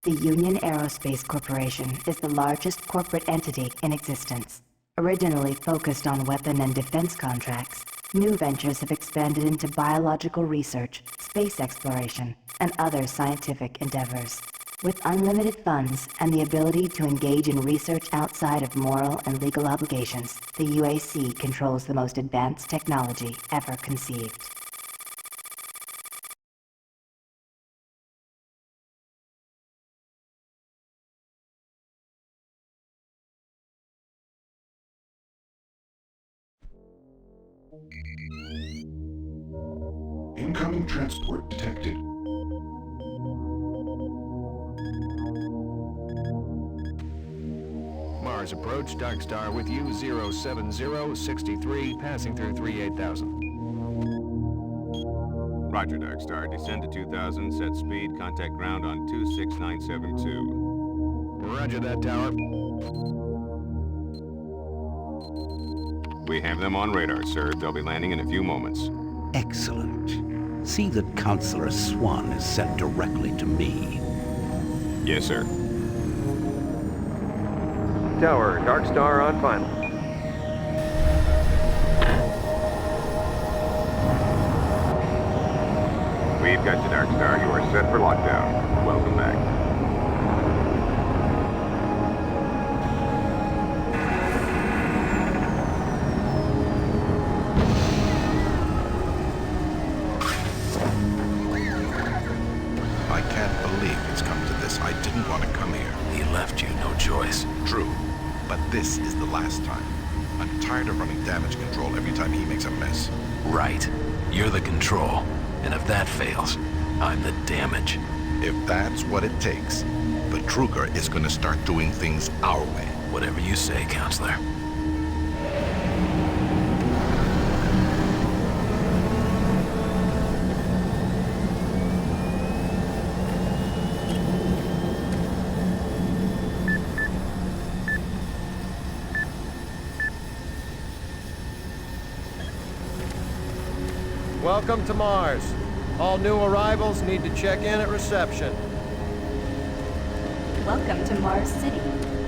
The Union Aerospace Corporation is the largest corporate entity in existence. Originally focused on weapon and defense contracts, new ventures have expanded into biological research, space exploration, and other scientific endeavors. With unlimited funds and the ability to engage in research outside of moral and legal obligations, the UAC controls the most advanced technology ever conceived. Incoming transport detected. Mars approach, Dark Star with you, 07063, passing through 38,000. Roger, Dark Star. Descend to 2,000, set speed, contact ground on 26972. Roger that, tower. We have them on radar, sir. They'll be landing in a few moments. Excellent. See that Counselor Swan is sent directly to me. Yes, sir. Tower, Dark Star on final. We've got you, Dark Star. You are set for lockdown. Welcome back. I can't believe it's come to this. I didn't want to come here. He left you no choice. True, but this is the last time. I'm tired of running damage control every time he makes a mess. Right. You're the control. And if that fails, I'm the damage. If that's what it takes, the Truger is going to start doing things our way. Whatever you say, Counselor. Welcome to Mars. All new arrivals need to check in at reception. Welcome to Mars City,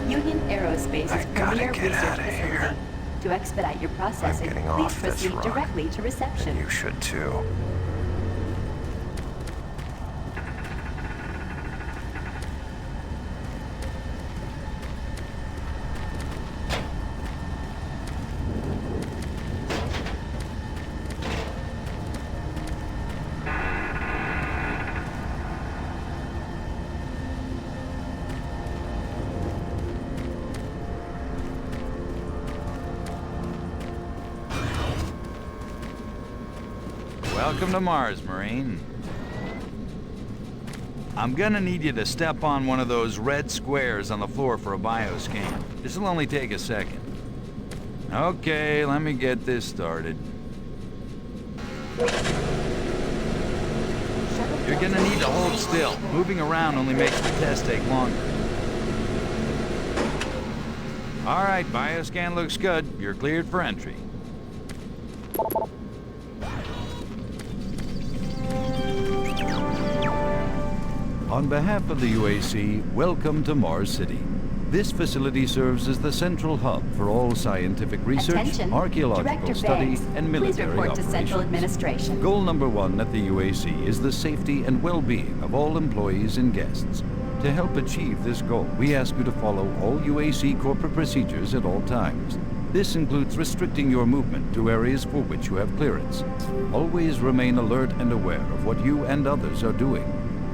Union Aerospace's I gotta premier get research outta facility. here. To expedite your processing, I'm getting please off this proceed run. directly to reception. You should too. Welcome to Mars, Marine. I'm gonna need you to step on one of those red squares on the floor for a bioscan. This'll only take a second. Okay, let me get this started. You're gonna need to hold still. Moving around only makes the test take longer. All right, bioscan looks good. You're cleared for entry. On behalf of the UAC, welcome to Mars City. This facility serves as the central hub for all scientific research, Attention. archaeological Director study, Banks, and please military report operations. to Central Administration. Goal number one at the UAC is the safety and well-being of all employees and guests. To help achieve this goal, we ask you to follow all UAC corporate procedures at all times. This includes restricting your movement to areas for which you have clearance. Always remain alert and aware of what you and others are doing.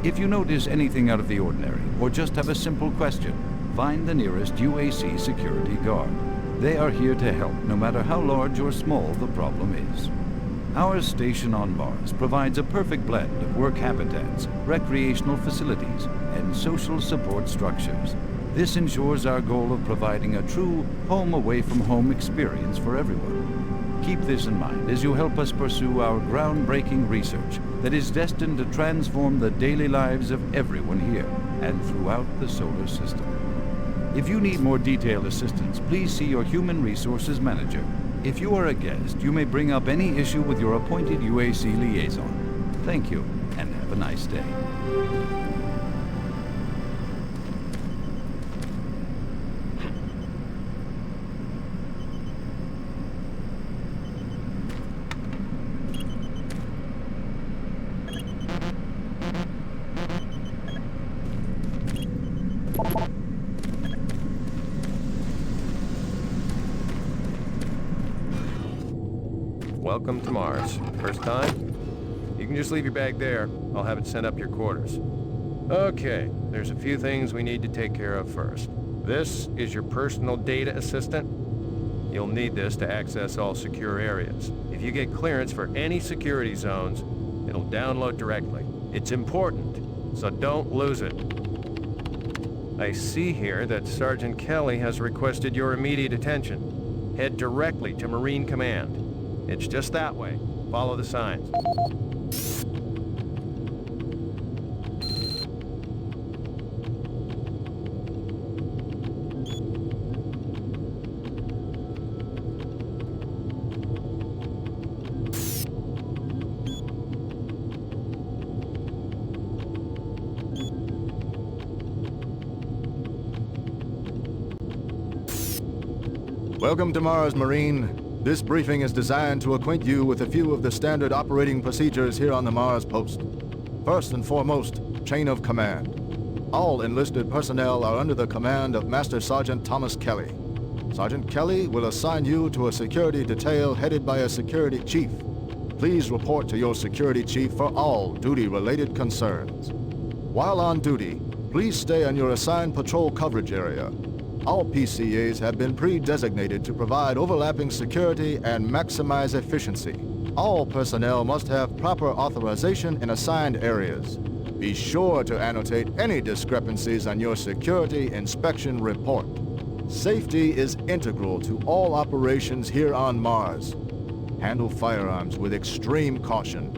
If you notice anything out of the ordinary, or just have a simple question, find the nearest UAC security guard. They are here to help, no matter how large or small the problem is. Our station on Mars provides a perfect blend of work habitats, recreational facilities, and social support structures. This ensures our goal of providing a true home-away-from-home experience for everyone. Keep this in mind as you help us pursue our groundbreaking research that is destined to transform the daily lives of everyone here and throughout the solar system. If you need more detailed assistance, please see your Human Resources Manager. If you are a guest, you may bring up any issue with your appointed UAC liaison. Thank you, and have a nice day. welcome to Mars. First time? You can just leave your bag there. I'll have it sent up your quarters. Okay, there's a few things we need to take care of first. This is your personal data assistant. You'll need this to access all secure areas. If you get clearance for any security zones, it'll download directly. It's important, so don't lose it. I see here that Sergeant Kelly has requested your immediate attention. Head directly to Marine Command. It's just that way. Follow the signs. Welcome to Mars, Marine. This briefing is designed to acquaint you with a few of the standard operating procedures here on the Mars post. First and foremost, chain of command. All enlisted personnel are under the command of Master Sergeant Thomas Kelly. Sergeant Kelly will assign you to a security detail headed by a security chief. Please report to your security chief for all duty-related concerns. While on duty, please stay on your assigned patrol coverage area. All PCAs have been pre-designated to provide overlapping security and maximize efficiency. All personnel must have proper authorization in assigned areas. Be sure to annotate any discrepancies on your security inspection report. Safety is integral to all operations here on Mars. Handle firearms with extreme caution.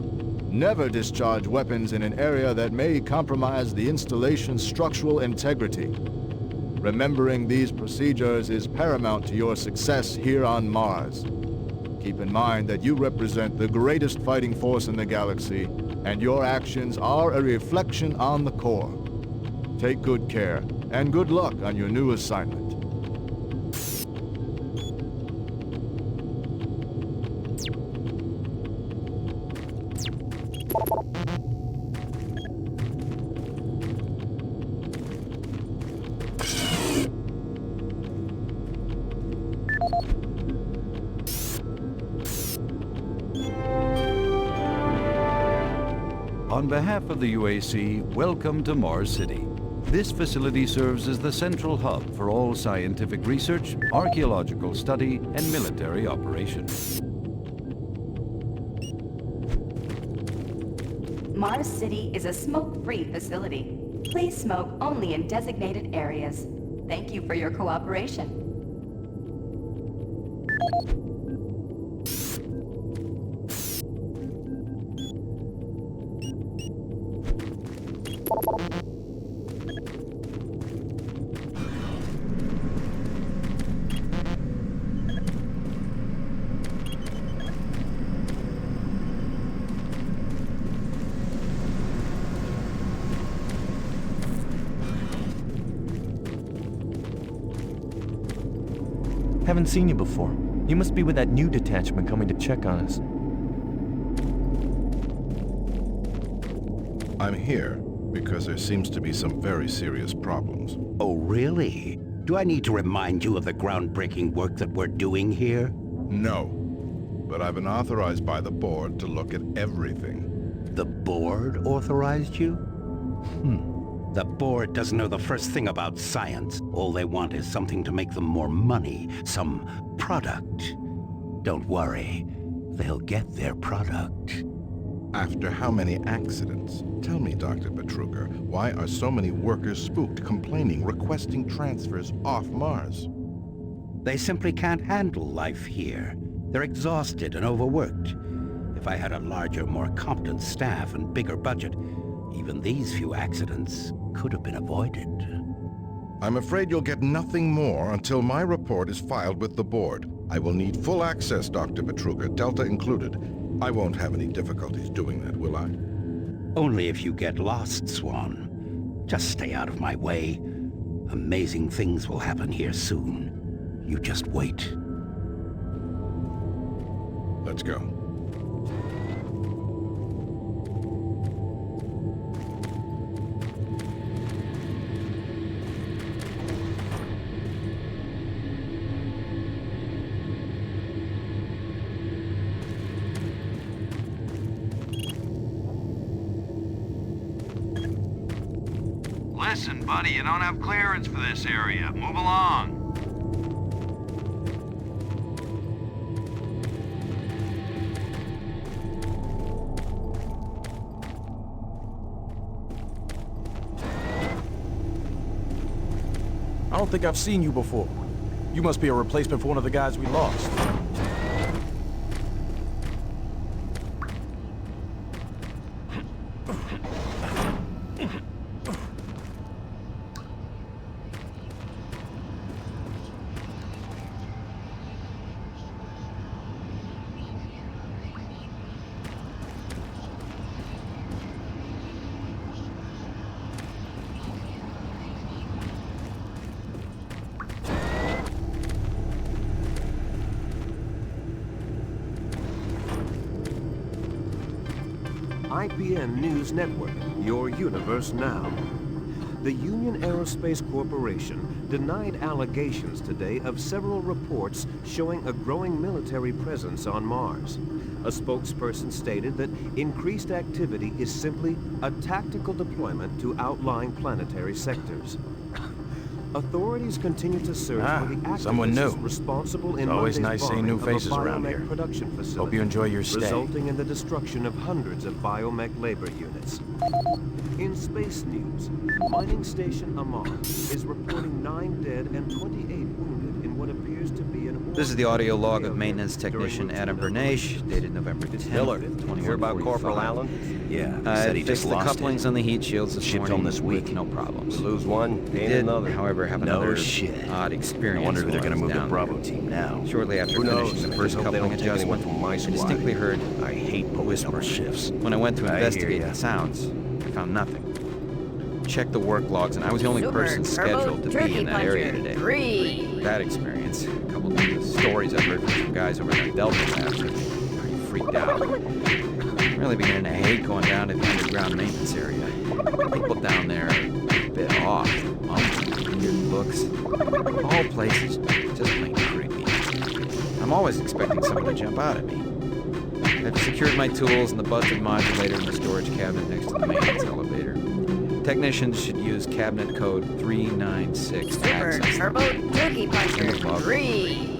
Never discharge weapons in an area that may compromise the installation's structural integrity. Remembering these procedures is paramount to your success here on Mars. Keep in mind that you represent the greatest fighting force in the galaxy, and your actions are a reflection on the Corps. Take good care, and good luck on your new assignment. On behalf of the UAC, welcome to Mars City. This facility serves as the central hub for all scientific research, archaeological study, and military operations. Mars City is a smoke-free facility. Please smoke only in designated areas. Thank you for your cooperation. Haven't seen you before. You must be with that new detachment coming to check on us. I'm here because there seems to be some very serious problems. Oh, really? Do I need to remind you of the groundbreaking work that we're doing here? No, but I've been authorized by the board to look at everything. The board authorized you? The board doesn't know the first thing about science. All they want is something to make them more money, some product. Don't worry, they'll get their product. After how many accidents? Tell me, Dr. Betruger, why are so many workers spooked, complaining, requesting transfers off Mars? They simply can't handle life here. They're exhausted and overworked. If I had a larger, more competent staff and bigger budget, even these few accidents could have been avoided. I'm afraid you'll get nothing more until my report is filed with the board. I will need full access, Dr. Betruger, Delta included. I won't have any difficulties doing that, will I? Only if you get lost, Swan. Just stay out of my way. Amazing things will happen here soon. You just wait. Let's go. Listen, buddy, you don't have clearance for this area. Move along. I don't think I've seen you before. You must be a replacement for one of the guys we lost. IPN News Network, your universe now. The Union Aerospace Corporation denied allegations today of several reports showing a growing military presence on Mars. A spokesperson stated that increased activity is simply a tactical deployment to outlying planetary sectors. Authorities continue to search for the someone new. responsible in It's always Monday's nice seeing new bombing of a faces around biomech here. production facility, Hope you enjoy your stay. resulting in the destruction of hundreds of biomech labor units. In space news, mining station Amar is reporting 9 dead and 28 wounded in what appears to be an... This is the audio log of maintenance technician Adam Bernache, dated November 10th, Miller, 2145. hear about Corporal Allen? Yeah, said he just lost the couplings on the heat shields this Shipped morning him this week. with no problems. We lose one, He gain did, another. however, have No another shit. odd experience. I wonder if they're while gonna I was move the down Bravo there. team now. Shortly after Who knows? finishing the I first just hope they coupling don't take anyone adjustment, from my I squad. distinctly heard I hate whisper shifts. When I went to I investigate hear ya. the sounds, I found nothing. Checked the work logs, and I was the only person scheduled to be in that area today. That experience, coupled with the stories I've heard from some guys over at the Delta labs, are pretty freaked out. I'm really beginning to hate going down to the underground maintenance area. People down there are a bit off. Mumbling, weird looks. All places just plain creepy. I'm always expecting someone to jump out at me. I've secured my tools and the busted modulator in the storage cabinet next to the maintenance elevator. Technicians should use cabinet code 396 to access them. Turbo Turkey Puncher 3.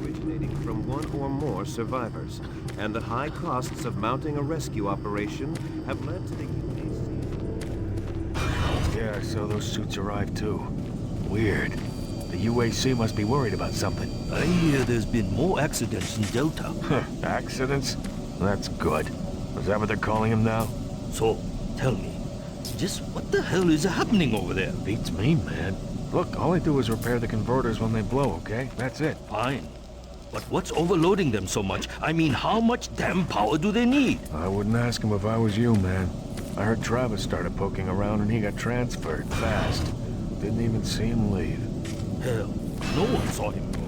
Originating from one or more survivors, and the high costs of mounting a rescue operation have led to the UAC. Yeah, I saw those suits arrive too. Weird. The UAC must be worried about something. I hear there's been more accidents in Delta. Accidents? That's good. Is that what they're calling them now? So, tell me, just what the hell is happening over there? Beats me, man. Look, all they do is repair the converters when they blow, okay? That's it. Fine. But what's overloading them so much? I mean, how much damn power do they need? I wouldn't ask him if I was you, man. I heard Travis started poking around and he got transferred fast. Didn't even see him leave. Hell, no one saw him go.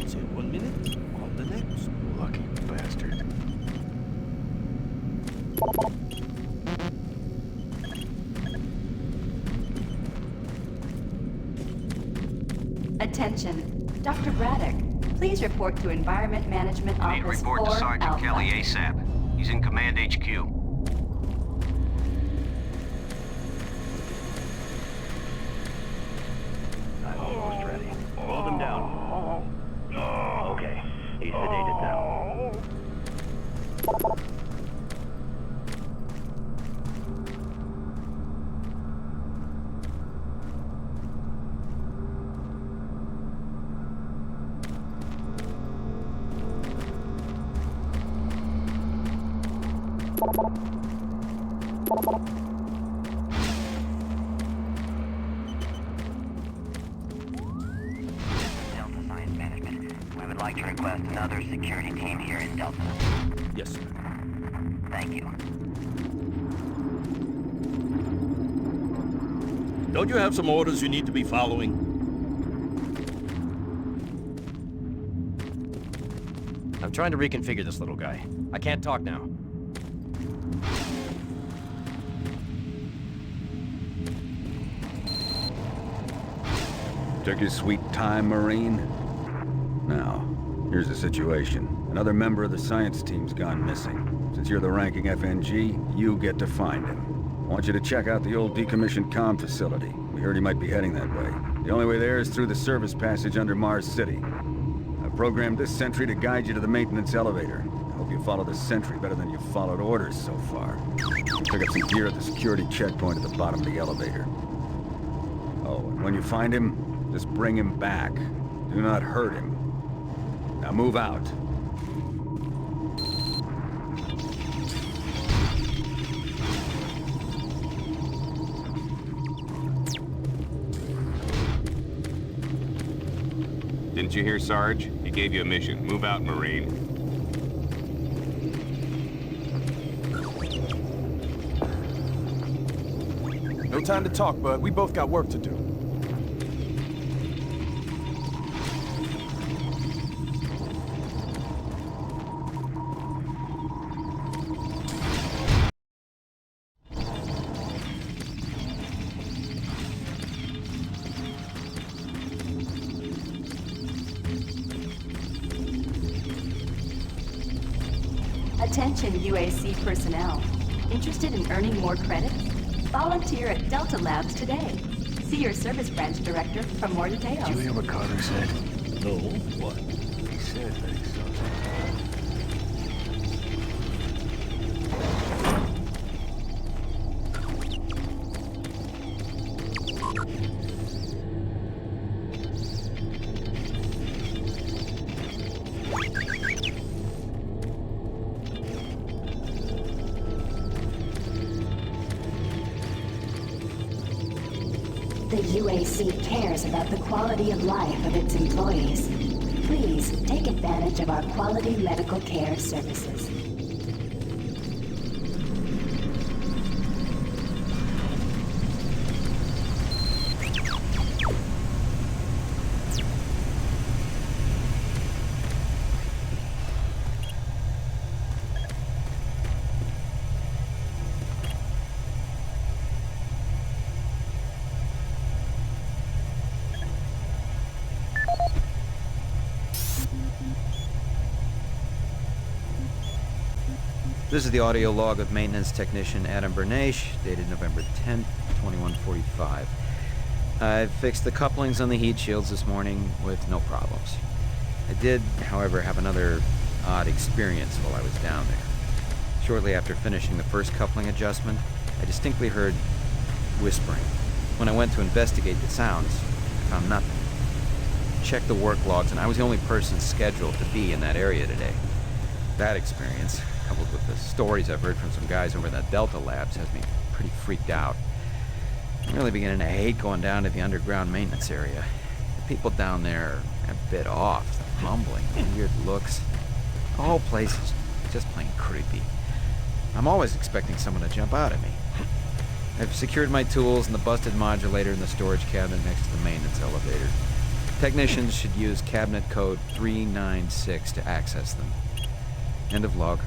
Say 1 minute, on the next. Lucky bastard. Attention, Dr. Braddock. Please report to Environment Management I need a Office report to 4 Sergeant Alpha. Kelly ASAP. He's in Command HQ. I'm almost ready. Roll them down. Okay, he's sedated now. Delta Science Management. We would like to request another security team here in Delta. Yes, sir. Thank you. Don't you have some orders you need to be following? I'm trying to reconfigure this little guy. I can't talk now. Took your sweet time, Marine. Now, here's the situation. Another member of the science team's gone missing. Since you're the ranking FNG, you get to find him. I want you to check out the old decommissioned comm facility. We heard he might be heading that way. The only way there is through the service passage under Mars City. I've programmed this sentry to guide you to the maintenance elevator. I hope you follow this sentry better than you've followed orders so far. Pick up some gear at the security checkpoint at the bottom of the elevator. Oh, and when you find him, just bring him back. Do not hurt him. Now move out. Didn't you hear, Sarge? He gave you a mission. Move out, Marine. No time to talk, bud. We both got work to do. Attention UAC personnel. Interested in earning more credits? Volunteer at Delta Labs today. See your service branch director for more details. Did you hear what Carter said? No. What? He said that he saw The UAC cares about the quality of life of its employees. Please take advantage of our quality medical care services. This is the audio log of maintenance technician Adam Bernache, dated November 10th, 2145. I've fixed the couplings on the heat shields this morning with no problems. I did, however, have another odd experience while I was down there. Shortly after finishing the first coupling adjustment, I distinctly heard whispering. When I went to investigate the sounds, I found nothing. Checked the work logs, and I was the only person scheduled to be in that area today. That experience, coupled with the stories I've heard from some guys over at Delta Labs, has me pretty freaked out. I'm really beginning to hate going down to the underground maintenance area. The people down there are a bit off, mumbling, weird looks. The whole place is just plain creepy. I'm always expecting someone to jump out at me. I've secured my tools and the busted modulator in the storage cabinet next to the maintenance elevator. Technicians should use cabinet code 396 to access them. End of log.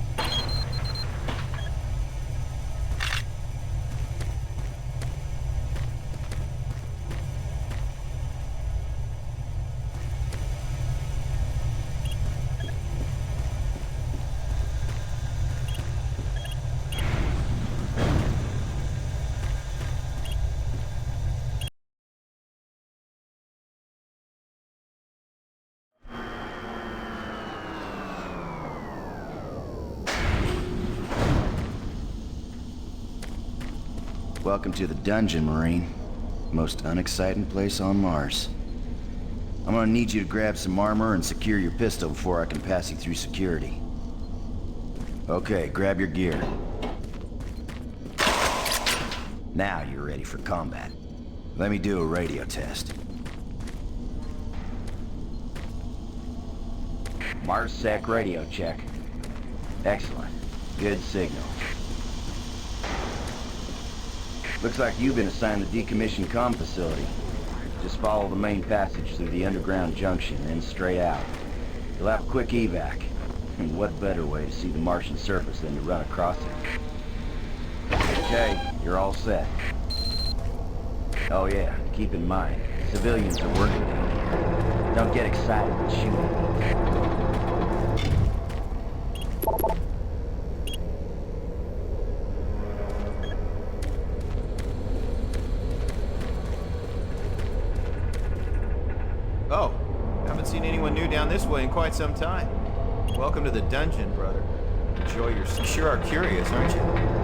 Welcome to the dungeon, Marine. Most unexciting place on Mars. I'm gonna need you to grab some armor and secure your pistol before I can pass you through security. Okay, grab your gear. Now you're ready for combat. Let me do a radio test. Mars Sec radio check. Excellent. Good signal. Looks like you've been assigned the decommissioned comm facility. Just follow the main passage through the underground junction, then straight out. You'll have a quick evac. And what better way to see the Martian surface than to run across it? Okay, you're all set. Oh yeah, keep in mind, civilians are working down here. Don't get excited and shoot. seen anyone new down this way in quite some time. Welcome to the dungeon, brother. Enjoy your... You sure are curious, aren't you?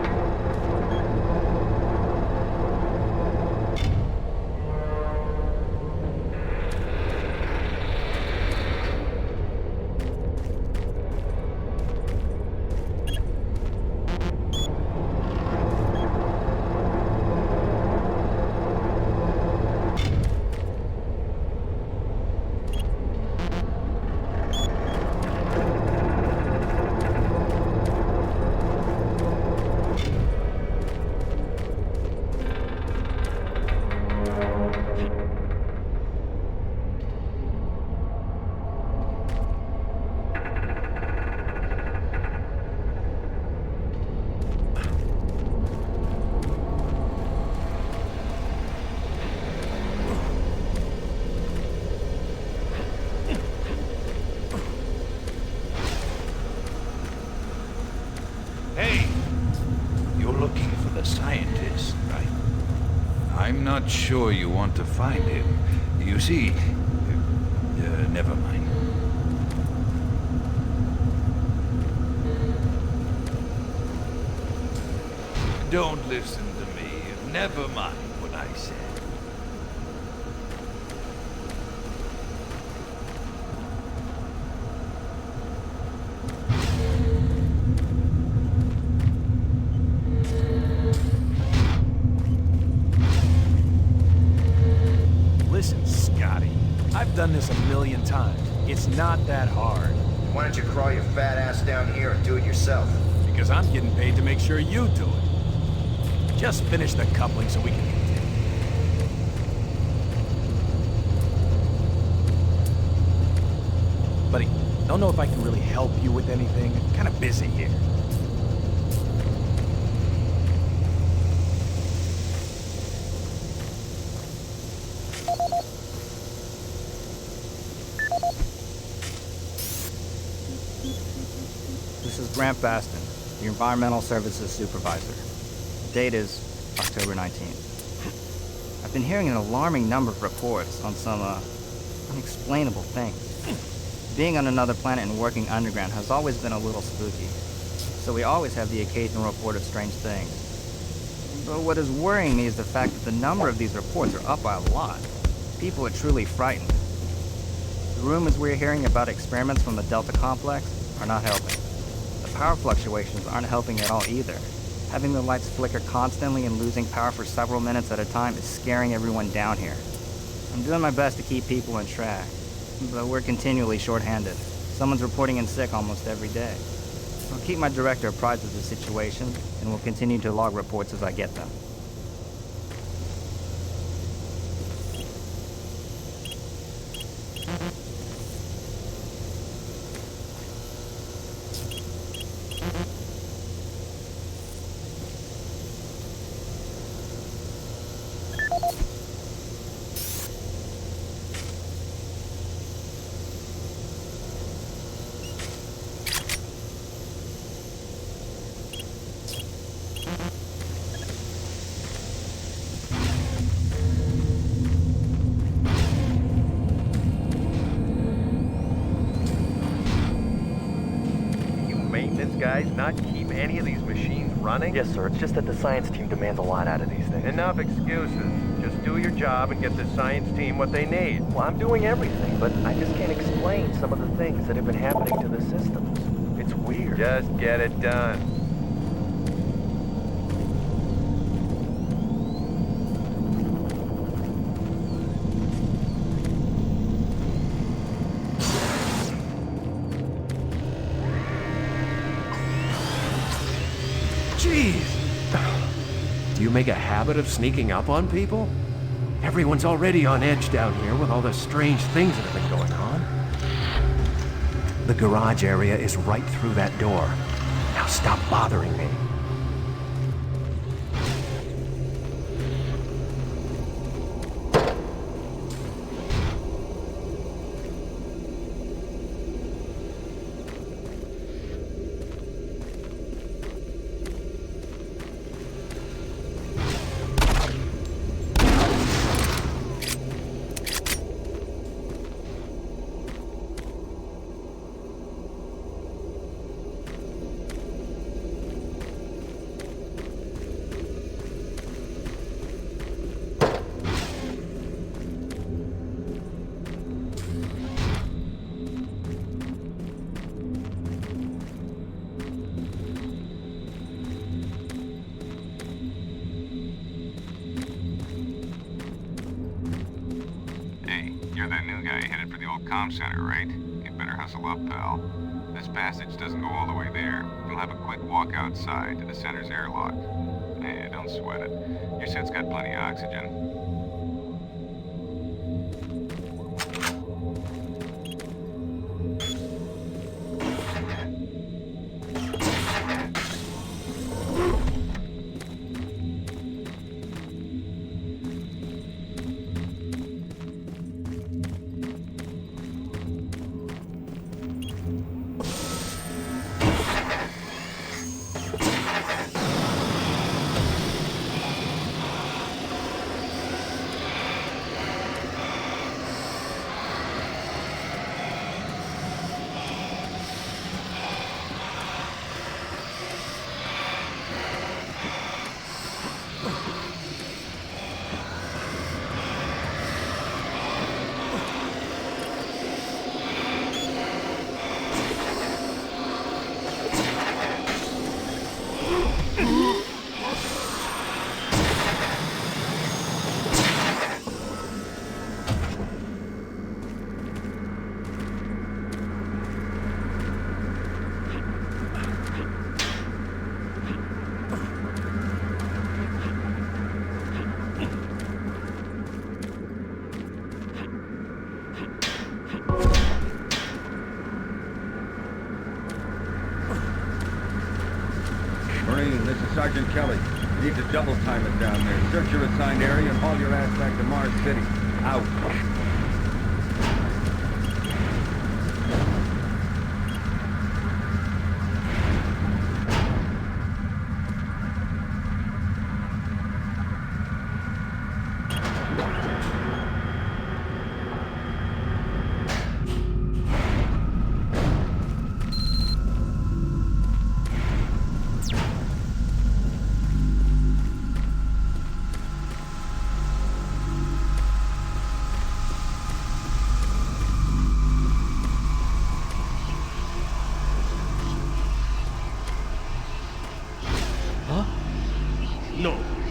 I'm not sure you want to find him. You see... never mind. Don't listen to me. Never mind what I said. I've done this 1,000,000 times. It's not that hard. Why don't you crawl your fat ass down here and do it yourself? Because I'm getting paid to make sure you do it. Just finish the coupling so we can continue. Buddy, don't know if I can really help you with anything. I'm kind of busy here. This is Grant Baston, your Environmental Services Supervisor. Date is October 19th. I've been hearing an alarming number of reports on some, unexplainable things. Being on another planet and working underground has always been a little spooky, so we always have the occasional report of strange things. But what is worrying me is the fact that the number of these reports are up by a lot. People are truly frightened. The rumors we're hearing about experiments from the Delta Complex are not helping. The power fluctuations aren't helping at all either. Having the lights flicker constantly and losing power for several minutes at a time is scaring everyone down here. I'm doing my best to keep people in track, but we're continually short-handed. Someone's reporting in sick almost every day. I'll keep my director apprised of the situation, and will continue to log reports as I get them. Guys not keep any of these machines running? Yes, sir. It's just that the science team demands a lot out of these things. Enough excuses. Just do your job and get the science team what they need. Well, I'm doing everything, but I just can't explain some of the things that have been happening to the systems. It's weird. Just get it done. Do you make a habit of sneaking up on people? Everyone's already on edge down here with all the strange things that have been going on. The garage area is right through that door. Now stop bothering me. Comm center, right? You'd better hustle up, pal. This passage doesn't go all the way there. You'll have a quick walk outside to the center's airlock. Nah, don't sweat it. Your suit's got plenty of oxygen. This is Sergeant Kelly. You need to double time it down there. Search your assigned area and haul your ass back to Mars City. Out.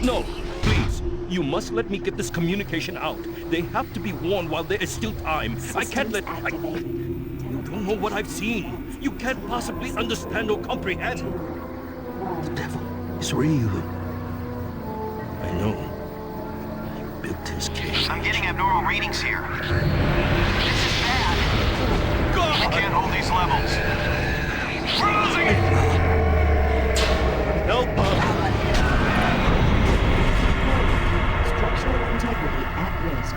No, please. You must let me get this communication out. They have to be warned while there is still time. I can't let... You don't know what I've seen. You can't possibly understand or comprehend. The devil is real. I know. You built his cage. I'm getting abnormal readings here. This is bad. God! I can't hold these levels. We're losing it! Help us! Structural integrity at risk.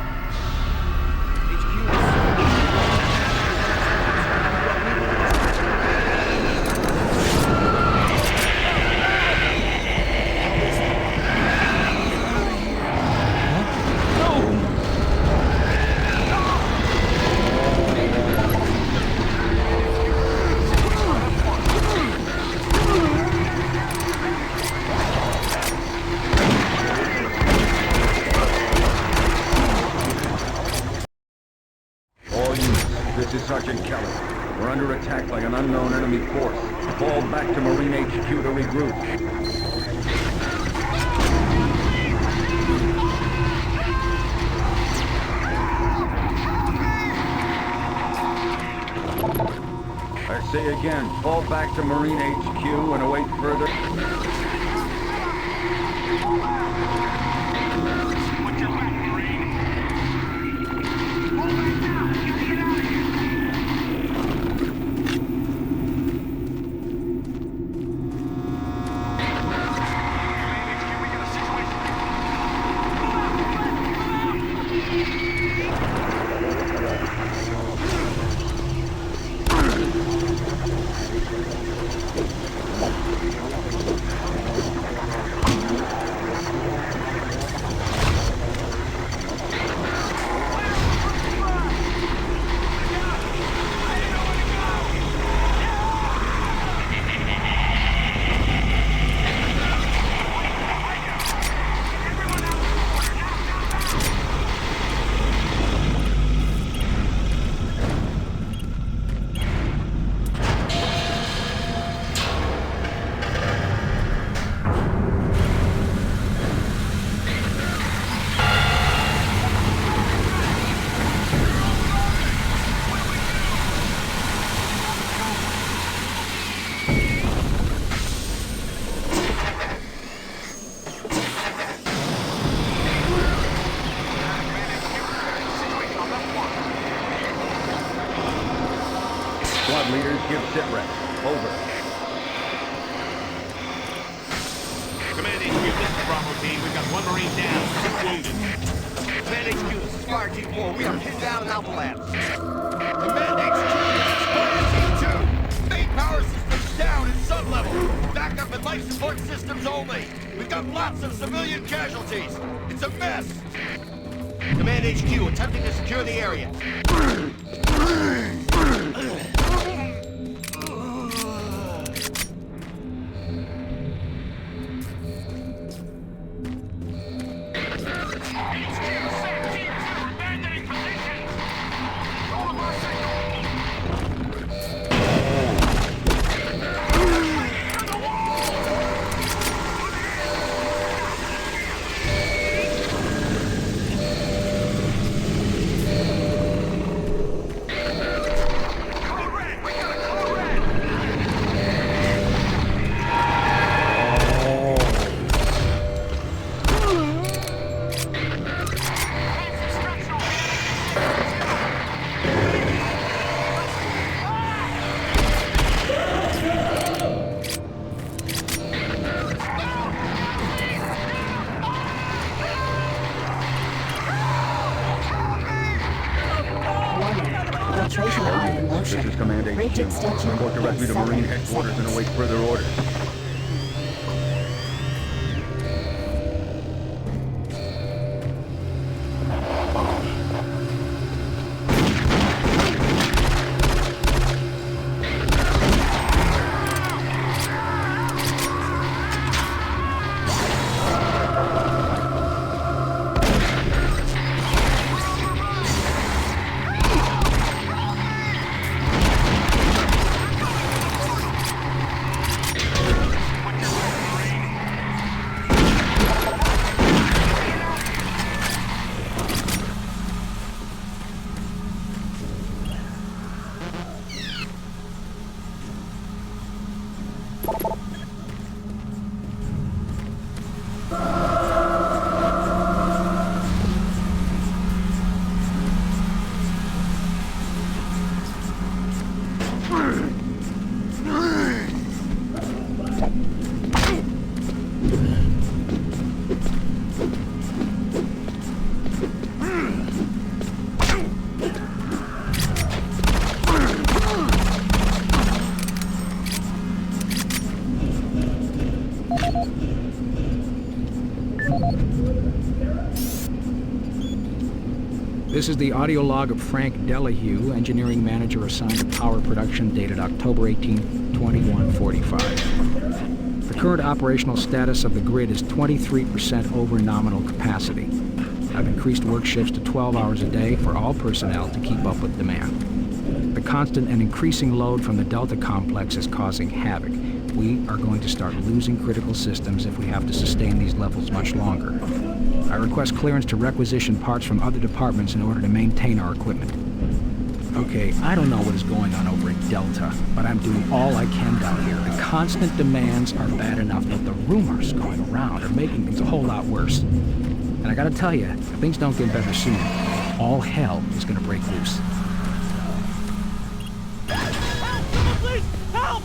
This is Sergeant Kelly. We're under attack by an unknown enemy force. Fall back to Marine HQ to regroup. I say again, fall back to Marine HQ and await further... leaders, give sit reps. Over. Command HQ, this is Bravo team. We've got one Marine down, 2 wounded. Command HQ, this is Fire Team 4. We are pinned down in Alpha Labs. Command HQ, this is Fire Team 2. Main power systems down in sub-level. Backup and life support systems only. We've got lots of civilian casualties. It's a mess. Command HQ, attempting to secure the area. This is Command HQ. Report directly to Marine Headquarters and await further orders. This is the audio log of Frank Delahue, engineering manager assigned to power production, dated October 18, 2145. The current operational status of the grid is 23% over nominal capacity. I've increased work shifts to 12 hours a day for all personnel to keep up with demand. The constant and increasing load from the Delta complex is causing havoc. We are going to start losing critical systems if we have to sustain these levels much longer. I request clearance to requisition parts from other departments in order to maintain our equipment. Okay, I don't know what is going on over at Delta, but I'm doing all I can down here. The constant demands are bad enough, but the rumors going around are making things a whole lot worse. And I gotta tell you, if things don't get better soon, all hell is gonna break loose. Help! Someone please! Help!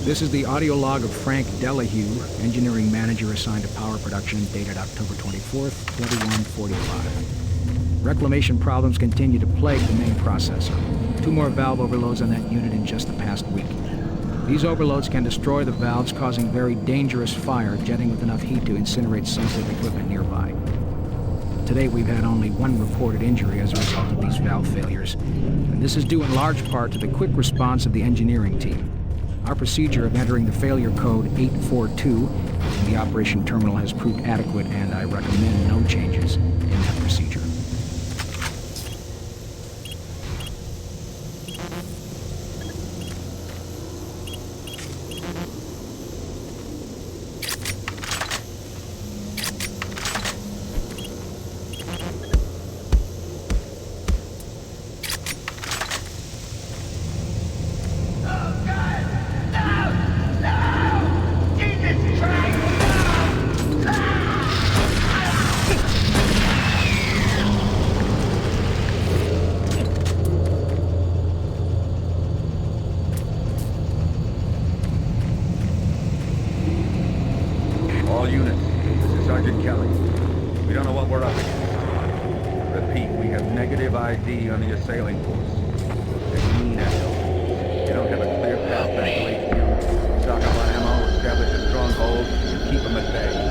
This is the audio log of Frank Delahue, engineering manager assigned to power production, dated October 24th, 2145. Reclamation problems continue to plague the main processor. 2 more valve overloads on that unit in just the past week. These overloads can destroy the valves, causing very dangerous fire, jetting with enough heat to incinerate sensitive equipment nearby. To date, we've had only 1 reported injury as a result of these valve failures, and this is due in large part to the quick response of the engineering team. Our procedure of entering the failure code 842 in the operation terminal has proved adequate, and I recommend no changes in that procedure. on the assailing force. They mean assholes. You don't have a clear path back to HQ. Stock up on ammo, establish a stronghold, and keep them at bay.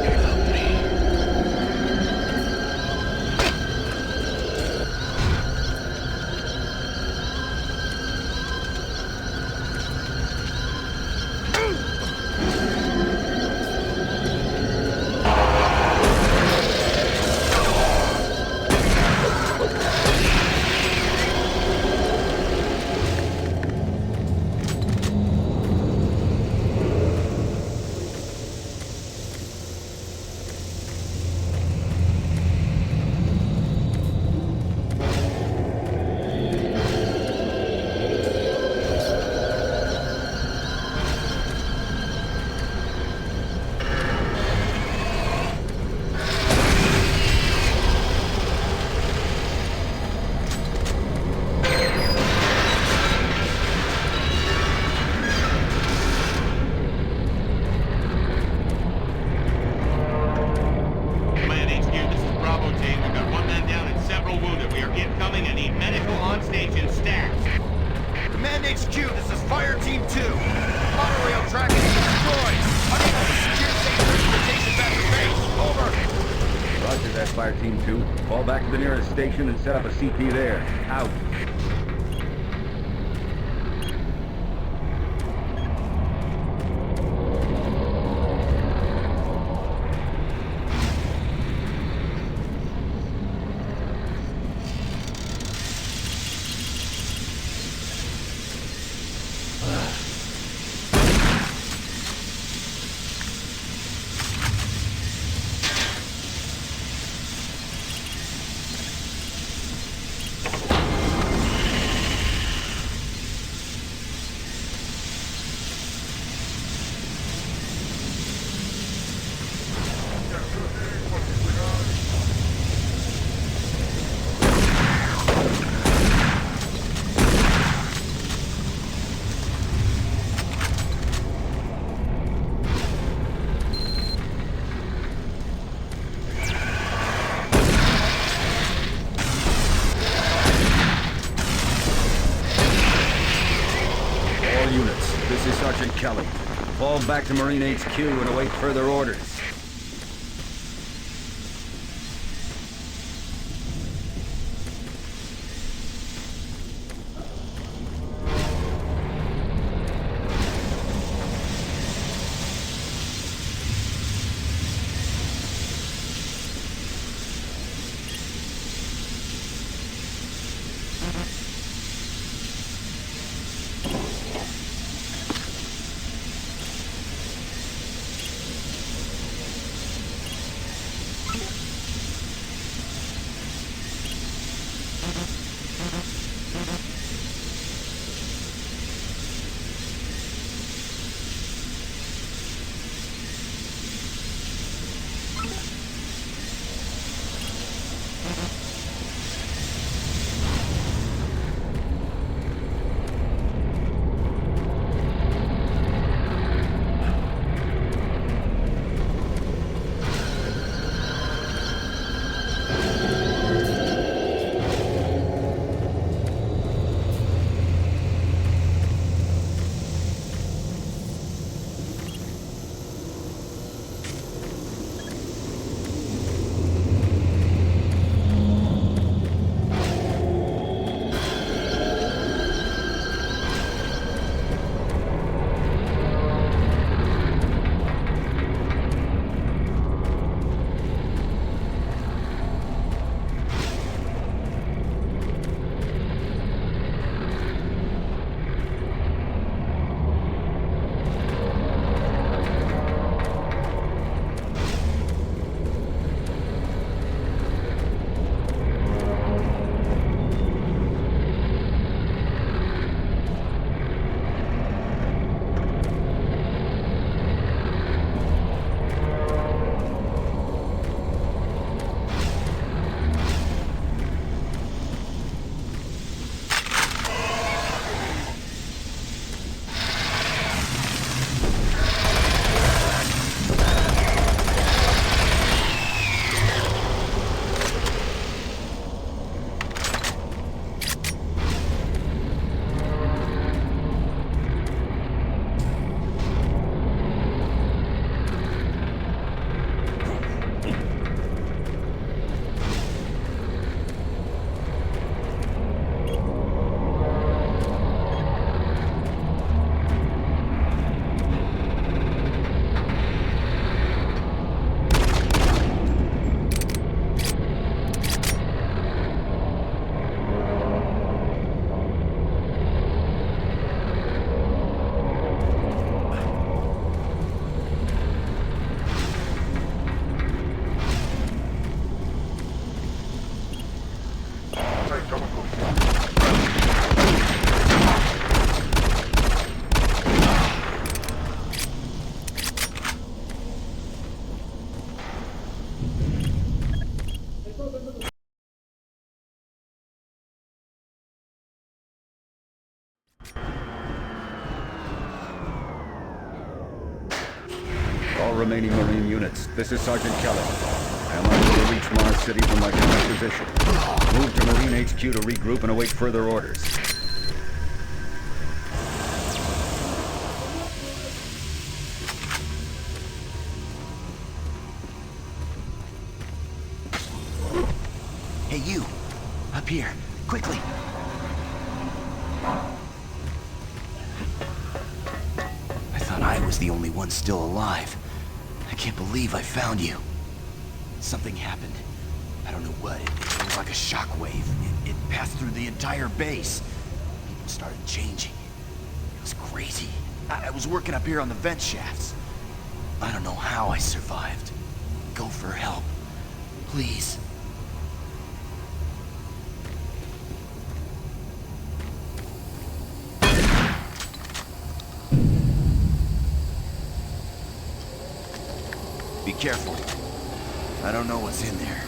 Fire Team 2. Fall back to the nearest station and set up a CP there. Out. This is Sergeant Kelly. Fall back to Marine HQ and await further orders. All remaining Marine units, this is Sergeant Kelly. I am unable to reach Mars City from my current position. Move to Marine HQ to regroup and await further orders. Hey, you! Up here, quickly! I thought I was the only one still alive. I can't believe I found you. Something happened. I don't know what. It was like a shockwave. It passed through the entire base. People started changing. It was crazy. I was working up here on the vent shafts. I don't know how I survived. Go for help. Please. Be careful. I don't know what's in there.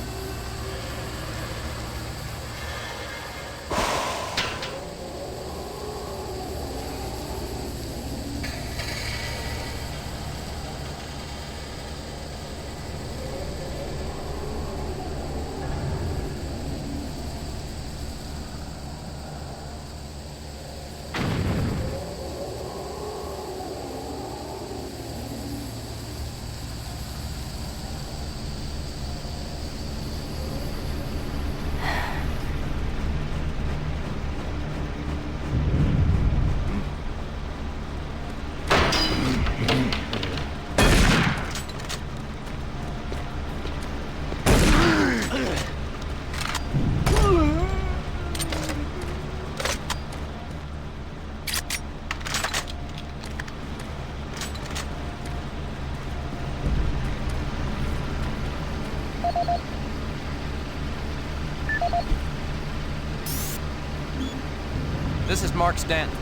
This is Mark Stanton,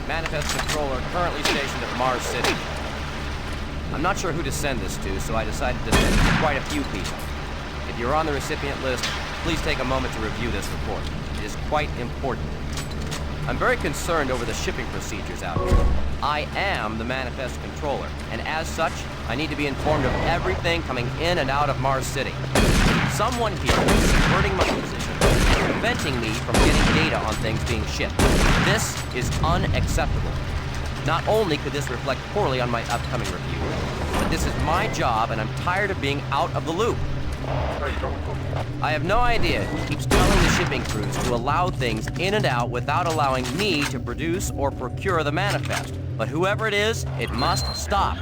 Manifest Controller, currently stationed at Mars City. I'm not sure who to send this to, so I decided to send quite a few people. If you're on the recipient list, please take a moment to review this report. It is quite important. I'm very concerned over the shipping procedures out here. I am the Manifest Controller, and as such, I need to be informed of everything coming in and out of Mars City. Someone here is subverting my position, preventing me from getting data on things being shipped. This is unacceptable. Not only could this reflect poorly on my upcoming review, but this is my job and I'm tired of being out of the loop. I have no idea who keeps telling the shipping crews to allow things in and out without allowing me to produce or procure the manifest. But whoever it is, it must stop.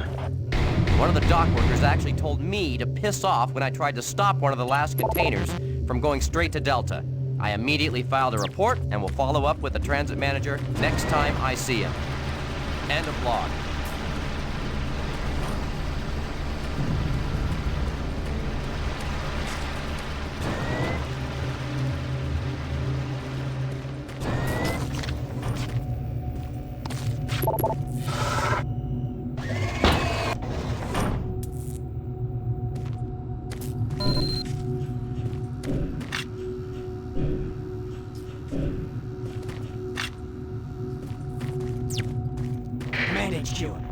One of the dock workers actually told me to piss off when I tried to stop one of the last containers from going straight to Delta. I immediately filed a report and will follow up with the transit manager next time I see him. End of log.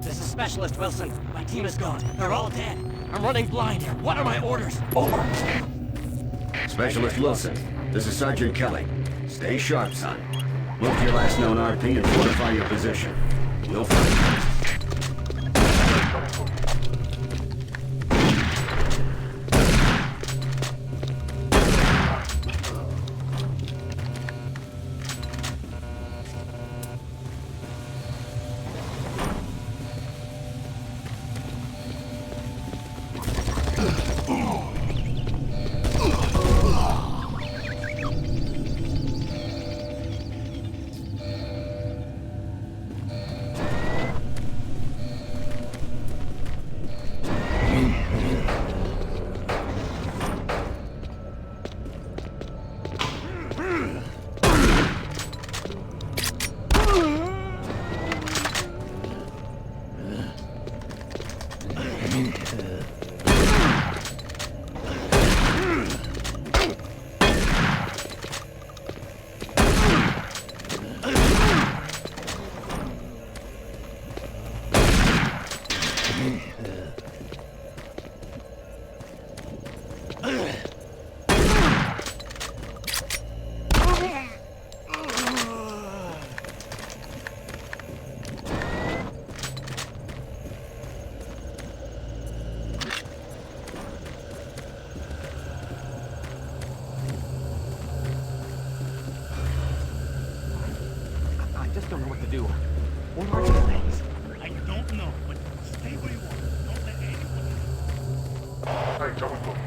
This is Specialist Wilson. My team is gone. They're all dead. I'm running blind here. What are my orders? Over. Specialist Wilson, this is Sergeant Kelly. Stay sharp, son. Move to your last known RP and fortify your position. We'll find you. just don't know what to do. What are these things? I don't know, but stay where you are. Don't let anyone... Hey, don't look.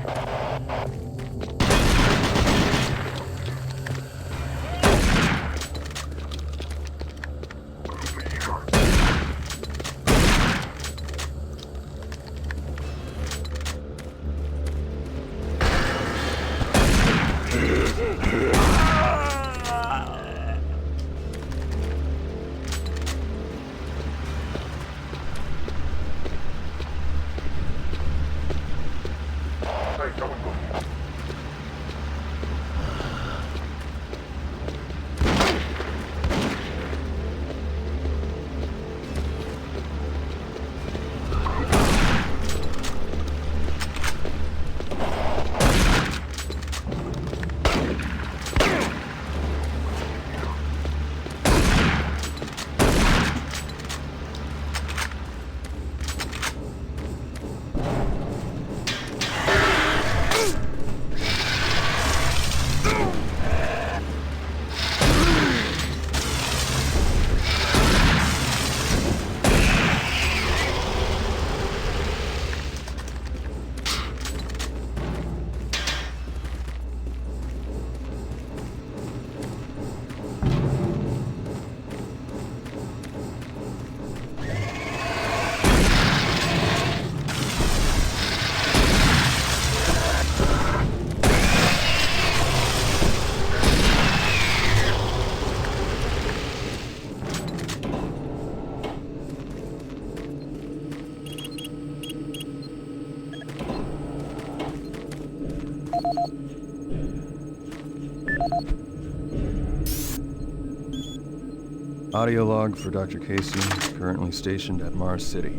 Audio log for Dr. Casey, currently stationed at Mars City.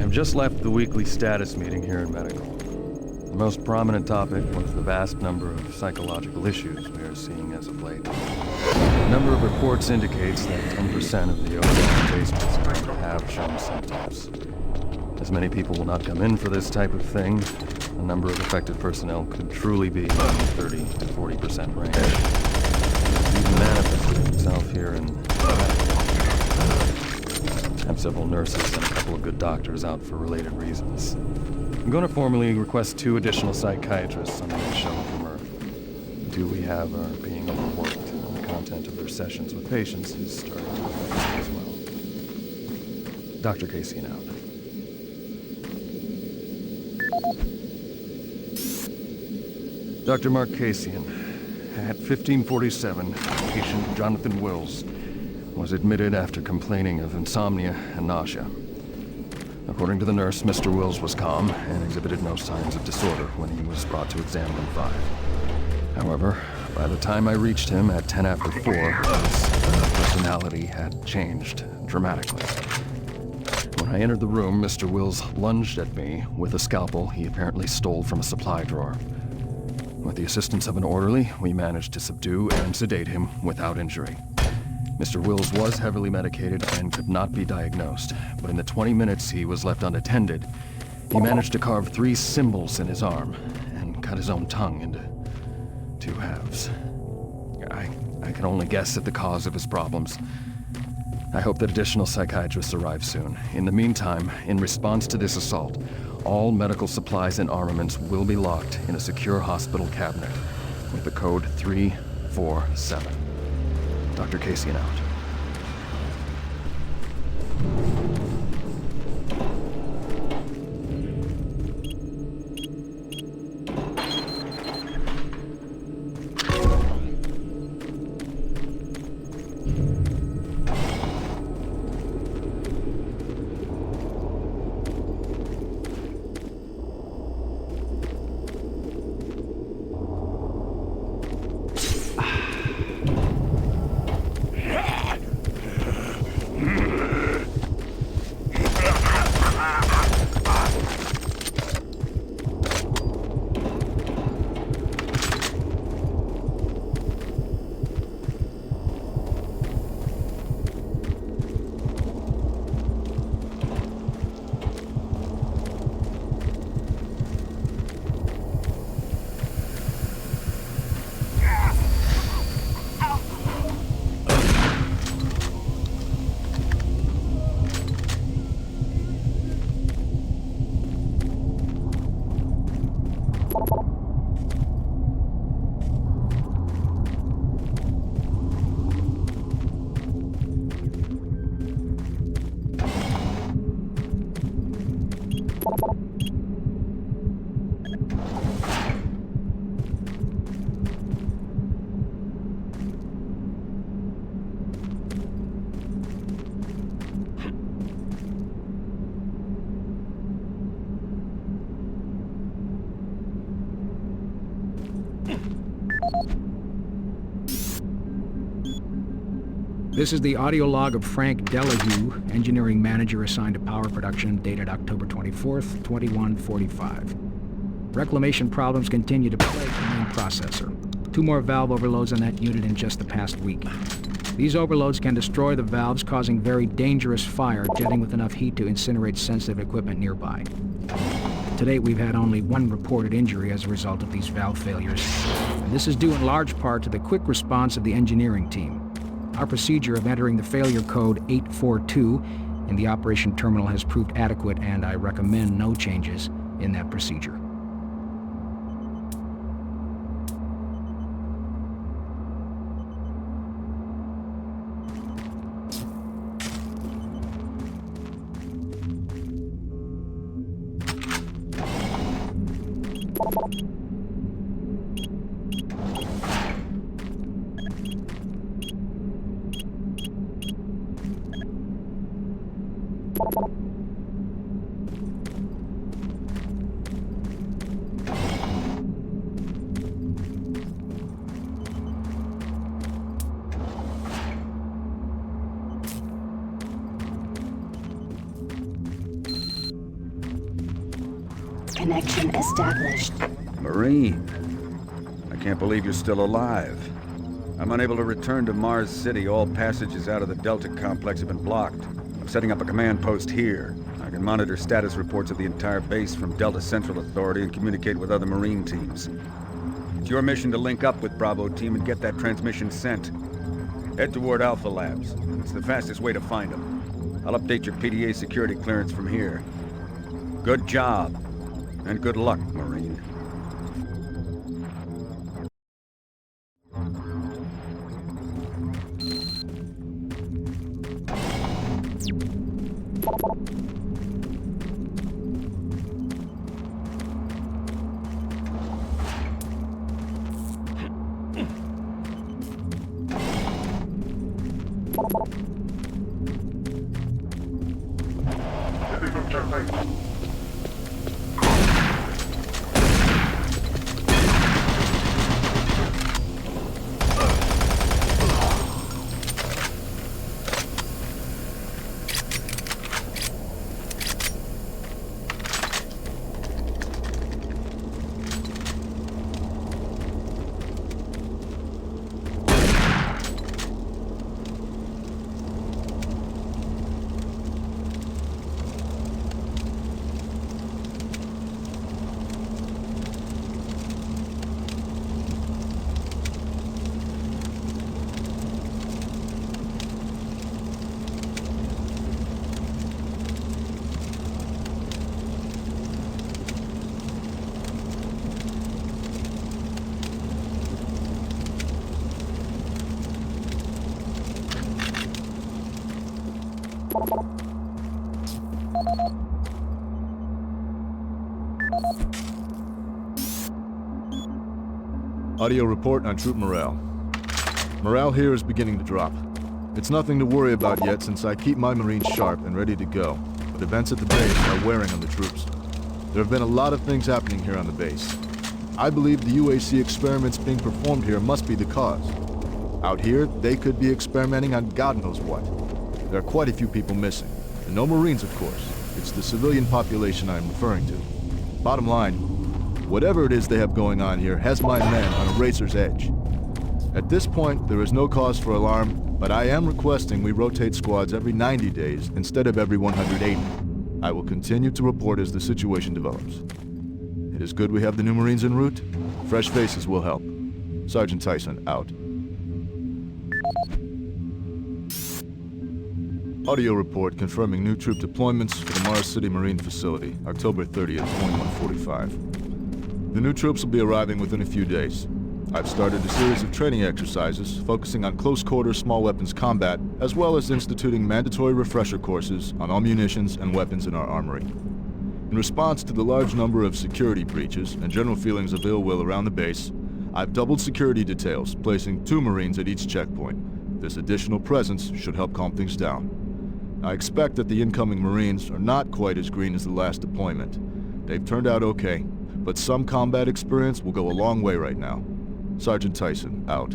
I've just left the weekly status meeting here in Medical. The most prominent topic was the vast number of psychological issues we are seeing as of late. The number of reports indicates that 10% of the overall basements have shown symptoms. As many people will not come in for this type of thing, the number of affected personnel could truly be in the 30 to 40% range. It's even manifested itself here in I have several nurses and a couple of good doctors out for related reasons. I'm going to formally request 2 additional psychiatrists on the next shuttle from Earth. The 2 we have are being overworked, and the content of their sessions with patients is starting to affect as well. Dr. Casey out. Dr. Mark Casian, at 1547, patient Jonathan Wills was admitted after complaining of insomnia and nausea. According to the nurse, Mr. Wills was calm and exhibited no signs of disorder when he was brought to exam room 5. However, by the time I reached him at 10 after 4, his personality had changed dramatically. When I entered the room, Mr. Wills lunged at me with a scalpel he apparently stole from a supply drawer. With the assistance of an orderly, we managed to subdue and sedate him without injury. Mr. Wills was heavily medicated and could not be diagnosed, but in the 20 minutes he was left unattended, he managed to carve 3 symbols in his arm and cut his own tongue into 2 halves. I can only guess at the cause of his problems. I hope that additional psychiatrists arrive soon. In the meantime, in response to this assault, all medical supplies and armaments will be locked in a secure hospital cabinet with the code 347. Dr. Casian out. This is the audio log of Frank Delahue, engineering manager assigned to power production, dated October 24th, 2145. Reclamation problems continue to plague the main processor. 2 more valve overloads on that unit in just the past week. These overloads can destroy the valves, causing very dangerous fire, jetting with enough heat to incinerate sensitive equipment nearby. To date, we've had only 1 reported injury as a result of these valve failures, and this is due in large part to the quick response of the engineering team. Our procedure of entering the failure code 842 in the operation terminal has proved adequate, and I recommend no changes in that procedure. Connection established. Marine. I can't believe you're still alive. I'm unable to return to Mars City. All passages out of the Delta complex have been blocked. I'm setting up a command post here. I can monitor status reports of the entire base from Delta Central Authority and communicate with other Marine teams. It's your mission to link up with Bravo Team and get that transmission sent. Head toward Alpha Labs. It's the fastest way to find them. I'll update your PDA security clearance from here. Good job. And good luck, Marine. Audio report on troop morale. Morale here is beginning to drop. It's nothing to worry about yet since I keep my Marines sharp and ready to go, but events at the base are wearing on the troops. There have been a lot of things happening here on the base. I believe the UAC experiments being performed here must be the cause. Out here, they could be experimenting on God knows what. There are quite a few people missing, and no Marines, of course. It's the civilian population I am referring to. Bottom line, whatever it is they have going on here has my men on a razor's edge. At this point, there is no cause for alarm, but I am requesting we rotate squads every 90 days instead of every 180. I will continue to report as the situation develops. It is good we have the new Marines en route. Fresh faces will help. Sergeant Tyson, out. Audio report confirming new troop deployments for the Mars City Marine Facility, October 30th, 2145. The new troops will be arriving within a few days. I've started a series of training exercises focusing on close-quarter small weapons combat, as well as instituting mandatory refresher courses on all munitions and weapons in our armory. In response to the large number of security breaches and general feelings of ill will around the base, I've doubled security details, placing 2 Marines at each checkpoint. This additional presence should help calm things down. I expect that the incoming Marines are not quite as green as the last deployment. They've turned out okay, but some combat experience will go a long way right now. Sergeant Tyson, out.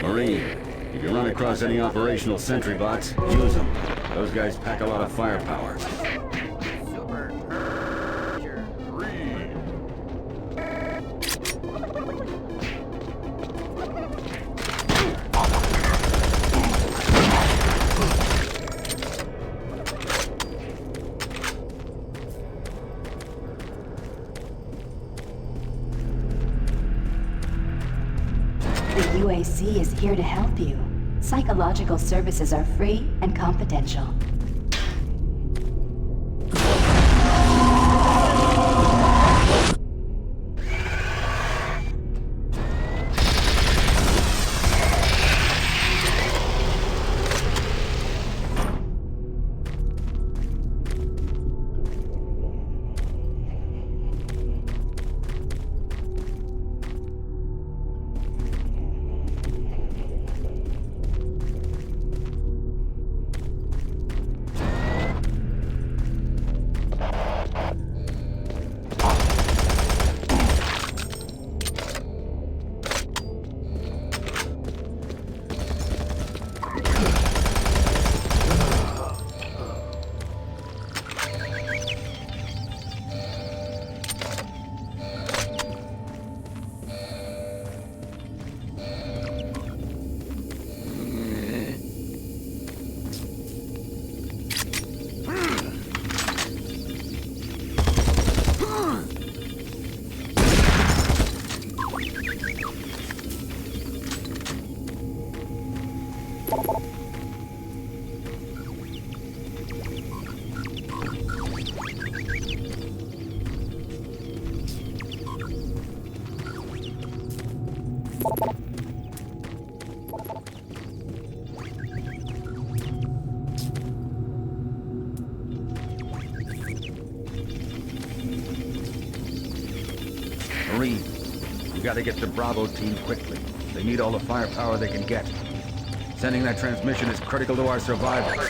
Marine, if you run across any operational sentry bots, use them. Those guys pack a lot of firepower. The UAC is here to help you. Psychological services are free and confidential. Marine, we gotta get the Bravo team quickly. They need all the firepower they can get. Sending that transmission is critical to our survival.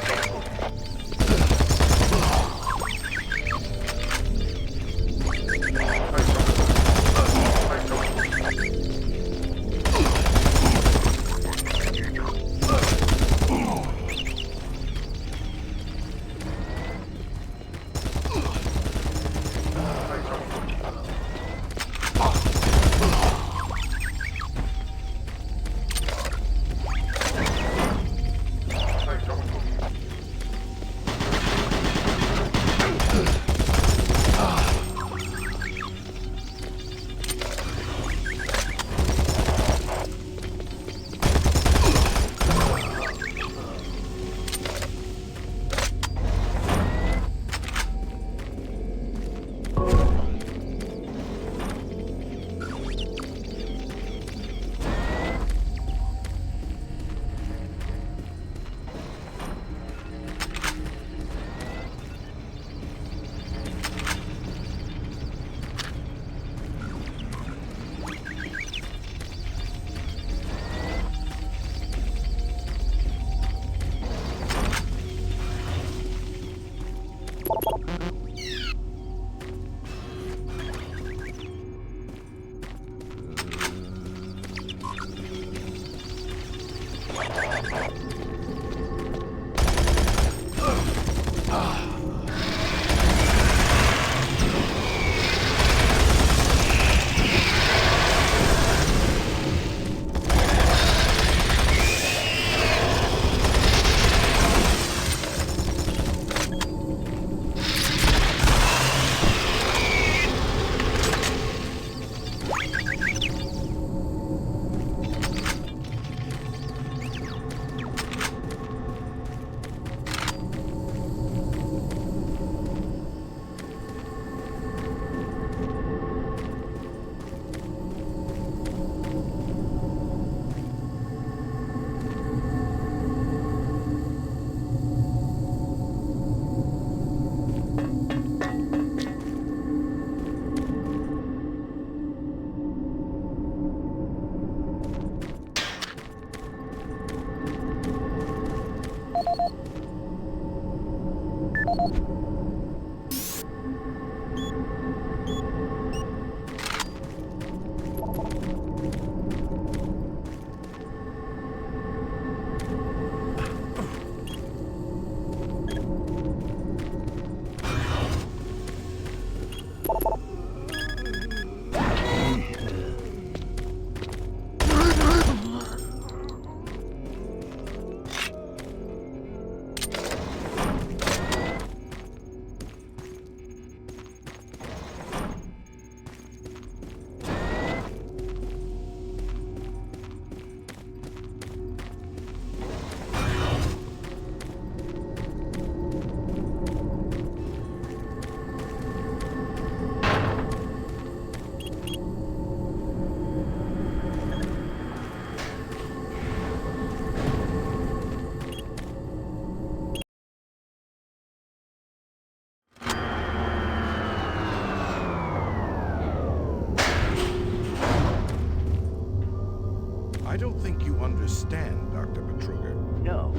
I don't think you understand, Dr. Betruger. No,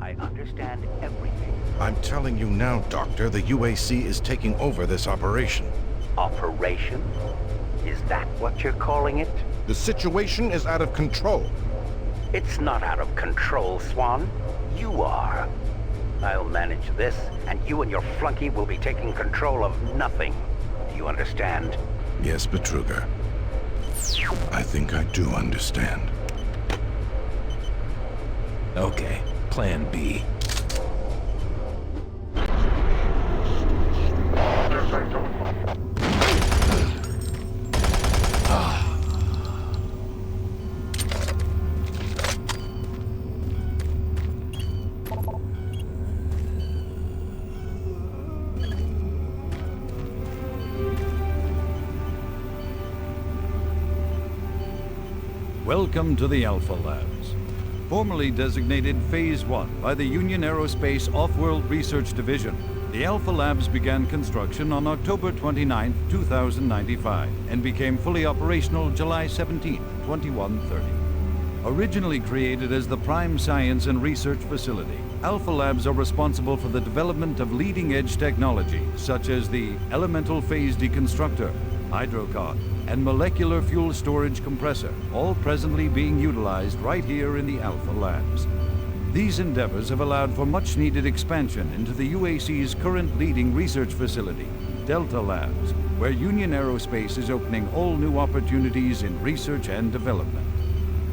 I understand everything. I'm telling you now, Doctor, the UAC is taking over this operation. Operation? Is that what you're calling it? The situation is out of control. It's not out of control, Swan. You are. I'll manage this, and you and your flunky will be taking control of nothing. Do you understand? Yes, Betruger. I think I do understand. Okay, plan B. Welcome to the Alpha Labs. Formerly designated Phase 1 by the Union Aerospace Off-World Research Division, the Alpha Labs began construction on October 29, 2095, and became fully operational July 17, 2130. Originally created as the prime science and research facility, Alpha Labs are responsible for the development of leading-edge technology, such as the elemental phase deconstructor, hydrocon, and molecular fuel storage compressor, all presently being utilized right here in the Alpha Labs. These endeavors have allowed for much-needed expansion into the UAC's current leading research facility, Delta Labs, where Union Aerospace is opening all new opportunities in research and development.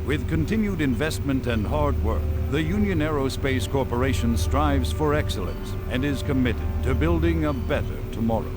With continued investment and hard work, the Union Aerospace Corporation strives for excellence and is committed to building a better tomorrow.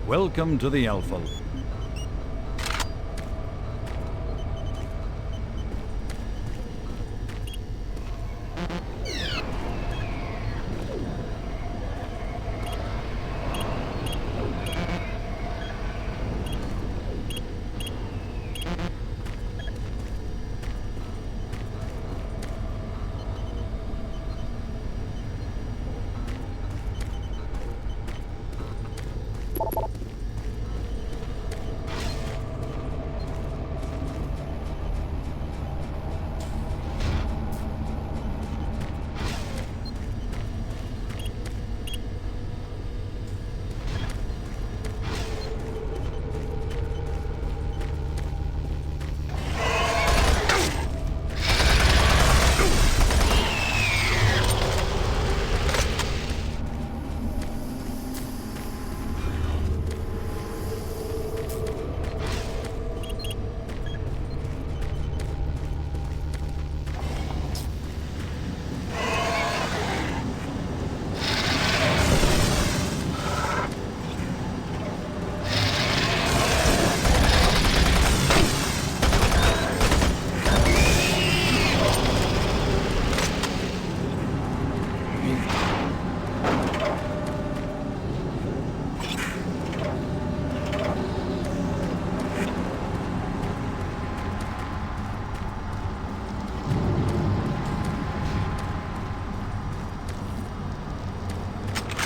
Welcome to the Alpha.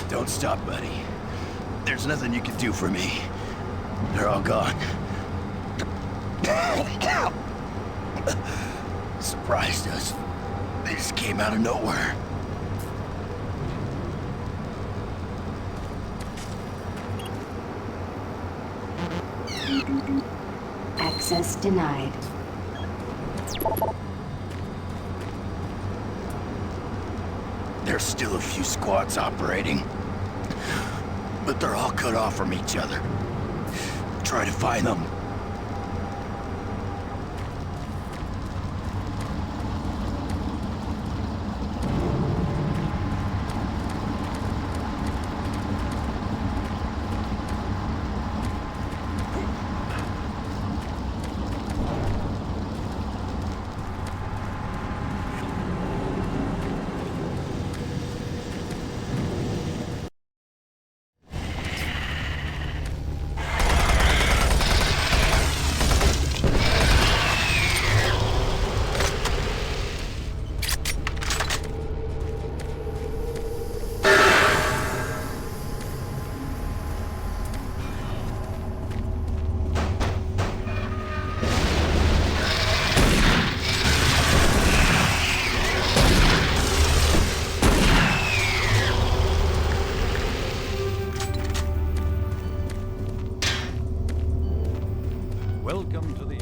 Don't stop, buddy. There's nothing you can do for me. They're all gone. Surprised us. They just came out of nowhere. Access denied. There's still a few squads operating, but they're all cut off from each other. Try to find them. Welcome to the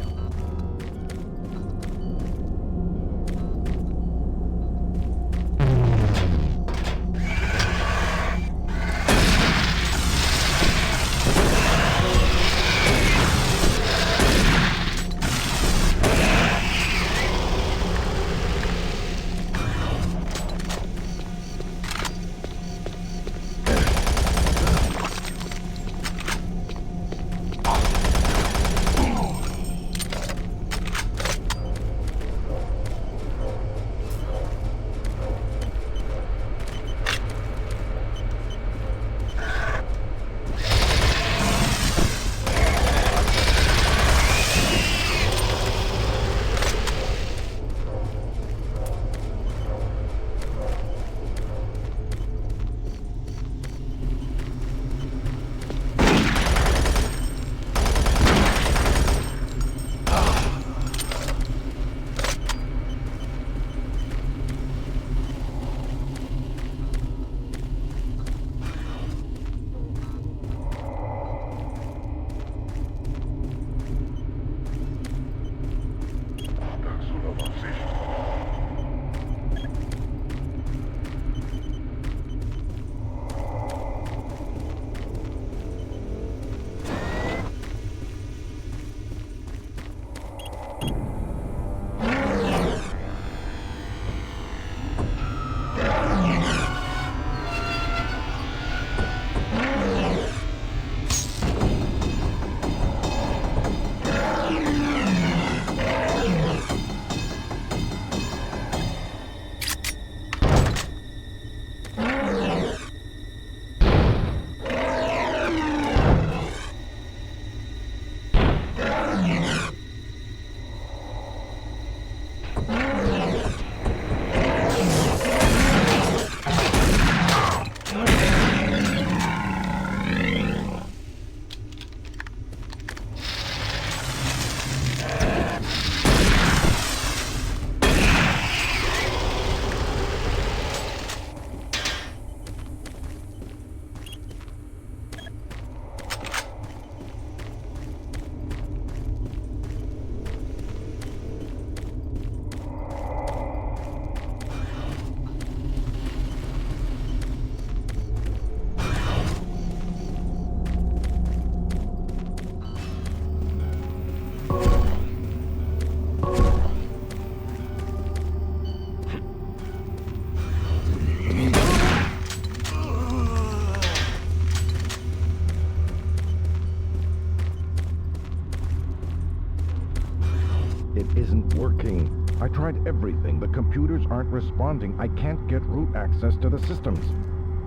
It isn't working. I tried everything. The computers aren't responding. I can't get root access to the systems.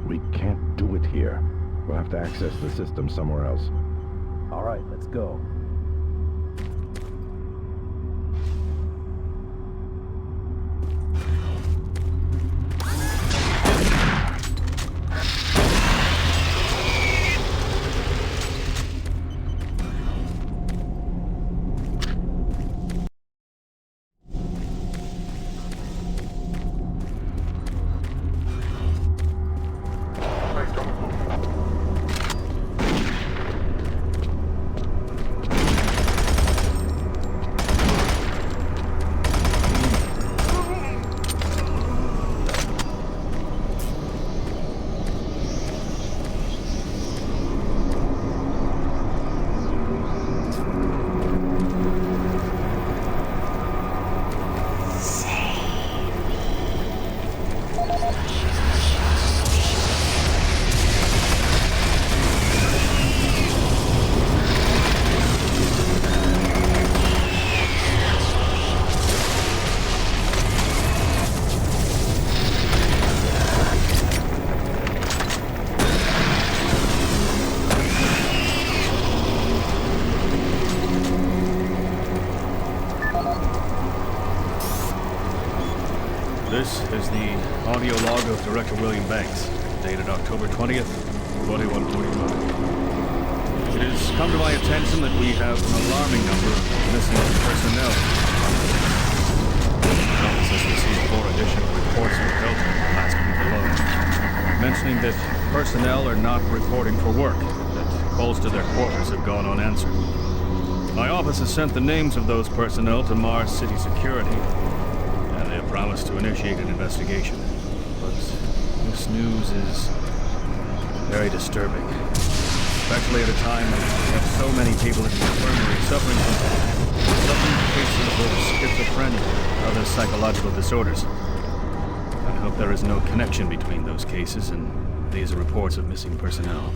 We can't do it here. We'll have to access the system somewhere else. All right, let's go. log of Director William Banks, dated October 20th, 2145. It has come to my attention that we have an alarming number of missing personnel. The office has received 4 additional reports from Delta in the last week alone, mentioning that personnel are not reporting for work, that calls to their quarters have gone unanswered. My office has sent the names of those personnel to Mars City Security, and they have promised to initiate an investigation. But this news is very disturbing, especially at a time when we have so many people in the infirmary suffering from cases of schizophrenia and other psychological disorders. I hope there is no connection between those cases and these reports of missing personnel.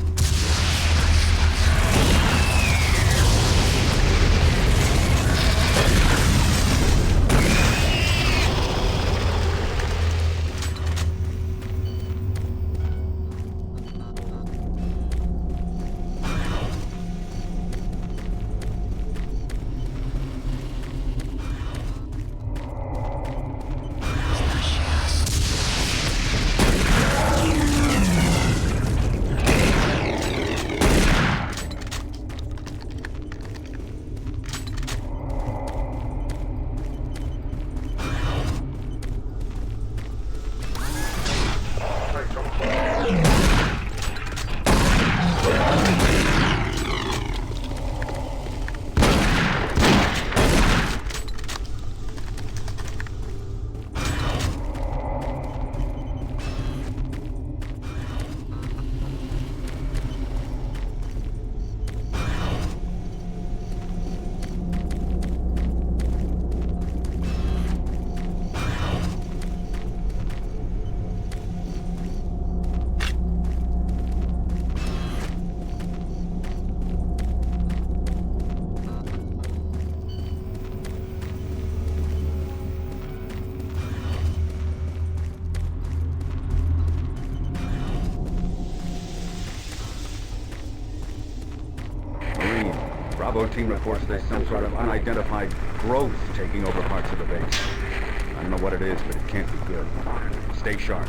Bravo team reports there's some sort of unidentified growth taking over parts of the base. I don't know what it is, but it can't be good. Stay sharp.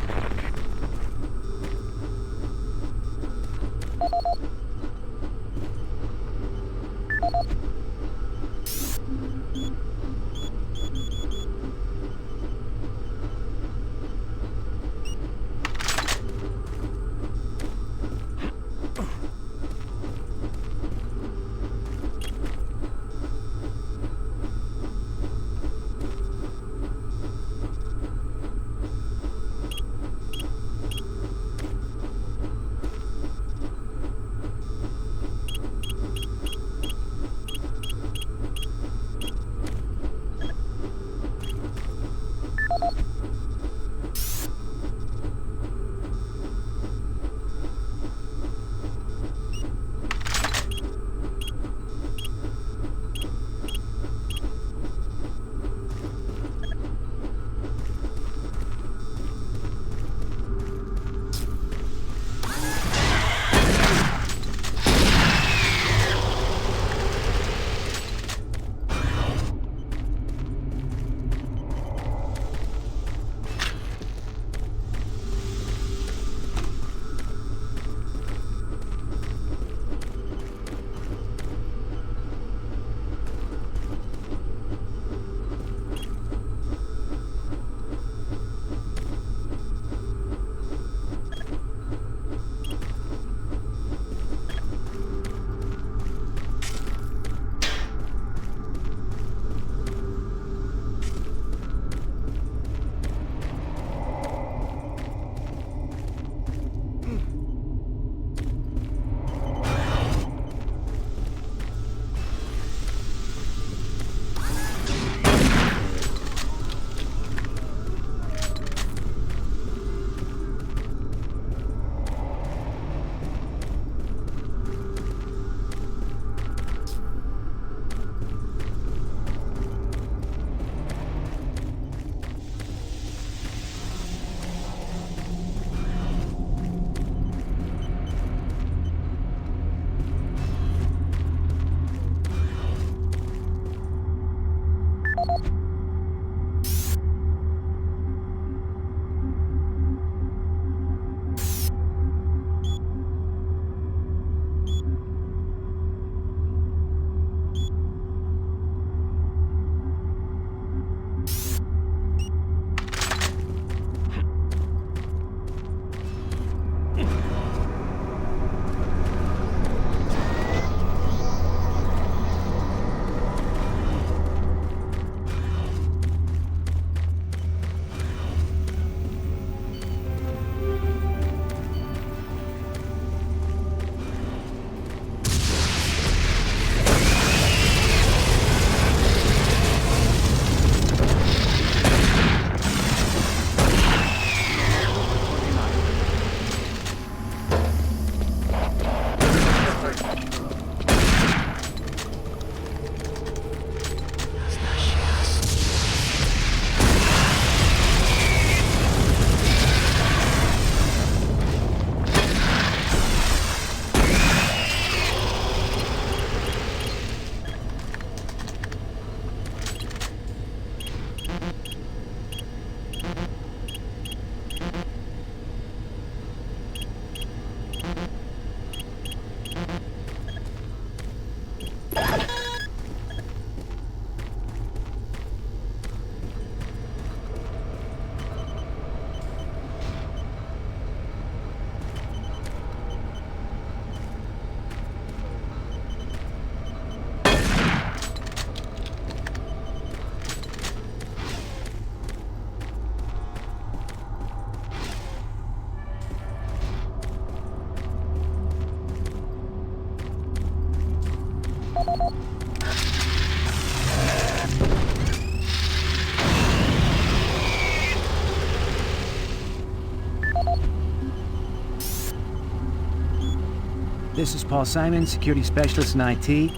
This is Paul Simon, security specialist in IT.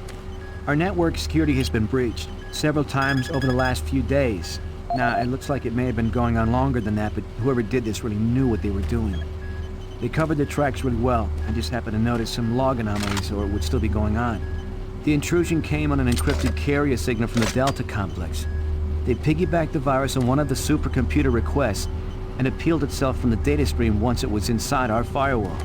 Our network security has been breached several times over the last few days. Now, it looks like it may have been going on longer than that, but whoever did this really knew what they were doing. They covered their tracks really well. I just happened to notice some log anomalies, or it would still be going on. The intrusion came on an encrypted carrier signal from the Delta complex. They piggybacked the virus on one of the supercomputer requests and it peeled itself from the data stream once it was inside our firewall.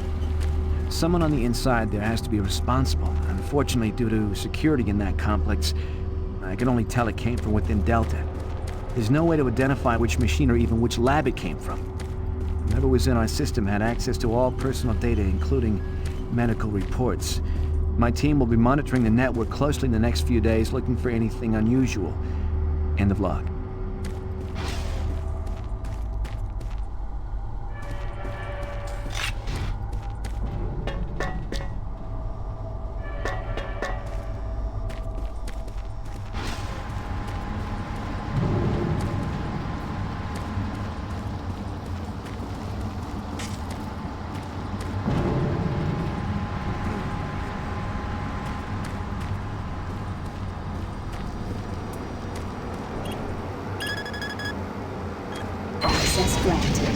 Someone on the inside there has to be responsible. Unfortunately, due to security in that complex, I can only tell it came from within Delta. There's no way to identify which machine or even which lab it came from. Whoever was in our system had access to all personal data, including medical reports. My team will be monitoring the network closely in the next few days, looking for anything unusual. End of log. Access granted.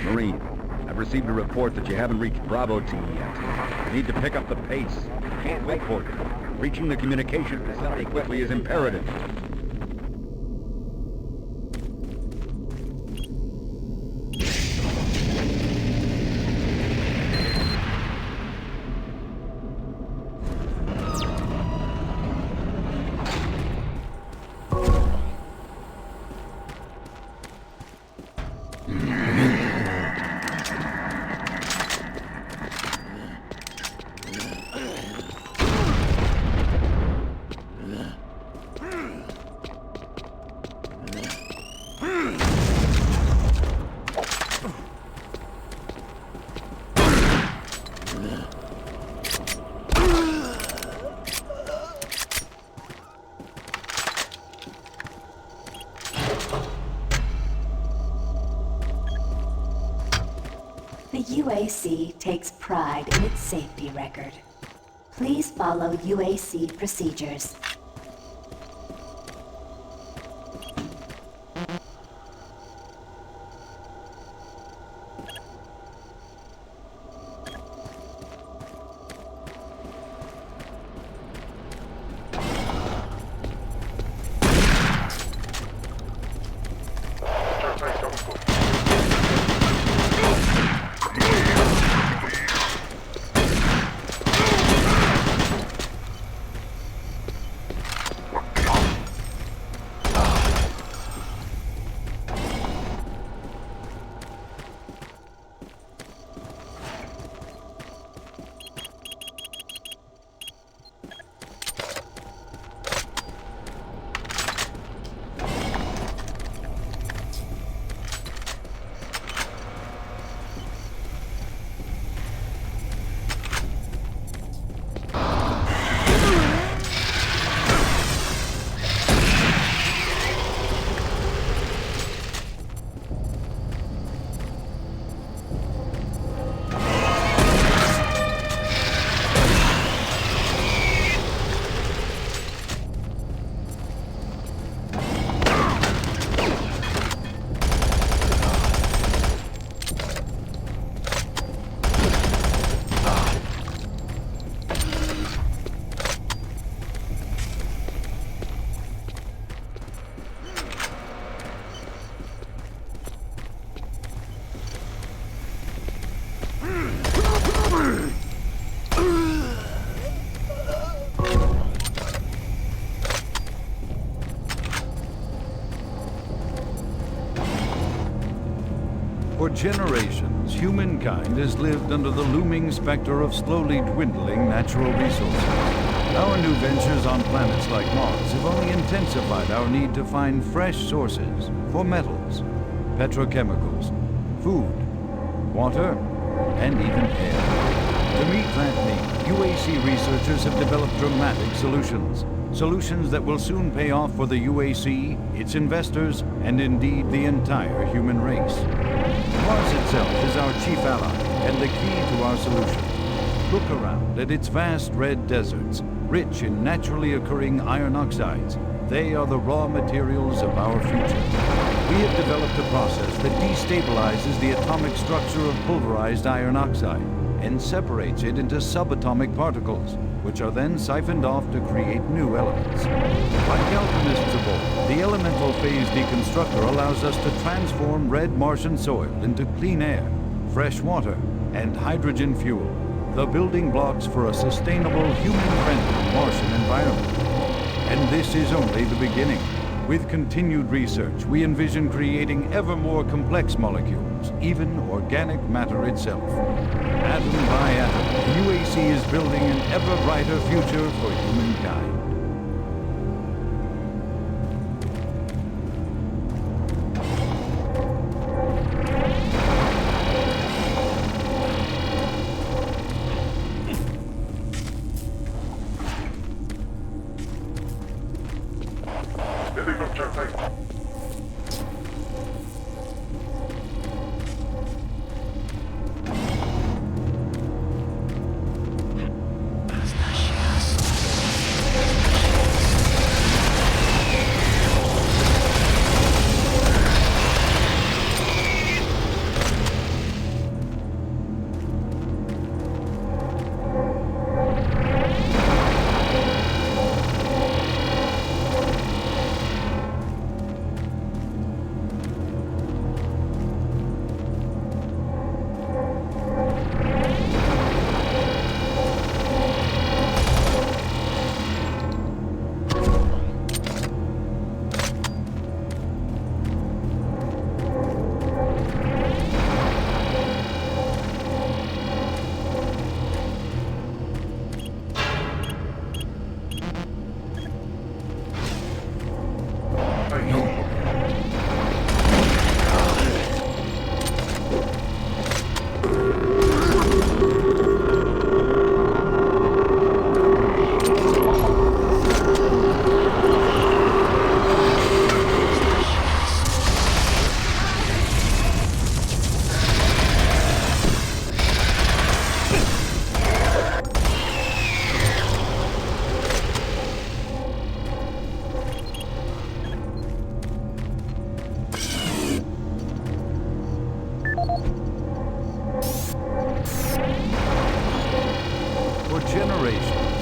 Marine, I've received a report that you haven't reached Bravo Team yet. You need to pick up the pace. Can't wait for you. Reaching the communication facility quickly is imperative. The UAC takes pride in its safety record. Please follow UAC procedures. For generations, humankind has lived under the looming specter of slowly dwindling natural resources. Our new ventures on planets like Mars have only intensified our need to find fresh sources for metals, petrochemicals, food, water, and even air. To meet that need, UAC researchers have developed dramatic solutions. Solutions that will soon pay off for the UAC, its investors, and indeed the entire human race. Mars itself is our chief ally and the key to our solution. Look around at its vast red deserts, rich in naturally occurring iron oxides. They are the raw materials of our future. We have developed a process that destabilizes the atomic structure of pulverized iron oxide and separates it into subatomic particles, which are then siphoned off to create new elements. Like alchemists of old, the elemental phase deconstructor allows us to transform red Martian soil into clean air, fresh water, and hydrogen fuel, the building blocks for a sustainable, human-friendly Martian environment. And this is only the beginning. With continued research, we envision creating ever more complex molecules, even organic matter itself. Atom by atom, the UAC is building an ever brighter future for humankind.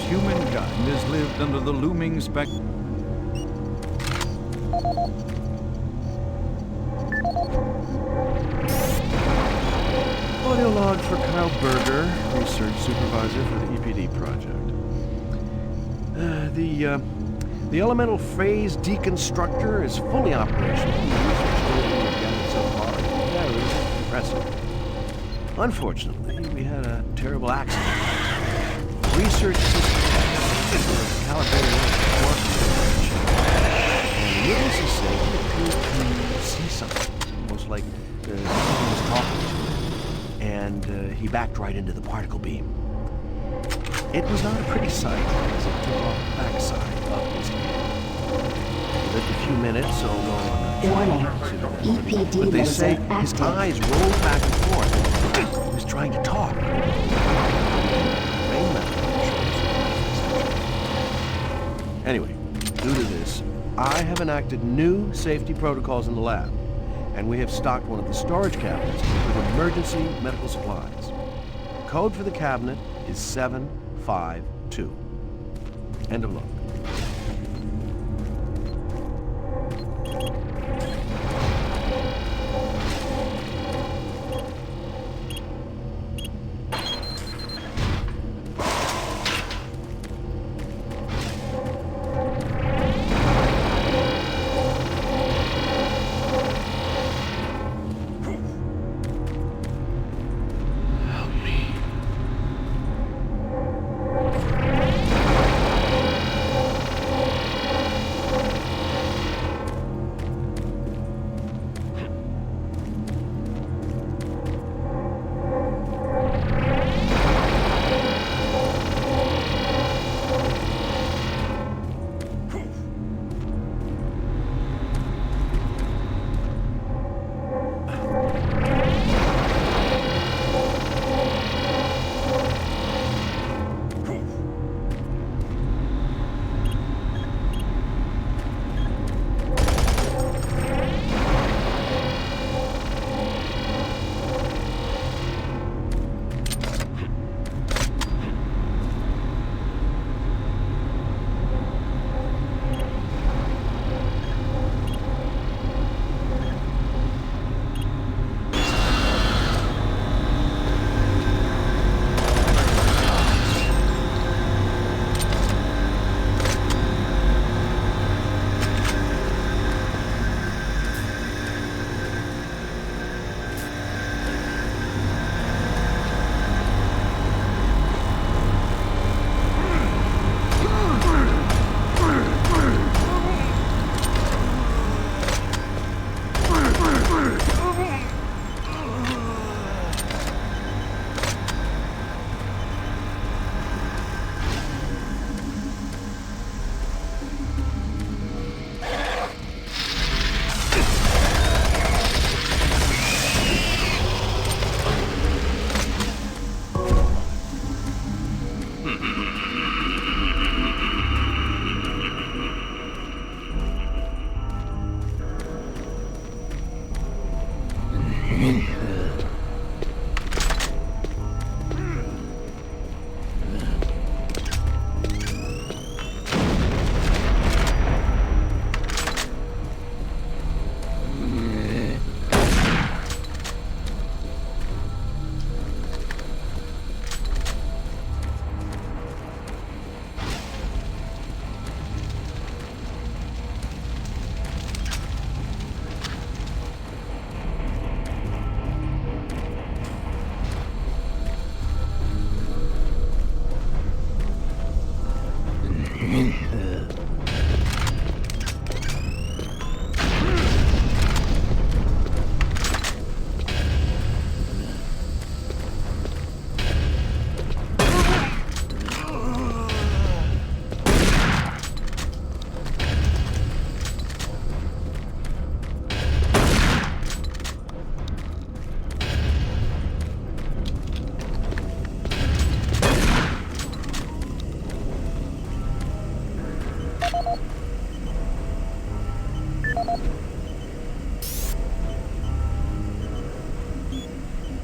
Humankind has lived under the looming specter. Audio log for Kyle Berger, research supervisor for the EPD project. The elemental phase deconstructor is fully operational. The research data we've gathered so far is very impressive. Unfortunately, we had a terrible accident. Research system calibrated and witnesses say he appeared to see something, almost like someone was talking to him, and he backed right into the particle beam. It was not a pretty sight as it took off the backside of his head. He lived a few minutes, so Warning. EPD but they say laser his active. eyes rolled back and forth. He was trying to talk. Anyway, due to this, I have enacted new safety protocols in the lab, and we have stocked one of the storage cabinets with emergency medical supplies. The code for the cabinet is 752. End of log.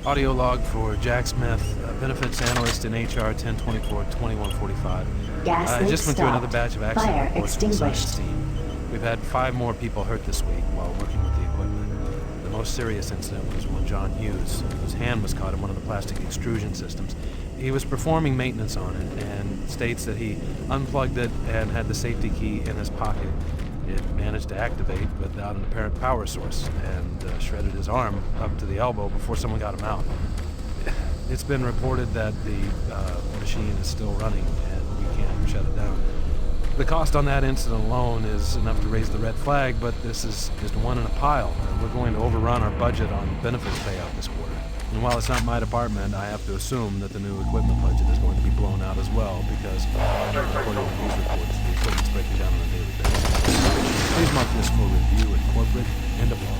Audio log for Jack Smith, benefits analyst in HR 1024-2145. Gas I leak just went through another stopped. batch of accident Fire reports from the science extinguished. team. We've had 5 more people hurt this week while working with the equipment. The most serious incident was when John Hughes, whose hand was caught in one of the plastic extrusion systems. He was performing maintenance on it and states that he unplugged it and had the safety key in his pocket. It managed to activate without an apparent power source and shredded his arm up to the elbow before someone got him out. It's been reported that the machine is still running and we can't shut it down. The cost on that incident alone is enough to raise the red flag, but this is just one in a pile. And we're going to overrun our budget on benefits payout this quarter. And while it's not my department, I have to assume that the new equipment budget is going to be blown out as well because, according to these reports, the equipment's breaking down on a daily basis. Please mark this for review at corporate and of log.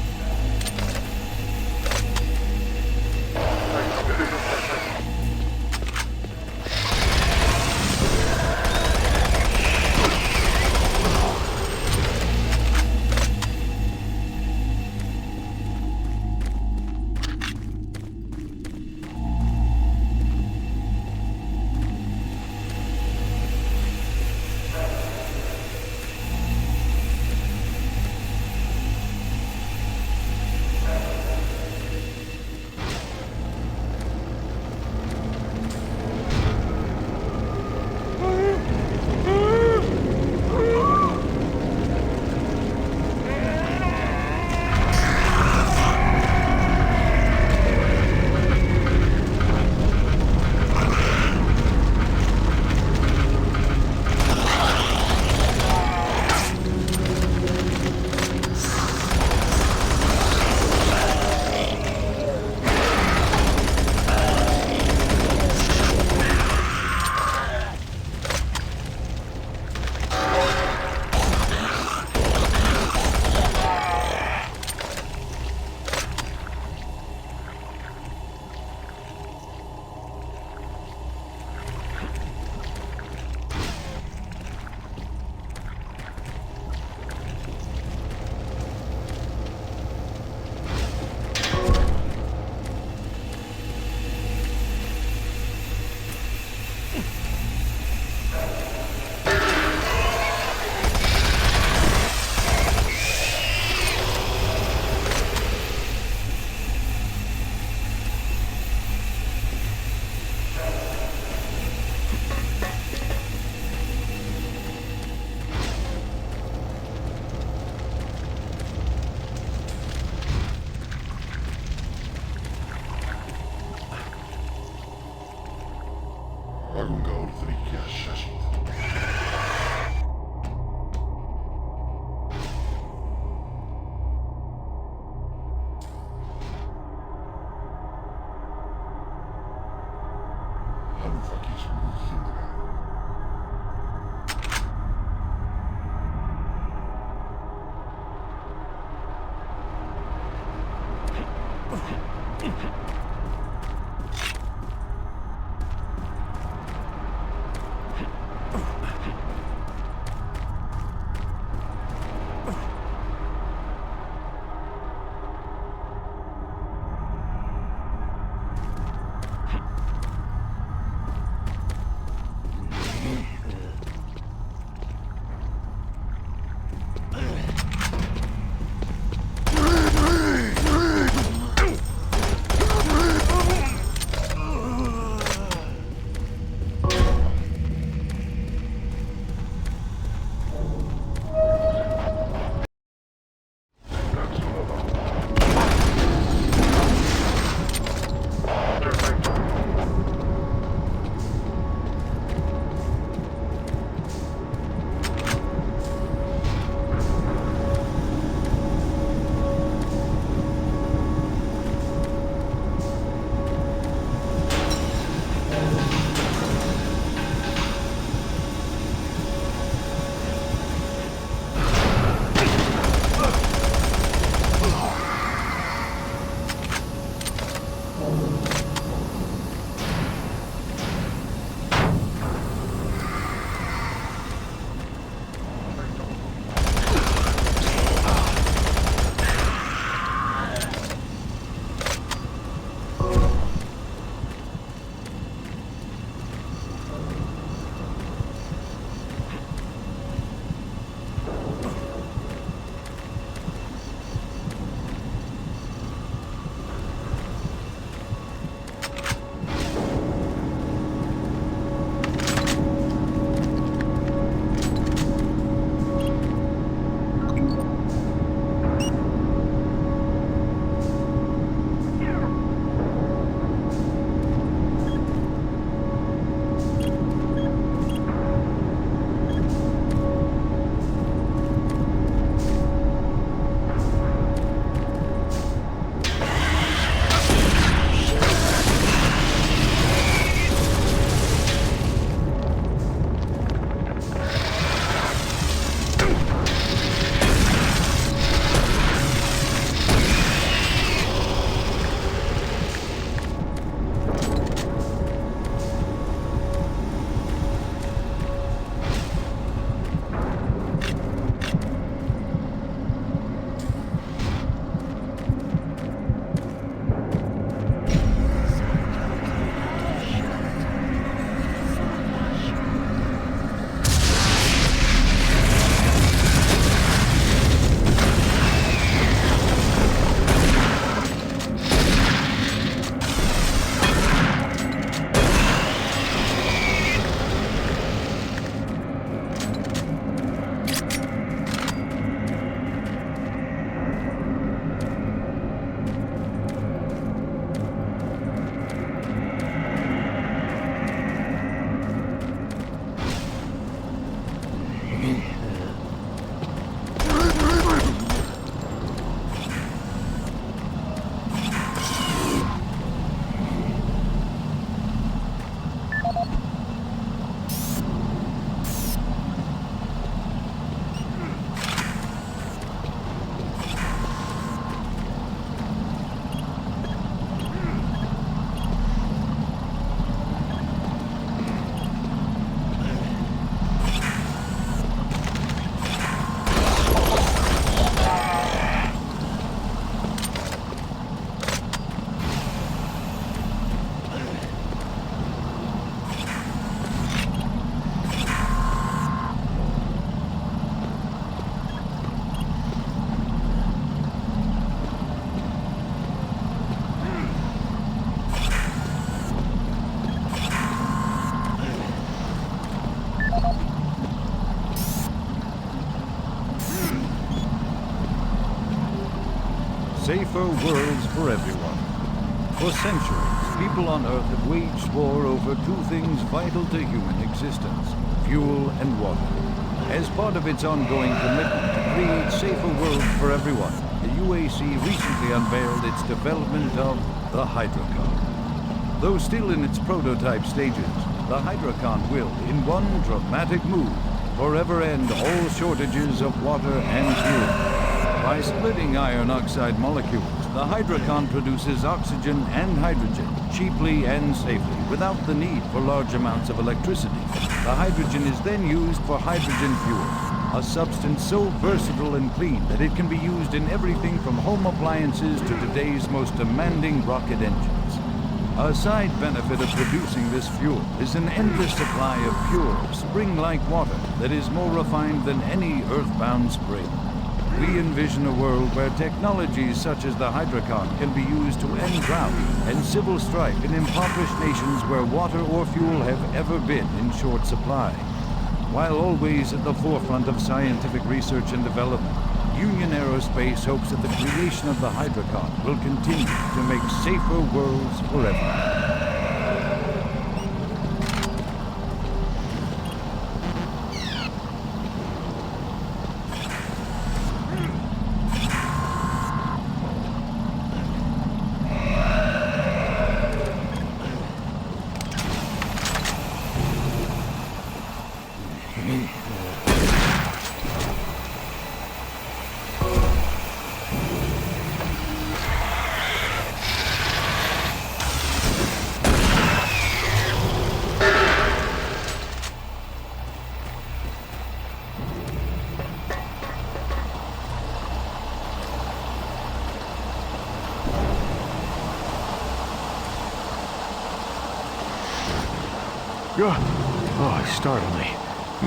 safer worlds for everyone. For centuries, people on Earth have waged war over two things vital to human existence: fuel and water. As part of its ongoing commitment to create safer worlds for everyone, the UAC recently unveiled its development of the Hydrocon. Though still in its prototype stages, the Hydrocon will, in one dramatic move, forever end all shortages of water and fuel. By splitting iron oxide molecules, the Hydrocon produces oxygen and hydrogen cheaply and safely, without the need for large amounts of electricity. The hydrogen is then used for hydrogen fuel, a substance so versatile and clean that it can be used in everything from home appliances to today's most demanding rocket engines. A side benefit of producing this fuel is an endless supply of pure, spring-like water that is more refined than any earthbound spring. We envision a world where technologies such as the Hydrocon can be used to end drought and civil strife in impoverished nations where water or fuel have ever been in short supply. While always at the forefront of scientific research and development, Union Aerospace hopes that the creation of the Hydrocon will continue to make safer worlds for everyone. Oh, you startled me.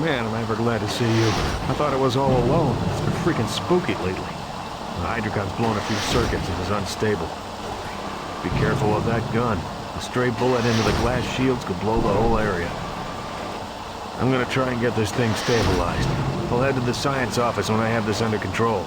Man, am I ever glad to see you. I thought I was all alone. It's been freaking spooky lately. The Hydrocon's blown a few circuits and is unstable. Be careful of that gun. A stray bullet into the glass shields could blow the whole area. I'm gonna try and get this thing stabilized. I'll head to the science office when I have this under control.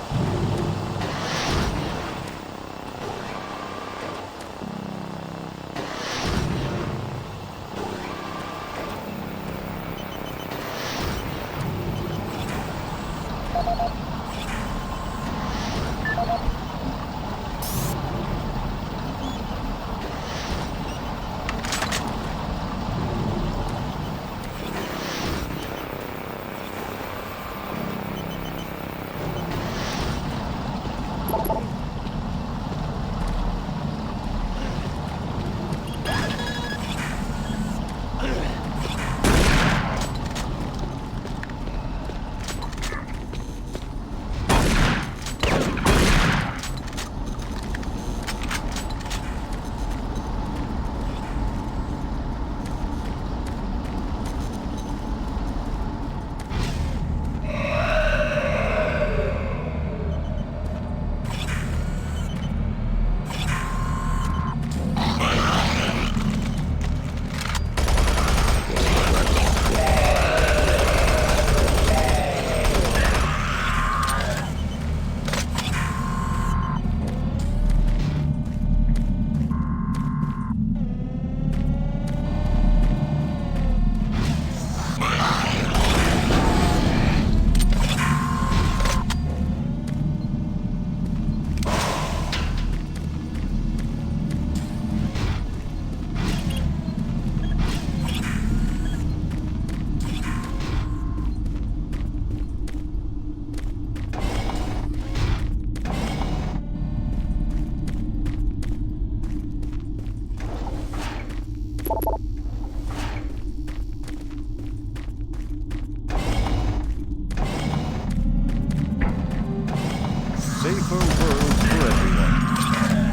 Safer worlds for everyone.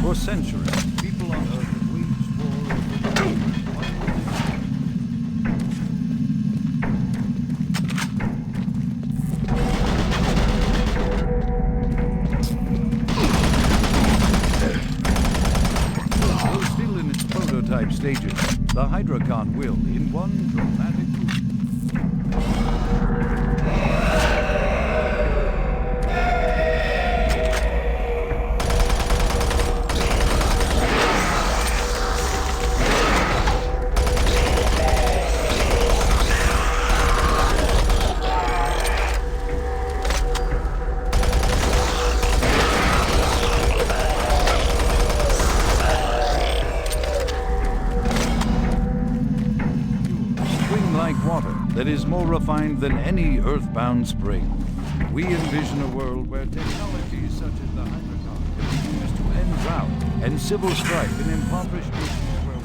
For centuries, people on Earth have waged war Though still in its prototype stages, the Hydrocon will, in one dramatic move, that is more refined than any earthbound spring. We envision a world where technologies such as the hydrocon can be used to end drought and civil strife in impoverished nations where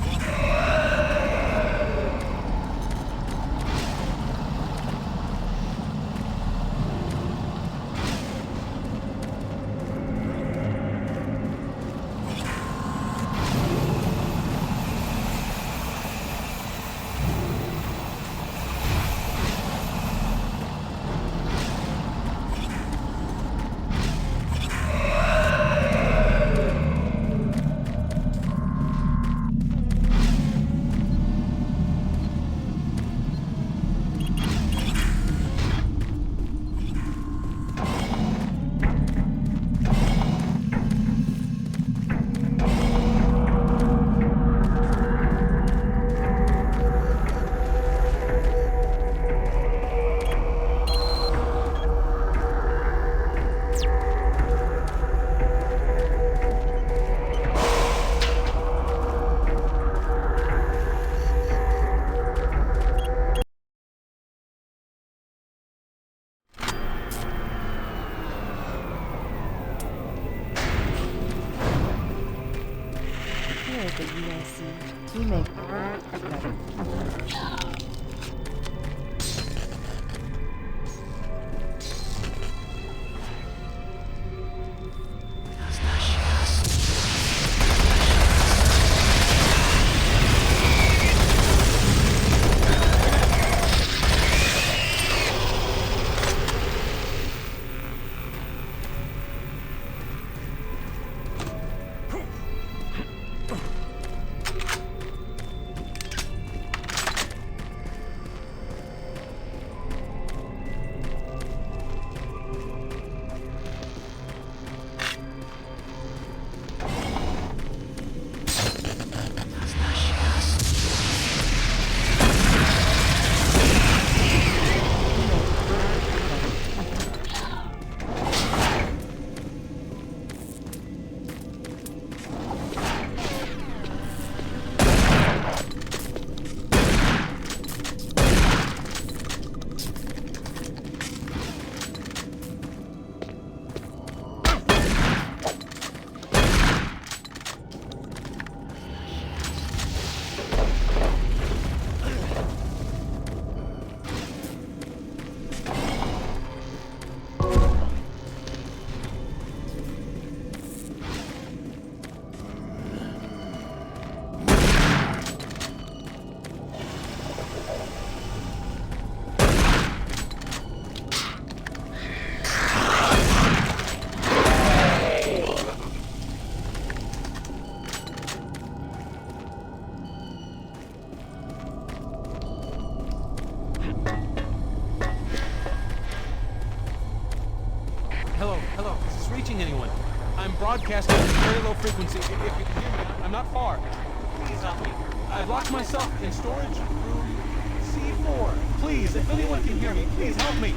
Here at the UAC, we make better. Hello, is this reaching anyone? I'm broadcasting at a very low frequency. If you can hear me, I'm not far. Please help me. I've locked myself in storage room C4. Please, if anyone can hear me, please help me.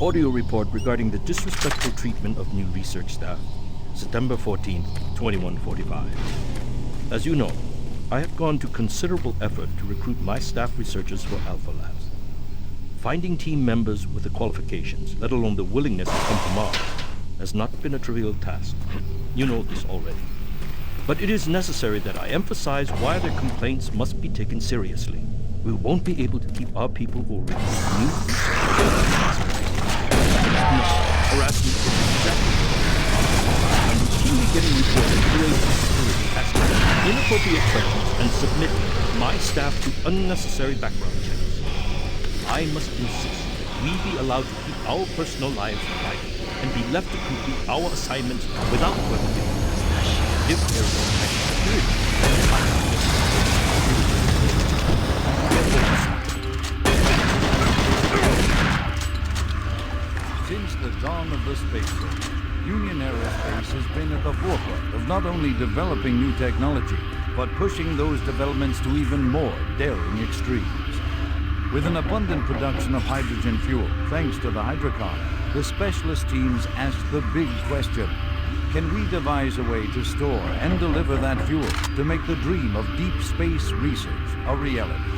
Audio report regarding the disrespectful treatment of new research staff. September 14th, 2145. As you know, I have gone to considerable effort to recruit my staff researchers for Alpha Labs. Finding team members with the qualifications, let alone the willingness to come to Mars, has not been a trivial task. You know this already. But it is necessary that I emphasize why their complaints must be taken seriously. We won't be able to keep our people who are new harassment is exactly. I'm routinely getting reported UAC security asking inappropriate questions and submitting my staff to unnecessary background checks. I must insist that we be allowed to keep our personal lives private and be left to complete our assignments without further delay. If there is a security, Since the dawn of the space race, Union Aerospace has been at the forefront of not only developing new technology, but pushing those developments to even more daring extremes. With an abundant production of hydrogen fuel, thanks to the Hydrocon, the specialist teams ask the big question: can we devise a way to store and deliver that fuel to make the dream of deep space research a reality?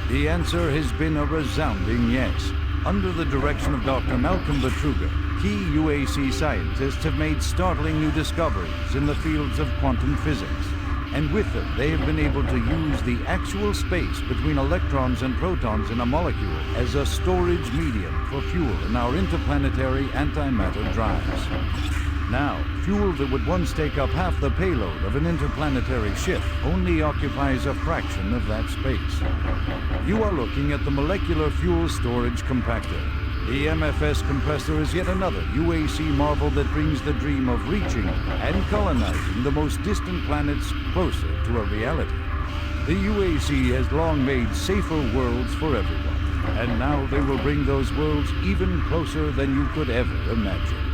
The answer has been a resounding yes. Under the direction of Dr. Malcolm Betruger, key UAC scientists have made startling new discoveries in the fields of quantum physics. And with them, they have been able to use the actual space between electrons and protons in a molecule as a storage medium for fuel in our interplanetary antimatter drives. Now, fuel that would once take up half the payload of an interplanetary ship only occupies a fraction of that space. You are looking at the Molecular Fuel Storage Compactor. The MFS compressor is yet another UAC marvel that brings the dream of reaching and colonizing the most distant planets closer to a reality. The UAC has long made safer worlds for everyone, and now they will bring those worlds even closer than you could ever imagine.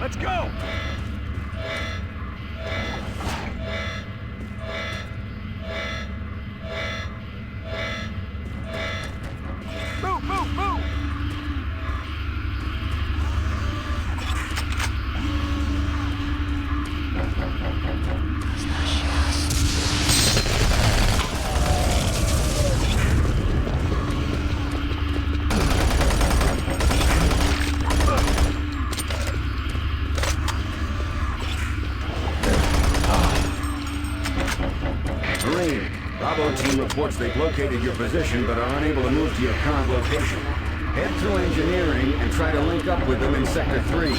Let's go! Move, move, move! Bravo team reports they've located your position but are unable to move to your current location. Head through engineering and try to link up with them in Sector 3.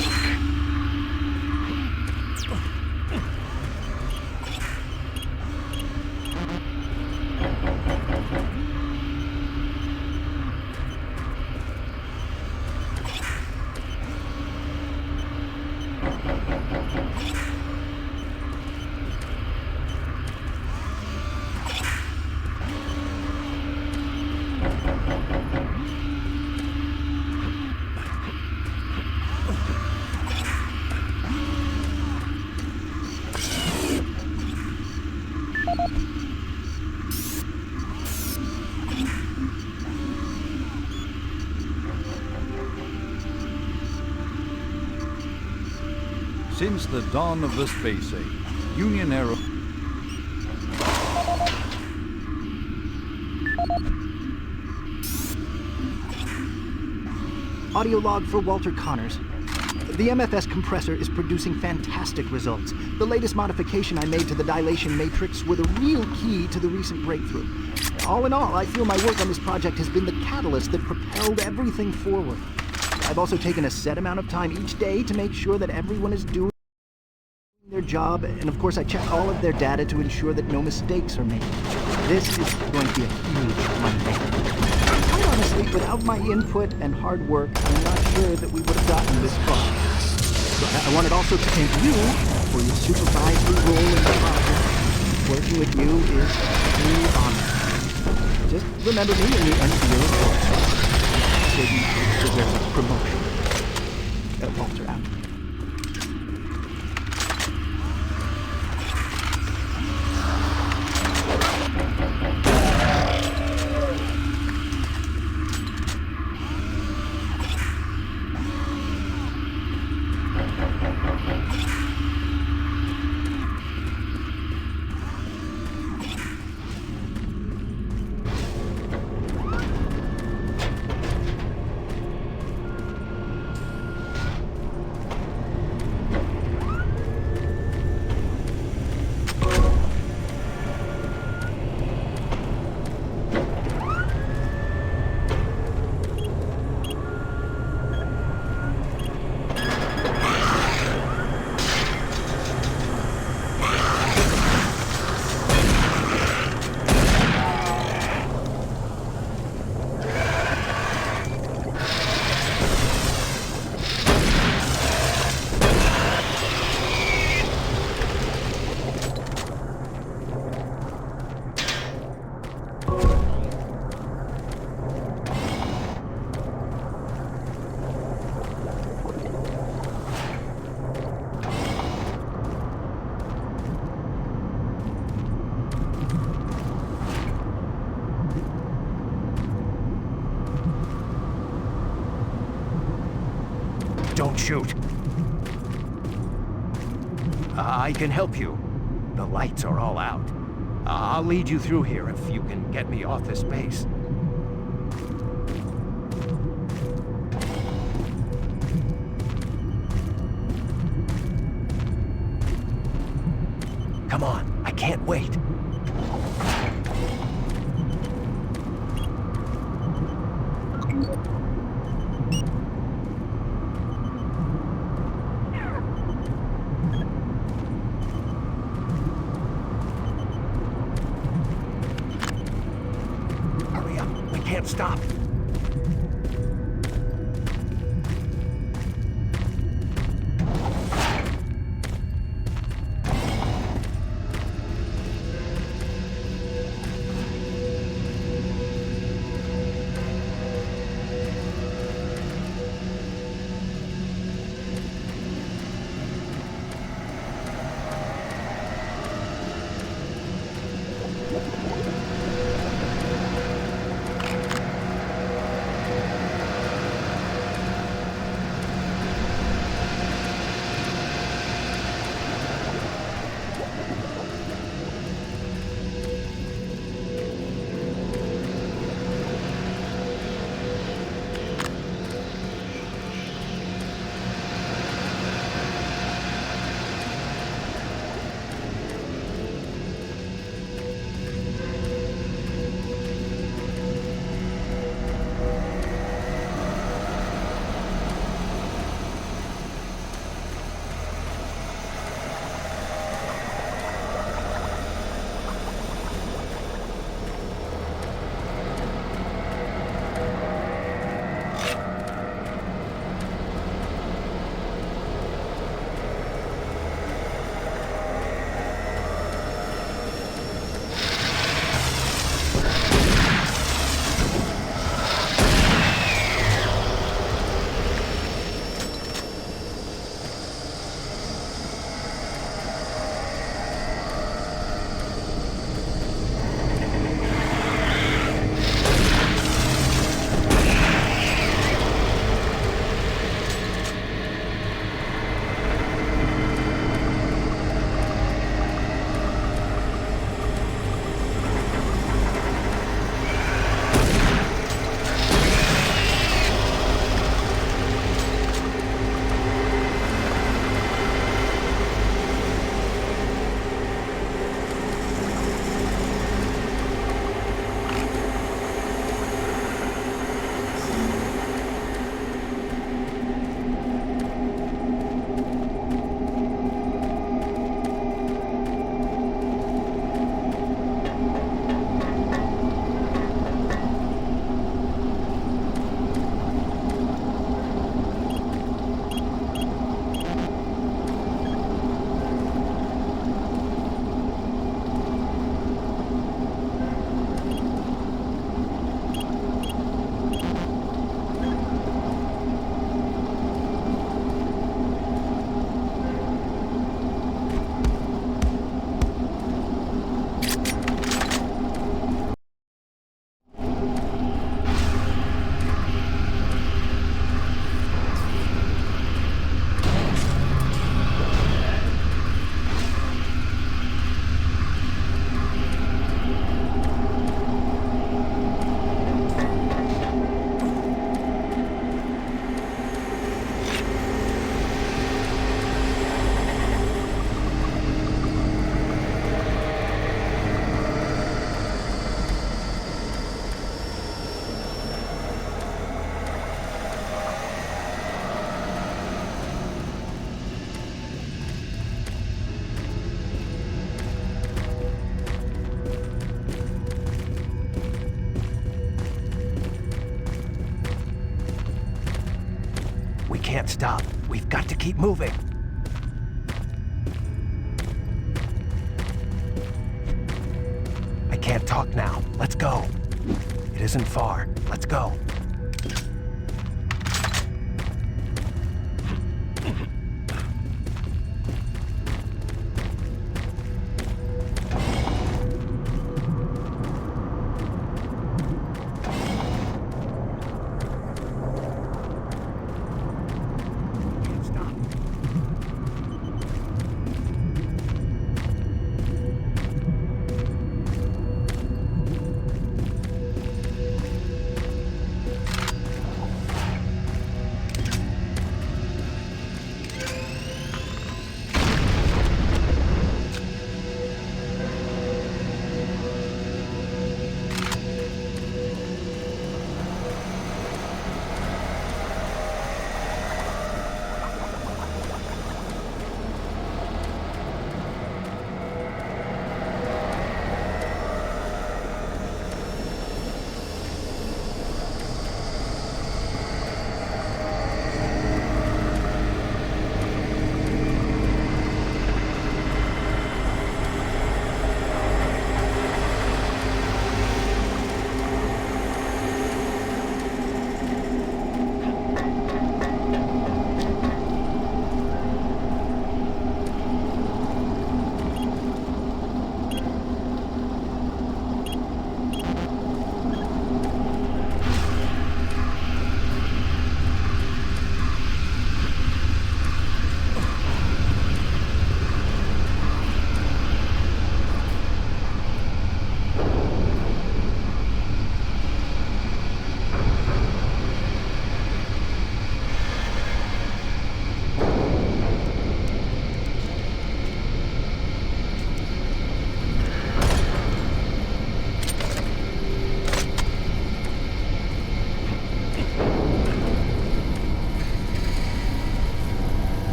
Since the dawn of the space age, Union Aero... Audio log for Walter Connors. The The MFS compressor is producing fantastic results. The latest modification I made to the dilation matrix were the real key to the recent breakthrough. All in all, I feel my work on this project has been the catalyst that propelled everything forward. I've also taken a set amount of time each day to make sure that everyone is doing their job, and of course I check all of their data to ensure that no mistakes are made. This is going to be a huge Monday. Quite honestly, without my input and hard work, I'm not sure that we would have gotten this far. So I wanted also to thank you for your supervisory role in the project. Working with you is a true honor. Just remember me in the end of your report. Satan deserves a promotion. Walter out. Don't shoot. I can help you. The lights are all out. I'll lead you through here if you can get me off this base. Come on, I can't wait. Can't stop. can't stop. We've got to keep moving. I can't talk now. Let's go. It isn't far. Let's go.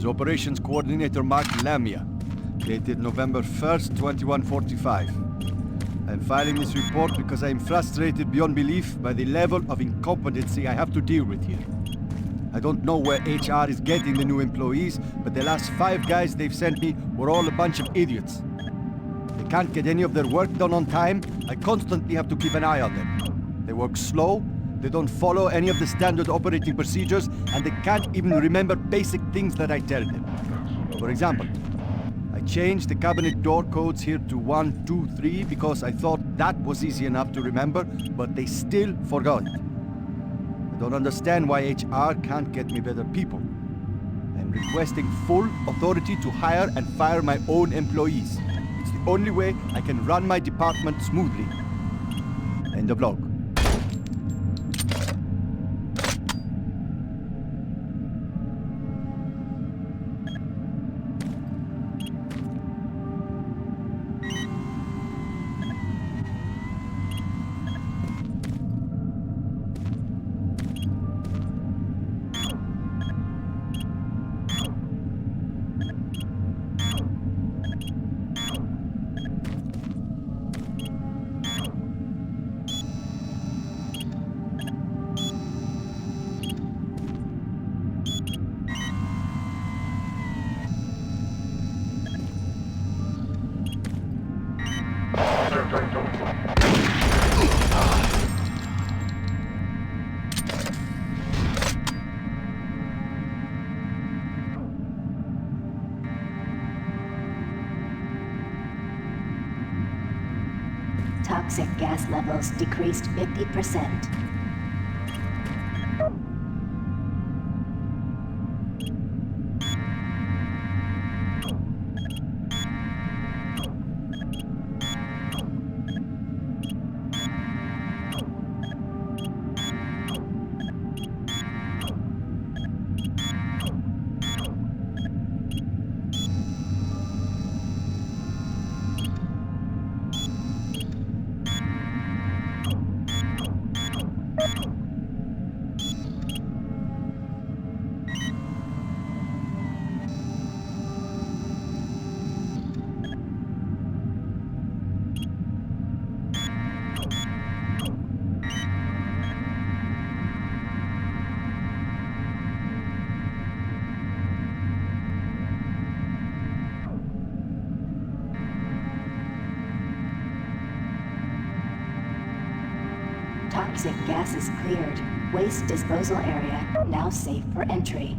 is Operations Coordinator Mark Lamia, dated November 1st, 2145. I'm filing this report because I am frustrated beyond belief by the level of incompetency I have to deal with here. I don't know where HR is getting the new employees, but the last 5 guys they've sent me were all a bunch of idiots. They can't get any of their work done on time. I constantly have to keep an eye on them. They work slow, they don't follow any of the standard operating procedures, and they can't even remember basic things that I tell them. For example, I changed the cabinet door codes here to 1, 2, 3 because I thought that was easy enough to remember, but they still forgot it. I don't understand why HR can't get me better people. I'm requesting full authority to hire and fire my own employees. It's the only way I can run my department smoothly. End of log. Toxic gas levels decreased 50%. Toxic gas is cleared. Waste disposal area now safe for entry.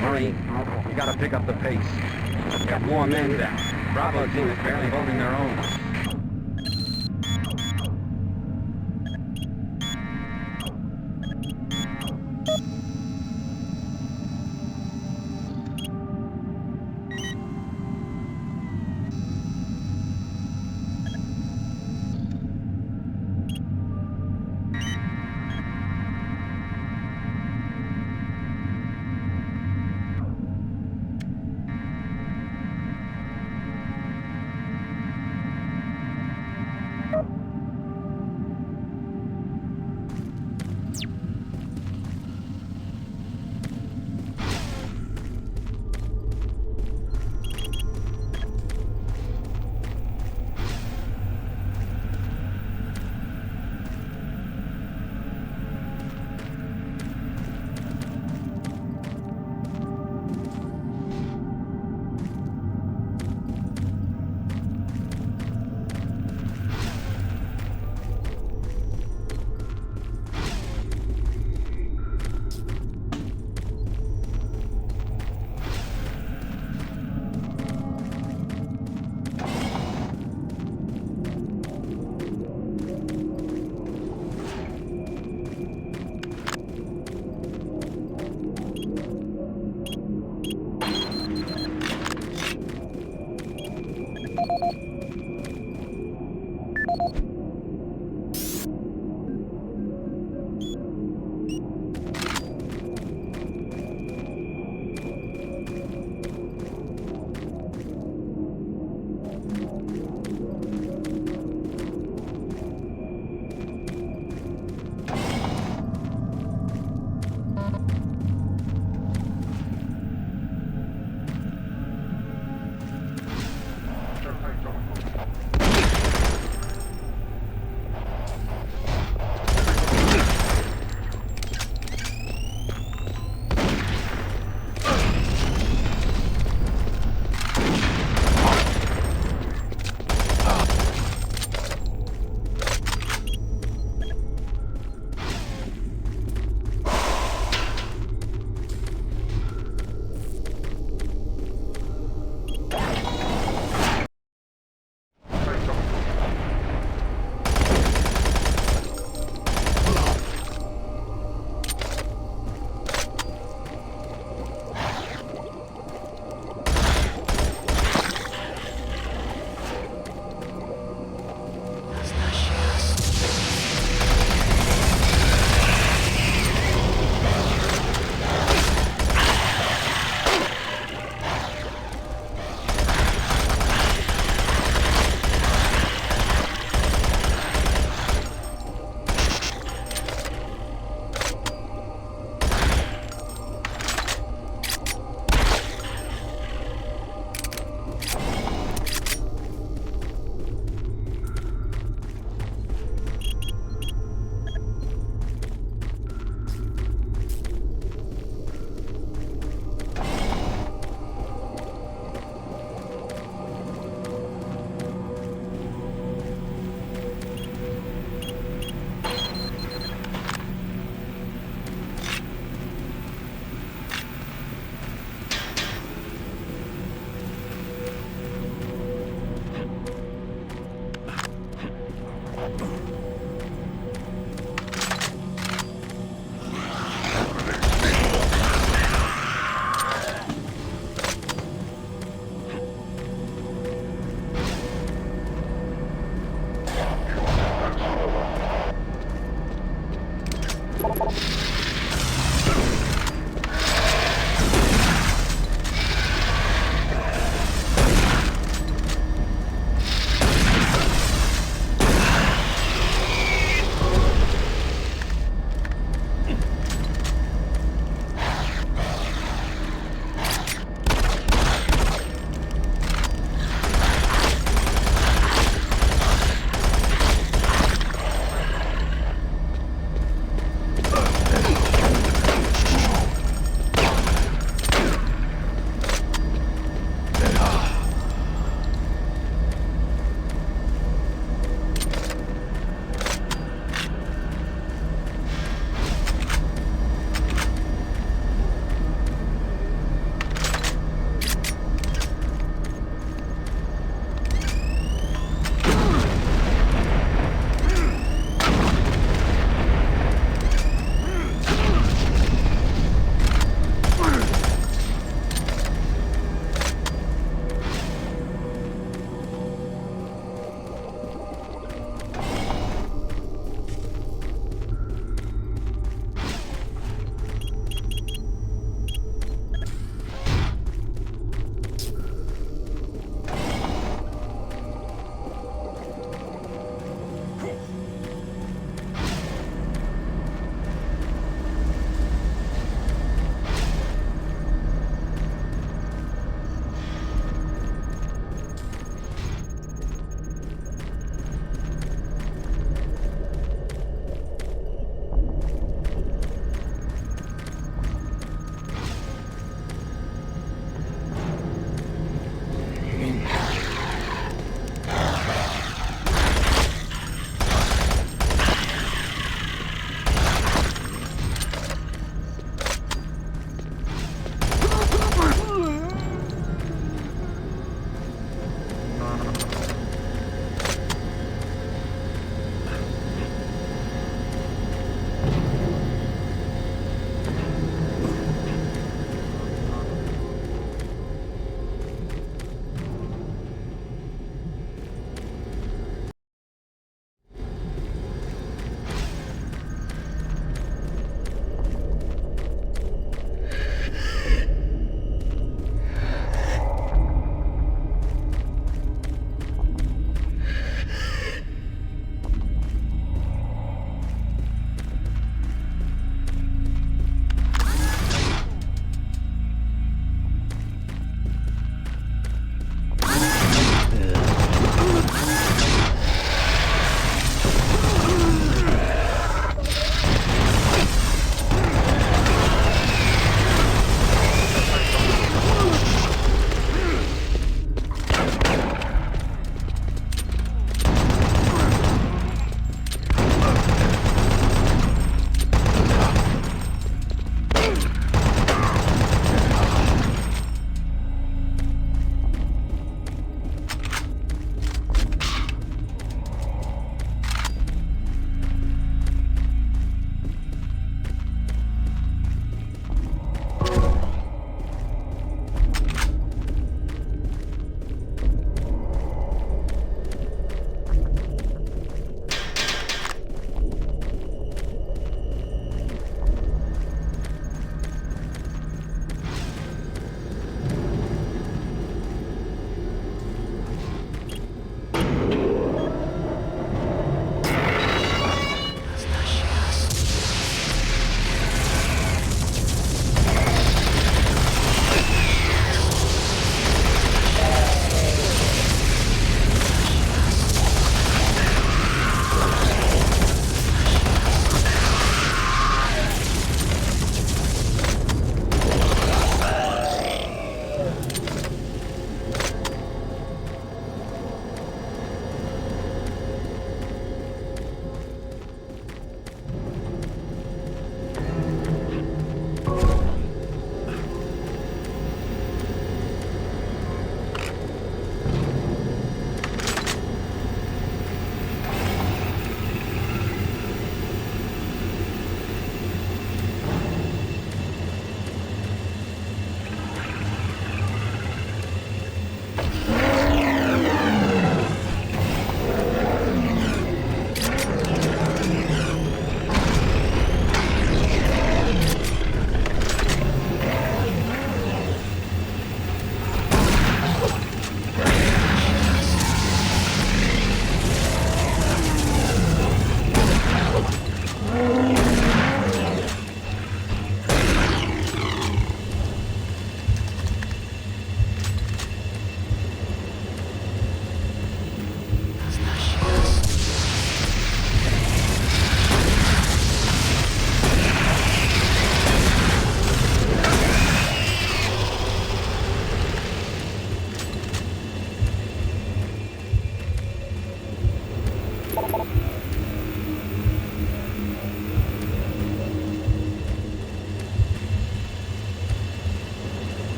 Marine, you gotta pick up the pace. We got more men down. Bravo team is barely holding their own.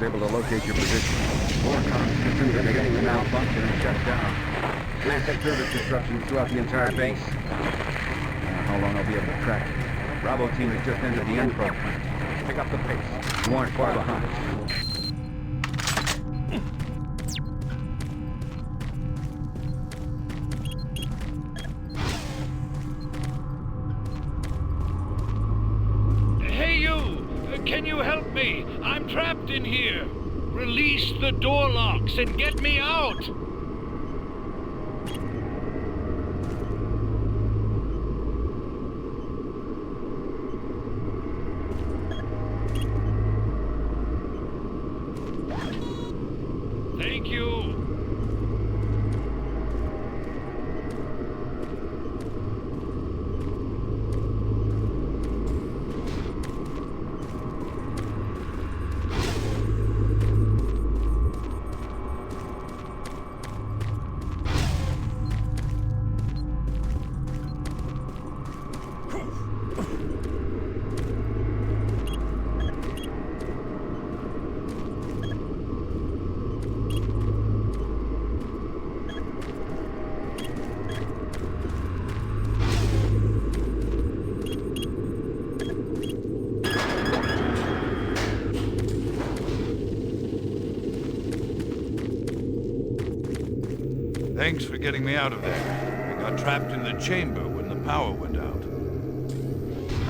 able to locate your position. Forecom systems are beginning to malfunction and shut down. Massive service disruptions throughout the entire base. How long I'll be able to track it? Bravo team has just entered the info plant. Pick up the pace. You aren't far behind. Hey you! Can you help me? I'm trapped in here. Release the door locks and get me out! Thank you. Thanks for getting me out of there. I got trapped in the chamber when the power went out.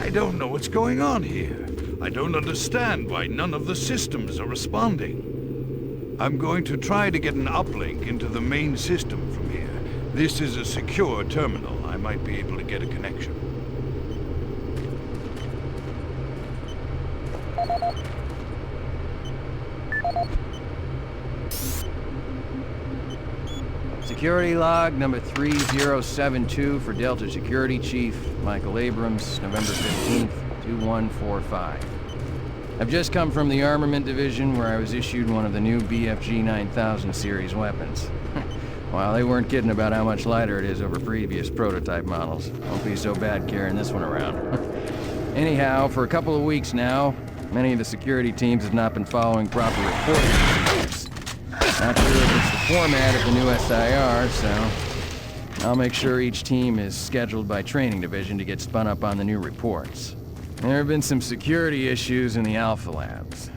I don't know what's going on here. I don't understand why none of the systems are responding. I'm going to try to get an uplink into the main system from here. This is a secure terminal. I might be able to get a connection. Security log number 3072 for Delta Security Chief Michael Abrams, November 15th, 2145. I've just come from the Armament Division where I was issued one of the new BFG 9000 series weapons. Well, they weren't kidding about how much lighter it is over previous prototype models. Won't be so bad carrying this one around. Anyhow, for a couple of weeks now, many of the security teams have not been following proper reporting procedures. Not sure if it's the format of the new SIR, so I'll make sure each team is scheduled by Training Division to get spun up on the new reports. There have been some security issues in the Alpha Labs.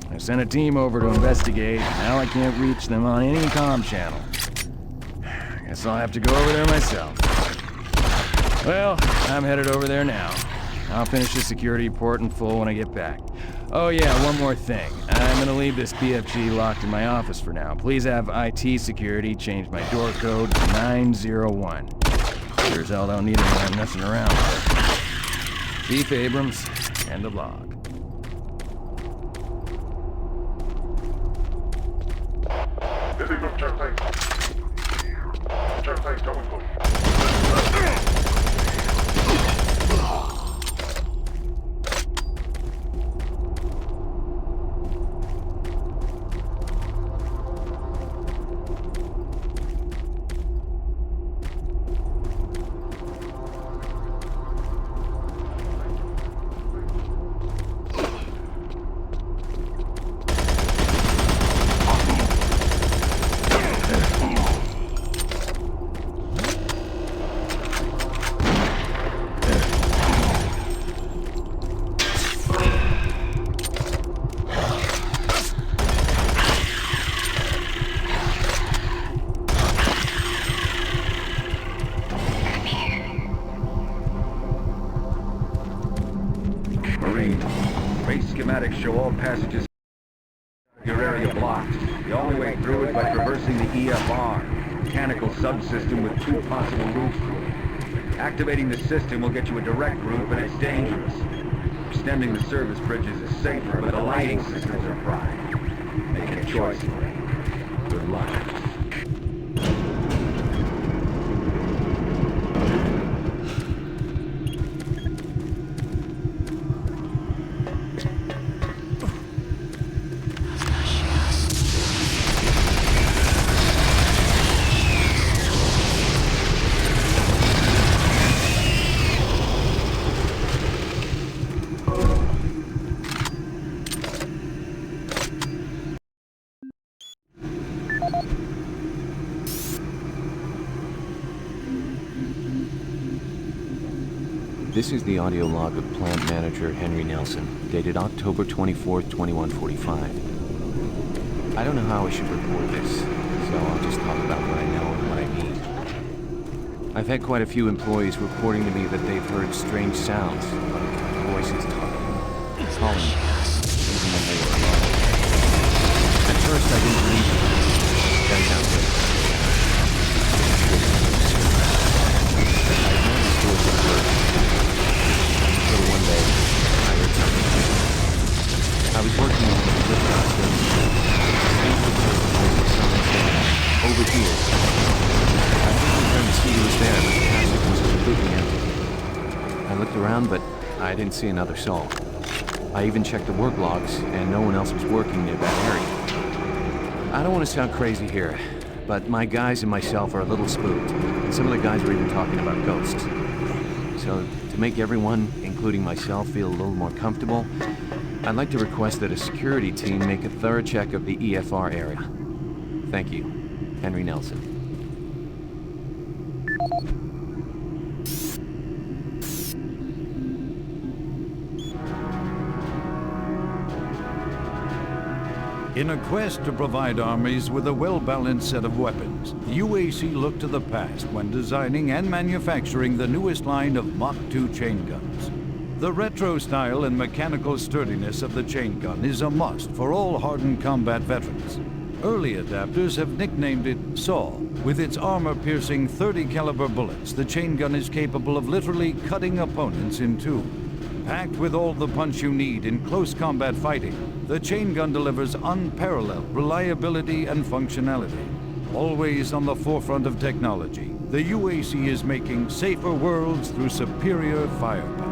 I sent a team over to investigate, now I can't reach them on any comm channel. Guess I'll have to go over there myself. Well, I'm headed over there now. I'll finish the security report in full when I get back. Oh yeah, one more thing. I'm gonna leave this BFG locked in my office for now. Please have IT security change my door code to 901. Sure as hell don't need anyone messing around with it. Chief Abrams, end of log. Show all passages your area blocked. The only way through is by traversing the EFR, mechanical subsystem with 2 possible routes through it. Activating the system will get you a direct route, but it's dangerous. Extending the service bridges is safer, but the lighting systems are prime. Make a choice. Good luck. This is the audio log of Plant Manager Henry Nelson, dated October 24th, 2145. I don't know how I should report this, so I'll just talk about what I know and what I need. I've had quite a few employees reporting to me that they've heard strange sounds, like voices talking, calling, even when they were alone. At first I didn't believe it. Then down to I noticed voices were until one day, I heard something. I was working on the lift downstairs. Over here. I quickly turned to see who was there, but the passage was completely empty. I looked around, but I didn't see another soul. I even checked the work logs, and no one else was working near that area. I don't want to sound crazy here, but my guys and myself are a little spooked, and some of the guys were even talking about ghosts. So, to make everyone, including myself, feel a little more comfortable, I'd like to request that a security team make a thorough check of the EFR area. Thank you. Henry Nelson. In a quest to provide armies with a well-balanced set of weapons, UAC looked to the past when designing and manufacturing the newest line of Mach 2 chain guns. The retro style and mechanical sturdiness of the chain gun is a must for all hardened combat veterans. Early adapters have nicknamed it SAW. With its armor-piercing 30 caliber bullets, the chain gun is capable of literally cutting opponents in two. Packed with all the punch you need in close combat fighting, the chain gun delivers unparalleled reliability and functionality. Always on the forefront of technology, the UAC is making safer worlds through superior firepower.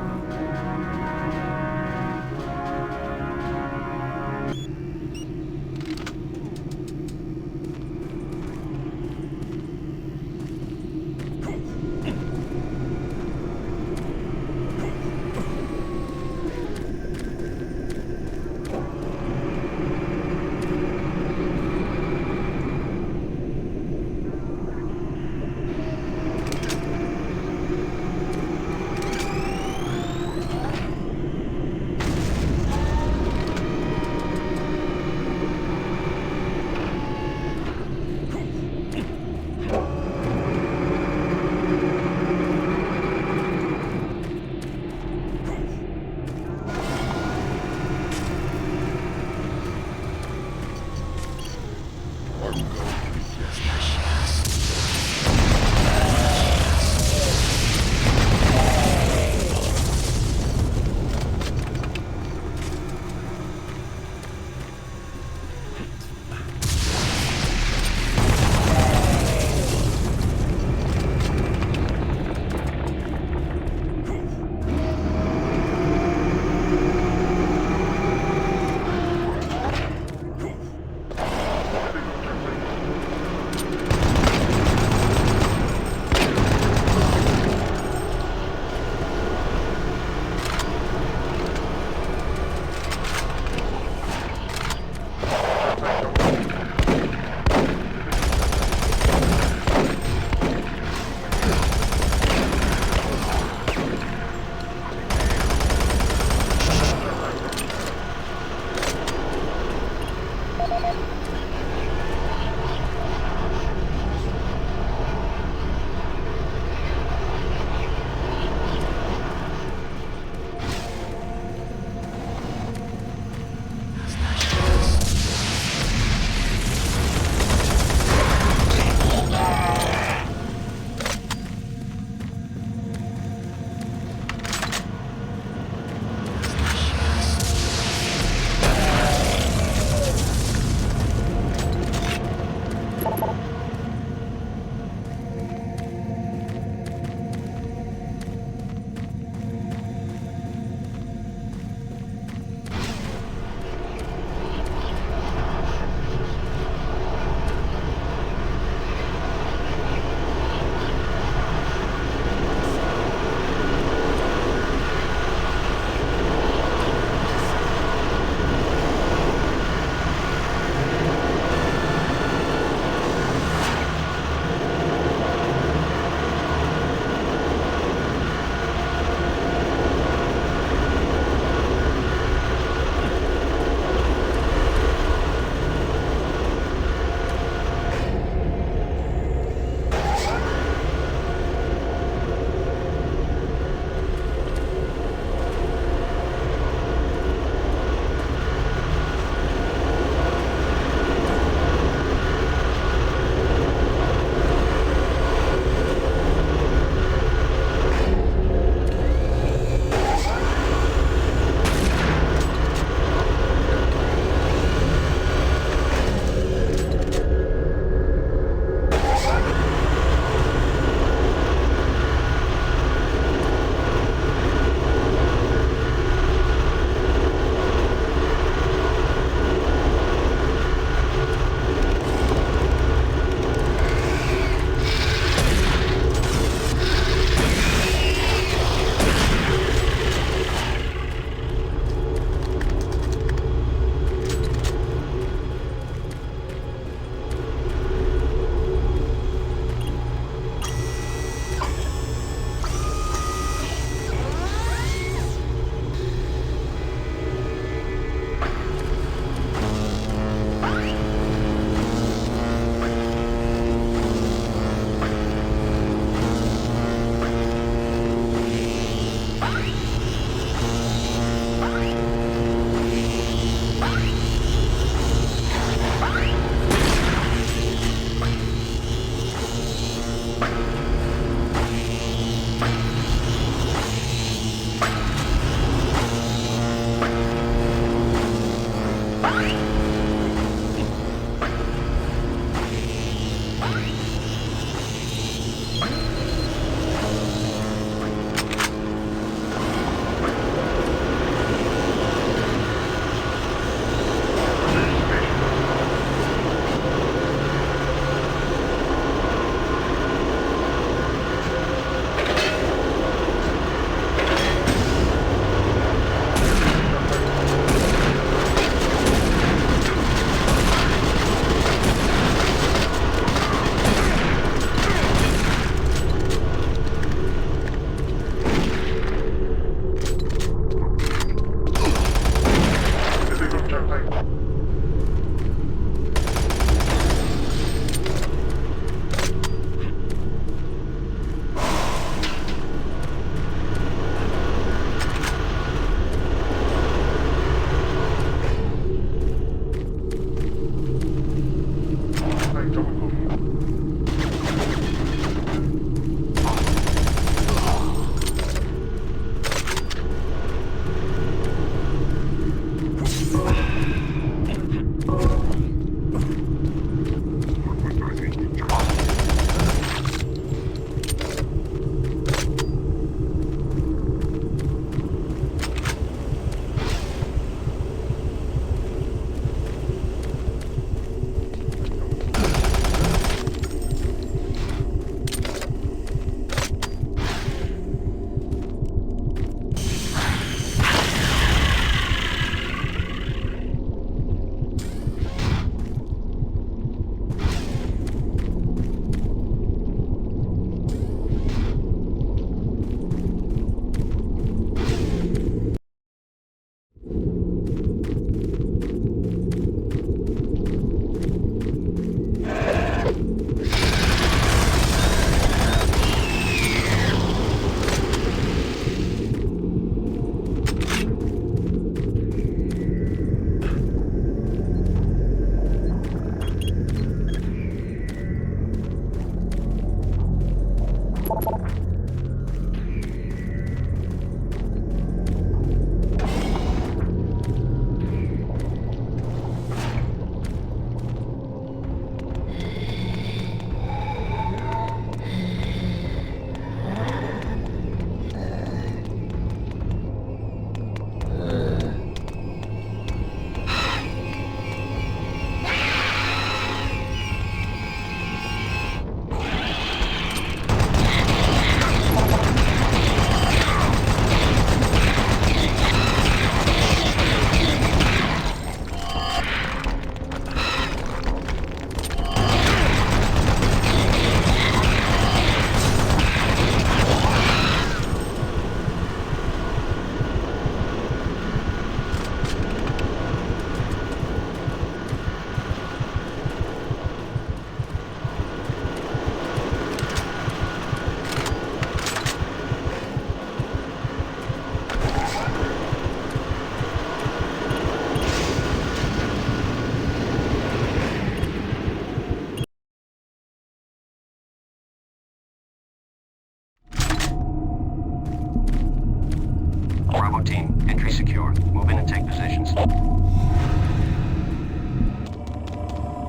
Bravo team, entry secure. Move in and take positions.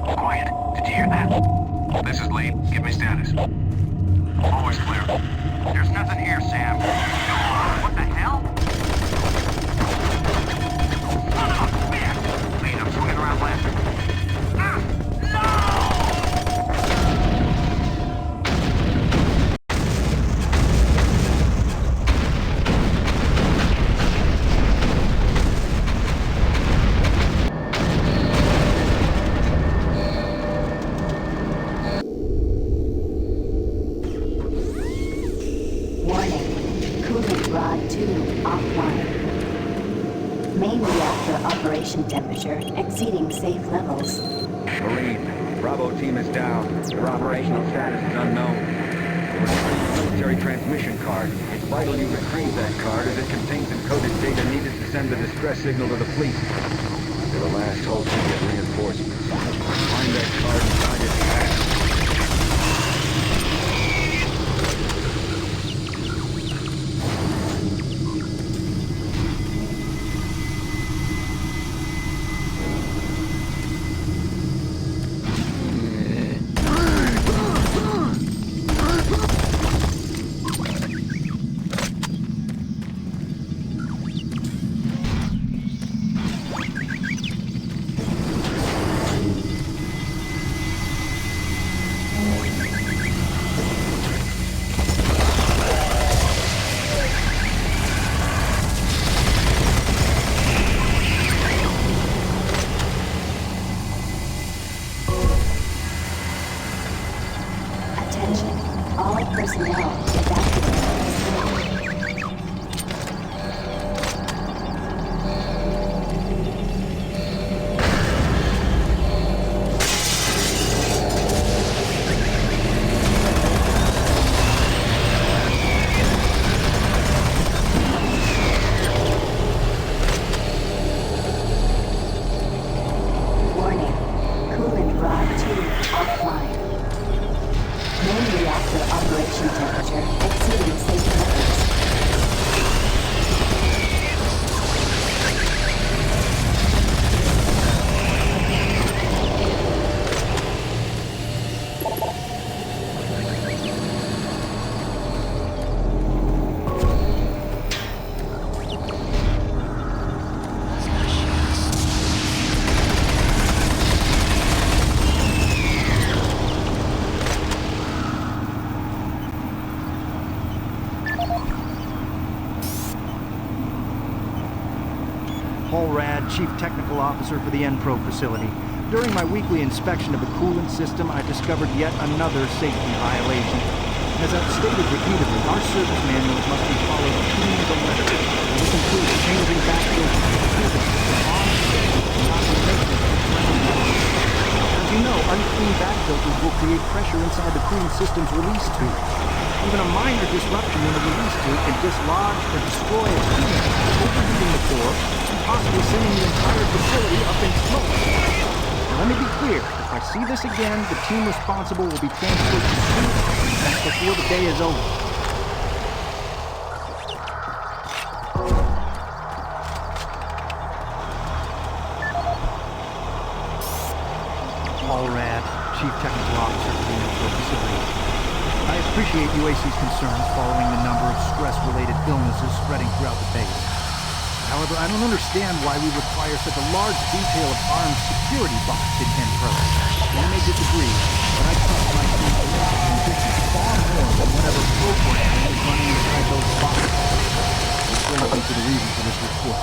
Quiet. Did you hear that? This is Lee. Give me status. Always clear. There's nothing here, Sam. What the hell? Son of a bitch! Lead, I'm swinging around left. Temperature exceeding safe levels. Marine, Bravo team is down. Their operational status is unknown. They were given a military transmission card. It's vital you retrieve that card as it contains encoded data needed to send the distress signal to the fleet. They're the last hope to get reinforcements. Find that card and find it fast. Warning, coolant rod 2 offline. Paul Rad, Chief Technical Officer for the Enpro facility. During my weekly inspection of the coolant system, I discovered yet another safety violation. As I've stated repeatedly, our service manuals must be followed to the letter. This includes changing back filters to As you know, unclean back filters will create pressure inside the cooling system's release tube. Even a minor disruption in the release tube can dislodge or destroy a coolant, overheating the core, and possibly sending the entire facility up in smoke. Now, let me be clear. If I see this again, the team responsible will be transferred to suit before the day is over. Paul Rad, Chief Technical Officer for the Enpro facility. I appreciate UAC's concerns following the number of stress-related illnesses spreading throughout the base. However, I don't understand why we require such a large detail of armed security bots in Enpro. You may disagree, but I trust my team's conditions far more than whatever program is running inside those bots. Which brings me to the reason for this report.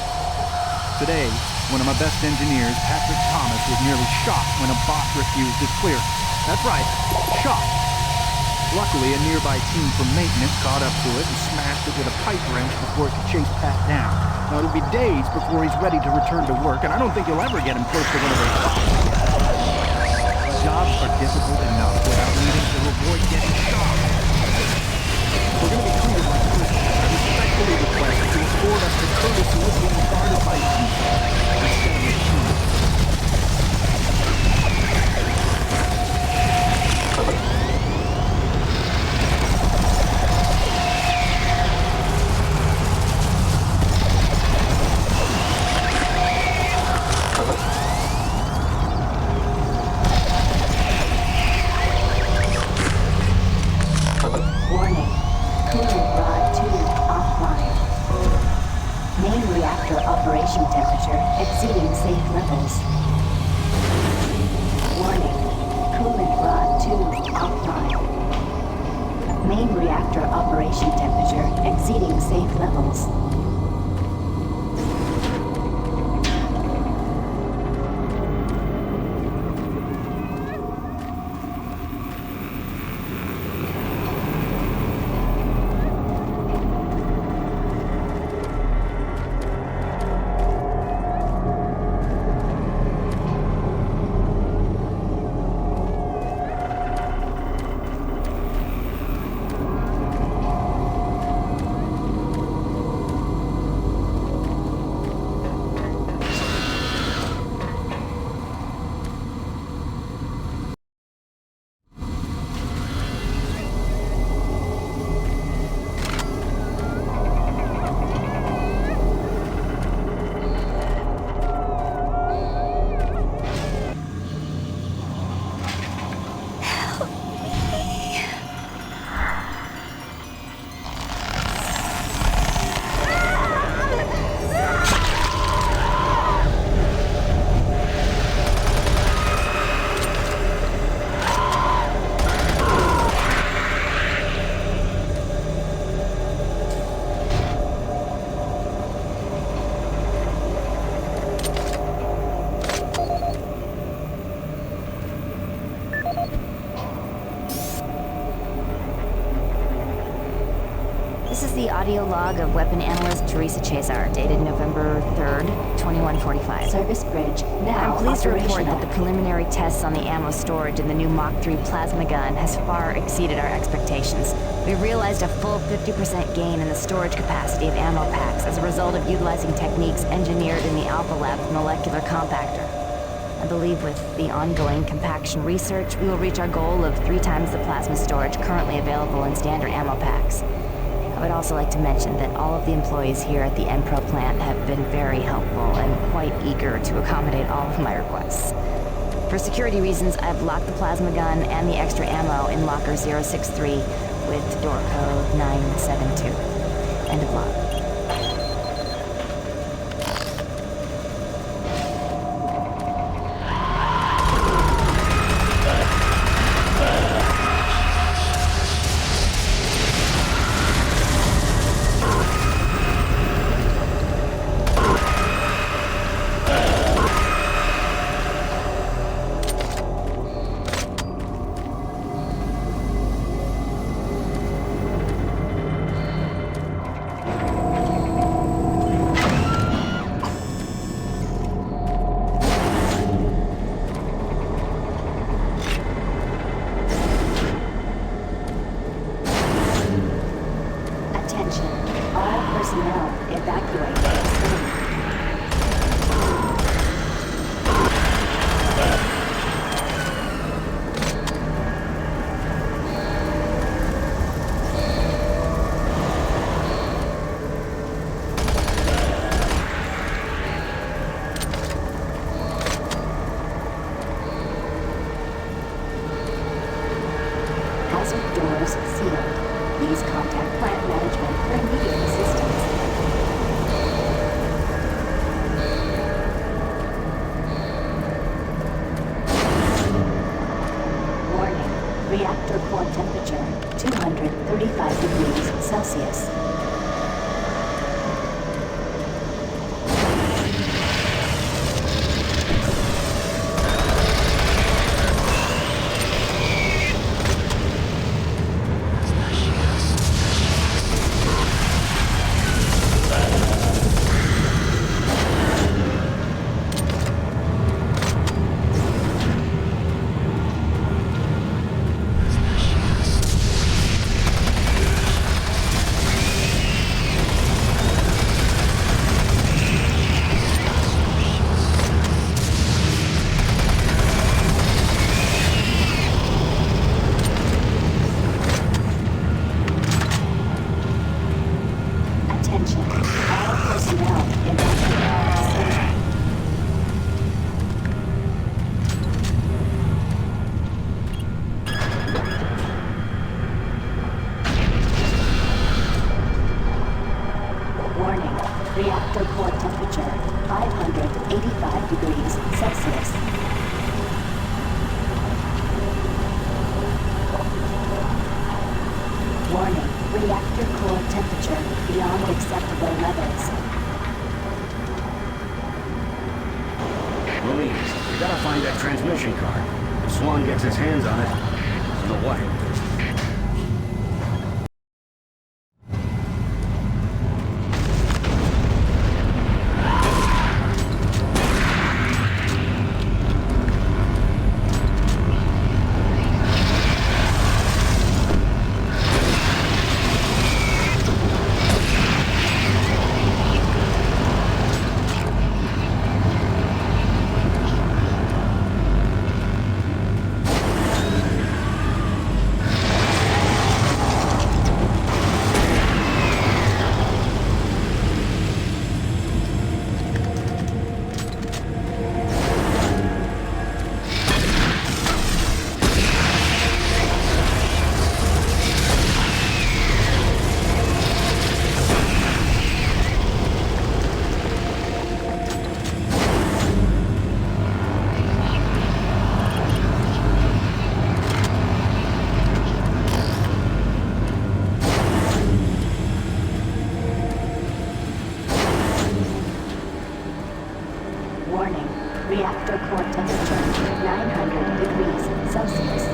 Today, one of my best engineers, Patrick Thomas, was nearly shot when a bot refused his clearance. That's right, shot. Luckily, a nearby team from maintenance caught up to it and smashed it with a pipe wrench before it could chase Pat down. Now, it'll be days before he's ready to return to work, and I don't think you'll ever get him close to one of those bots. Jobs are difficult enough without needing to avoid getting shot. We're going to be treated like Christians. I respectfully request that you afford us the courtesy of being guarded by people instead of machines. Warning. Coolant rod 2 offline. Main reactor operation temperature exceeding safe levels. Warning. Coolant rod 2 offline. Main reactor operation temperature exceeding safe levels. This is the audio log of weapon analyst Teresa Chazar, dated November 3rd, 2145. Service bridge now I'm pleased to report operational. that the preliminary tests on the ammo storage in the new Mach 3 plasma gun has far exceeded our expectations. We realized a full 50% gain in the storage capacity of ammo packs as a result of utilizing techniques engineered in the Alpha Lab's molecular compactor. I believe with the ongoing compaction research, we will reach our goal of 3 times the plasma storage currently available in standard ammo packs. I would also like to mention that all of the employees here at the Enpro plant have been very helpful and quite eager to accommodate all of my requests. For security reasons, I've locked the plasma gun and the extra ammo in locker 063 with door code 972. End of log. hazard doors sealed. Please contact plant management for immediate assistance. Warning. Reactor core temperature 235 degrees Celsius. Reactor core temperature 585 degrees Celsius. Warning. Reactor core temperature beyond acceptable levels. Louise, we gotta find that transmission card. If Swan gets his hands on it, he's in the way. Warning. Reactor core temperature 900 degrees Celsius.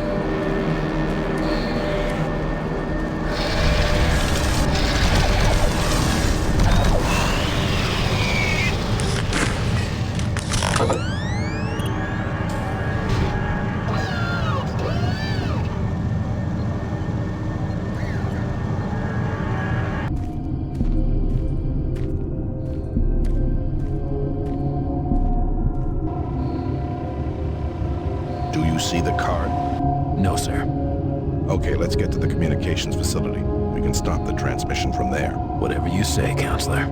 Do you see the card? No, sir. Okay, let's get to the communications facility. We can stop the transmission from there. Whatever you say, Counselor.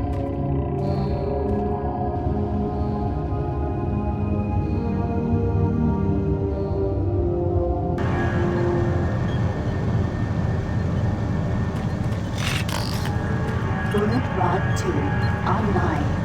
Unit Rod 2 online.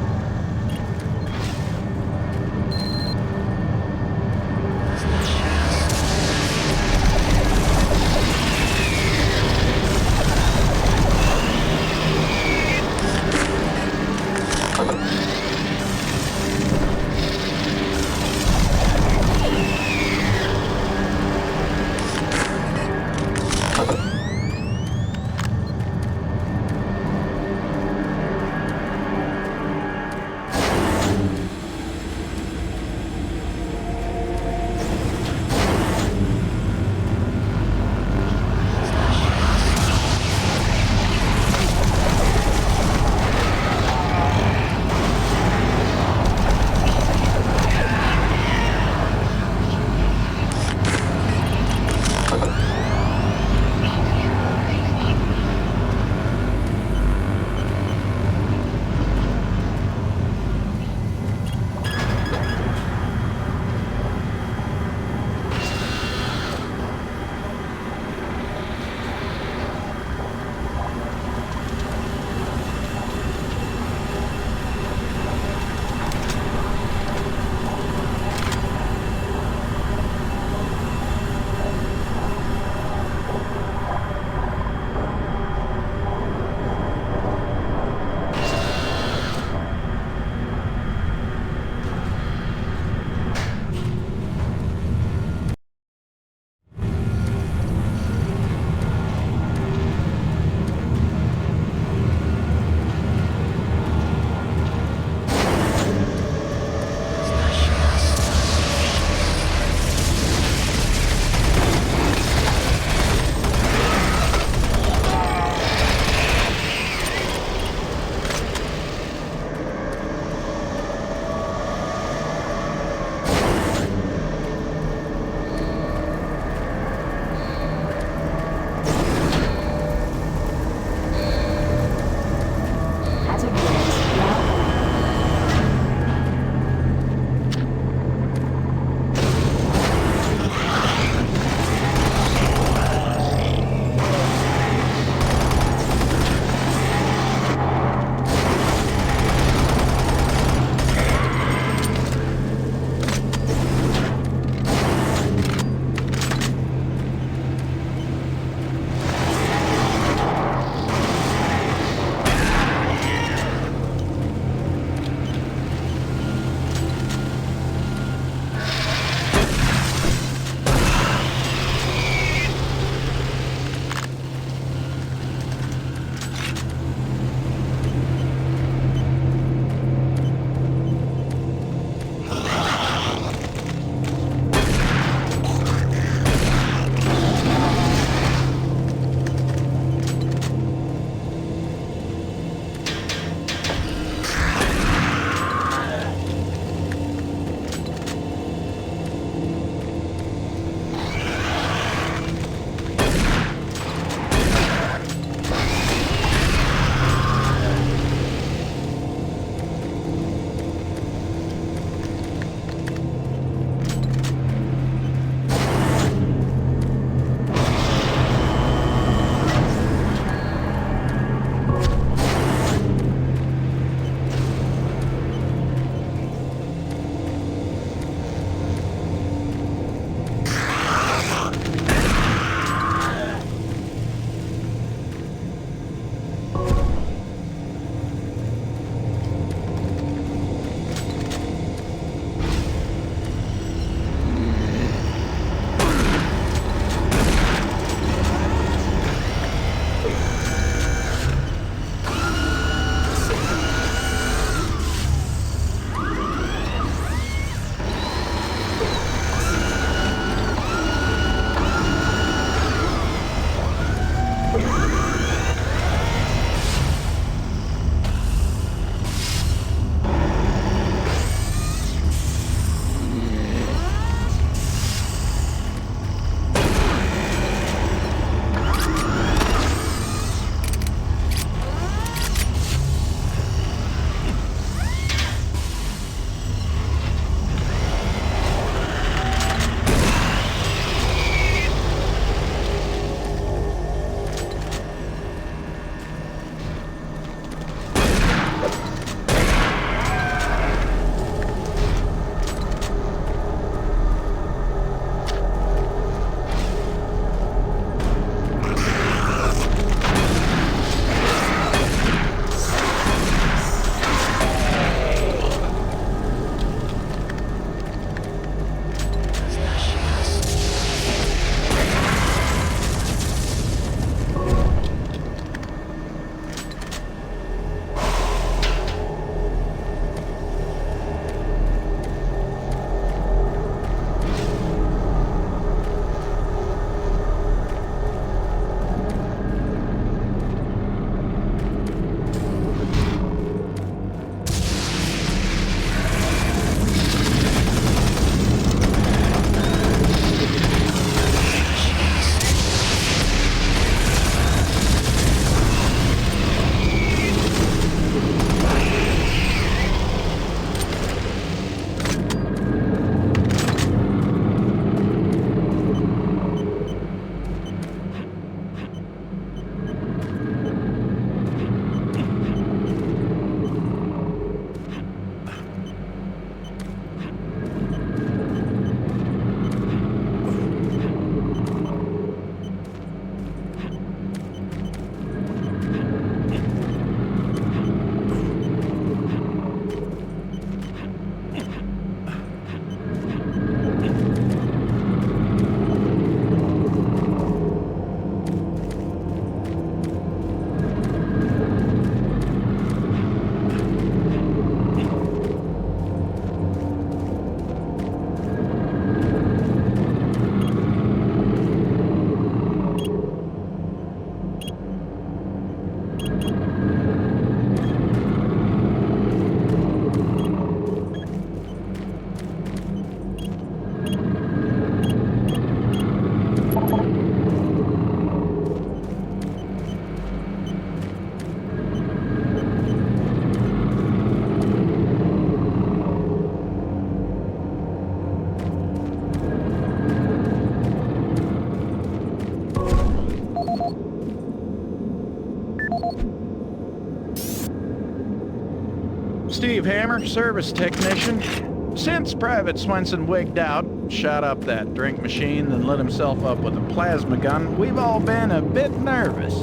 Steve Hammer, service technician. Since Private Swenson wigged out, shot up that drink machine, then lit himself up with a plasma gun, we've all been a bit nervous.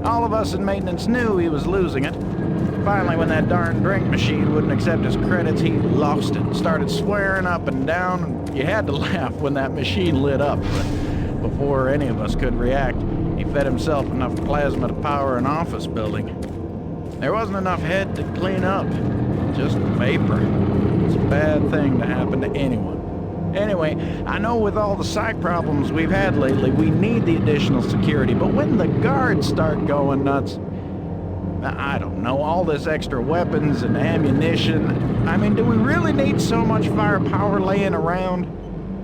All of us in maintenance knew he was losing it. Finally, when that darn drink machine wouldn't accept his credits, he lost it. Started swearing up and down, and you had to laugh when that machine lit up. But before any of us could react, he fed himself enough plasma to power an office building. There wasn't enough head to clean up, just vapor. It's a bad thing to happen to anyone. Anyway, I know with all the psych problems we've had lately, we need the additional security, but when the guards start going nuts, I don't know, all this extra weapons and ammunition, I mean, do we really need so much firepower laying around?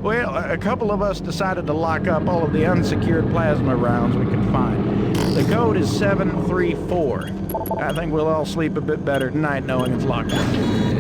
Well, a couple of us decided to lock up all of the unsecured plasma rounds we could find. The code is 734. I think we'll all sleep a bit better tonight knowing it's locked up.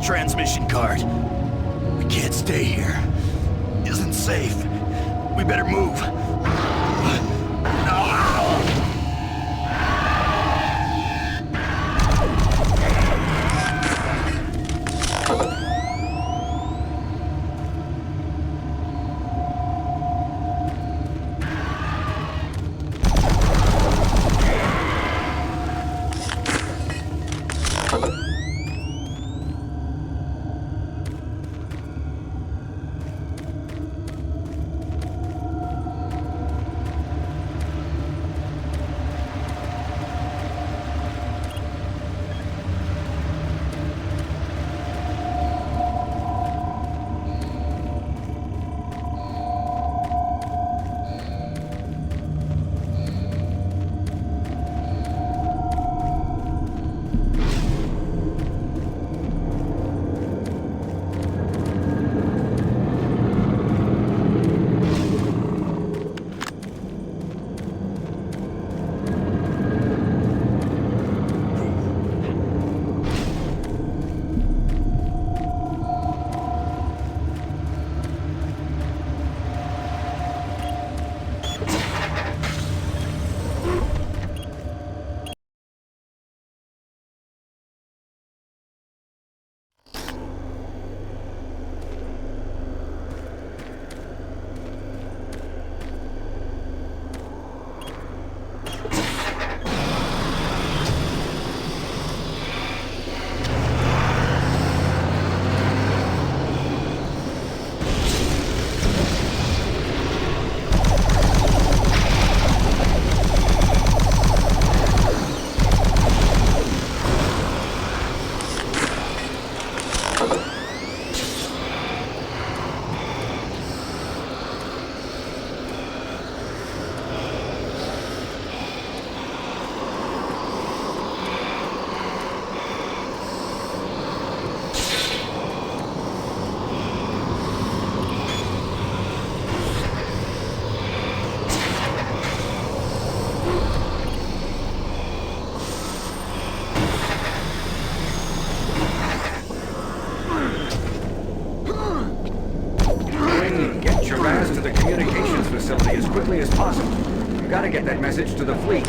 Transmission card. We can't stay here. Isn't safe. We better move. As quickly as possible. You gotta get that message to the fleet.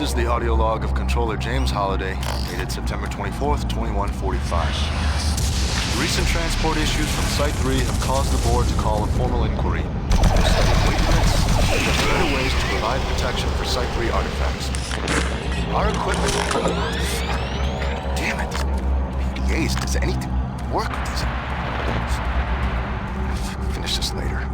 This is the audio log of Controller James Holliday, dated September 24th, 2145. Recent transport issues from Site 3 have caused the board to call a formal inquiry. We'll study weight limits and look for better ways to provide protection for Site 3 artifacts. Our equipment... Damn it! PDAs, does anything work with these? Finish this later.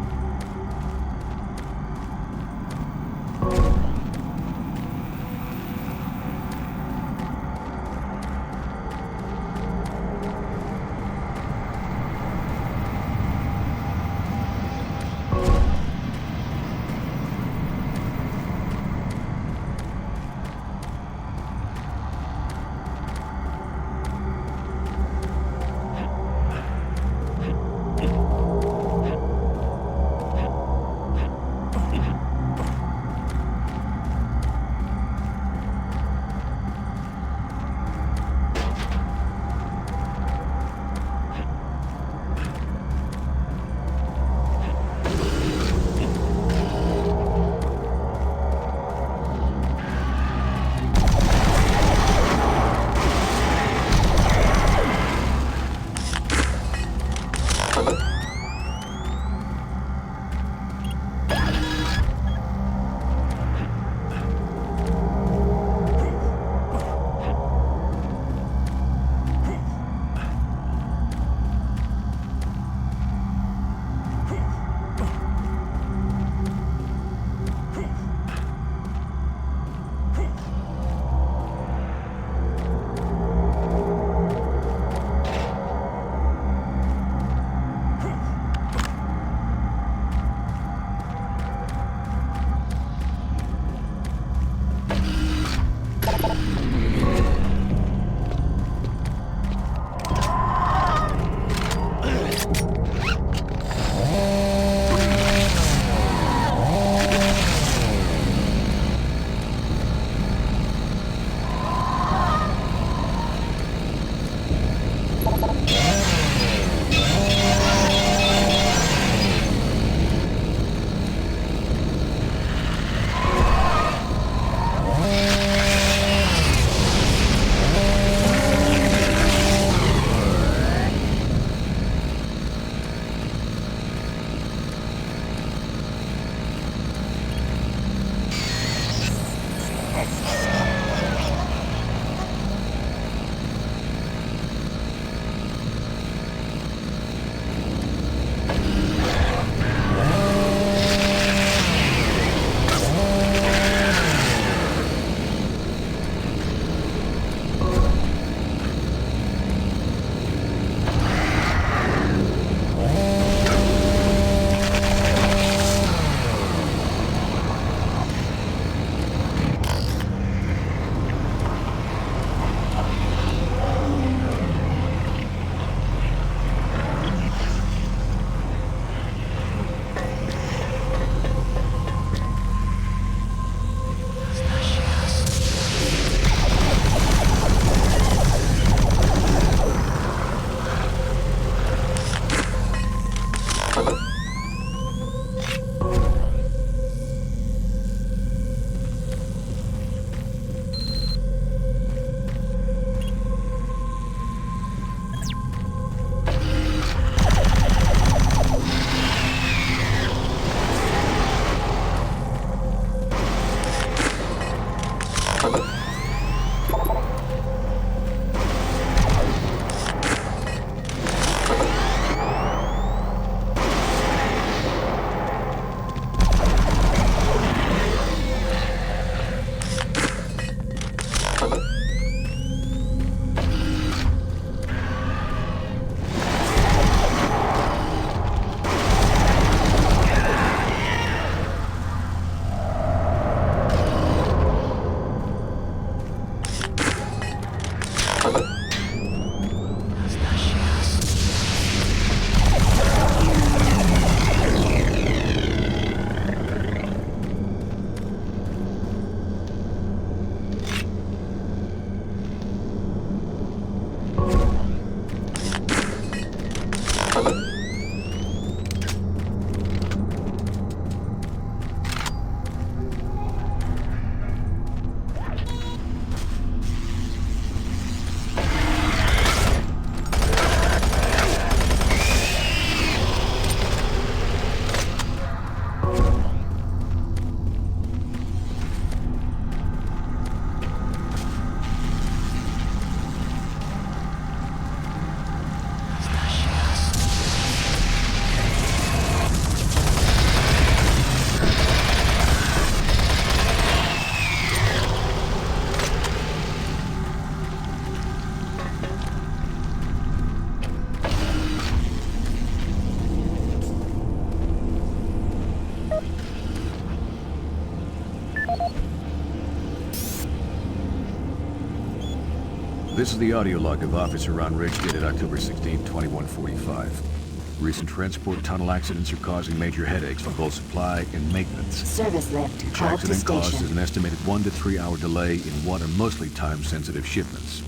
This is the audio log of Officer Ron Ridge dated October 16, 2145. Recent transport tunnel accidents are causing major headaches for both supply and maintenance. Service lift. Each Call to accident causes station. an estimated 1 to 3 hour delay in what are mostly time-sensitive shipments.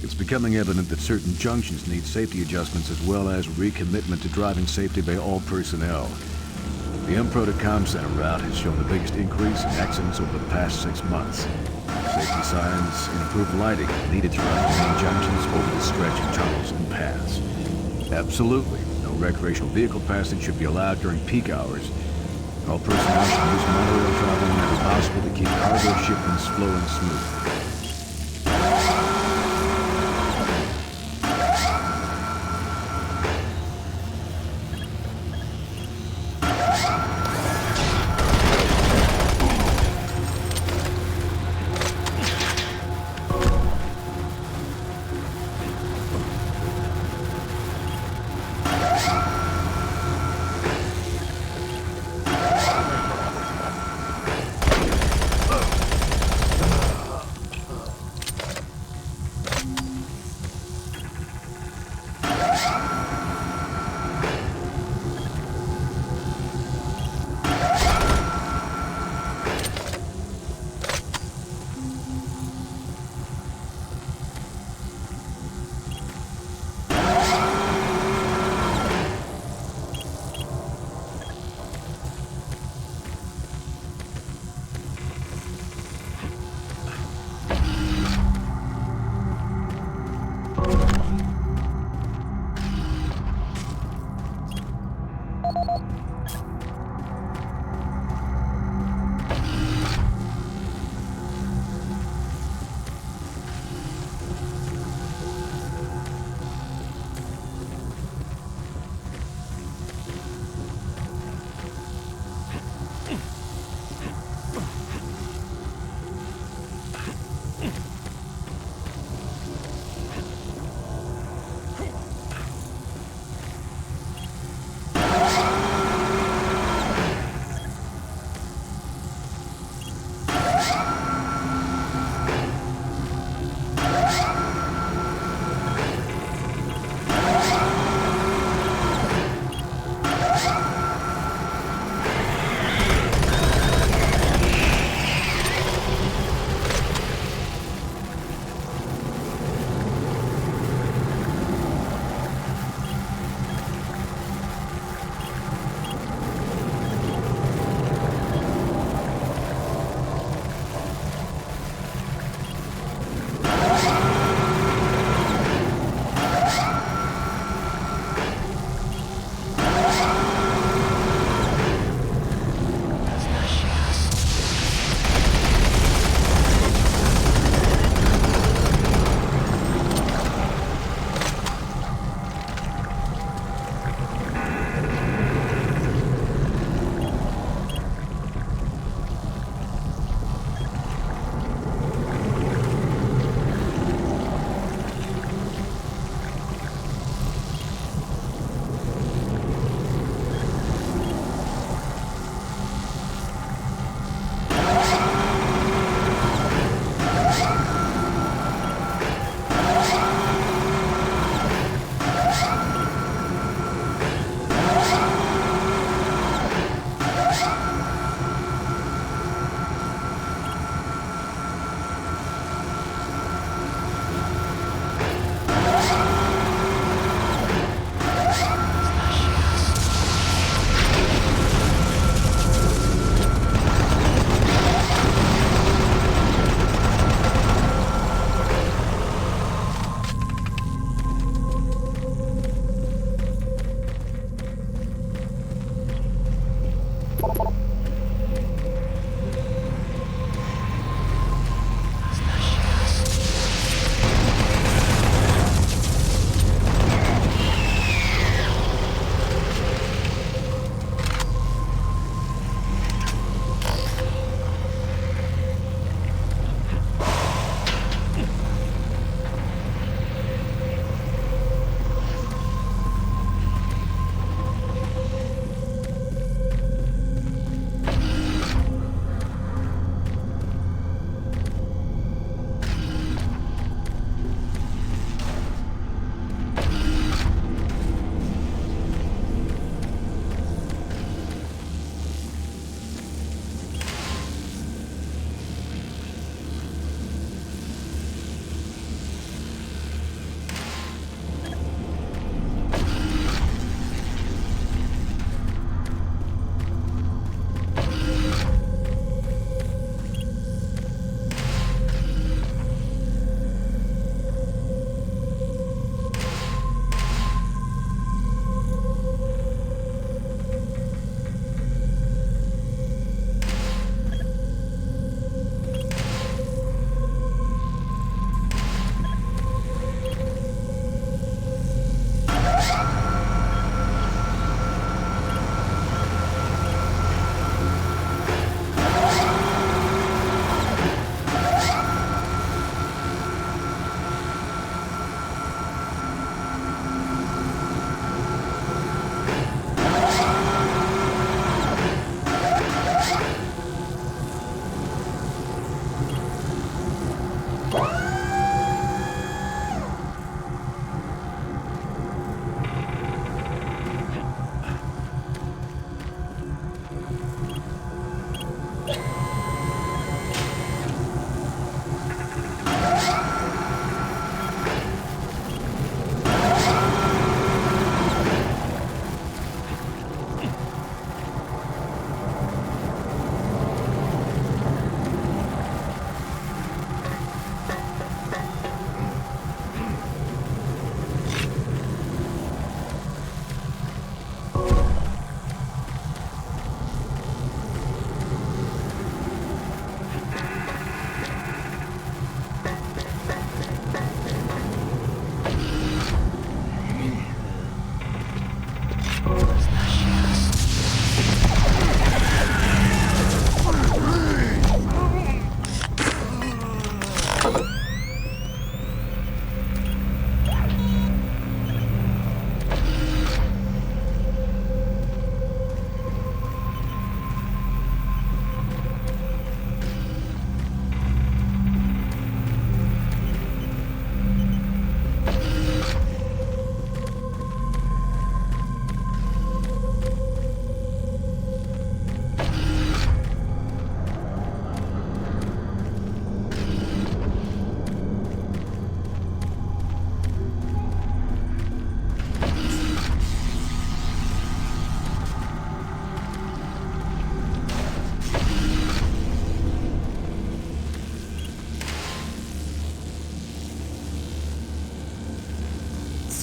It's becoming evident that certain junctions need safety adjustments as well as recommitment to driving safety by all personnel. The Empro to Com Center route has shown the biggest increase in accidents over the past 6 months. Safety signs and improved lighting are needed throughout the main junctions over the stretch of tunnels and paths. Absolutely, no recreational vehicle passing should be allowed during peak hours. All personnel should use monorail travel whenever possible to keep cargo shipments flowing smoothly.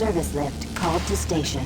Service lift called to station.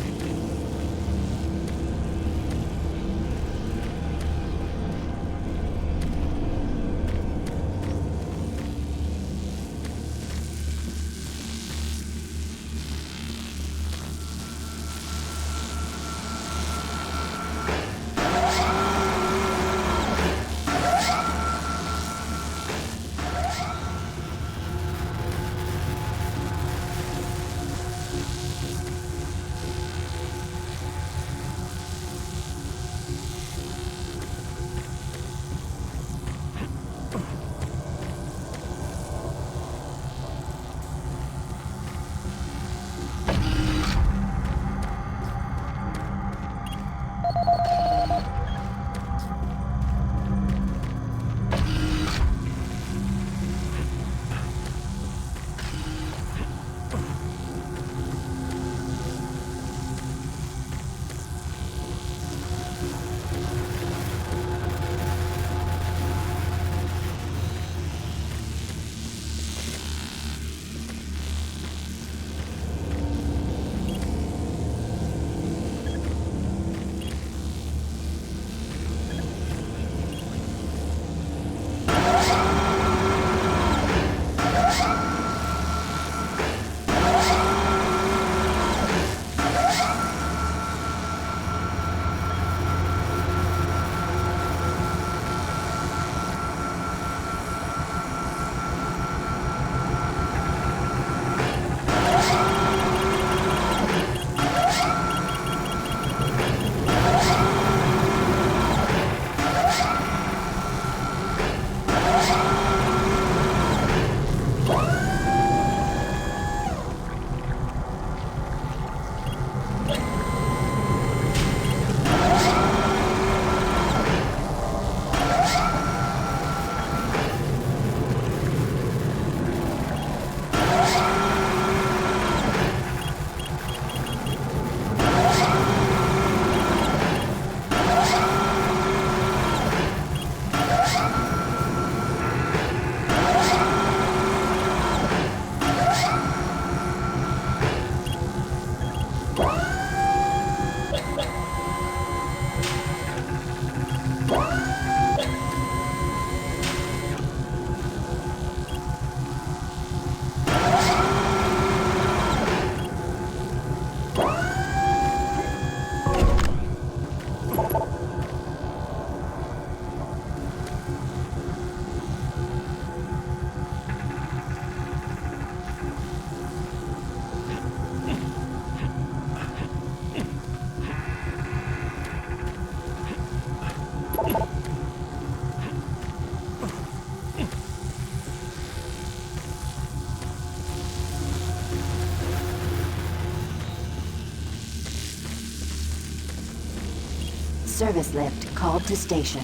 Service lift called to station.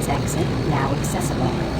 Entrance exit now accessible.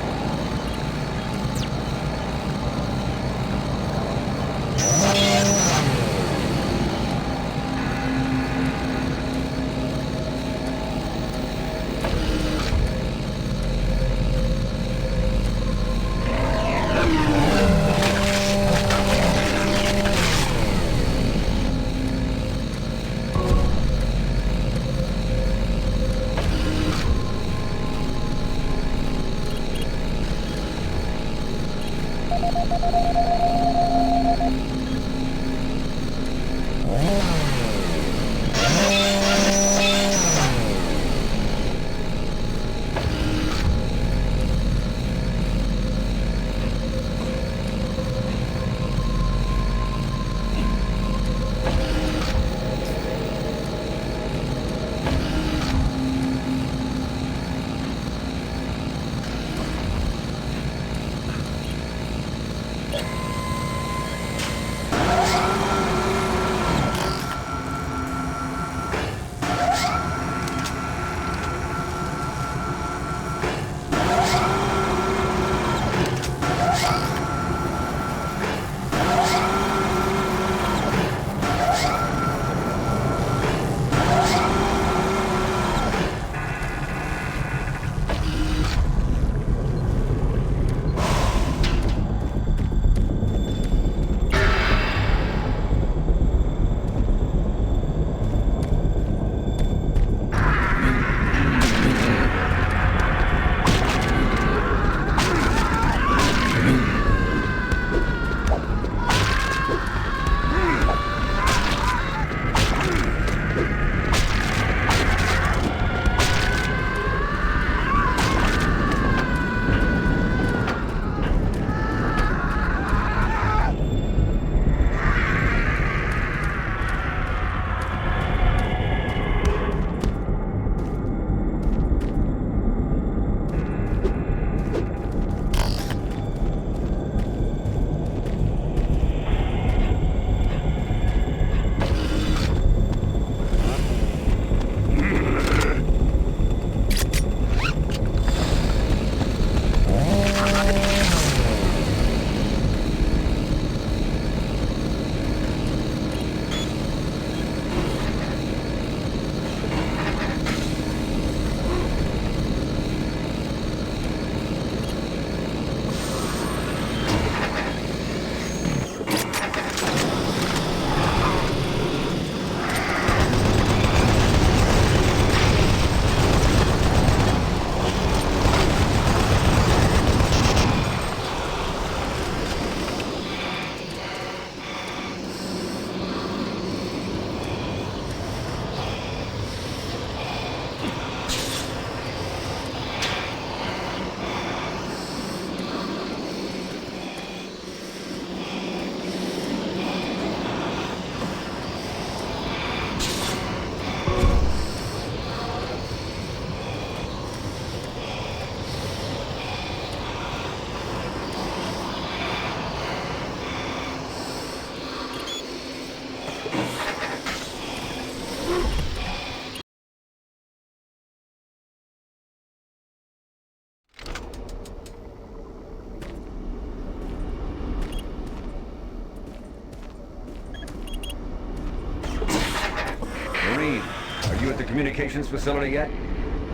Are you at the communications facility yet?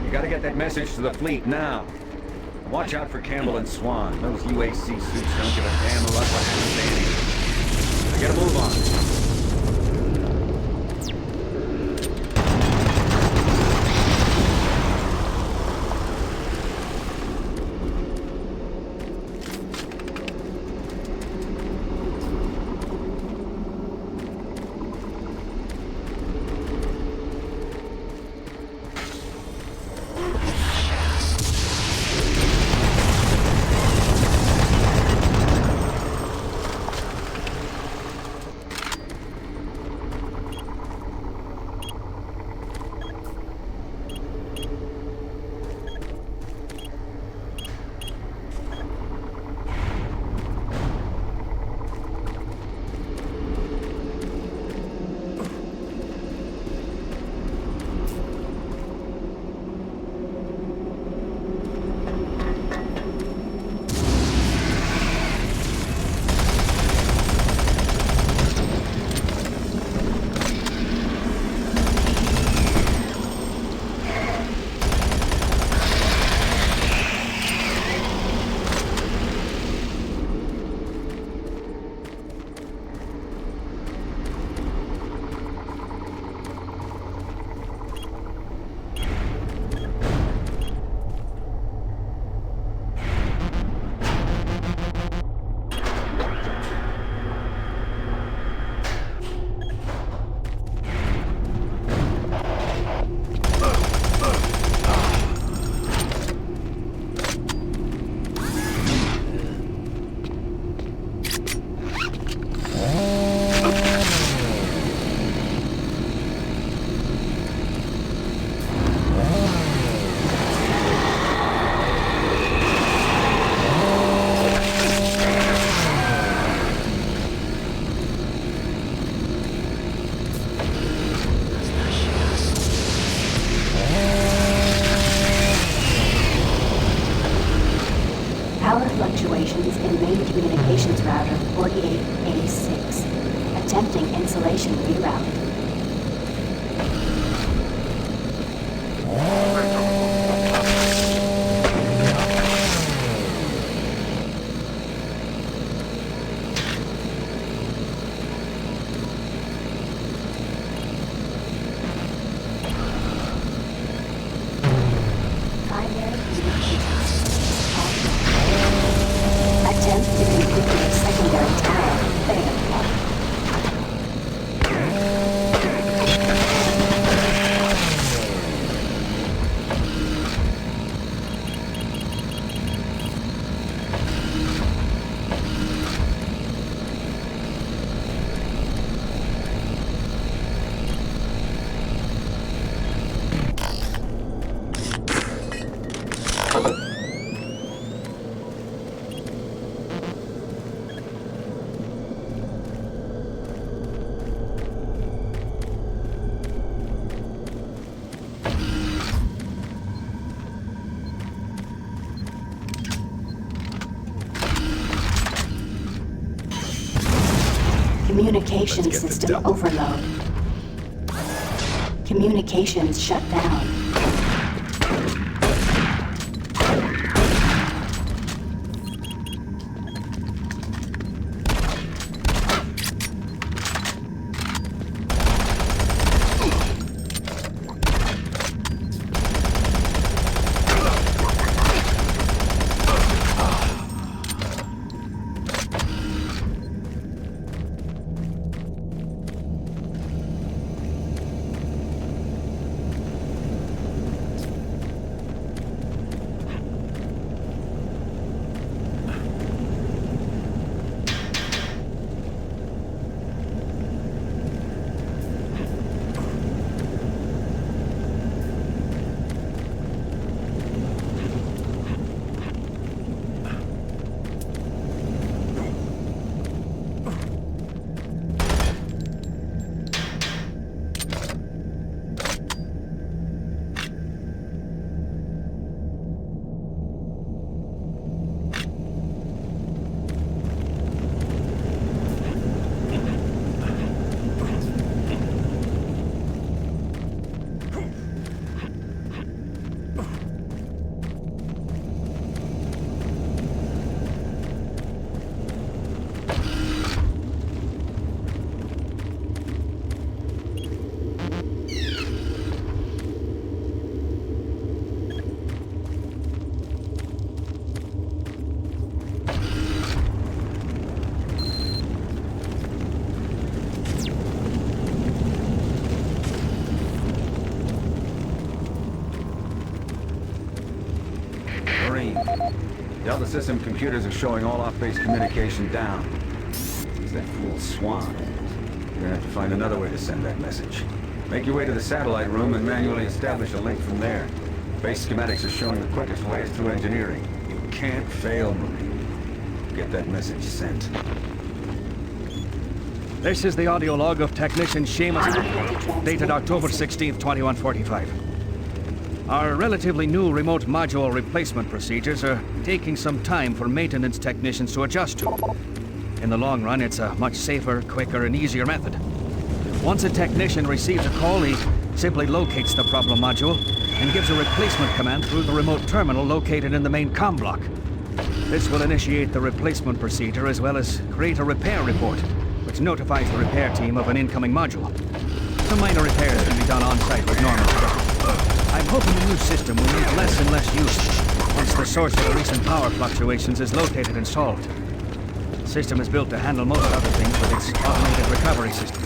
You gotta get that message to the fleet now. Watch out for Campbell and Swan. Those UAC suits don't give a damn about what happens to anyone. I gotta move on. insulation reroute. Attempt to complete the secondary tower failed. Communication system overload. Communications shut down. Delta System computers are showing all off-base communication down. It's that fool Swan. You're gonna have to find another way to send that message. Make your way to the satellite room and manually establish a link from there. Base schematics are showing the quickest way is through engineering. You can't fail, Marine. Get that message sent. This is the audio log of Technician Seamus, dated October 16th, 2145. Our relatively new remote module replacement procedures are taking some time for maintenance technicians to adjust to. In the long run, it's a much safer, quicker, and easier method. Once a technician receives a call, he simply locates the problem module and gives a replacement command through the remote terminal located in the main comm block. This will initiate the replacement procedure as well as create a repair report, which notifies the repair team of an incoming module. Some minor repairs can be done on-site with normal equipment. I'm hoping the new system will need less and less use once the source of the recent power fluctuations is located and solved. The system is built to handle most other things with its automated recovery system.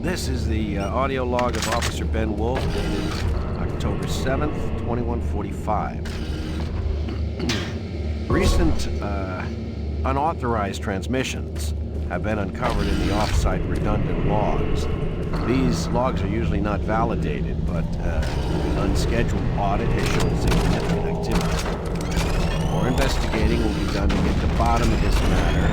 This is the audio log of Officer Ben Wolf, dated October 7th, 2145. Recent unauthorized transmissions have been uncovered in the off-site redundant logs. These logs are usually not validated, but an unscheduled audit has shown significant activity. More investigating will be done to get to the bottom of this matter.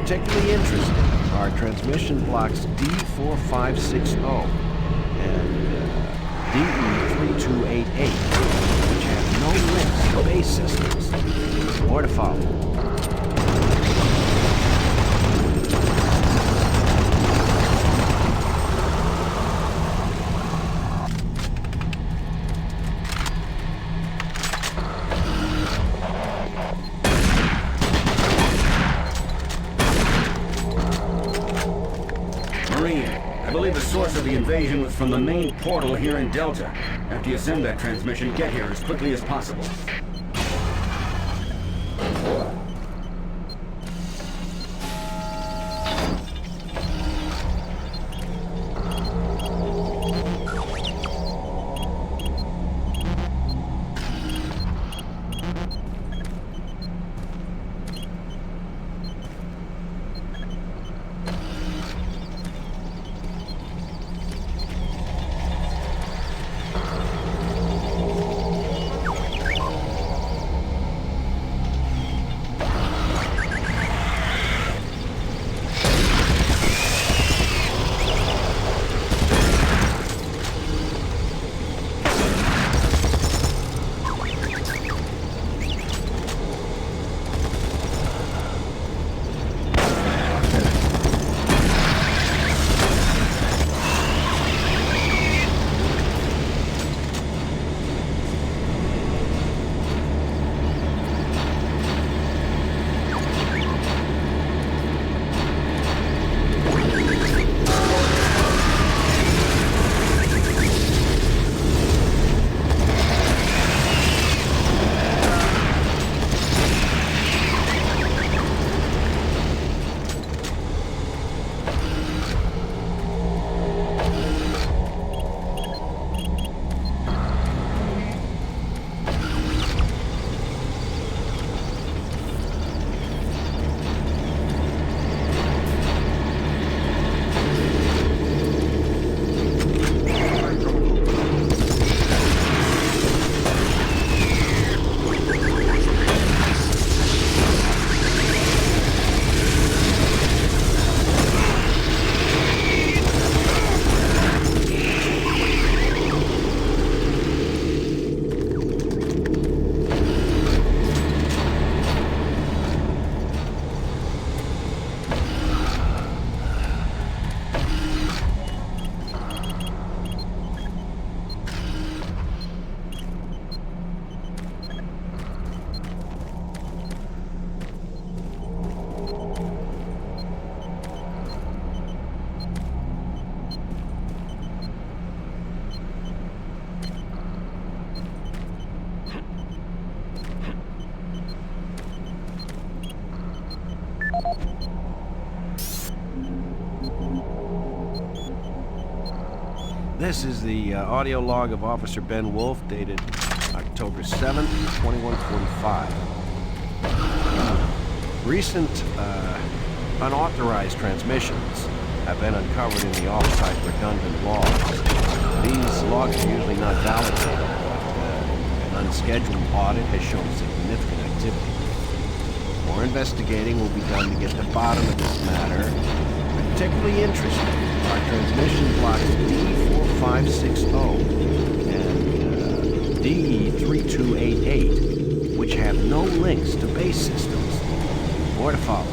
Particularly interesting are transmission blocks D4560 and DE3288, which have no links to base systems. More to follow. I believe the source of the invasion was from the main portal here in Delta. After you send that transmission, get here as quickly as possible. This is the audio log of Officer Ben Wolf, dated October 7th, 2145. Recent unauthorized transmissions have been uncovered in the off-site redundant logs. These logs are usually not validated, but an unscheduled audit has shown significant activity. More investigating will be done to get to the bottom of this matter. Particularly interesting are transmission blocks D4560 and DE3288, which have no links to base systems. More to follow.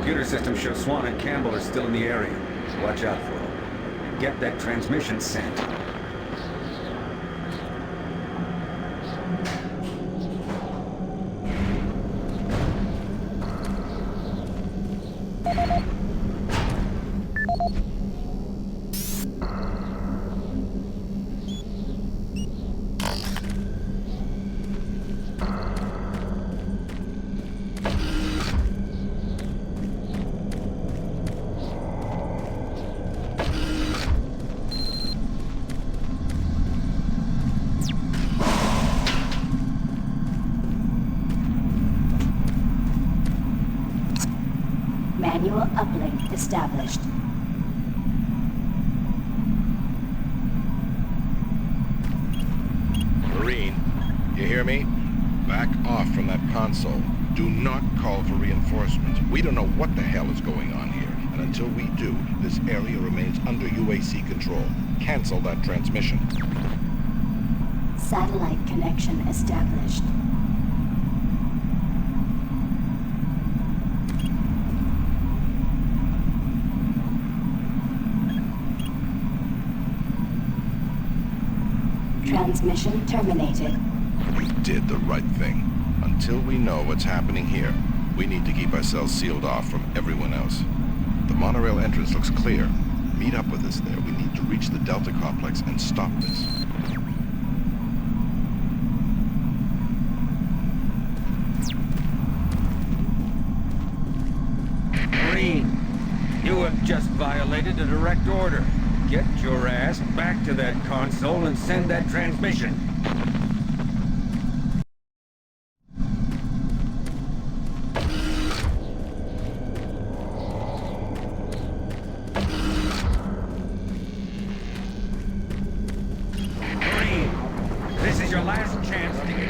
computer system shows Swan and Campbell are still in the area. So watch out for them. And get that transmission sent. Manual uplink established. Marine, you hear me? Back off from that console. Do not call for reinforcements. We don't know what the hell is going on here. And until we do, this area remains under UAC control. Cancel that transmission. Satellite connection established. Transmission terminated. We did the right thing. Until we know what's happening here, we need to keep ourselves sealed off from everyone else. The monorail entrance looks clear. Meet up with us there. We need to reach the Delta complex and stop this. Marine, you have just violated a direct order. Get your ass back to that console and send that transmission. Marine, this is your last chance to get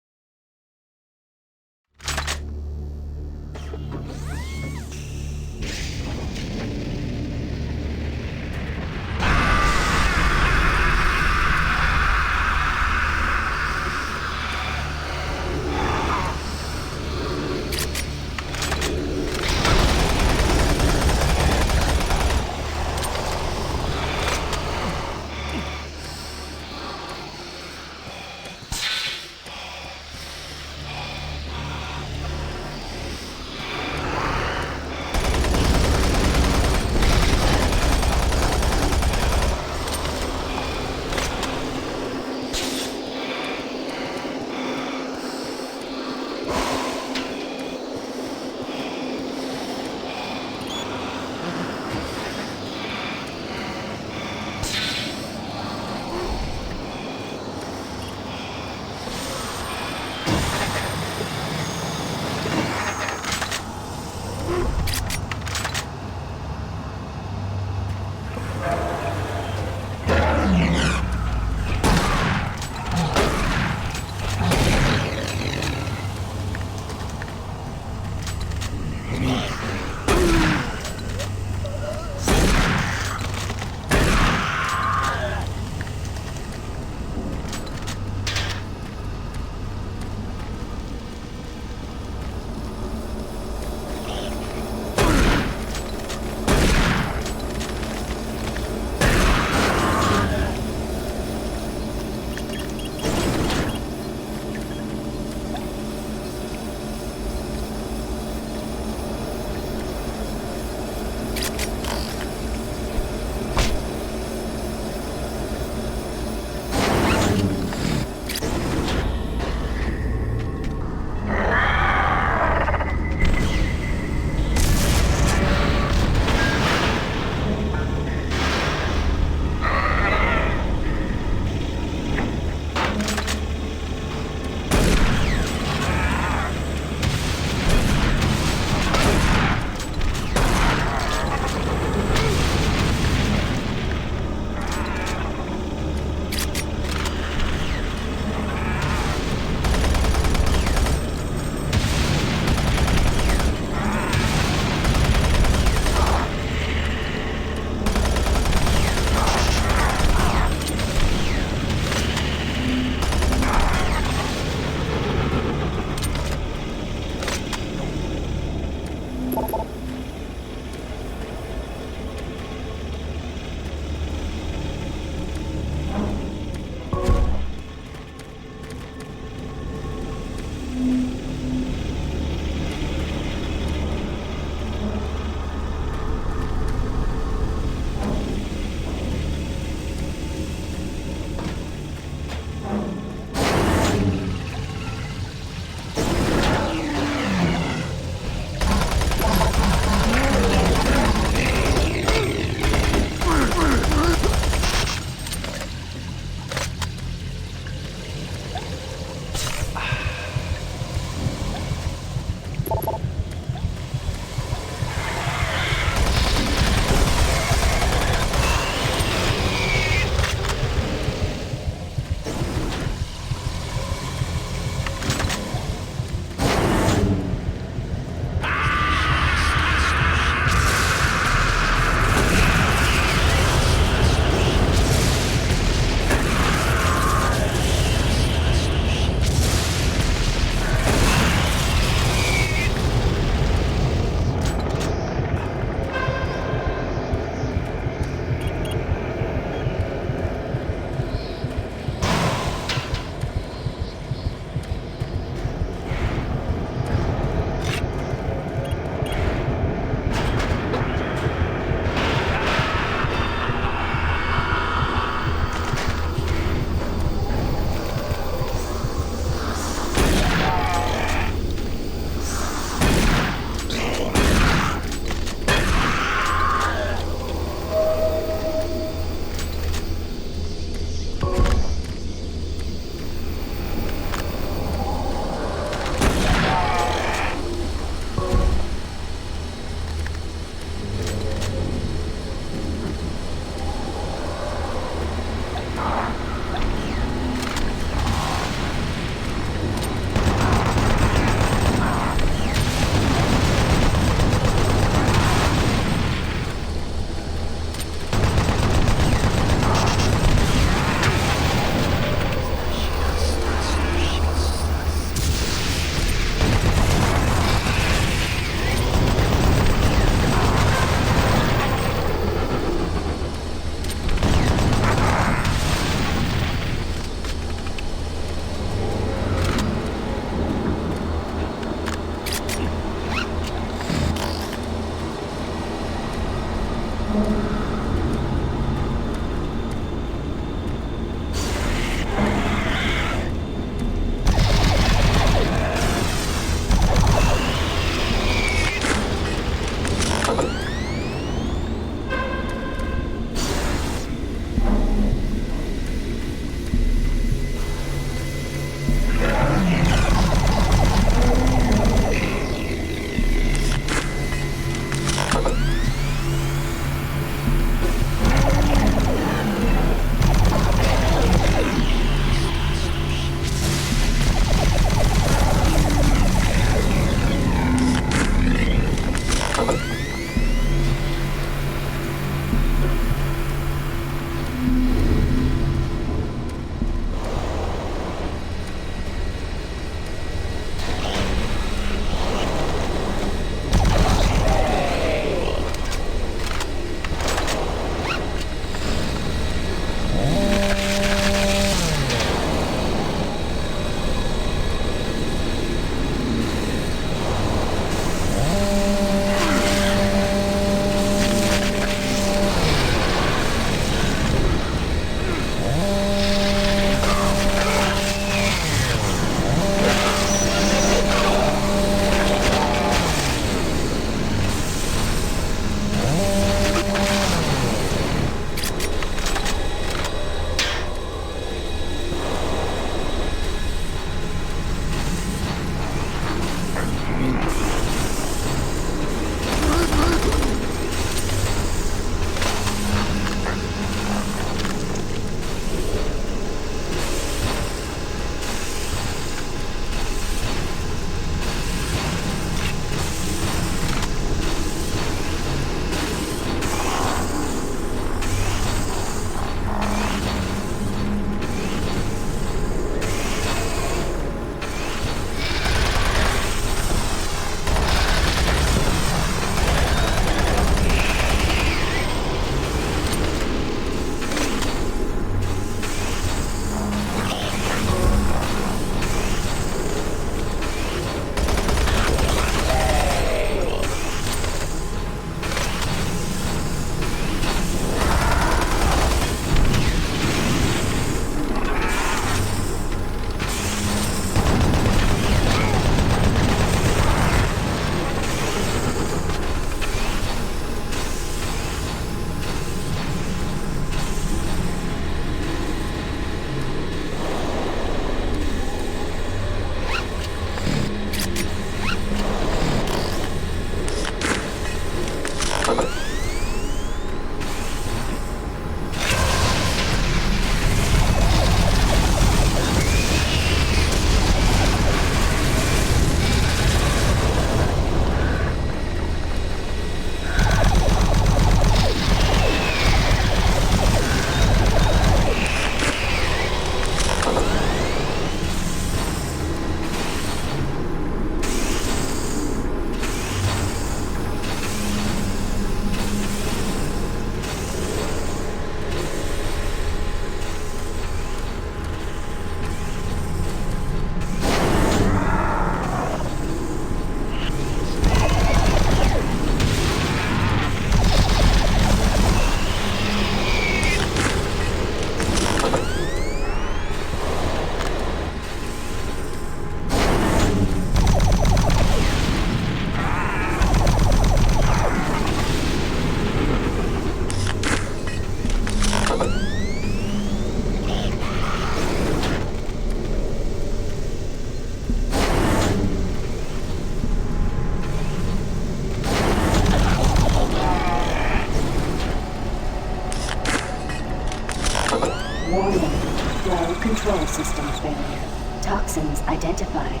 Warning. Flow control system failure. Toxins identified.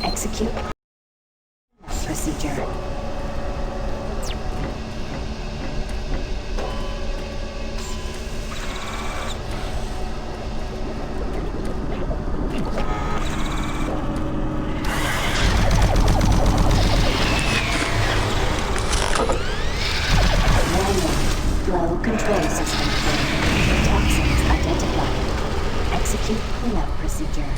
Execute procedure. Flow control system failure. Toxins identified. Execute cleanup procedure.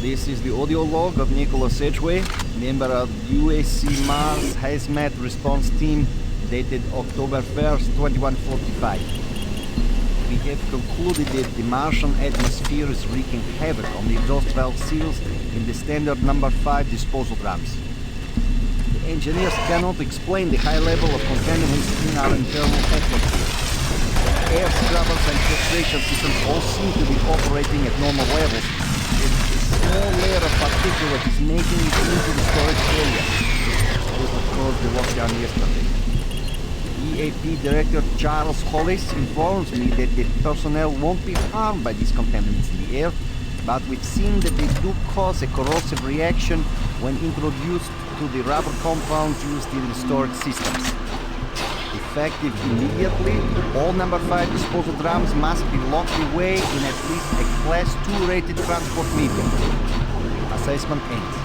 This is the audio log of Nicholas Edgway, member of UAC Mars Hazmat Response Team, dated October 1st, 2145. We have concluded that the Martian atmosphere is wreaking havoc on the exhaust valve seals in the standard number 5 disposal drums. The engineers cannot explain the high level of contaminants in our internal atmosphere. Air scrubbers and filtration systems all seem to be operating at normal levels. A small layer of particulate is making it into the storage area. This was caused the lockdown yesterday. EAP Director Charles Hollis informs me that the personnel won't be harmed by these contaminants in the air, but we've seen that they do cause a corrosive reaction when introduced to the rubber compounds used in the storage systems. Effective immediately, all number 5 disposal drums must be locked away in at least a Class 2 rated transport medium. Assessment ends.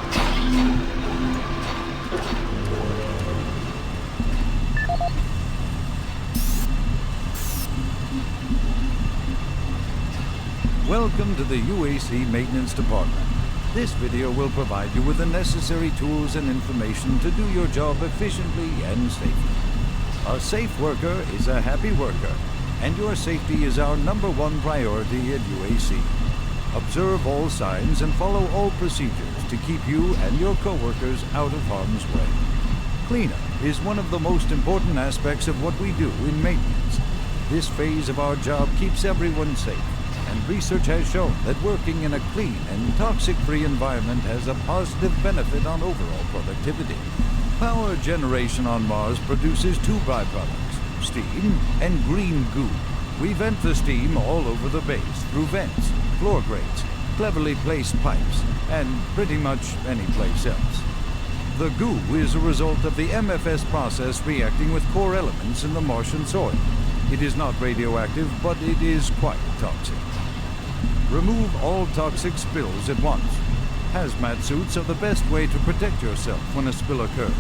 Welcome to the UAC Maintenance Department. This video will provide you with the necessary tools and information to do your job efficiently and safely. A safe worker is a happy worker, and your safety is our #1 priority at UAC. Observe all signs and follow all procedures to keep you and your coworkers out of harm's way. Cleanup is one of the most important aspects of what we do in maintenance. This phase of our job keeps everyone safe, and research has shown that working in a clean and toxic-free environment has a positive benefit on overall productivity. Power generation on Mars produces 2 byproducts, steam and green goo. We vent the steam all over the base through vents, floor grates, cleverly placed pipes, and pretty much any place else. The goo is a result of the MFS process reacting with core elements in the Martian soil. It is not radioactive, but it is quite toxic. Remove all toxic spills at once. Hazmat suits are the best way to protect yourself when a spill occurs.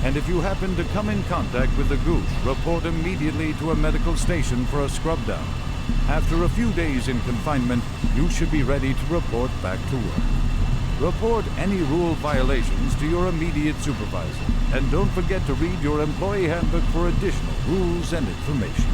And if you happen to come in contact with the goo, report immediately to a medical station for a scrub down. After a few days in confinement, you should be ready to report back to work. Report any rule violations to your immediate supervisor. And don't forget to read your employee handbook for additional rules and information.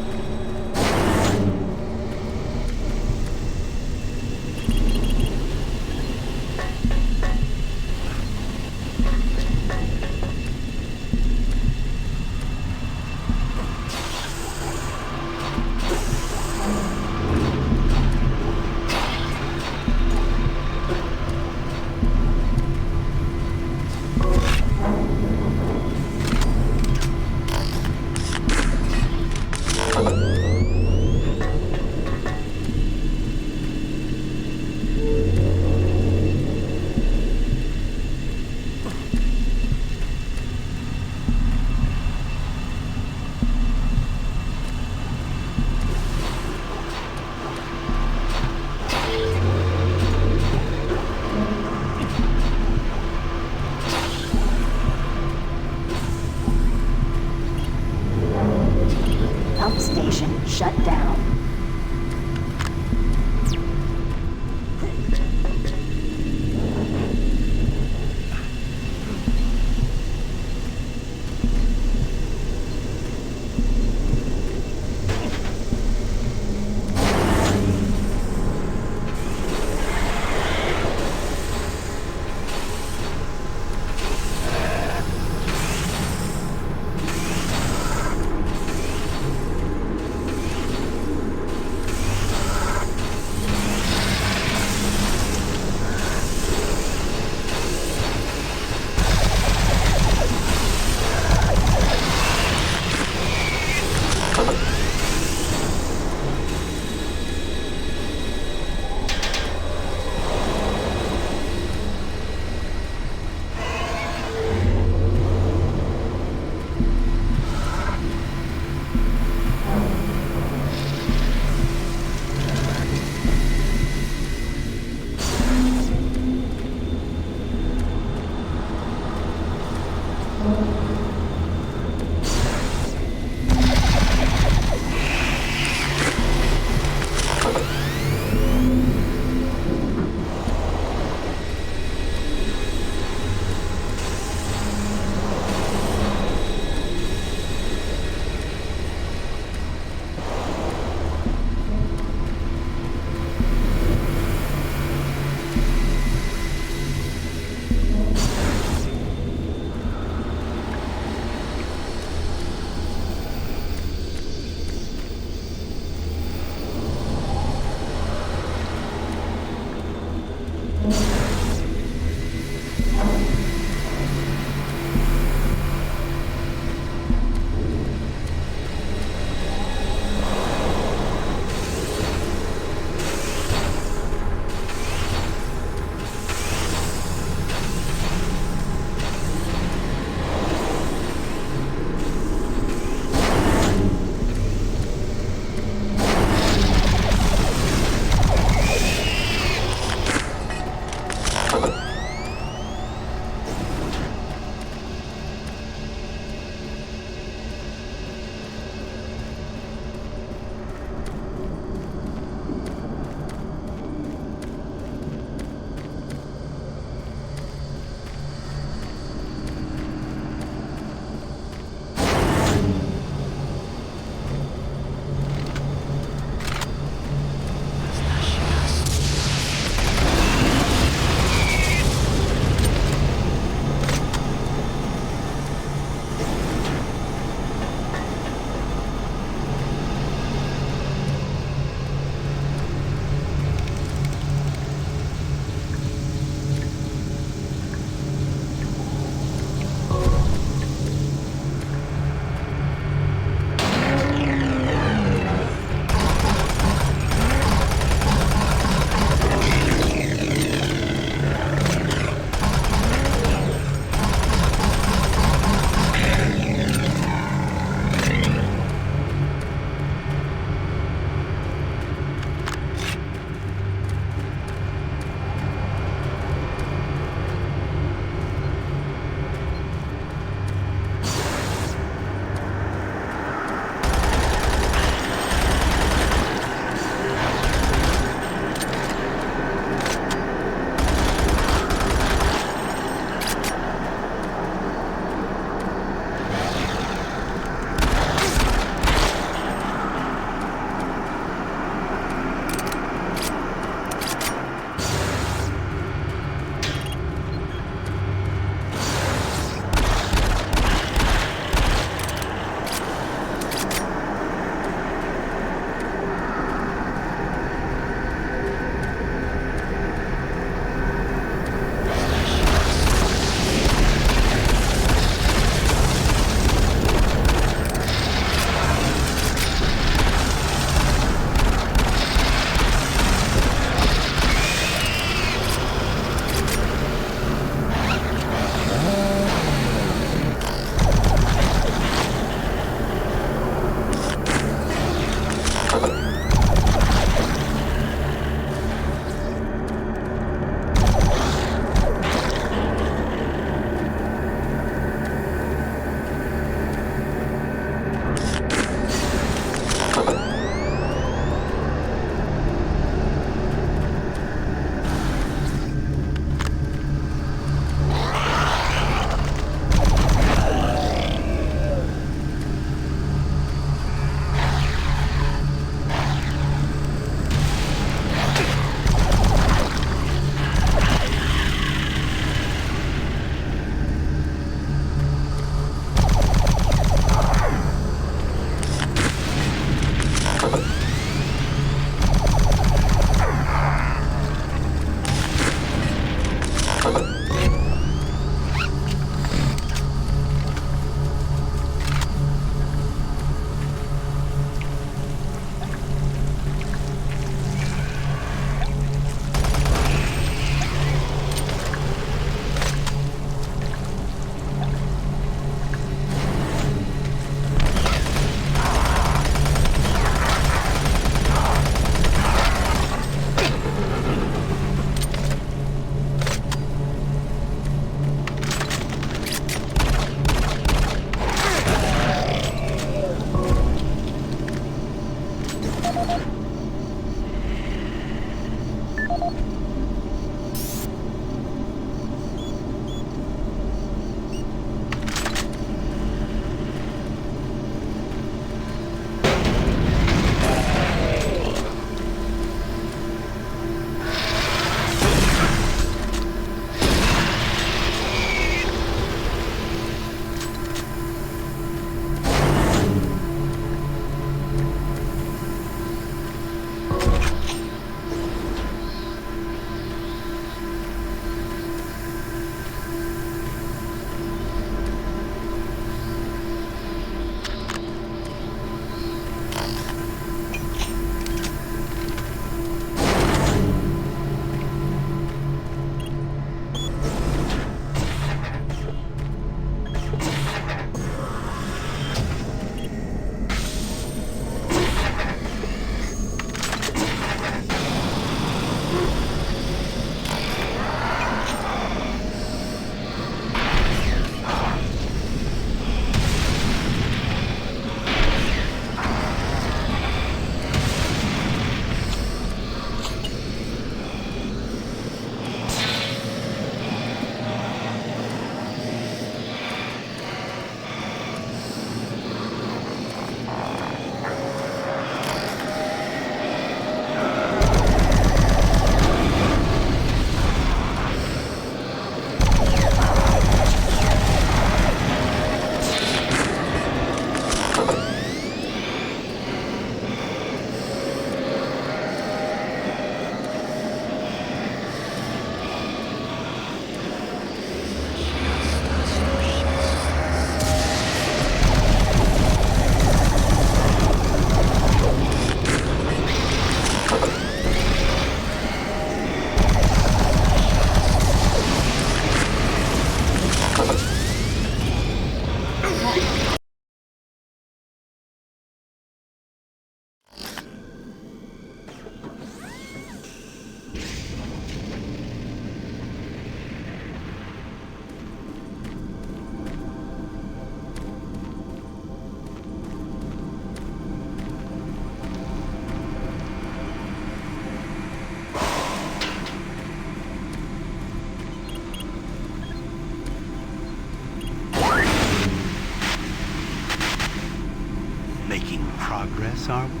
making progress, are we?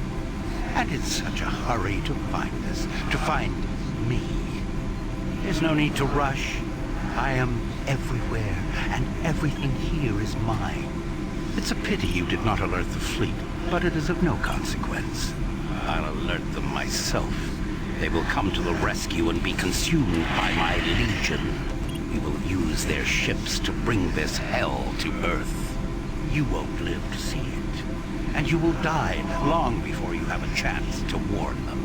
And in such a hurry to find us, to find me. There's no need to rush. I am everywhere, and everything here is mine. It's a pity you did not alert the fleet, but it is of no consequence. I'll alert them myself. They will come to the rescue and be consumed by my legion. We will use their ships to bring this hell to Earth. You won't live to see it, and you will die long before you have a chance to warn them.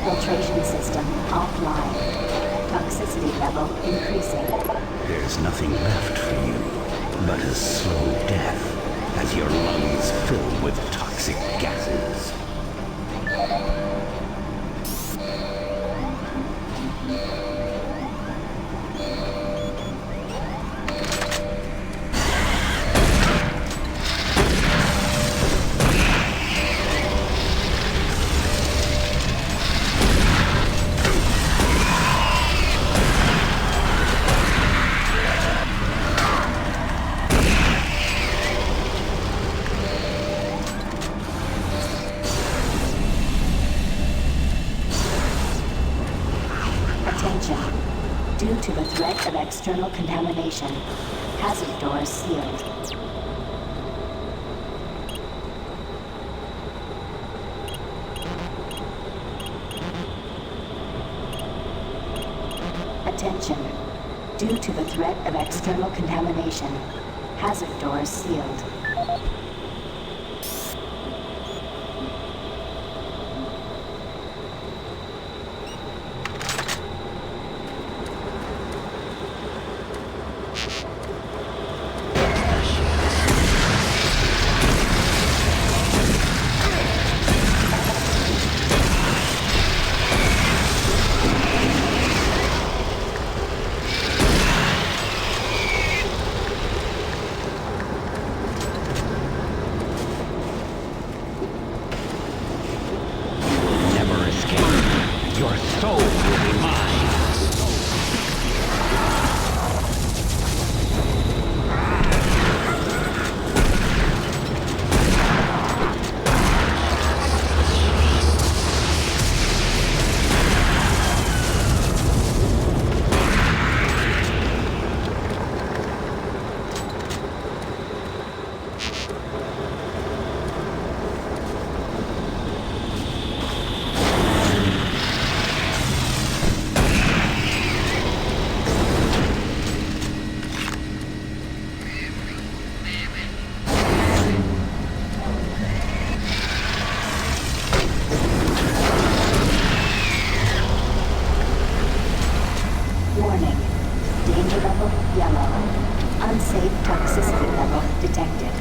Filtration system offline. Toxicity level increasing. There's nothing left for you but a slow death as your lungs fill with toxic gases. Due to the threat of external contamination, hazard doors sealed. Attention. Due to the threat of external contamination, hazard doors sealed. Your soul will be mine. Warning. Danger level yellow. Unsafe toxicity level detected.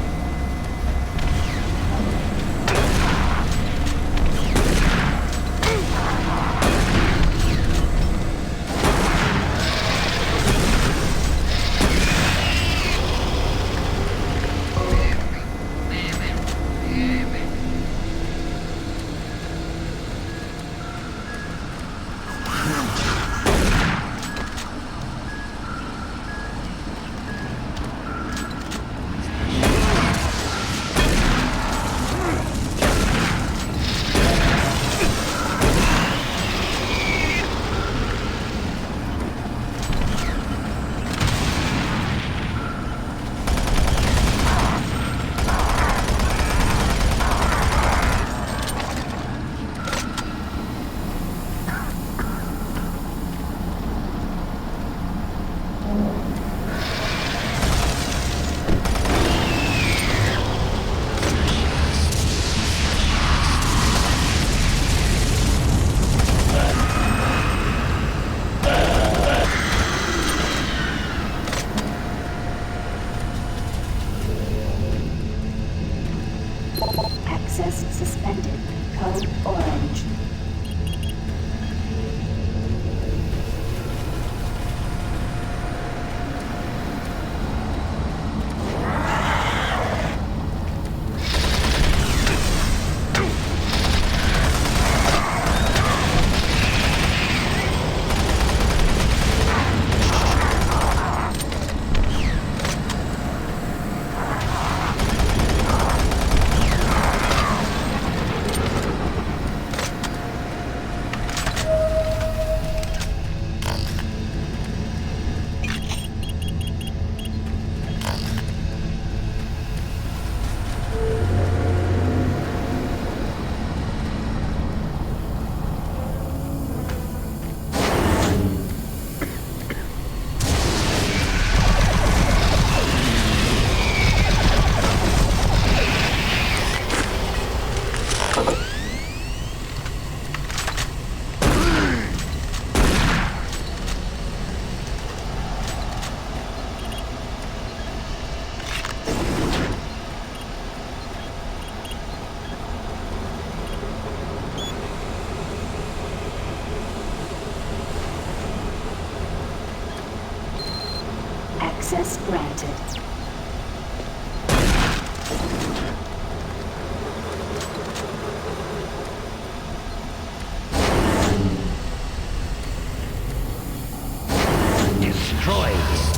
Access granted. Destroy him.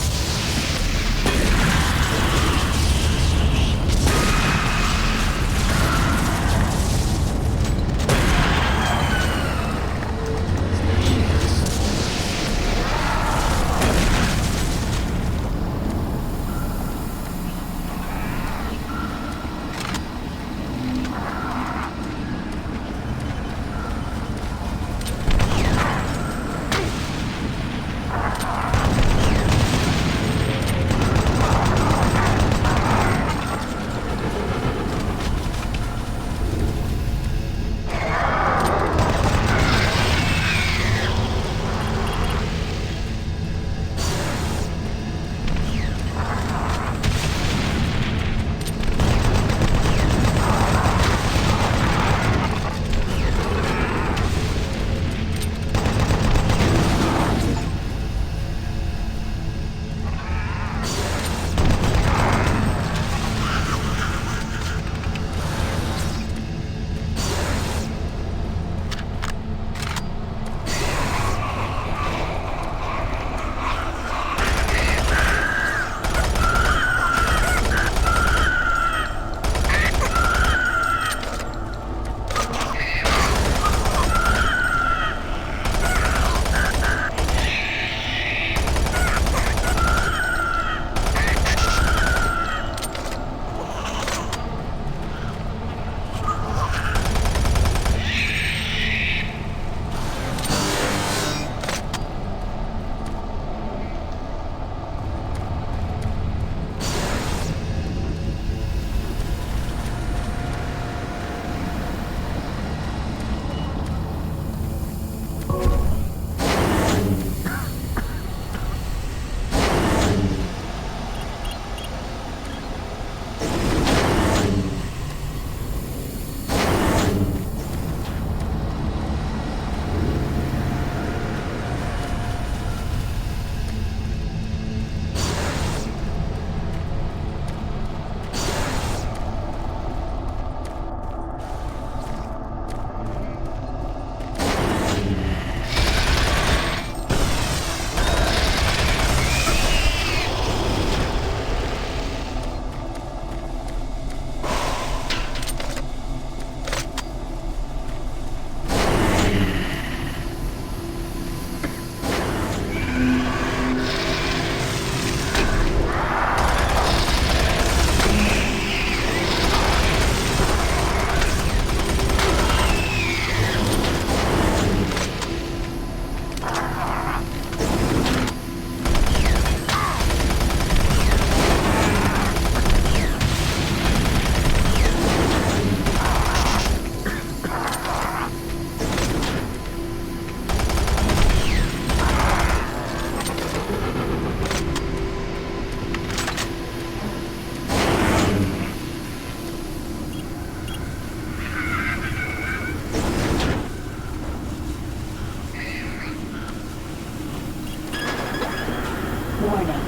Warning.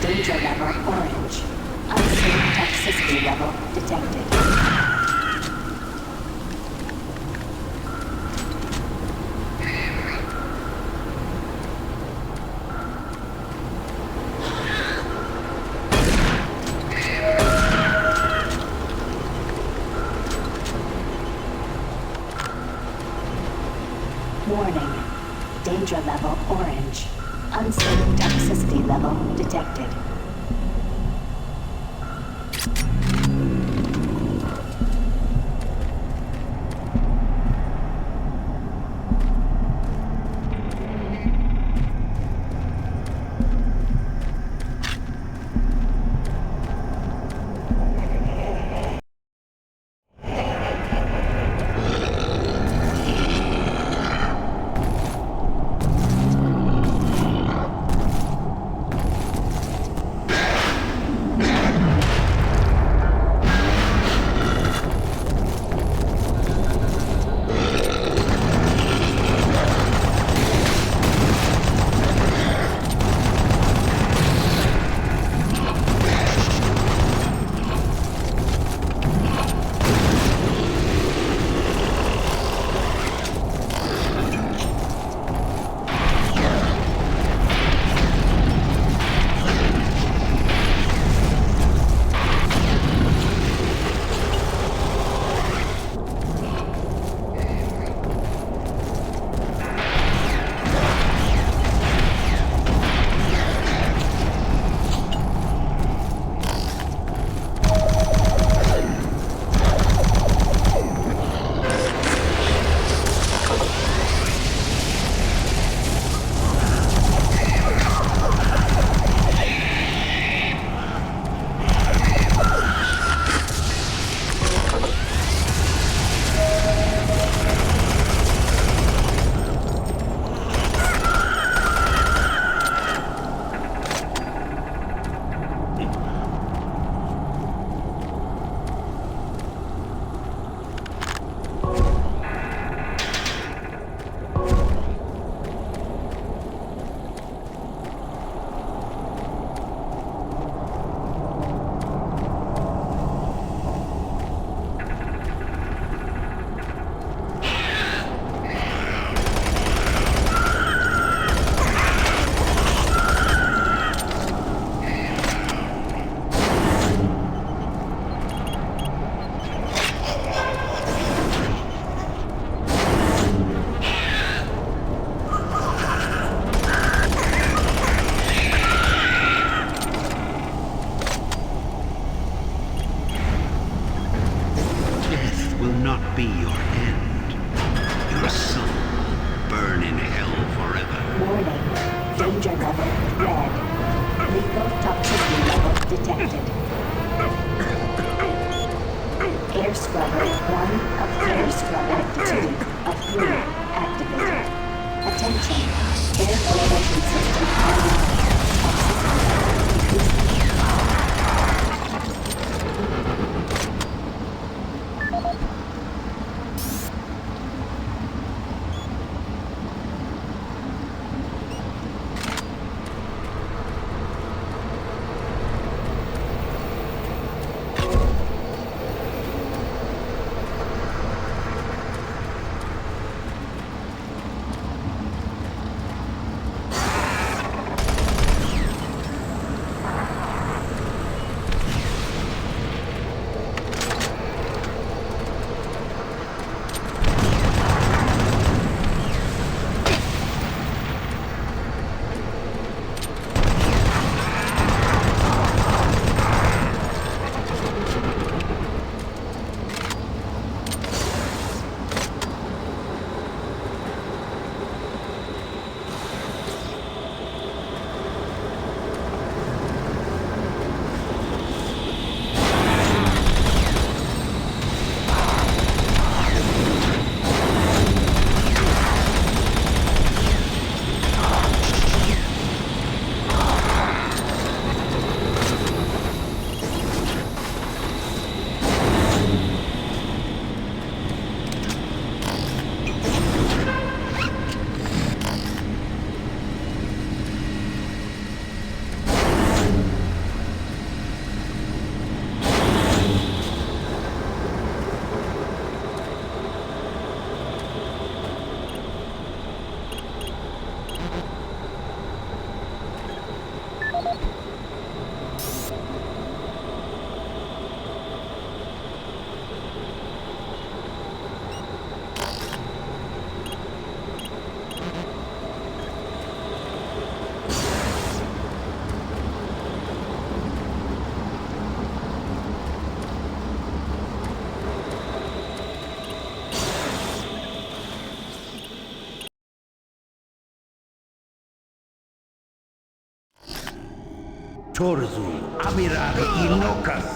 Danger level orange. Unsafe toxicity level detected. Warning. Danger level orange. Unsafe toxicity level detected. Toxicity level detected. Air scrubber 1 of air scrubber 2 of 3 activated. Attention. Air filtration system online. Toxicity level decreasing. Torzu, Amirar Inokas.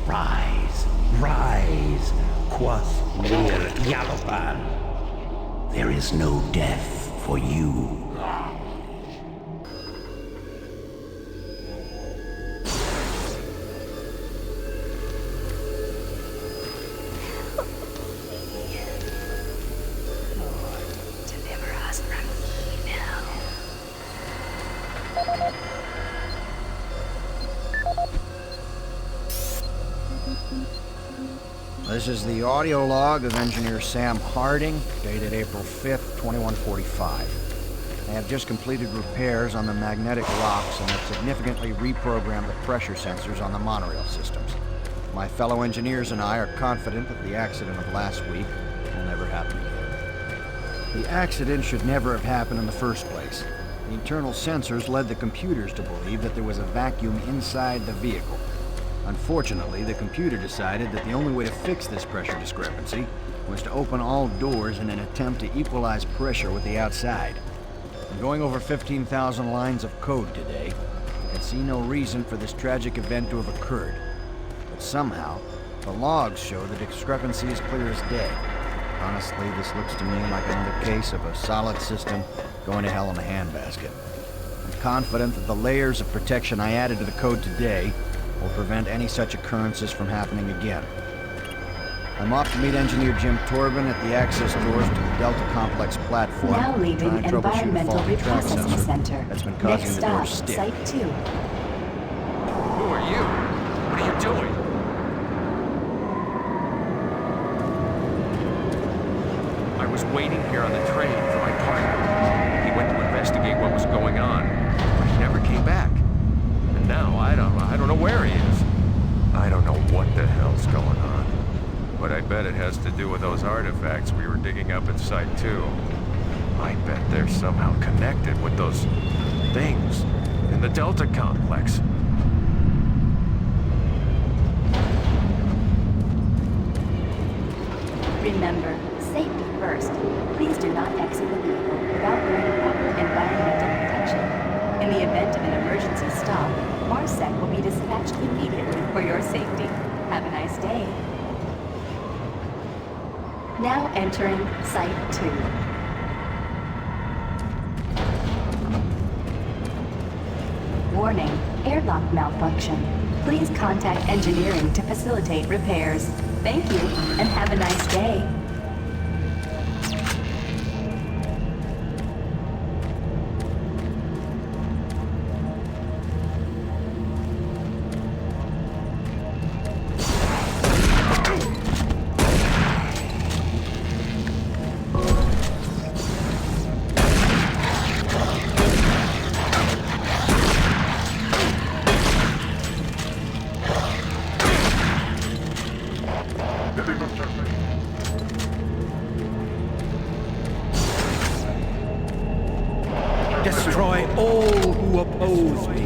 Rise, rise, Quas Mir Yalopan. There is no death for you. This is the audio log of Engineer Sam Harding, dated April 5th, 2145. I have just completed repairs on the magnetic locks and have significantly reprogrammed the pressure sensors on the monorail systems. My fellow engineers and I are confident that the accident of last week will never happen again. The accident should never have happened in the first place. The internal sensors led the computers to believe that there was a vacuum inside the vehicle. Unfortunately, the computer decided that the only way to fix this pressure discrepancy was to open all doors in an attempt to equalize pressure with the outside. I'm going over 15,000 lines of code today. I can see no reason for this tragic event to have occurred. But somehow, the logs show the discrepancy is clear as day. Honestly, this looks to me like another case of a solid system going to hell in a handbasket. I'm confident that the layers of protection I added to the code today will prevent any such occurrences from happening again. I'm off to meet Engineer Jim Torben at the access doors to the Delta Complex platform. Now leaving trying to troubleshoot a Environmental faulty track Reprocessing sensor Center. that's been causing Next the door to stop, stick. Site 2. Who are you? What are you doing? I was waiting here on the train for my partner. He went to investigate what was going on, but he never came back. And now I don't know where he is. I don't know what the hell's going on. But I bet it has to do with those artifacts we were digging up at Site 2. I bet they're somehow connected with those things in the Delta Complex. Remember, safety exit the vehicle without wearing proper environmental protection. In the event of an emergency stop, MarsSec will be dispatched immediately for your safety. Have a nice day. Now entering Site 2. Warning, airlock malfunction. Please contact engineering to facilitate repairs. Thank you, and have a nice day. Destroy all who oppose me.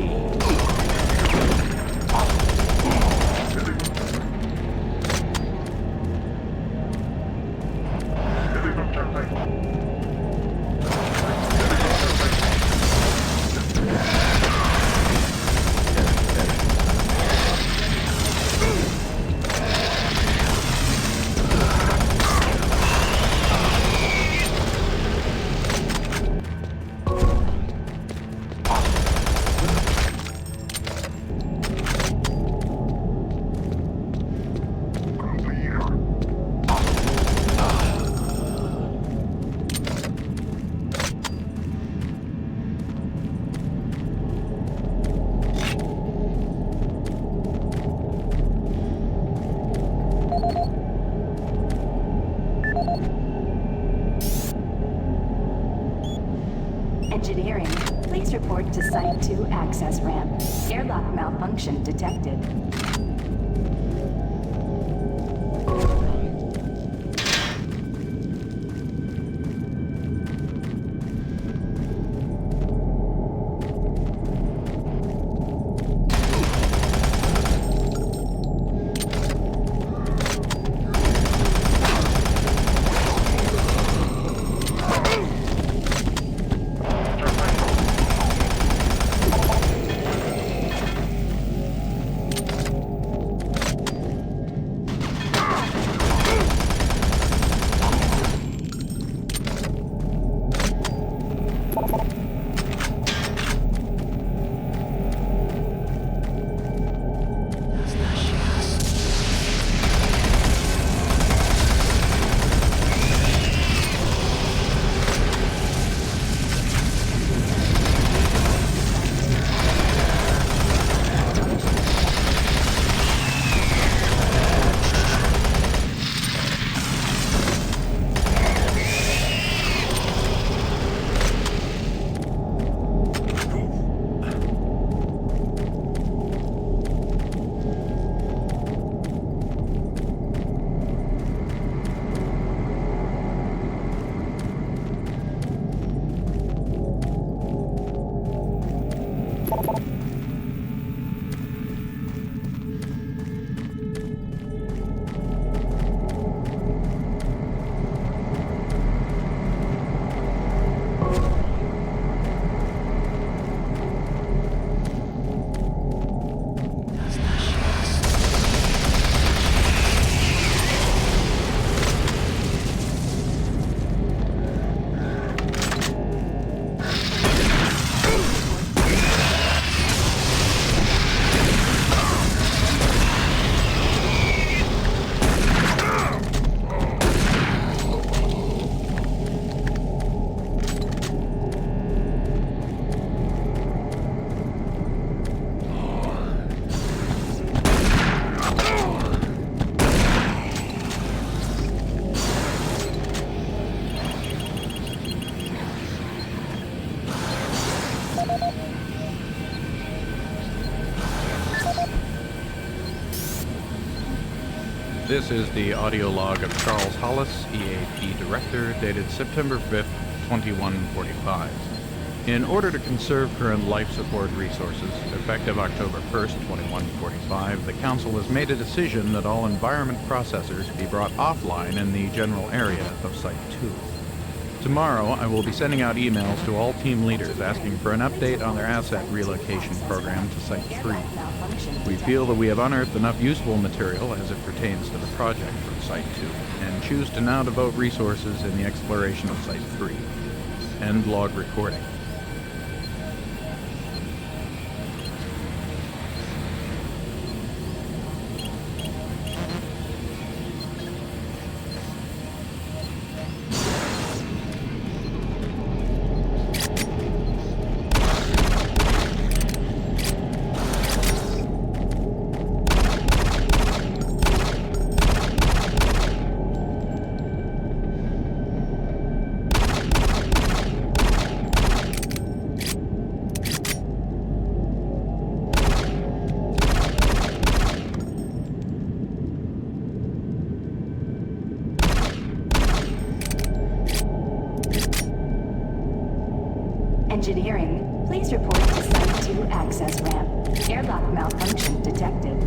Engineering, please report to Site 2 access ramp. Airlock malfunction detected. This is the audio log of Charles Hollis, EAP Director, dated September 5th, 2145. In order to conserve current life support resources, effective October 1st, 2145, the Council has made a decision that all environment processors be brought offline in the general area of Site 2. Tomorrow, I will be sending out emails to all team leaders asking for an update on their asset relocation program to Site 3. We feel that we have unearthed enough useful material as it pertains to the project from Site 2, and choose to now devote resources in the exploration of Site 3. End log recording. Engineering, please report to Site 2 access ramp. Airlock malfunction detected.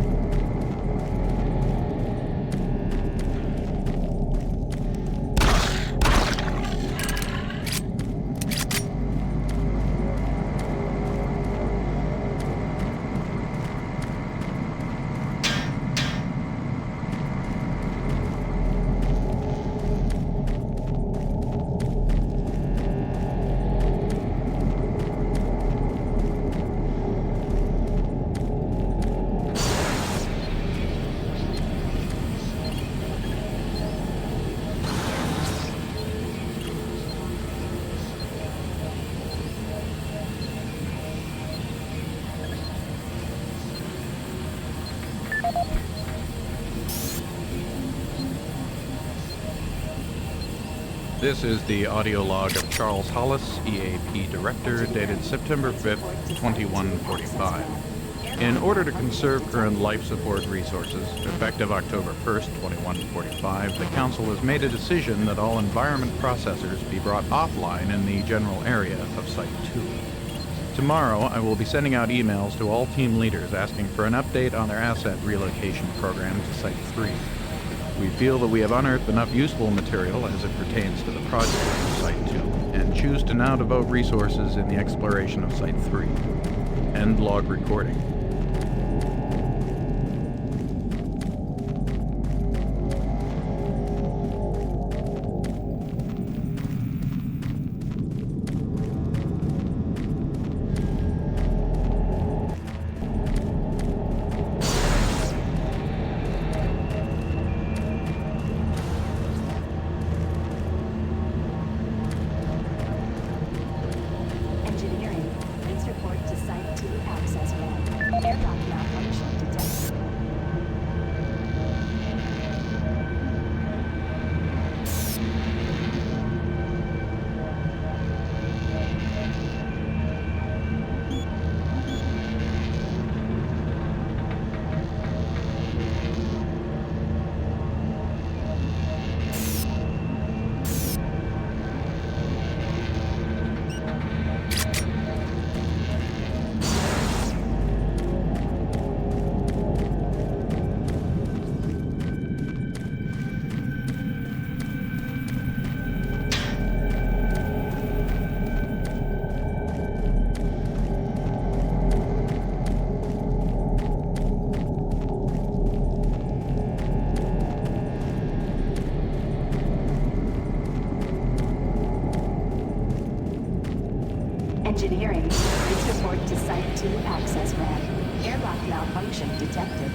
This is the audio log of Charles Hollis, EAP Director, dated September 5th, 2145. In order to conserve current life support resources, effective October 1st, 2145, the Council has made a decision that all environment processors be brought offline in the general area of Site 2. Tomorrow, I will be sending out emails to all team leaders asking for an update on their asset relocation program to Site 3. We feel that we have unearthed enough useful material as it pertains to the project of Site 2, and choose to now devote resources in the exploration of Site 3. End log recording. Engineering, please report to Site 2 access ramp. Airlock malfunction detected.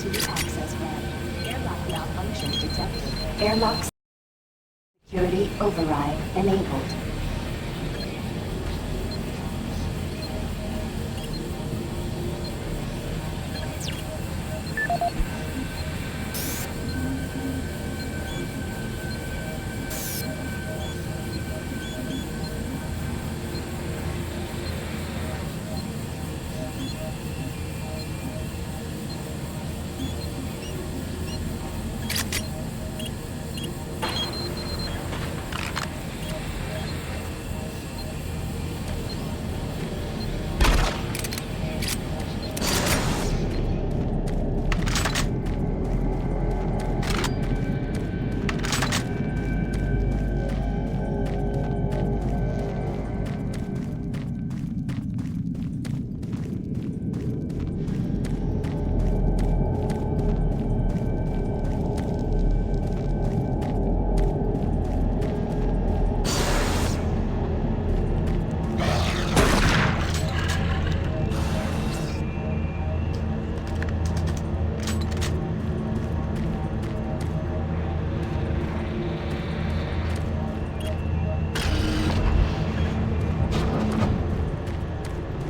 to access ramp. Airlock malfunction detected. Airlock security override enabled.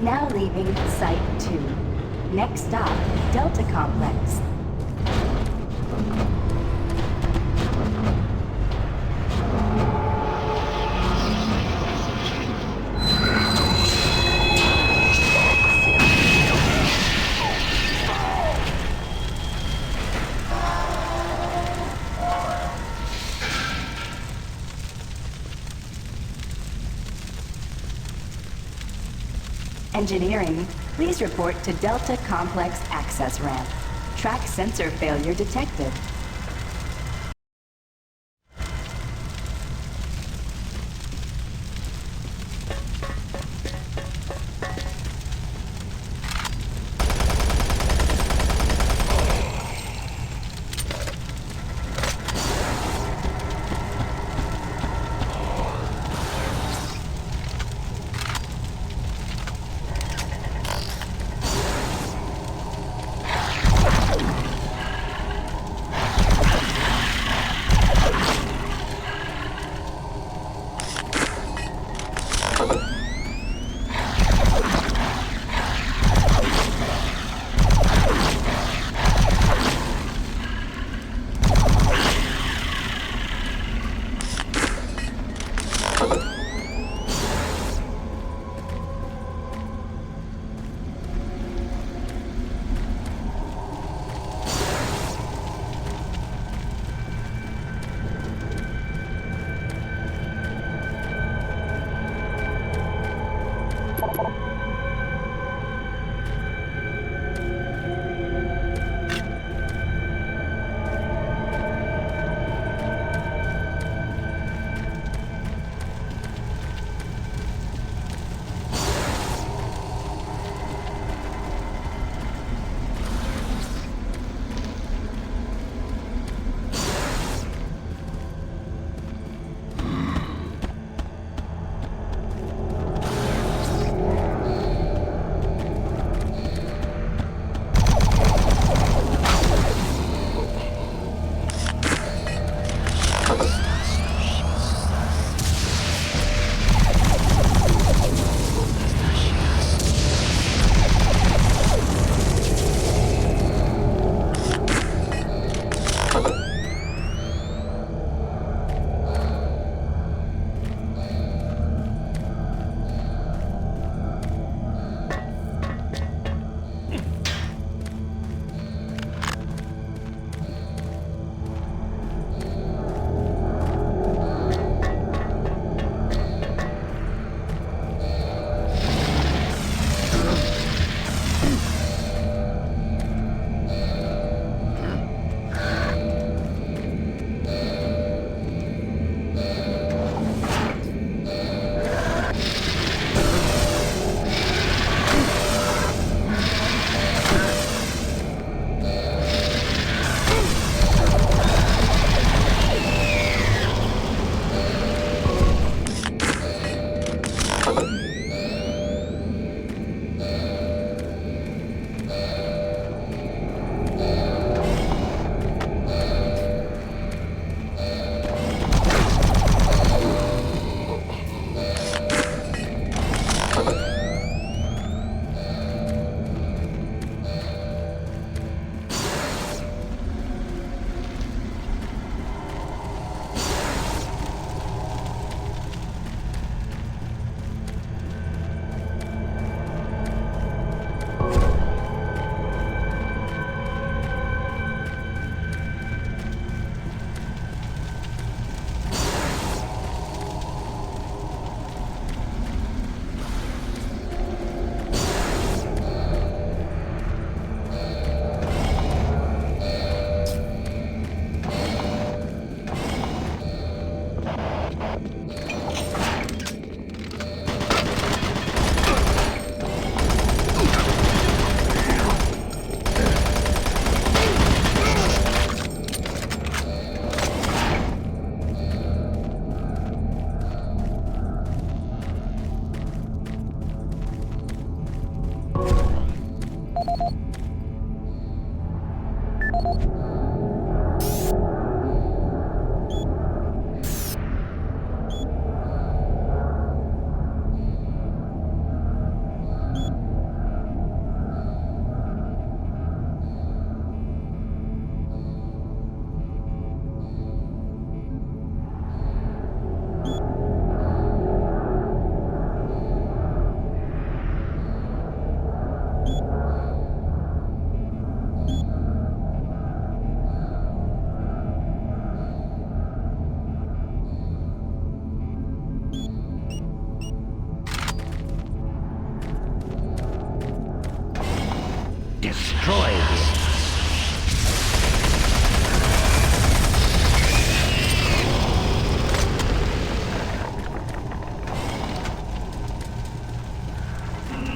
Now leaving Site 2. Next stop, Delta Complex. Engineering, please report to Delta Complex access ramp. Track sensor failure detected.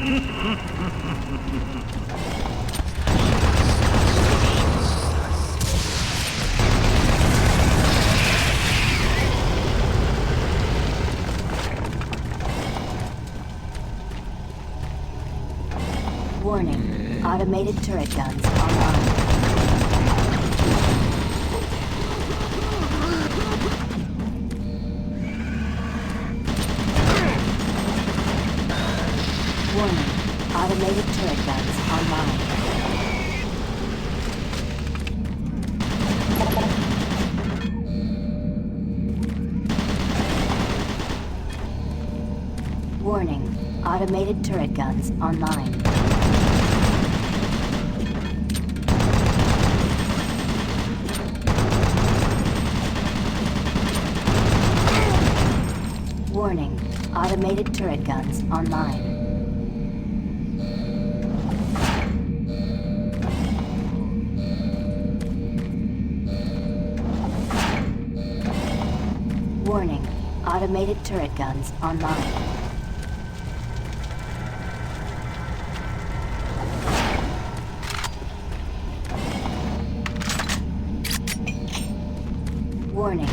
Warning. Automated turret guns online. Warning. Automated turret guns online. Warning. Automated turret guns online. Warning. Automated turret guns online. Warning. Automated turret guns online. Warning.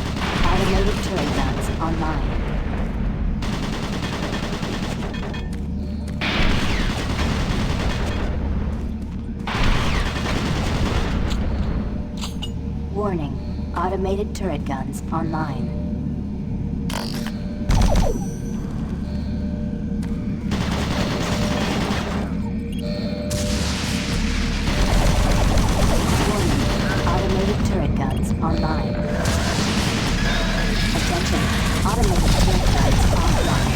Automated turret guns online. Warning. Automated turret guns online. Online. Attention. Automated turret guns offline.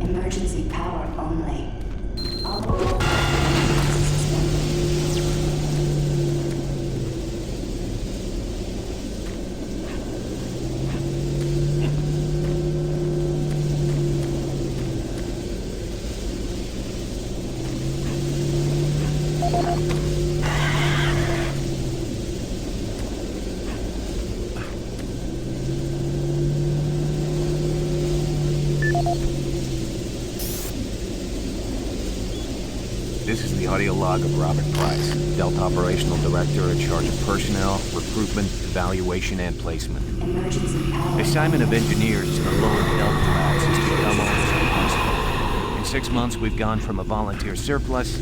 Emergency power only. This is the audio log of Robert Price, Delta Operational Director in charge of personnel, recruitment, evaluation, and placement. Assignment of engineers to the lower Delta labs has become almost impossible. In 6 months, we've gone from a volunteer surplus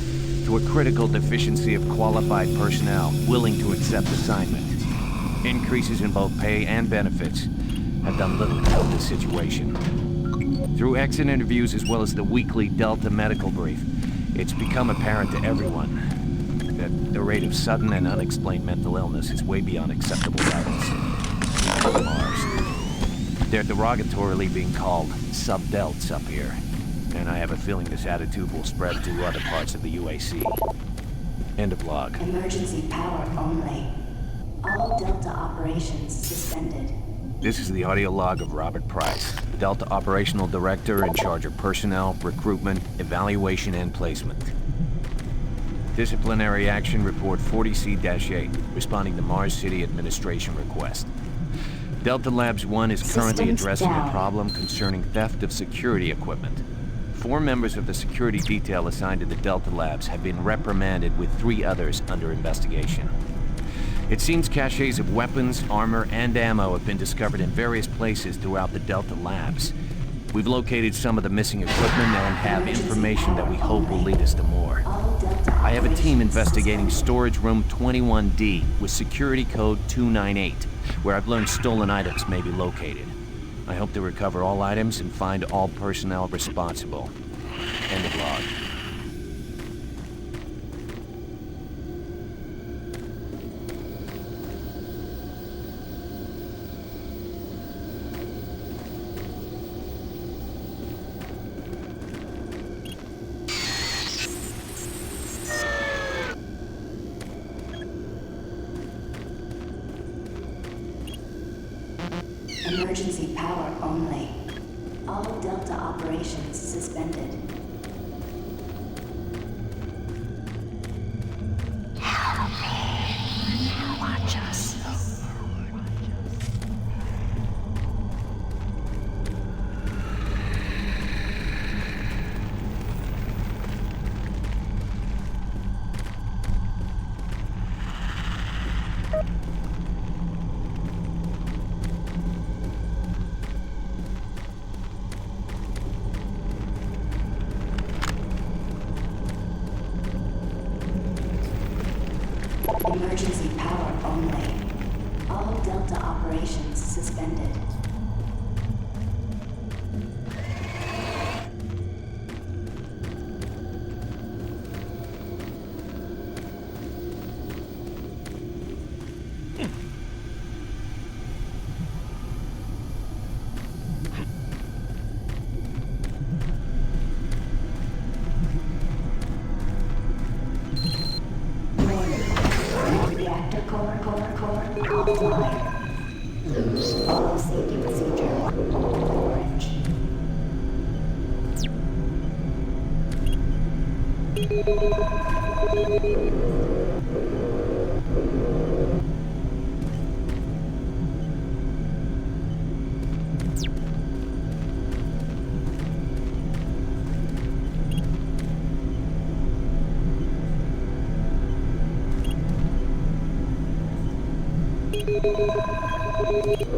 to a critical deficiency of qualified personnel willing to accept assignment. Increases in both pay and benefits have done little to help this situation. Through exit interviews as well as the weekly Delta medical brief, it's become apparent to everyone that the rate of sudden and unexplained mental illness is way beyond acceptable levels. On Mars, they're derogatorily being called sub-delts up here, and I have a feeling this attitude will spread to other parts of the UAC. End of log. Emergency power only. All Delta operations suspended. This is the audio log of Robert Price, Delta Operational Director in charge of personnel, recruitment, evaluation, and placement. Disciplinary Action Report 40C-8, responding to Mars City Administration request. Delta Labs 1 is currently Systems addressing down. a problem concerning theft of security equipment. 4 members of the security detail assigned to the Delta Labs have been reprimanded with 3 others under investigation. It seems caches of weapons, armor, and ammo have been discovered in various places throughout the Delta Labs. We've located some of the missing equipment and have information that we hope will lead us to more. I have a team investigating storage room 21D with security code 298, where I've learned stolen items may be located. I hope to recover all items and find all personnel responsible. End of log. Emergency power only. All Delta operations suspended. Help me. Watch us. Emergency power only. All Delta operations suspended. Reactor core offline. Lose all safety procedure. Orange.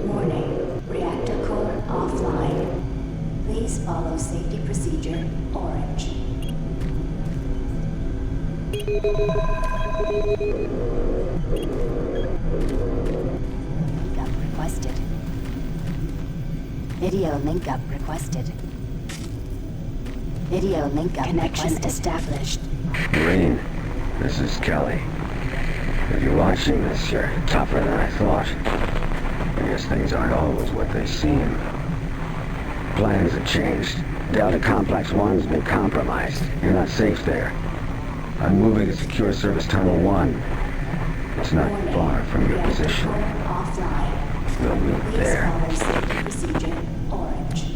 Warning, reactor core offline. Please follow safety procedure orange. Link up requested. Video link up requested. Video link up connection established. Marine, this is Kelly. If you're watching this, you're tougher than I thought. I guess things aren't always what they seem. Plans have changed. Delta Complex 1's been compromised. You're not safe there. I'm moving to Secure Service Tunnel 1. It's not far from your position. We'll meet there. Procedure orange.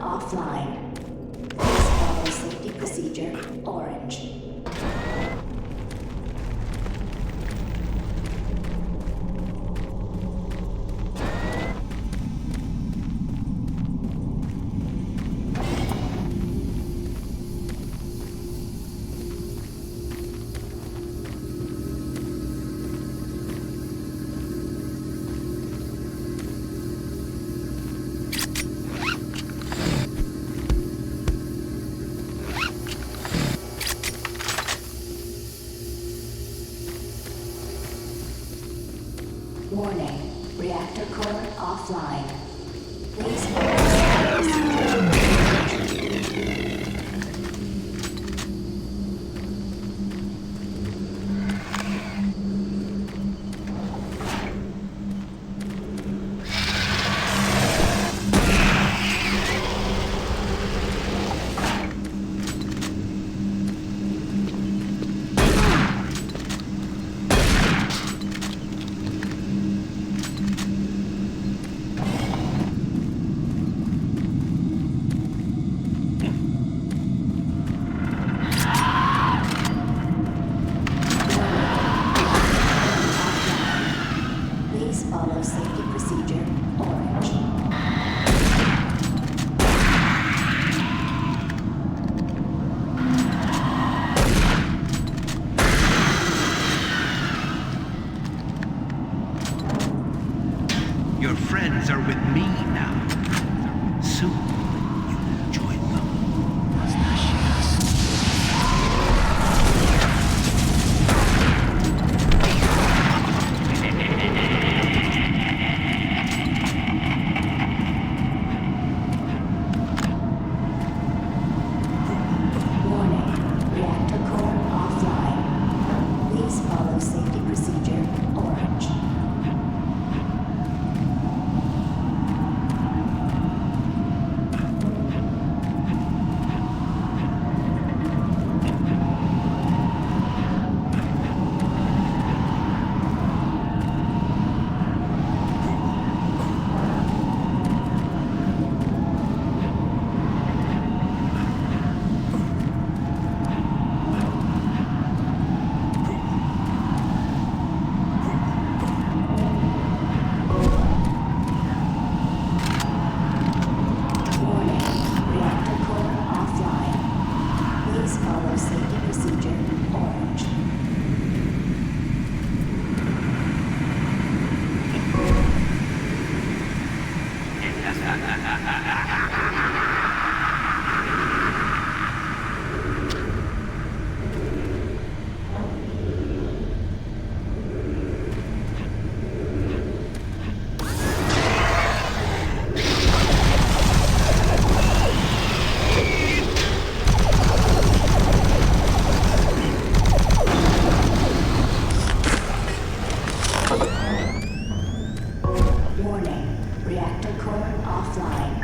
offline. Please follow safety procedure orange. Warning, reactor core offline. Please follow safety procedure orange. Your friends are with me now. Soon, you will join them. Warning, reactor core offline. Please follow safety procedure orange. Follow safety procedure orange. Warning, reactor core offline.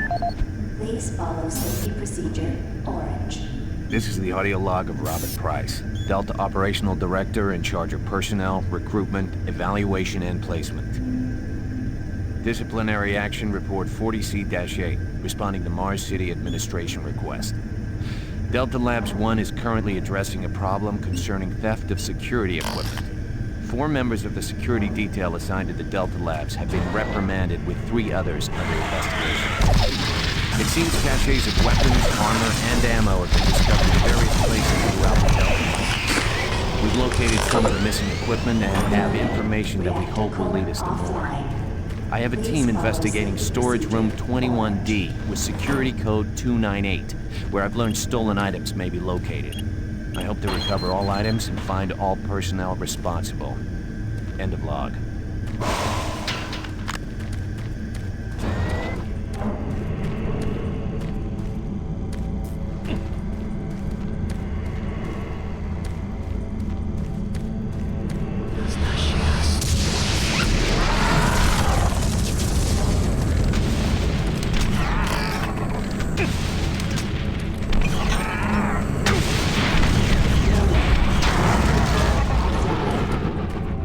Please follow safety procedure orange. This is the audio log of Robert Price, Delta Operational Director in charge of personnel, recruitment, evaluation, and placement. Disciplinary action report 40C-8, responding to Mars City administration request. Delta Labs 1 is currently addressing a problem concerning theft of security equipment. 4 members of the security detail assigned to the Delta Labs have been reprimanded with 3 others under investigation. It seems caches of weapons, armor, and ammo have been discovered in various places throughout the Delta. We've located some of the missing equipment and have information that we hope will lead us to more. I have a team investigating storage room 21D with security code 298, where I've learned stolen items may be located. I hope to recover all items and find all personnel responsible. End of log.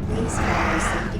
Please follow safety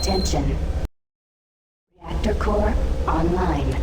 Attention. Reactor core online.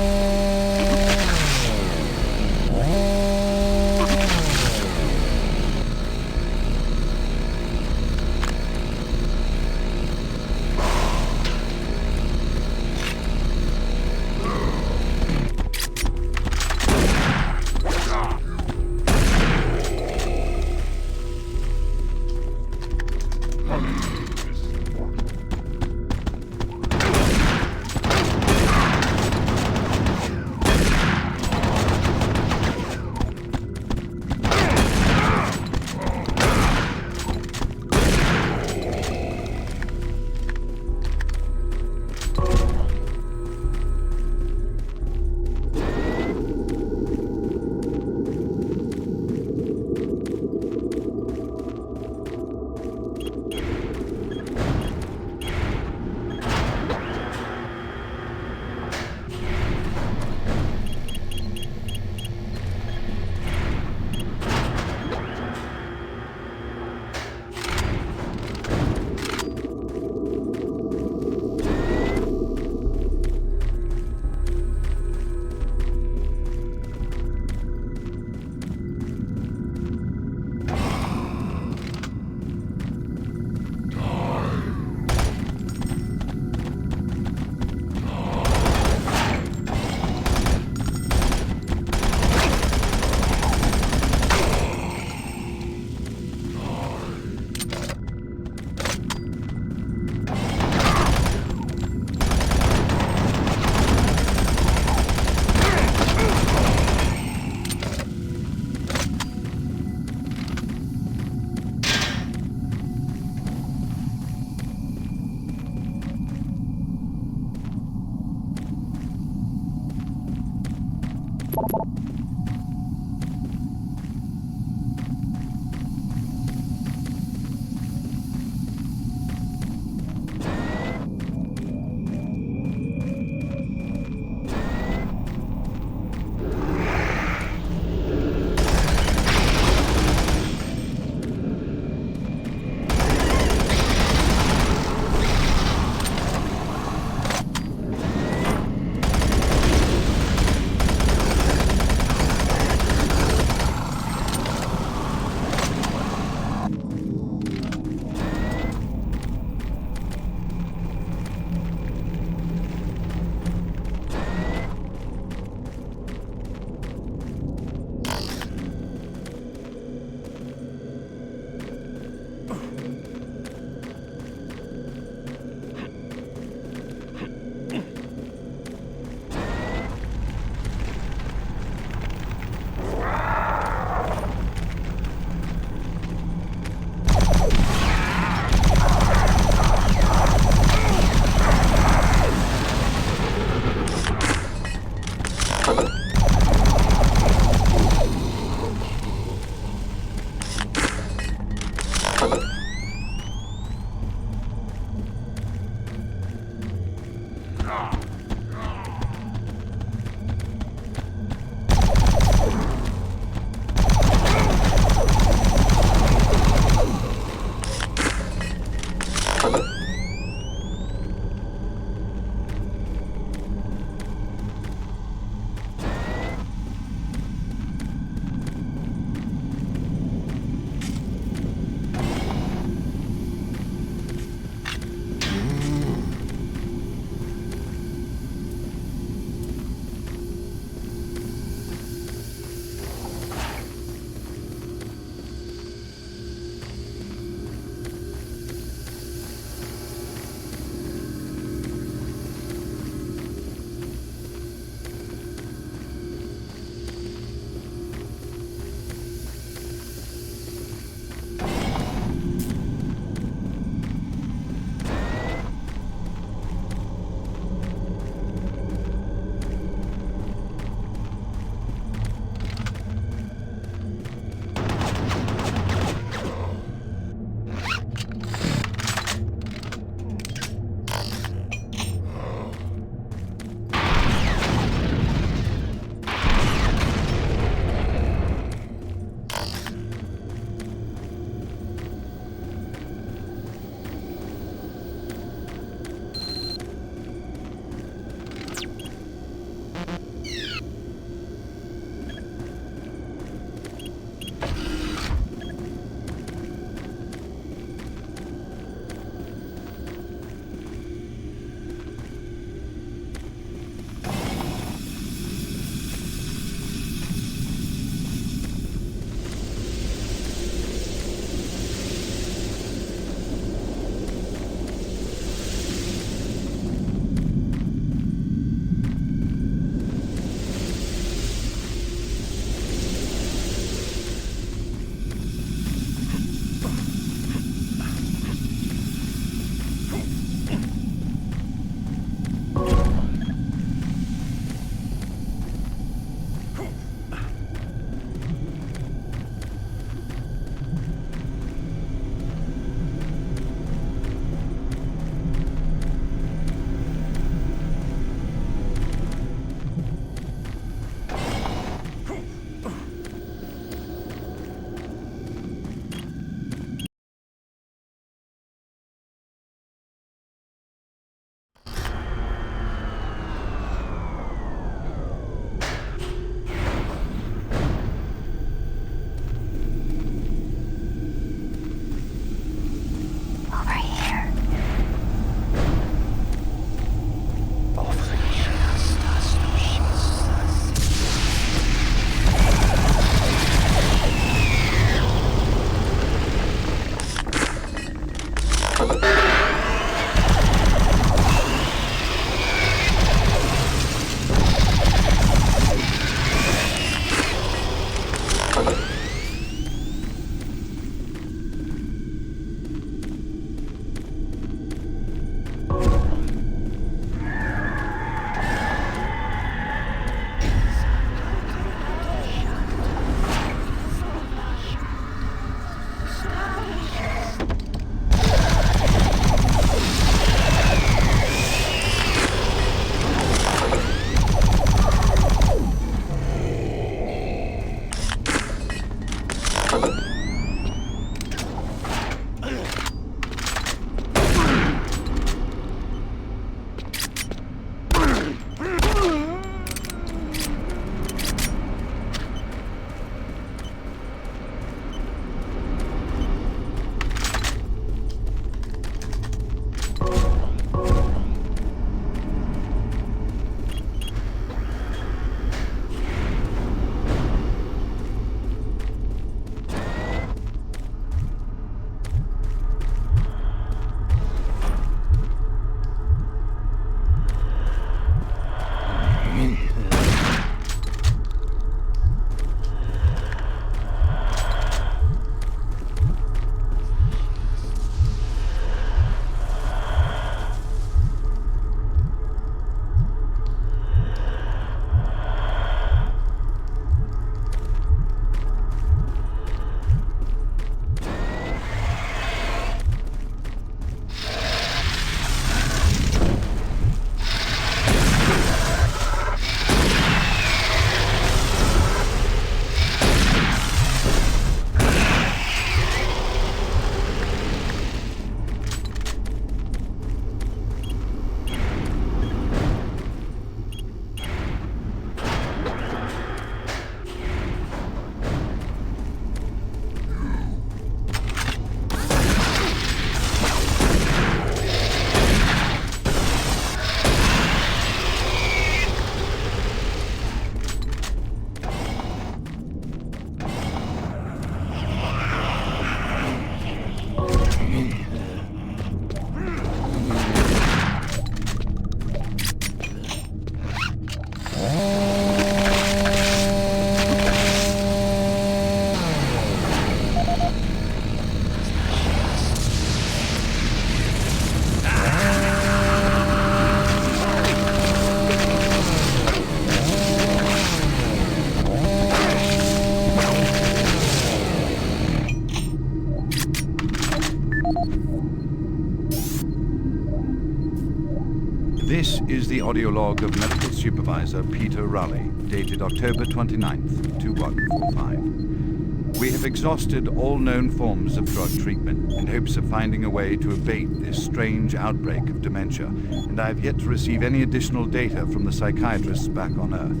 This is the audio log of Medical Supervisor Peter Raleigh, dated October 29th, 2145. We have exhausted all known forms of drug treatment in hopes of finding a way to abate this strange outbreak of dementia, and I have yet to receive any additional data from the psychiatrists back on Earth.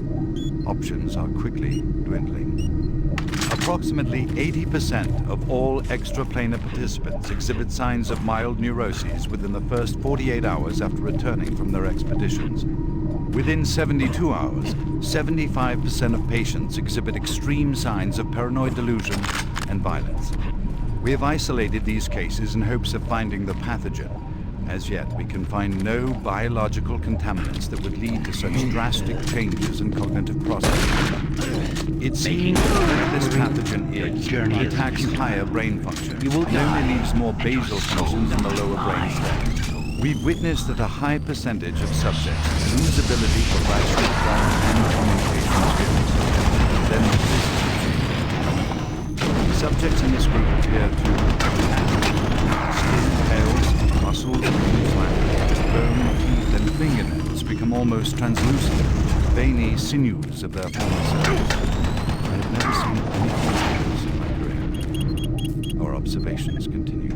Options are quickly dwindling. Approximately 80% of all extraplanar participants exhibit signs of mild neuroses within the first 48 hours after returning from their expeditions. Within 72 hours, 75% of patients exhibit extreme signs of paranoid delusion and violence. We have isolated these cases in hopes of finding the pathogen. As yet, we can find no biological contaminants that would lead to such drastic changes in cognitive processing. It seems that this pathogen attacks higher brain function. It only leaves more basal functions in the lower brain stem. We've witnessed that a high percentage of subjects lose ability for rational thought and communication skills. Then subjects in this group appear to skin, tails, muscles, flat, bone, teeth, and fingernails become almost translucent, veiny sinews of their former selves. I have never seen anything like this in my career. Our observations continue.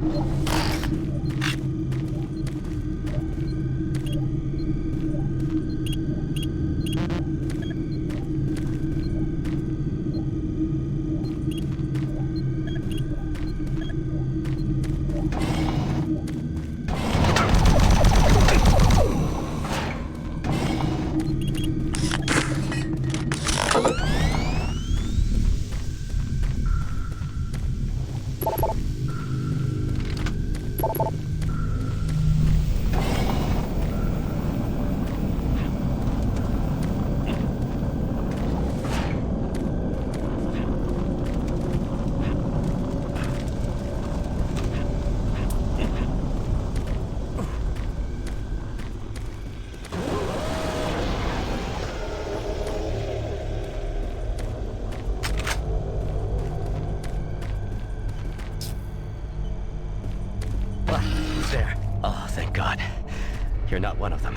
You're not one of them.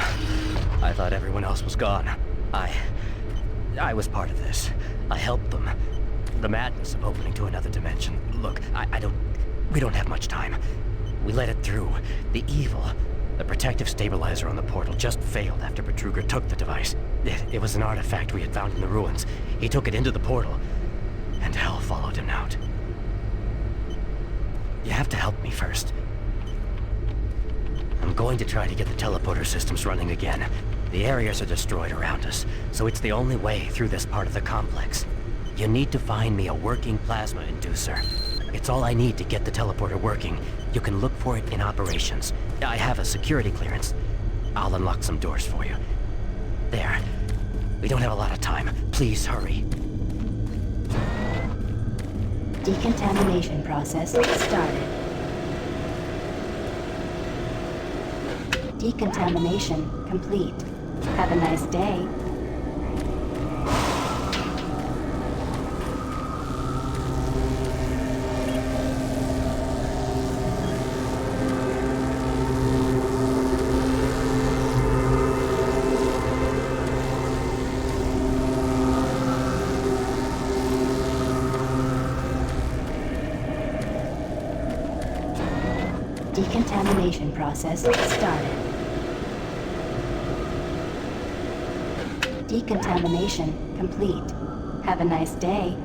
I thought everyone else was gone. I was part of this. I helped them. The madness of opening to another dimension. Look, we don't have much time. We let it through. The evil, the protective stabilizer on the portal just failed after Betruger took the device. It was an artifact we had found in the ruins. He took it into the portal, and hell followed him out. You have to help me first. I'm going to try to get the teleporter systems running again. The areas are destroyed around us, so it's the only way through this part of the complex. You need to find me a working plasma inducer. It's all I need to get the teleporter working. You can look for it in operations. I have a security clearance. I'll unlock some doors for you. There. We don't have a lot of time. Please hurry. Decontamination process started. Decontamination complete. Have a nice day. Decontamination process started. Decontamination complete. Have a nice day.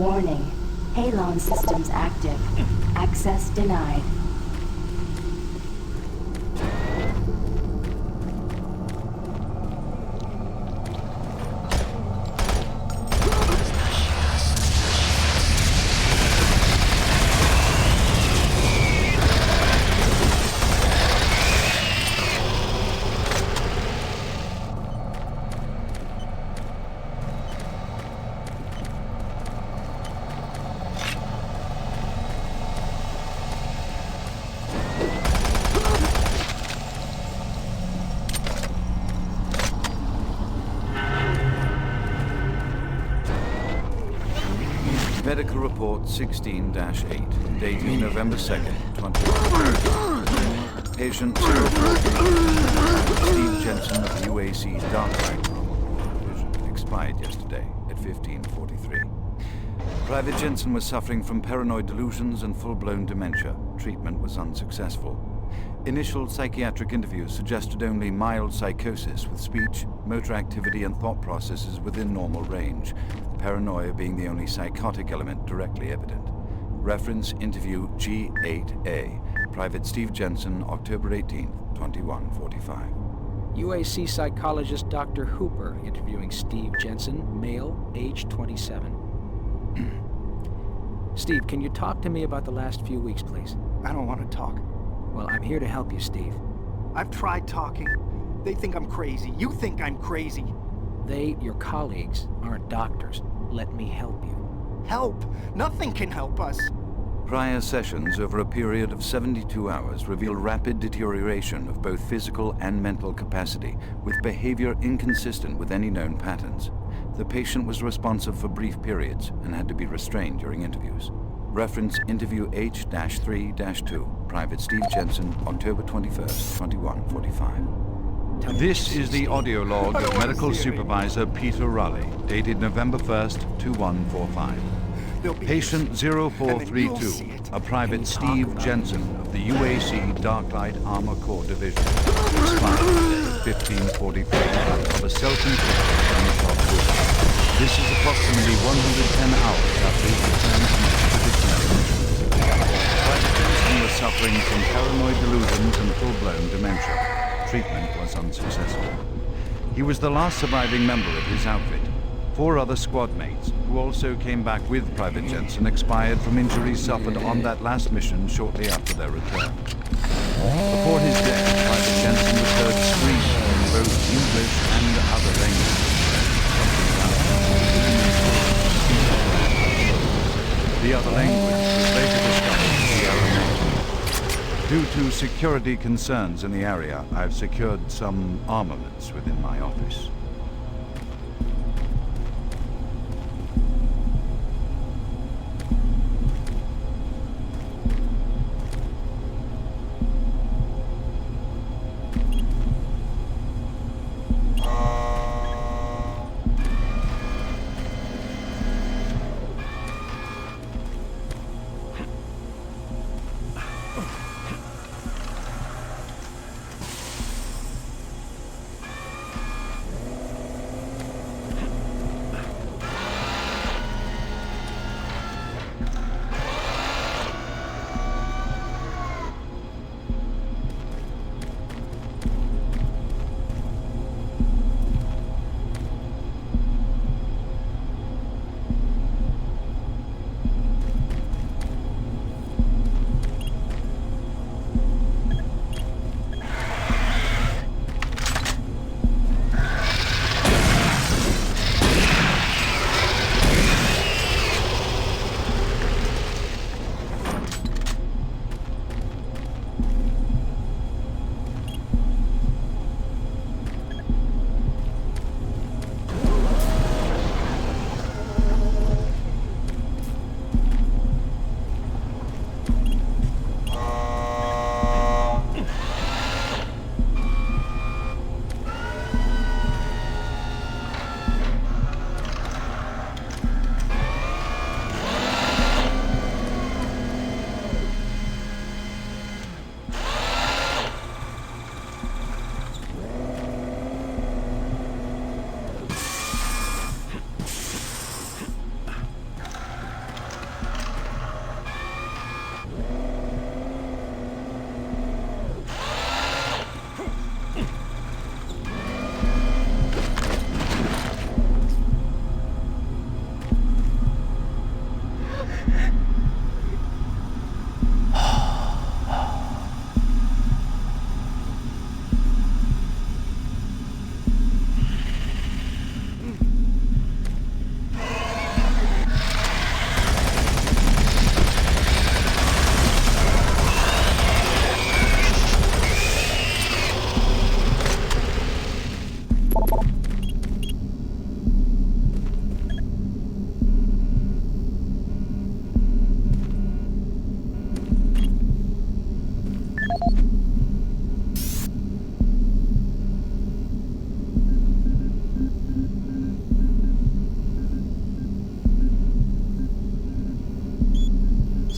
Warning. Halon systems active. Access denied. Medical report 16-8, dated November 2nd, 2021. Patient 0432, Steve Jensen of the UAC Darklight Division, expired yesterday at 15:43. Private Jensen was suffering from paranoid delusions and full-blown dementia. Treatment was unsuccessful. Initial psychiatric interviews suggested only mild psychosis with speech, motor activity, and thought processes within normal range. Paranoia being the only psychotic element directly evident. Reference interview G8A. Private Steve Jensen, October 18, 2145. UAC psychologist Dr. Hooper interviewing Steve Jensen, male, age 27. Steve, can you talk to me about the last few weeks, please? I don't want to talk. Well, I'm here to help you, Steve. I've tried talking. They think I'm crazy. You think I'm crazy. They, your colleagues, aren't doctors. Let me help you. Help? Nothing can help us. Prior sessions over a period of 72 hours reveal rapid deterioration of both physical and mental capacity, with behavior inconsistent with any known patterns. The patient was responsive for brief periods and had to be restrained during interviews. Reference interview H-3-2, Private Steve Jensen, October 21st, 2145. This is the audio log of Medical Supervisor Peter Raleigh, dated November 1st, 2145. Patient 0432, a Private Steve Jensen of the UAC Darklight Armor Corps Division, expired 1543 of a self-inflicted gunshot wound. This is approximately 110 hours after his return from expeditionary mission. Private Jensen was suffering from paranoid delusions and full-blown dementia. Treatment was unsuccessful. He was the last surviving member of his outfit. 4 other squad mates, who also came back with Private Jensen, expired from injuries suffered on that last mission shortly after their return. Before his death, Private Jensen was heard screaming in both English and other languages. The other language was later discovered to be Aramaic. Due to security concerns in the area, I've secured some armaments within my office.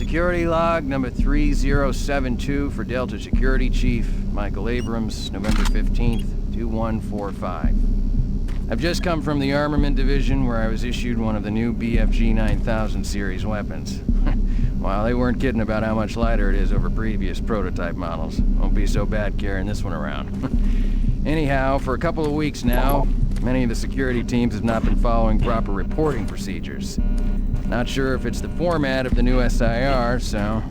Security log number 3072 for Delta Security Chief Michael Abrams, November 15th, 2145. I've just come from the Armament Division where I was issued one of the new BFG 9000 series weapons. Well, they weren't kidding about how much lighter it is over previous prototype models. Won't be so bad carrying this one around. Anyhow, for a couple of weeks now, many of the security teams have not been following proper reporting procedures. Not sure if it's the format of the new SIR, so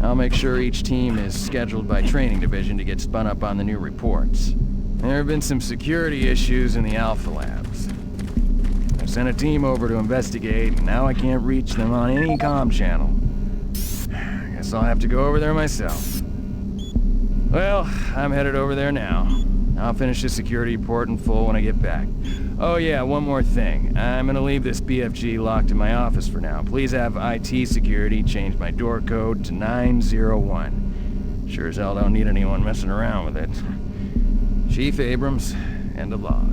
I'll make sure each team is scheduled by Training Division to get spun up on the new reports. There have been some security issues in the Alpha Labs. I sent a team over to investigate, and now I can't reach them on any comm channel. Guess I'll have to go over there myself. Well, I'm headed over there now. I'll finish the security report in full when I get back. Oh yeah, one more thing. I'm gonna leave this BFG locked in my office for now. Please have IT security change my door code to 901. Sure as hell don't need anyone messing around with it. Chief Abrams, end of log.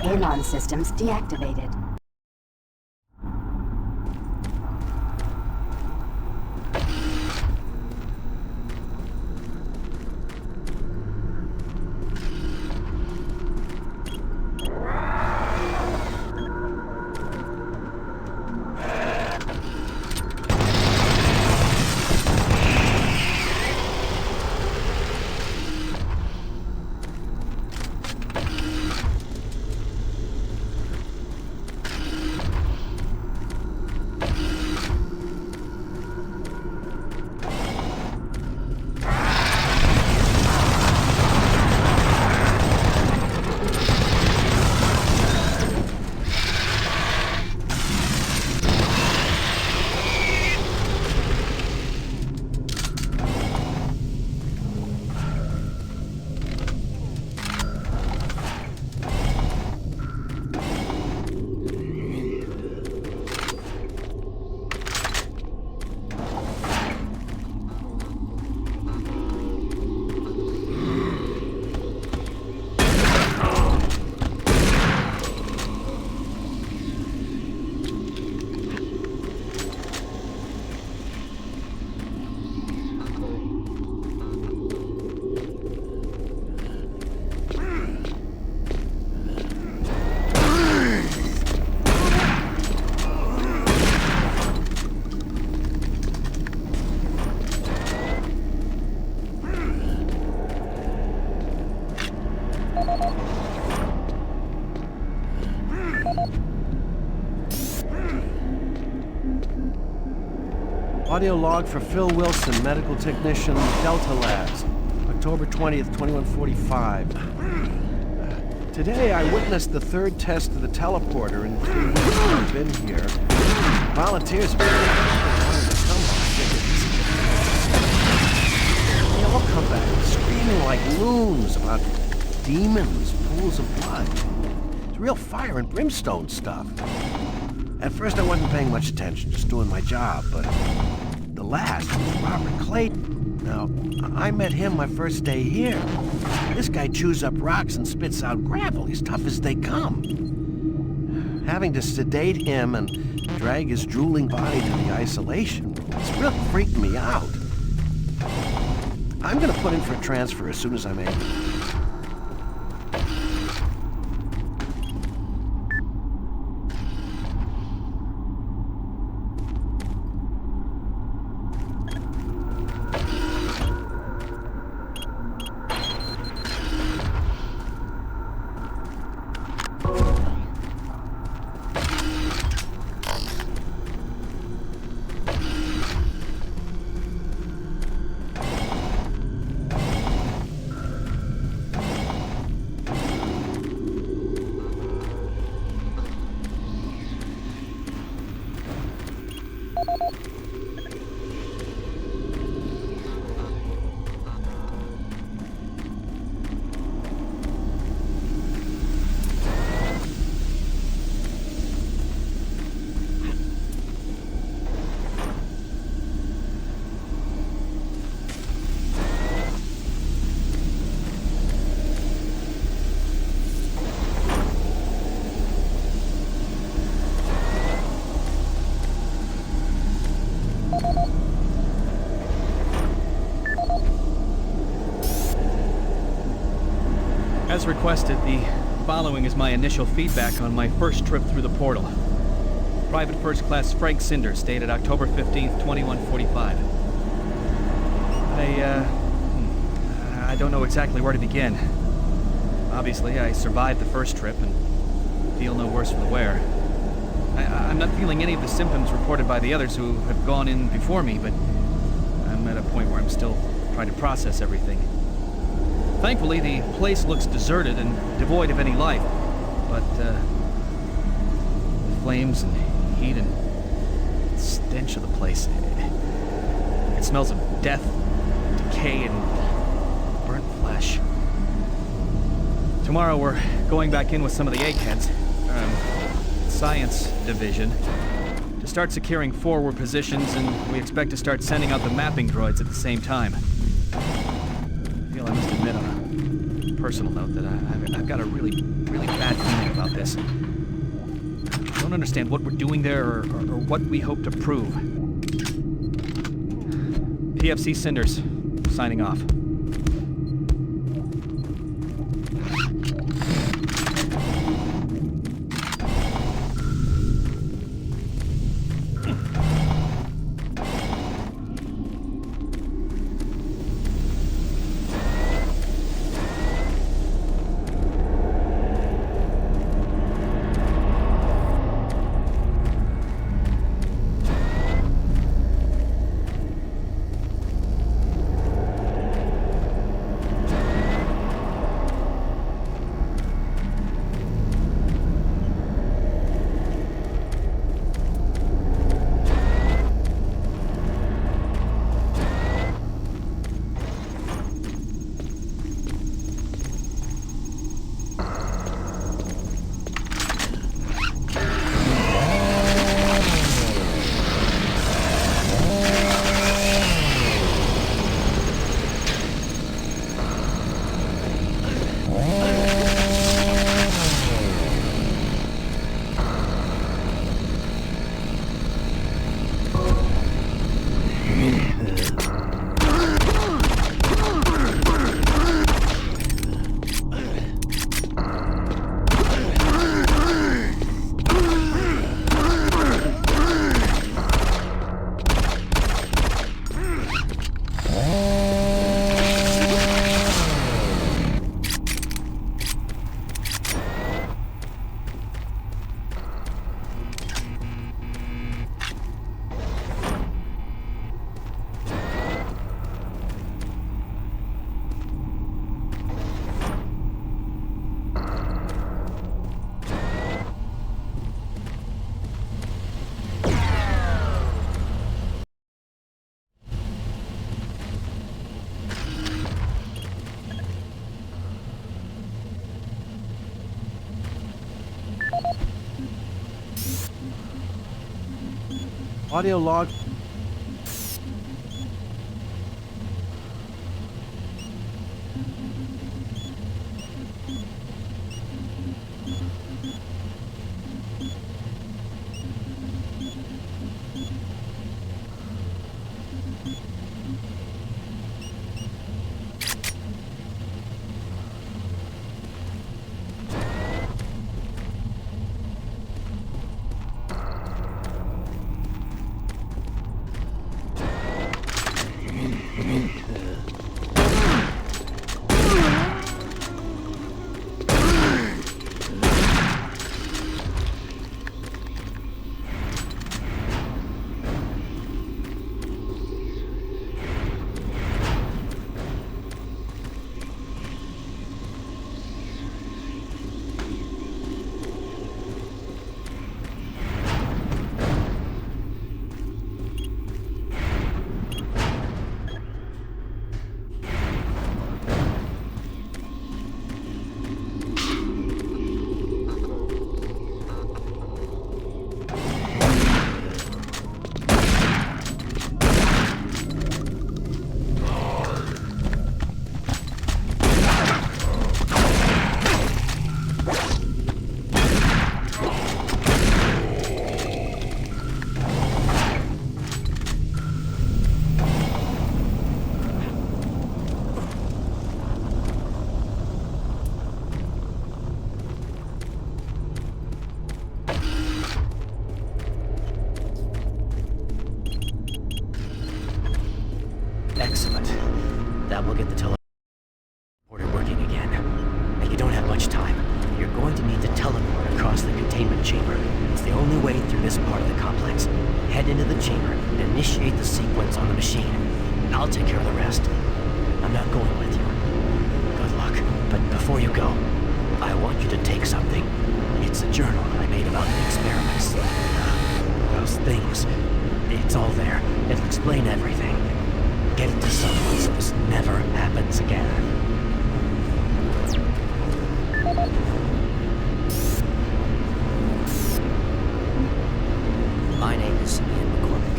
Anon systems deactivated. Audio log for Phil Wilson, medical technician, Delta Labs, October 20th, 2145. Today I witnessed the third test of the teleporter in 3 weeks I've been here. Volunteers have wanted to come on. They all come back screaming like loons about demons, pools of blood. It's real fire and brimstone stuff. At first I wasn't paying much attention, just doing my job, but the last was Robert Clayton. Now, I met him my first day here. This guy chews up rocks and spits out gravel. He's tough as they come. Having to sedate him and drag his drooling body to the isolation room, it's really freaked me out. I'm gonna put in for a transfer as soon as I'm able. As requested, the following is my initial feedback on my first trip through the portal. Private First Class Frank Cinders, dated October 15th, 2145. I don't know exactly where to begin. Obviously, I survived the first trip and feel no worse for the wear. I'm not feeling any of the symptoms reported by the others who have gone in before me, but I'm at a point where I'm still trying to process everything. Thankfully, the place looks deserted and devoid of any life, but the flames and heat and stench of the place, it smells of death, decay, and burnt flesh. Tomorrow we're going back in with some of the eggheads, Science Division, to start securing forward positions, and we expect to start sending out the mapping droids at the same time. I must admit on a personal note that I've got a really bad feeling about this. I don't understand what we're doing there or what we hope to prove. PFC Cinders, signing off. Audio log. You don't have much time. You're going to need to teleport across the containment chamber. It's the only way through this part of the complex. Head into the chamber and initiate the sequence on the machine. I'll take care of the rest. I'm not going with you. Good luck. But before you go, I want you to take something. It's a journal I made about the experiments. Those things. It's all there. It'll explain everything. Get it to someone so this never happens again. My name is Ian McCormick.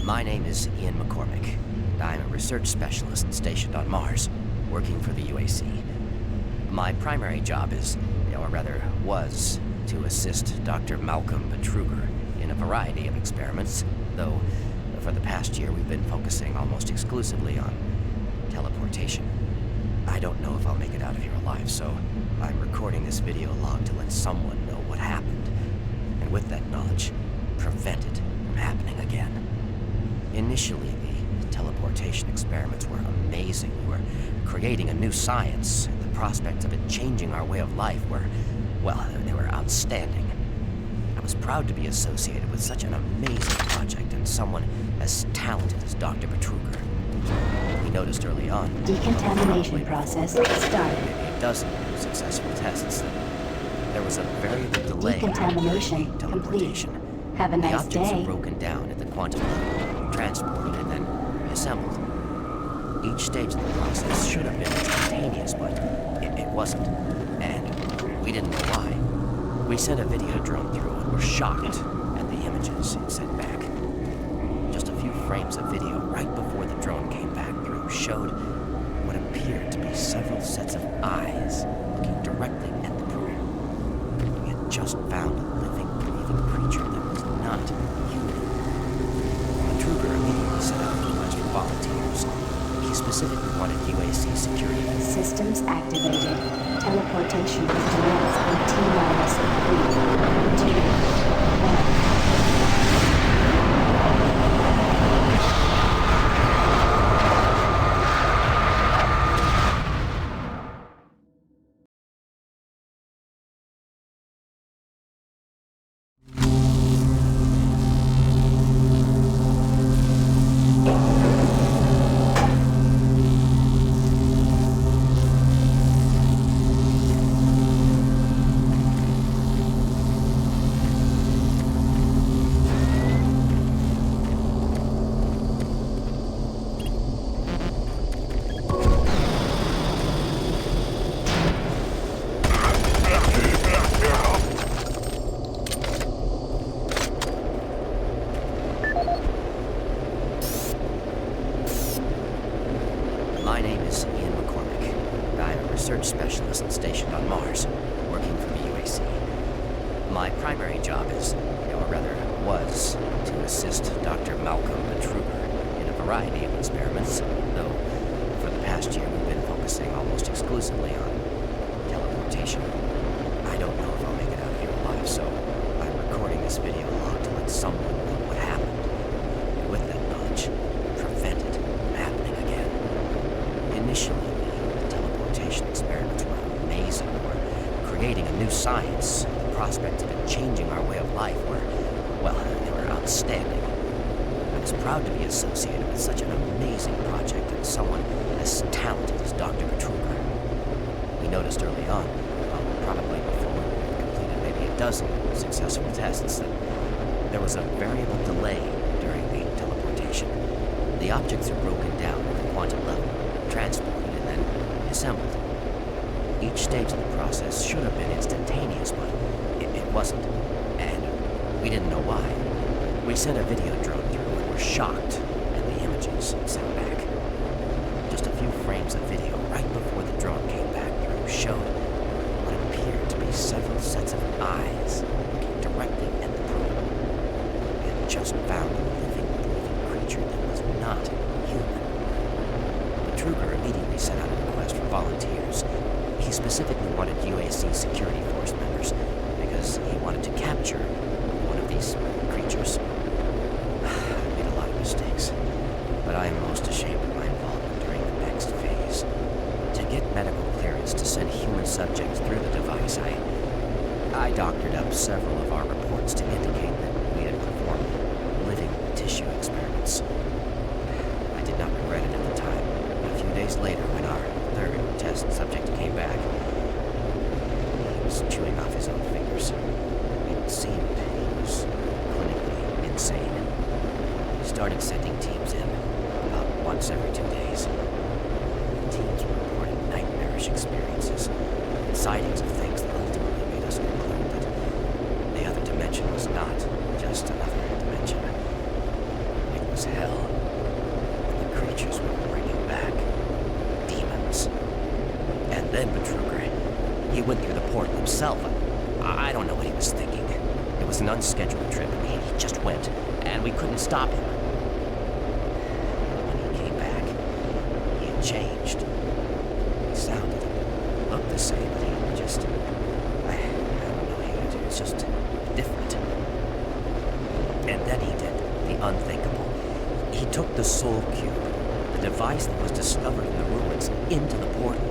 My name is Ian McCormick. I'm a research specialist stationed on Mars, working for the UAC. My primary job is, or rather was, to assist Dr. Malcolm Betruger in a variety of experiments, though for the past year we've been focusing almost exclusively on teleportation. I don't know if I'll make it out of here alive, so I'm recording this video log to let someone know what happened, and with that knowledge, prevent it from happening again. Initially, the teleportation experiments were amazing. We were creating a new science, and the prospects of it changing our way of life were, well, they were outstanding. I was proud to be associated with such an amazing project and someone as talented as Dr. Betruger. We noticed early on... Decontamination process started. Maybe a dozen successful tests. There was a variable delay. Decontamination teleportation. Complete. Have a nice the objects day. are broken down at the quantum level, transported, and then reassembled. Each stage of the process should have been instantaneous, but it wasn't. And we didn't know why. We sent a video drone through and were shocked at the images it sent back. Just a few frames of video right before the drone came back through showed what appeared to be several sets of eyes looking directly at the probe. We had just found a living, breathing creature that was not human. Betruger immediately set out a request for volunteers. He specifically wanted UAC security. Systems activated. Teleportation will commence in T-minus 3, 2, 1. My name is Ian McCormick. I'm a research specialist stationed on Mars, working for the UAC. My primary job is, or rather was, to assist Dr. Malcolm Betruger in a variety of experiments, though for the past year we've been focusing almost exclusively on teleportation. I don't know if I'll make it out of here alive, so I'm recording this video log to let someone know what happened, and with that knowledge, prevent it from happening again. Initially, the teleportation experiments were amazing. We were creating a new science. The prospects of it changing our way of life were, well, they were outstanding. I was proud to be associated with such an amazing project and someone as talented as Dr. Betruger. We noticed early on, probably before we had completed maybe a dozen successful tests, that there was a variable delay during the teleportation. The objects are broken down at the quantum level, transported, and then assembled. Each stage of the process should have been instantaneous, but it wasn't. And we didn't know why. We sent a video drone through and were shocked at the images it sent back. Just a few frames of video right before the drone came back through showed what appeared to be several sets of eyes looking directly at the probe. We had just found a living, breathing creature that was not human. Betruger immediately sent out a request for volunteers. He specifically wanted UAC security force members because he wanted to capture one of these creatures. I made a lot of But I am most ashamed of my involvement during the next phase. To get medical clearance to send human subjects through the device, I doctored up several of our reports to indicate that we had performed living tissue experiments. I did not regret it at the time, but a few days later, when our third test subject came back, he was chewing off his own fingers. It seemed he was clinically insane. He started sending teams in about once every 2 days. The teams were reporting nightmarish experiences, sightings of things that ultimately made us conclude that the other dimension was not just another dimension. It was hell, and the creatures were bringing back demons. And then Betruger, he went through the portal himself. I don't know what he was thinking. It was an unscheduled trip, and he just went, and we couldn't stop him. When he came back, he had changed. He sounded and looked the same, but he just... I don't know, he was just different. And then he did the unthinkable. He took the Soul Cube, the device that was discovered in the ruins, into the portal.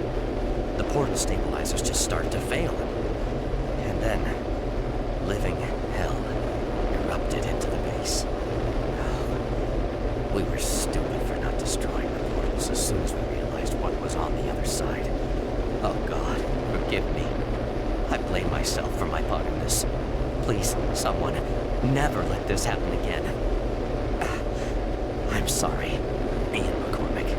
The portal stabilizers just started to fail him. And then, living hell erupted into the base. We were stupid for not destroying the portals as soon as we realized what was on the other side. Oh God, forgive me. I blame myself for my part in this. Please, someone, never let this happen again. I'm sorry, Ian McCormick.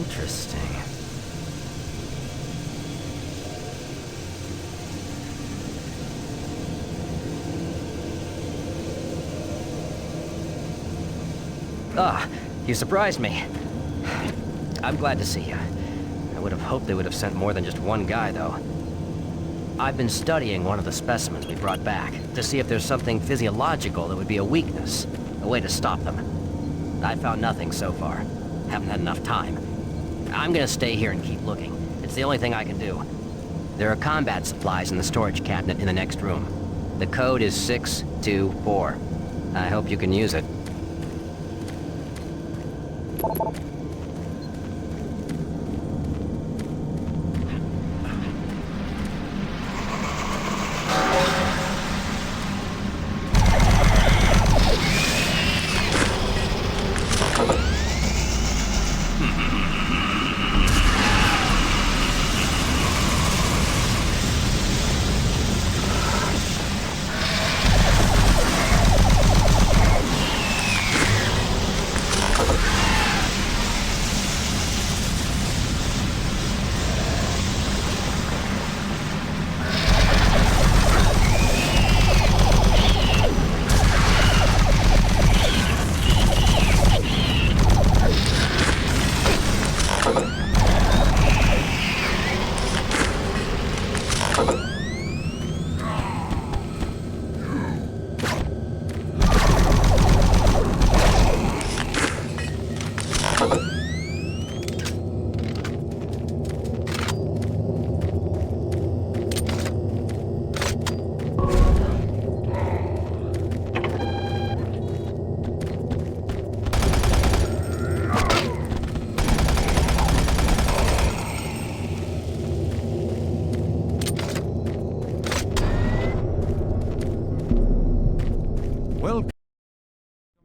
Interesting. Ah, you surprised me. I'm glad to see you. I would have hoped they would have sent more than just one guy, though. I've been studying one of the specimens we brought back to see if there's something physiological that would be a weakness, a way to stop them. I found nothing so far. Haven't had enough time. I'm gonna stay here and keep looking. It's the only thing I can do. There are combat supplies in the storage cabinet in the next room. The code is 624. I hope you can use it.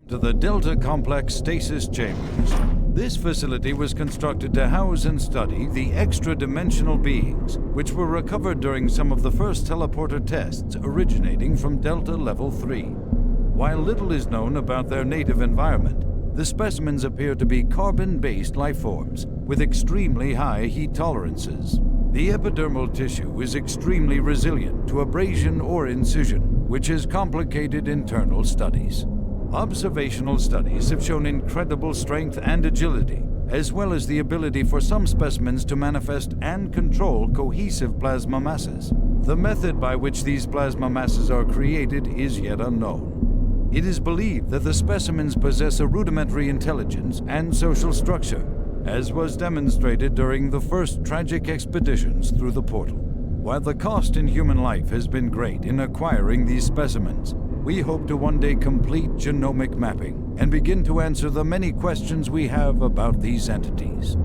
To the Delta Complex Stasis Chambers. This facility was constructed to house and study the extra-dimensional beings, which were recovered during some of the first teleporter tests originating from Delta Level 3. While little is known about their native environment, the specimens appear to be carbon-based lifeforms with extremely high heat tolerances. The epidermal tissue is extremely resilient to abrasion or incision, which has complicated internal studies. Observational studies have shown incredible strength and agility, as well as the ability for some specimens to manifest and control cohesive plasma masses. The method by which these plasma masses are created is yet unknown. It is believed that the specimens possess a rudimentary intelligence and social structure, as was demonstrated during the first tragic expeditions through the portal. While the cost in human life has been great in acquiring these specimens, we hope to one day complete genomic mapping and begin to answer the many questions we have about these entities.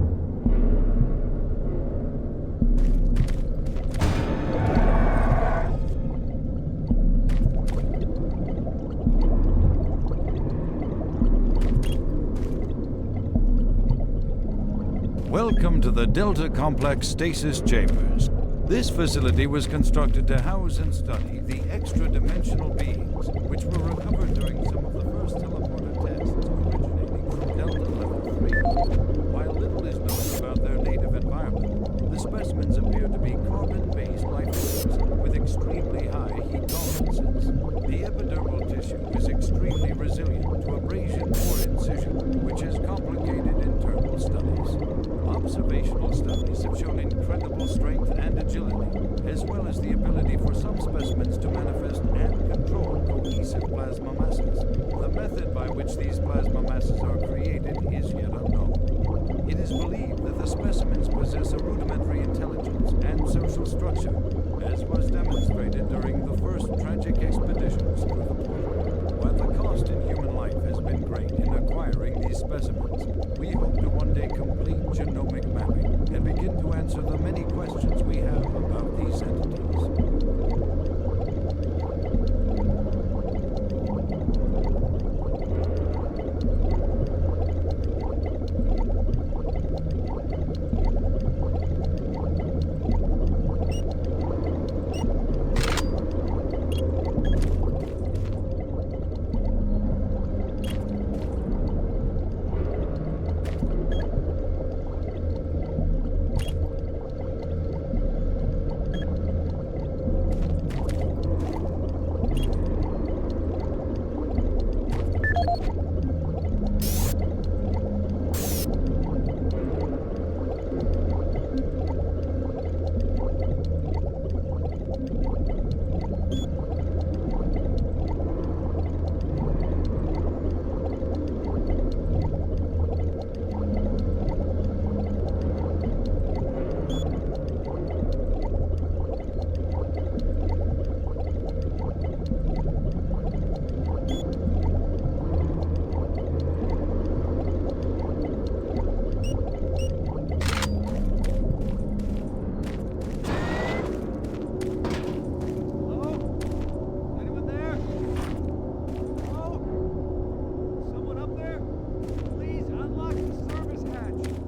Welcome to the Delta Complex Stasis Chambers. This facility was constructed to house and study the extra-dimensional beings, which were recovered during some of the first teleporter tests originating from Delta Level 3. While little is known about their native environment, the specimens appear to be carbon-based lifeforms with extremely high heat tolerances. The epidermal tissue is extremely resilient to abrasion or incision, which has complicated internal studies. Observational studies have shown incredible strength and agility, as well as the ability for some specimens to manifest and control cohesive plasma masses. The method by which these plasma masses are created is yet unknown. It is believed that the specimens possess a rudimentary intelligence and social structure, as was demonstrated during the first tragic expeditions through the portal. While the cost in human life has been great in acquiring these specimens, we hope to one day complete genomic mapping and begin to answer the many questions we have about these entities.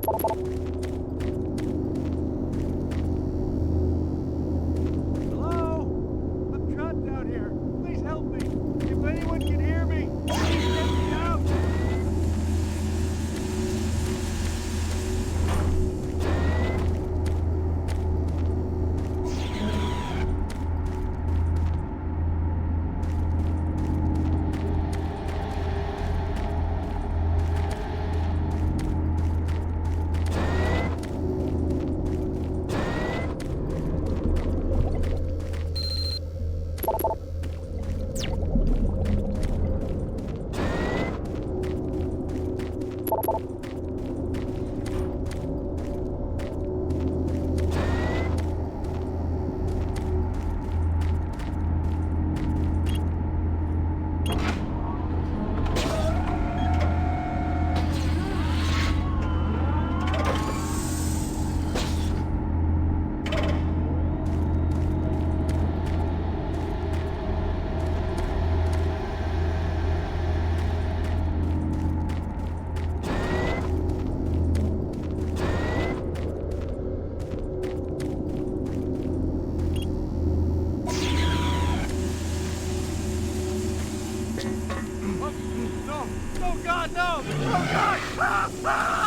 Hello? I'm trapped out here. Please help me. If anyone can hear me, please get me out. No, God, no! Oh, God! Ah, ah!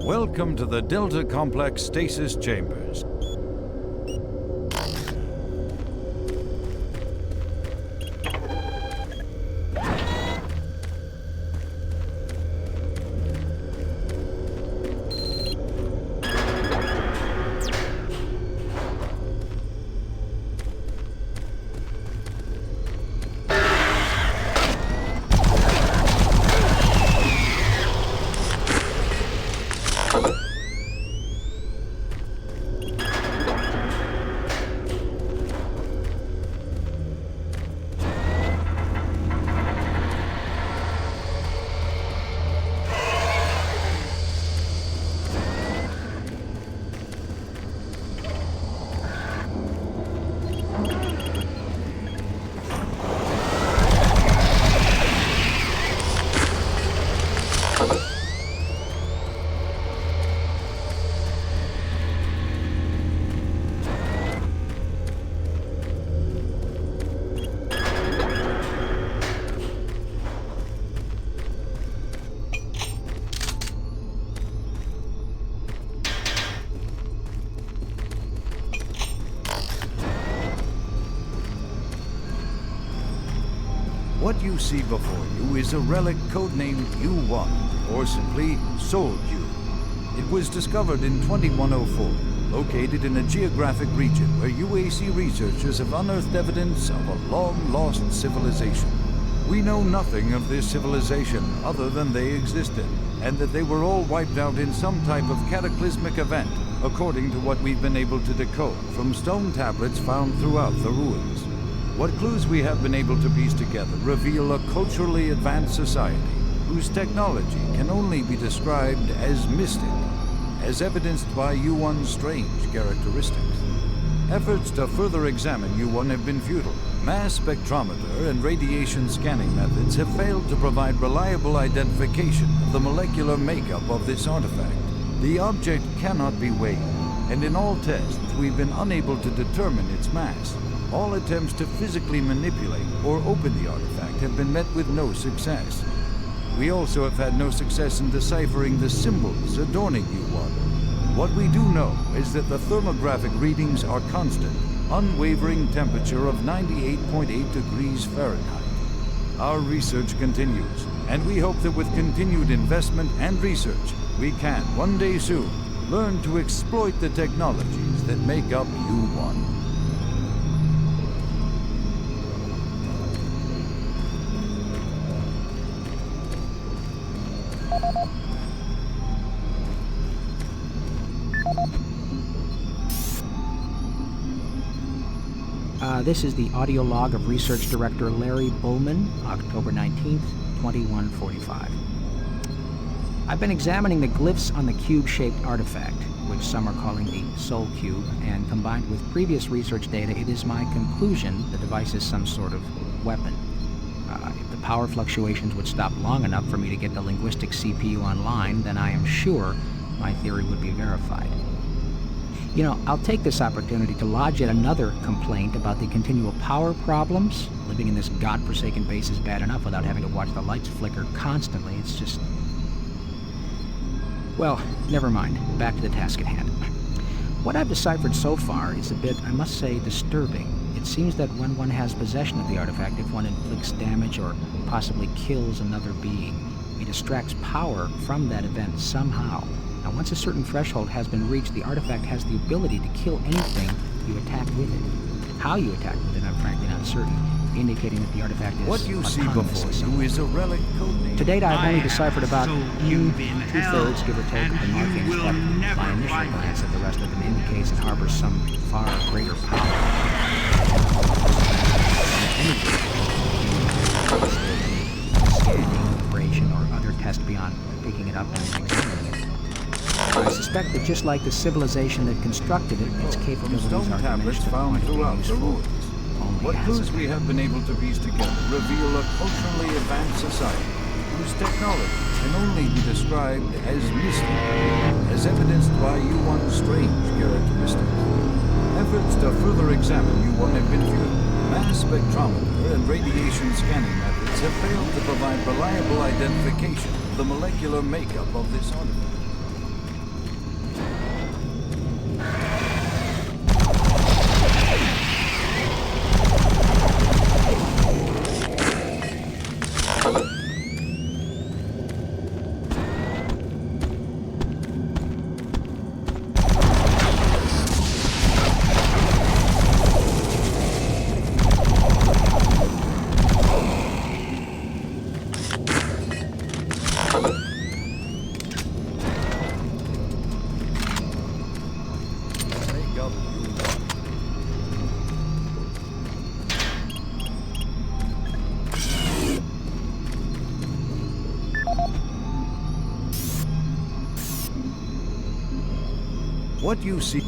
Welcome to the Delta Complex Stasis Chambers. What you see before you is a relic codenamed U1, or simply Soul Q. It was discovered in 2104, located in a geographic region where UAC researchers have unearthed evidence of a long-lost civilization. We know nothing of this civilization other than they existed, and that they were all wiped out in some type of cataclysmic event, according to what we've been able to decode from stone tablets found throughout the ruins. What clues we have been able to piece together reveal a culturally advanced society whose technology can only be described as mystic, as evidenced by U1's strange characteristics. Efforts to further examine U1 have been futile. Mass spectrometer and radiation scanning methods have failed to provide reliable identification of the molecular makeup of this artifact. The object cannot be weighed, and in all tests we've been unable to determine its mass. All attempts to physically manipulate or open the artifact have been met with no success. We also have had no success in deciphering the symbols adorning U1. What we do know is that the thermographic readings are constant, unwavering temperature of 98.8 degrees Fahrenheit. Our research continues, and we hope that with continued investment and research, we can, one day soon, learn to exploit the technologies that make up U1. This is the audio log of Research Director Larry Bullman, October 19th, 2145. I've been examining the glyphs on the cube-shaped artifact, which some are calling the Soul Cube, and combined with previous research data, it is my conclusion the device is some sort of weapon. If the power fluctuations would stop long enough for me to get the linguistic CPU online, then I am sure my theory would be verified. You know, I'll take this opportunity to lodge yet another complaint about the continual power problems. Living in this godforsaken base is bad enough without having to watch the lights flicker constantly. It's just... Well, never mind. Back to the task at hand. What I've deciphered so far is a bit, I must say, disturbing. It seems that when one has possession of the artifact, if one inflicts damage or possibly kills another being, it extracts power from that event somehow. Now, once a certain threshold has been reached, the artifact has the ability to kill anything you attack with it. How you attack with it, I'm frankly not certain, indicating that the artifact is what you see before you is a relic codename. To date, I've only deciphered about two-thirds, give or take, of the markings, but my initial glance at the rest of them indicates it harbors some far greater power. just like the civilization that constructed it, its capabilities Stone are tablets diminished found throughout the ruins. Only What as clues we have been able to piece together reveal a culturally advanced society whose technology can only be described as mystical, as evidenced by U1's strange characteristics. Efforts to further examine U1 have been futile. Mass spectrometer and radiation scanning methods have failed to provide reliable identification of the molecular makeup of this artifact. What you see...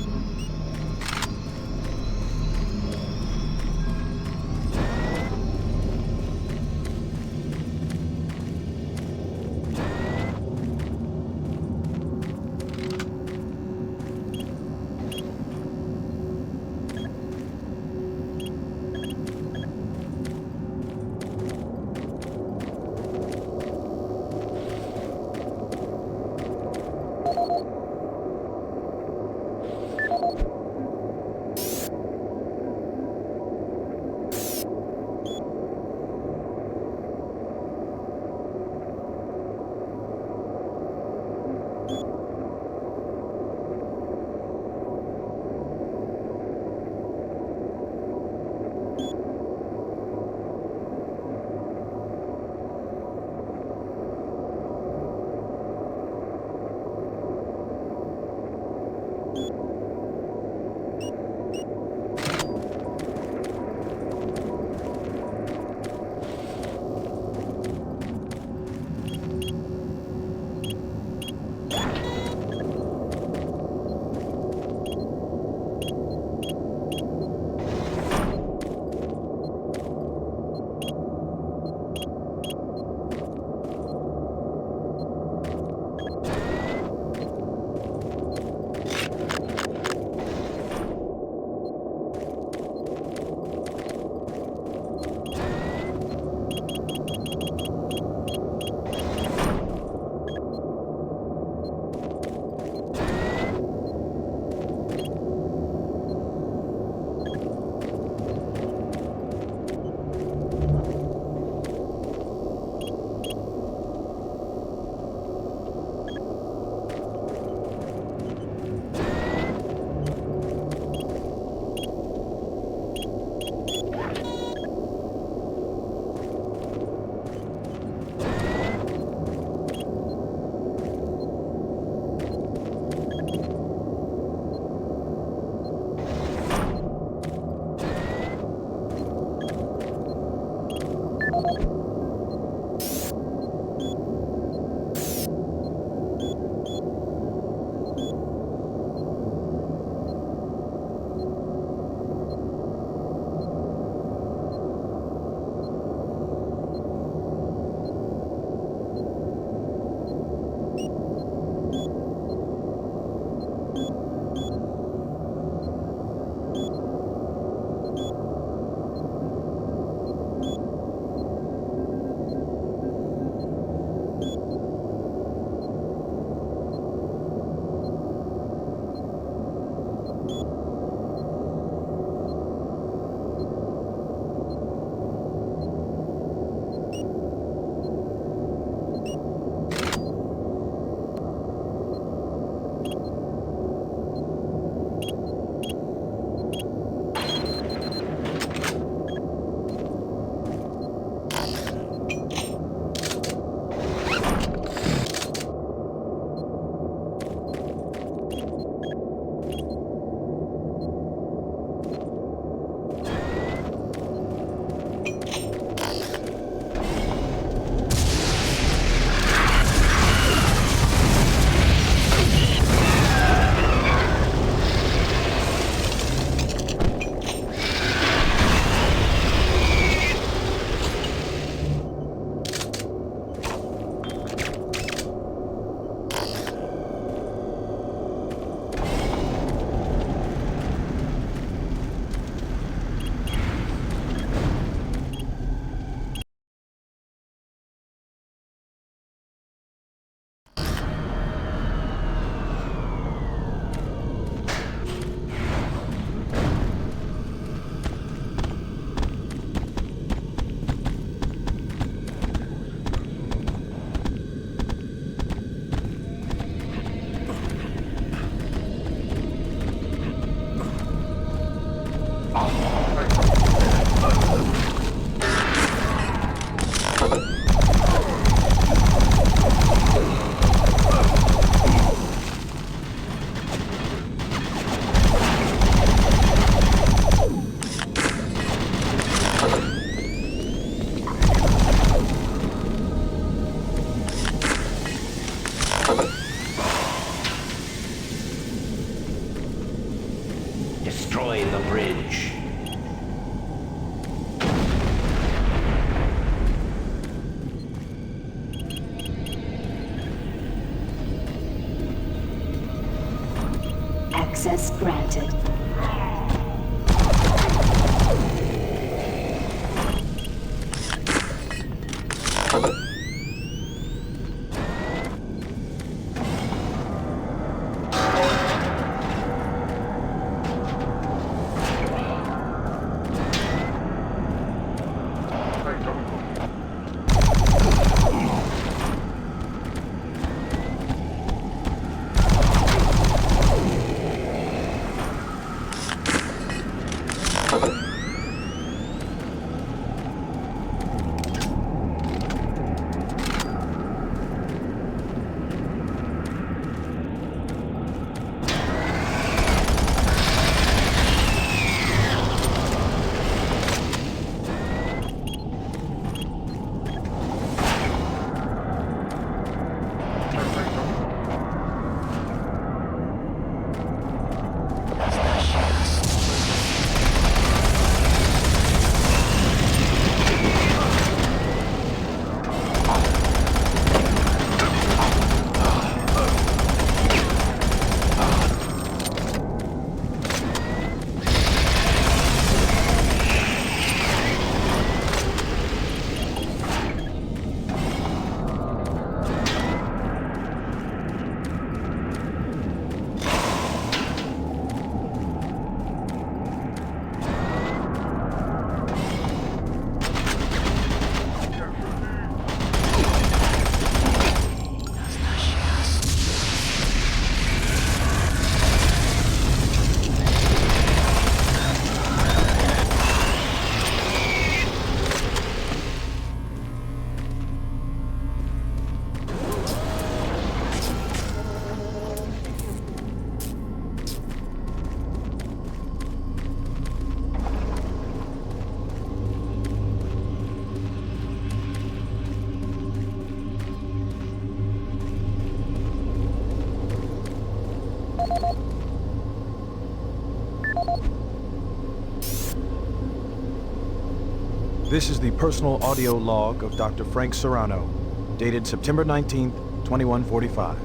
This is the personal audio log of Dr. Frank Serrano, dated September 19th, 2145.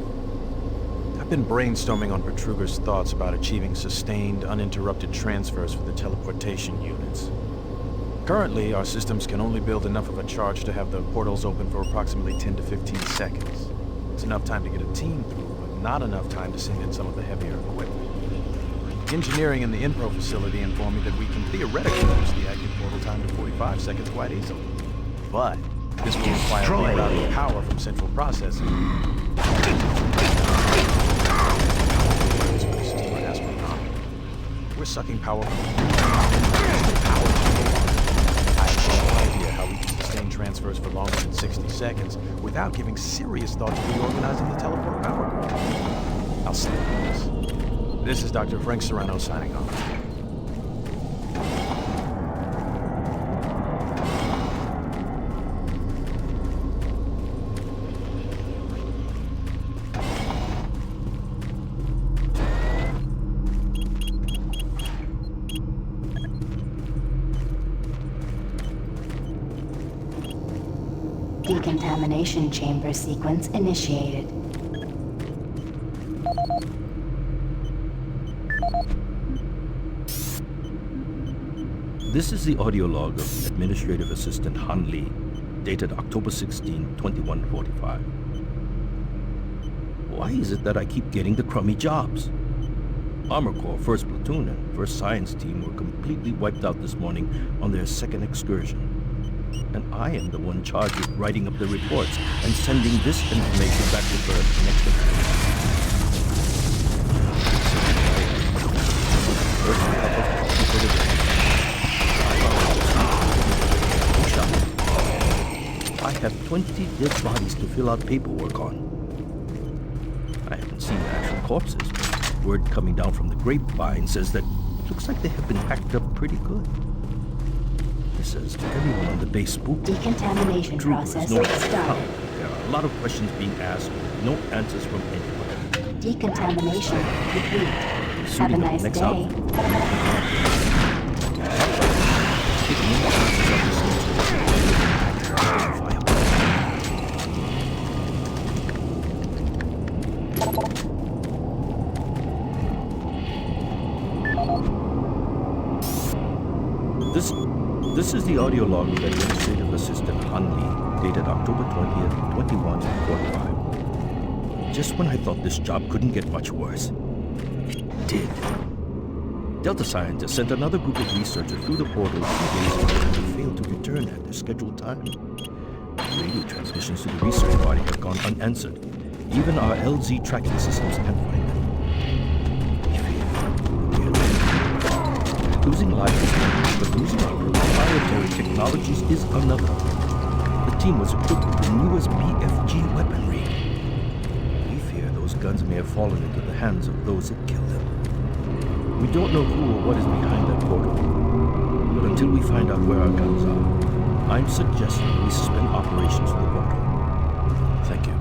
I've been brainstorming on Bertruger's thoughts about achieving sustained, uninterrupted transfers for the teleportation units. Currently, our systems can only build enough of a charge to have the portals open for approximately 10 to 15 seconds. It's enough time to get a team through, but not enough time to send in some of the heavier equipment. Engineering in the Inpro facility informed me that we can theoretically reduce the active portal time to 45 seconds quite easily. But this will require rerouting power from central processing. We're sucking power from I have no idea how we can sustain transfers for longer than 60 seconds without giving serious thought to reorganizing the teleport power grid. I'll sleep on this. This is Dr. Frank Serrano signing off. Decontamination chamber sequence initiated. This is the audio log of Administrative Assistant Han Lee, dated October 16, 2145. Why is it that I keep getting the crummy jobs? Armor Corps 1st Platoon and 1st Science Team were completely wiped out this morning on their second excursion. And I am the one charged with writing up the reports and sending this information back to Earth next I have 20 dead bodies to fill out paperwork on. I haven't seen the actual corpses. Word coming down from the grapevine says that it looks like they have been packed up pretty good. It says everyone on the base spooked. Decontamination process start. There are a lot of questions being asked, with no answers from anyone. Decontamination complete. Have a nice day. This is the audio log of Administrative Assistant Han Lee, dated October 20th, 2145. Just when I thought this job couldn't get much worse, it did. Delta scientists sent another group of researchers through the portal 2 days ago and failed to return at their scheduled time. Radio transmissions to the research party have gone unanswered. Even our LZ tracking systems can't find them. Losing lives is one, but losing our proprietary technologies is another. The team was equipped with the newest BFG weaponry. We fear those guns may have fallen into the hands of those that killed them. We don't know who or what is behind that portal. But until we find out where our guns are, I'm suggesting we suspend operations for the portal. Thank you.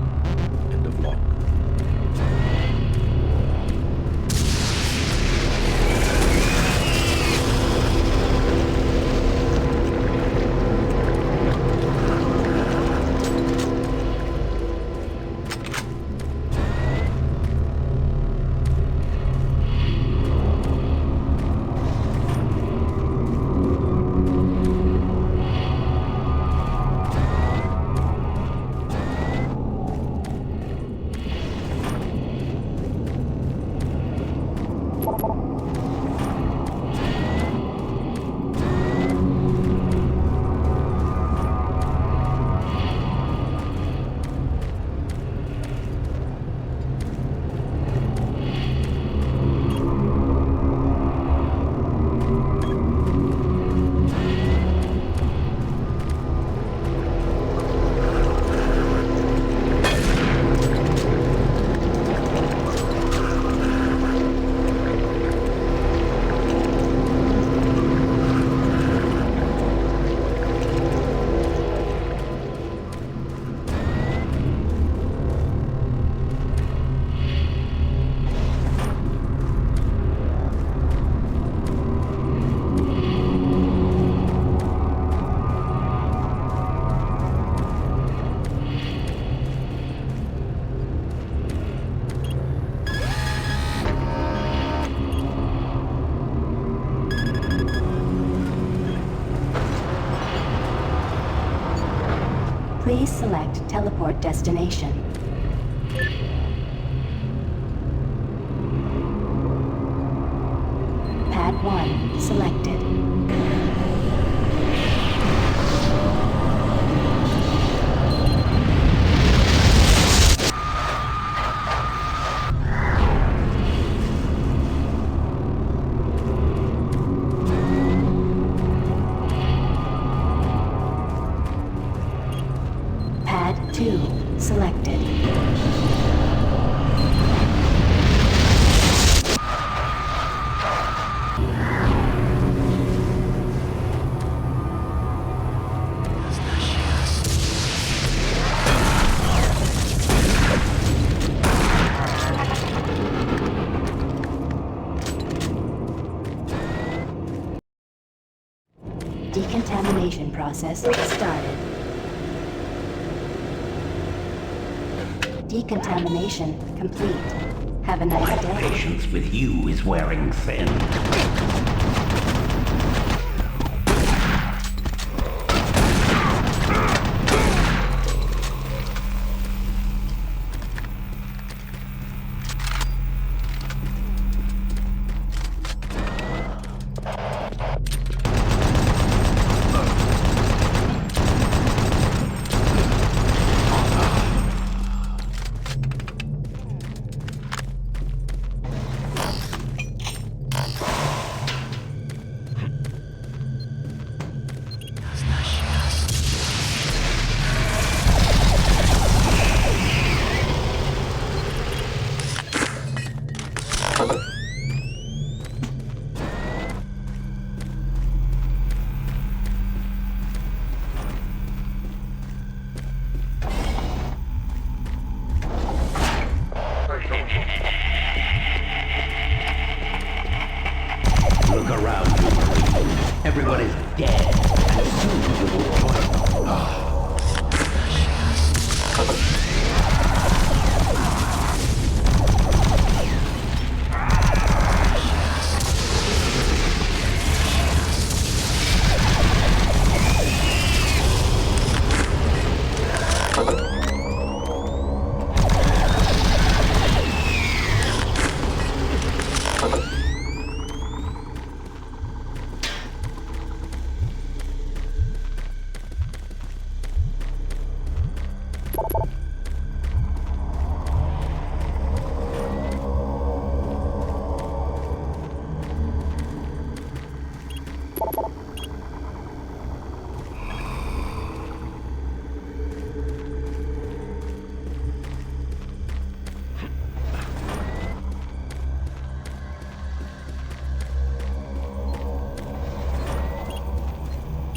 End of log. Please select teleport destination. Pad 1 selected. Pad 2 selected. Decontamination process started. Decontamination complete. Have a nice day. Patience with you is wearing thin. Look around you. Everyone is dead, and soon you will join them.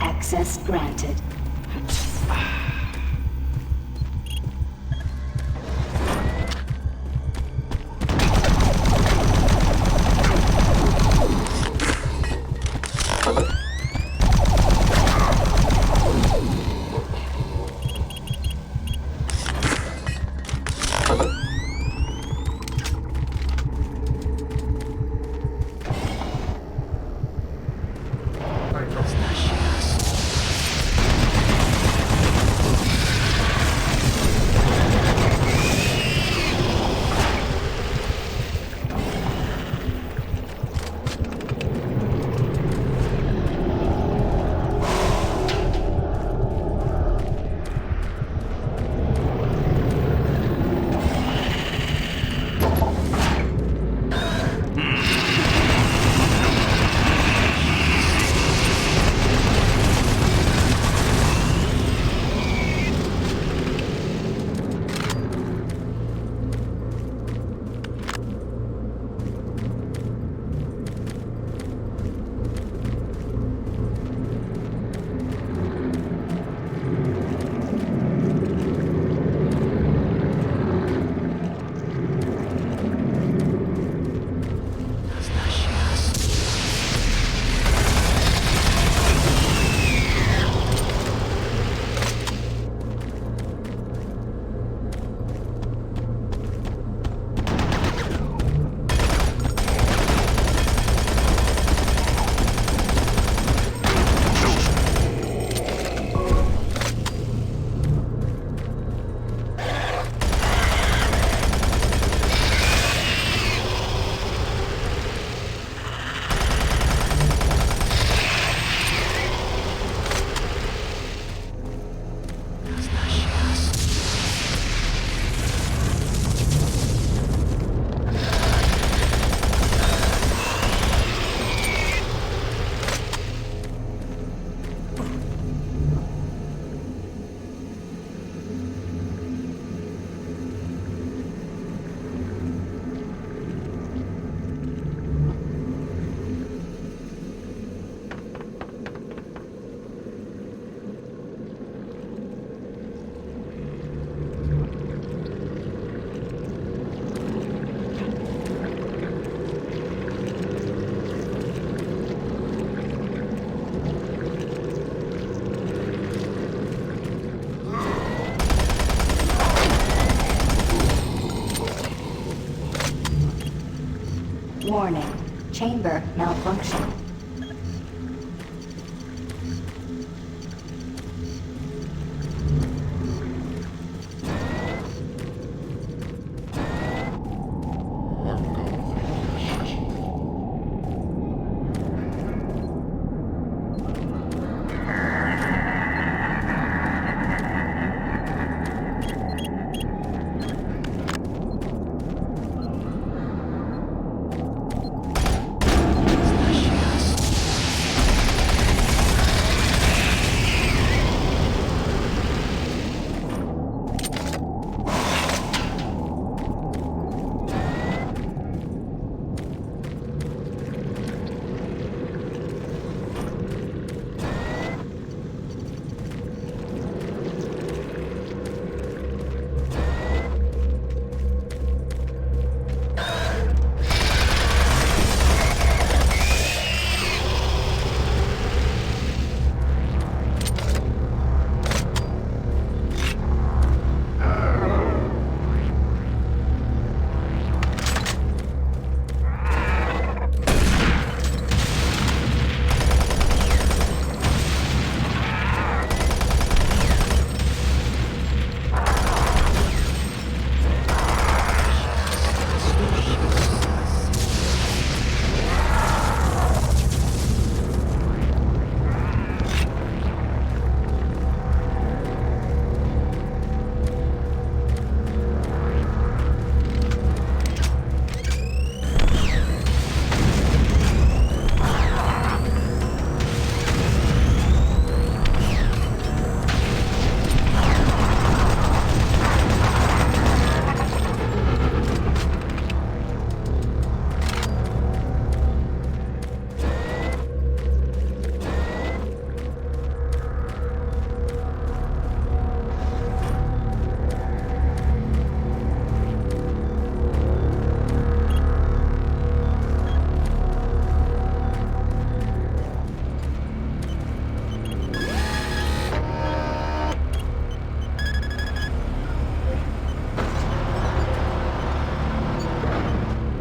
Access granted. chamber malfunctioned.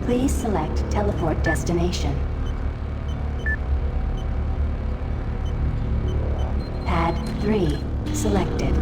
Please select teleport destination. Pad 3 selected.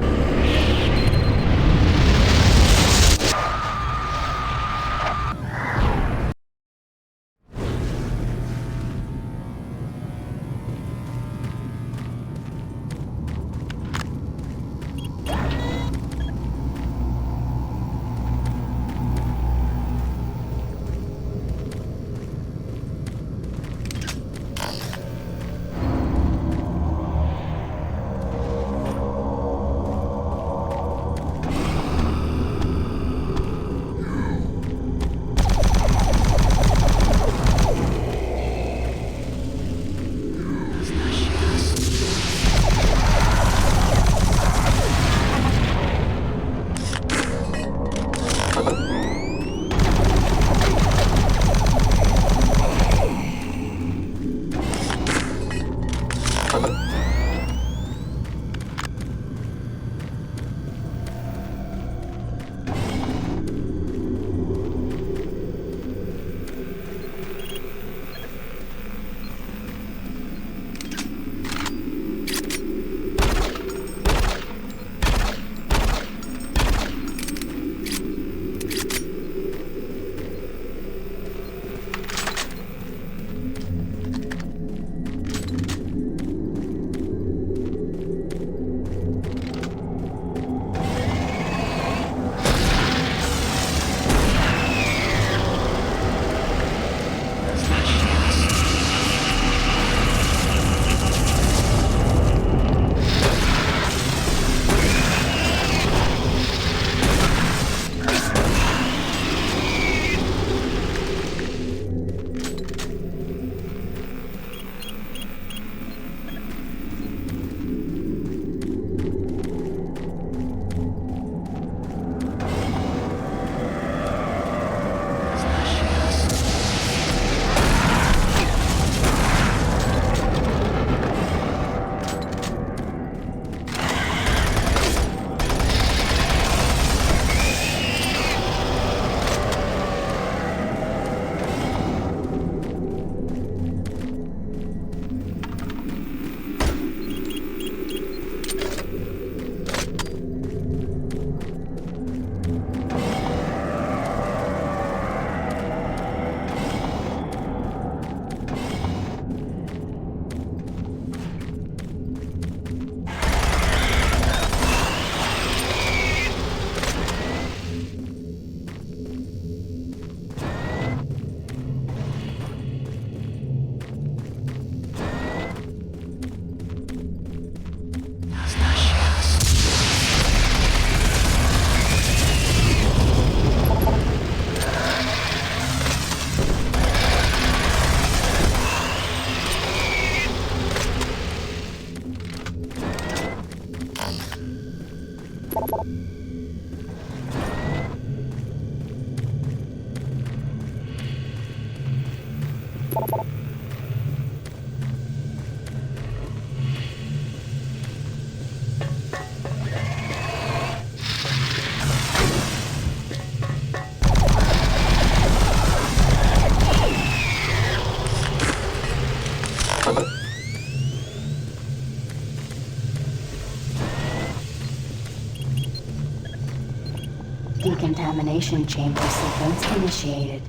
Decontamination chamber sequence initiated.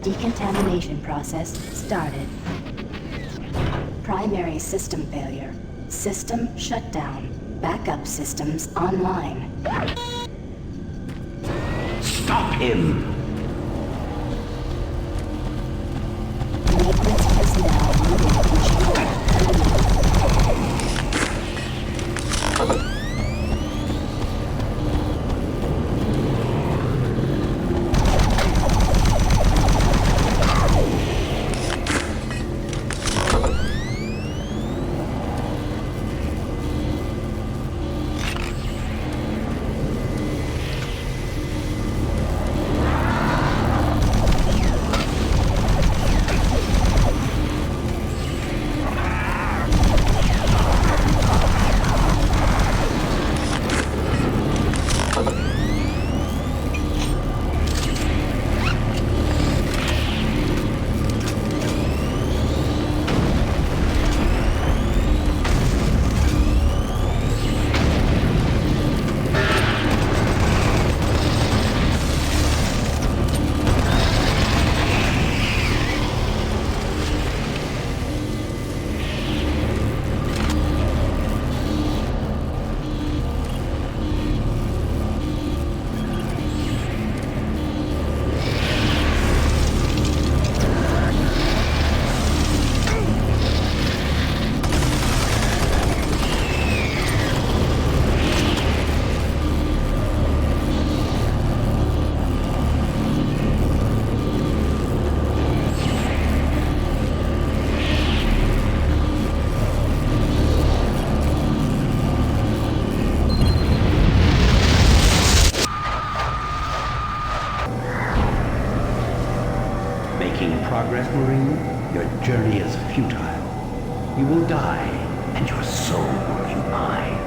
Decontamination process started. Primary system failure. System shutdown. Backup systems online. Stop him! Maintenance personnel moving to chamber. Progress, Marine, your journey is futile. You will die, and your soul will be mine.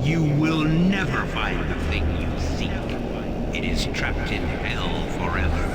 You will never find the thing you seek. It is trapped in hell forever.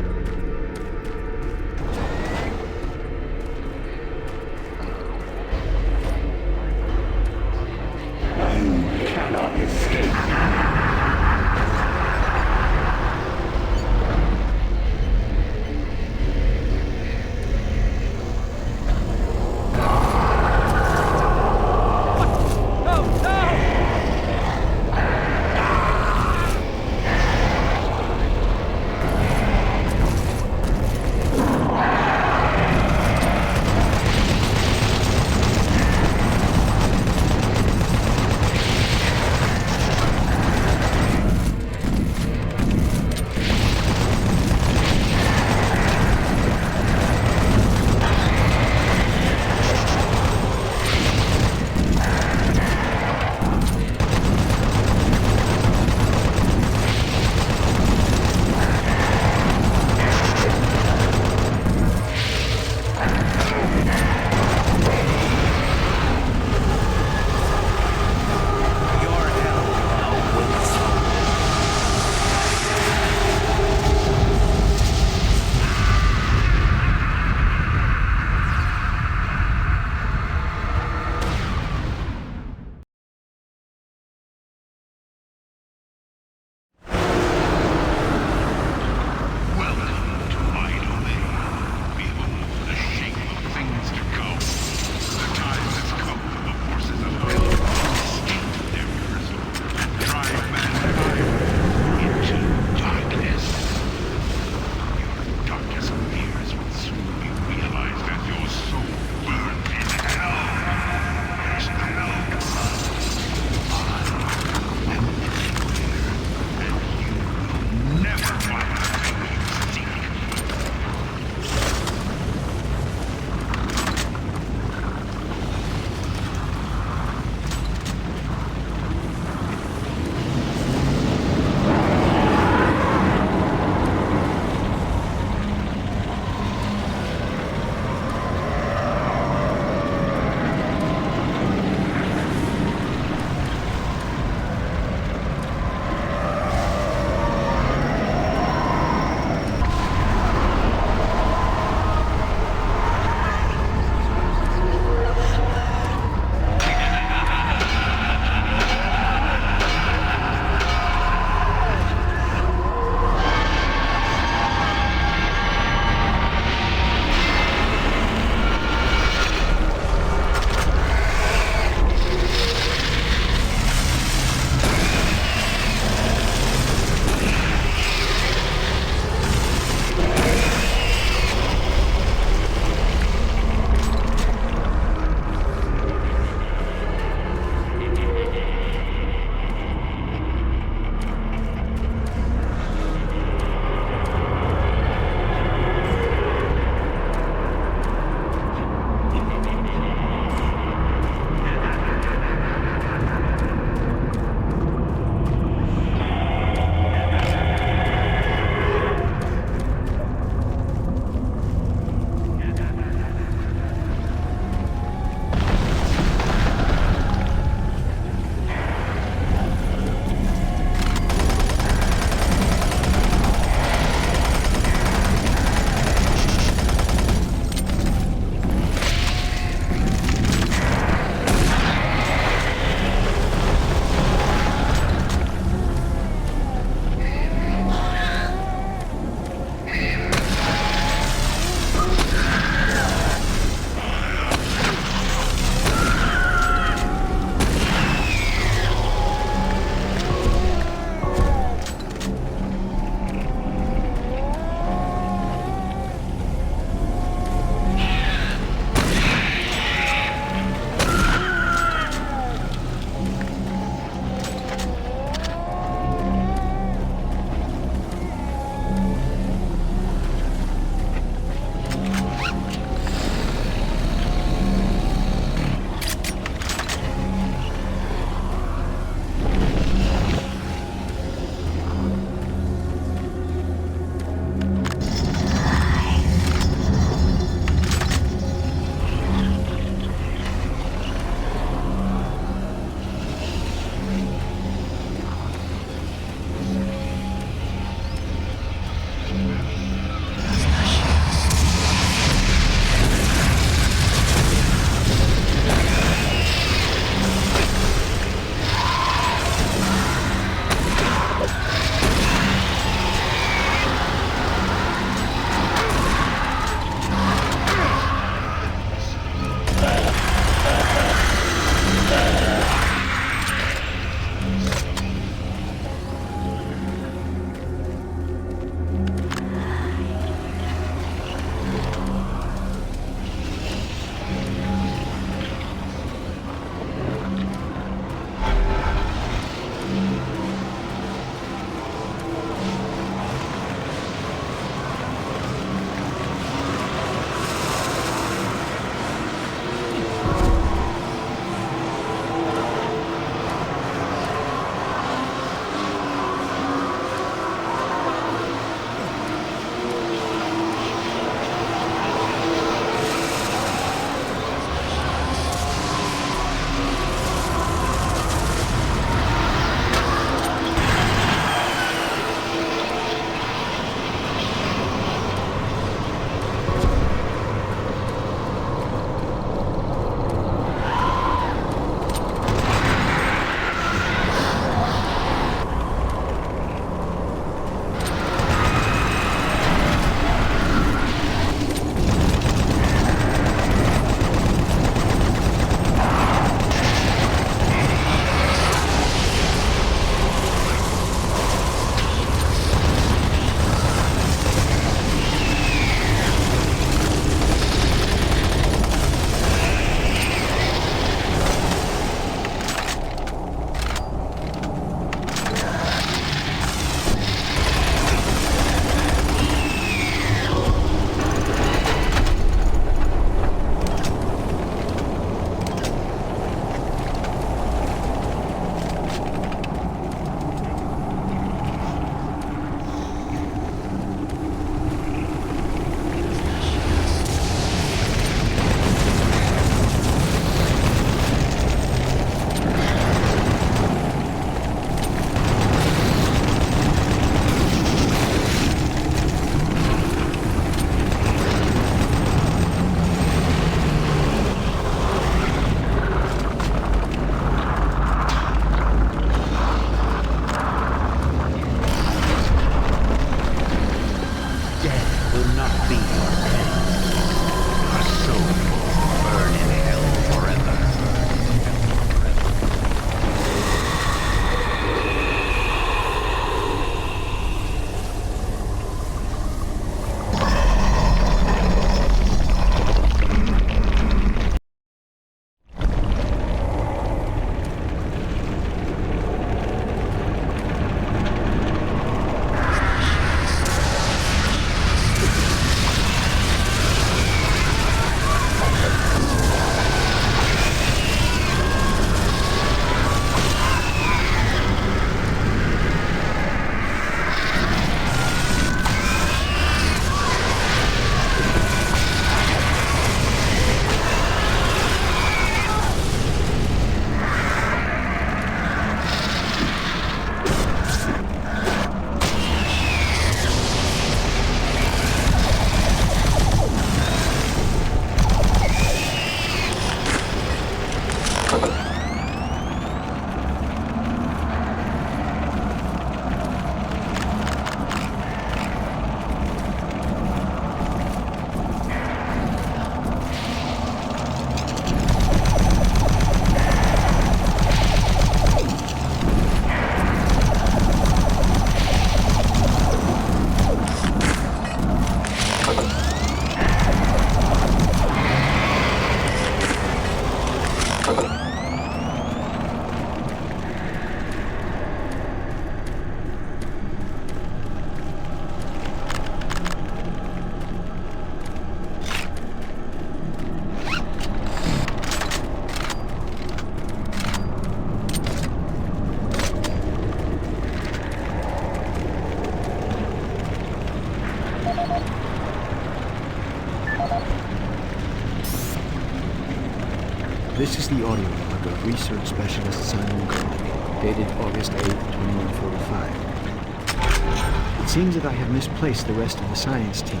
This is the audio log of Research Specialist Simon Gold, dated August 8th, 2145. It seems that I have misplaced the rest of the science team.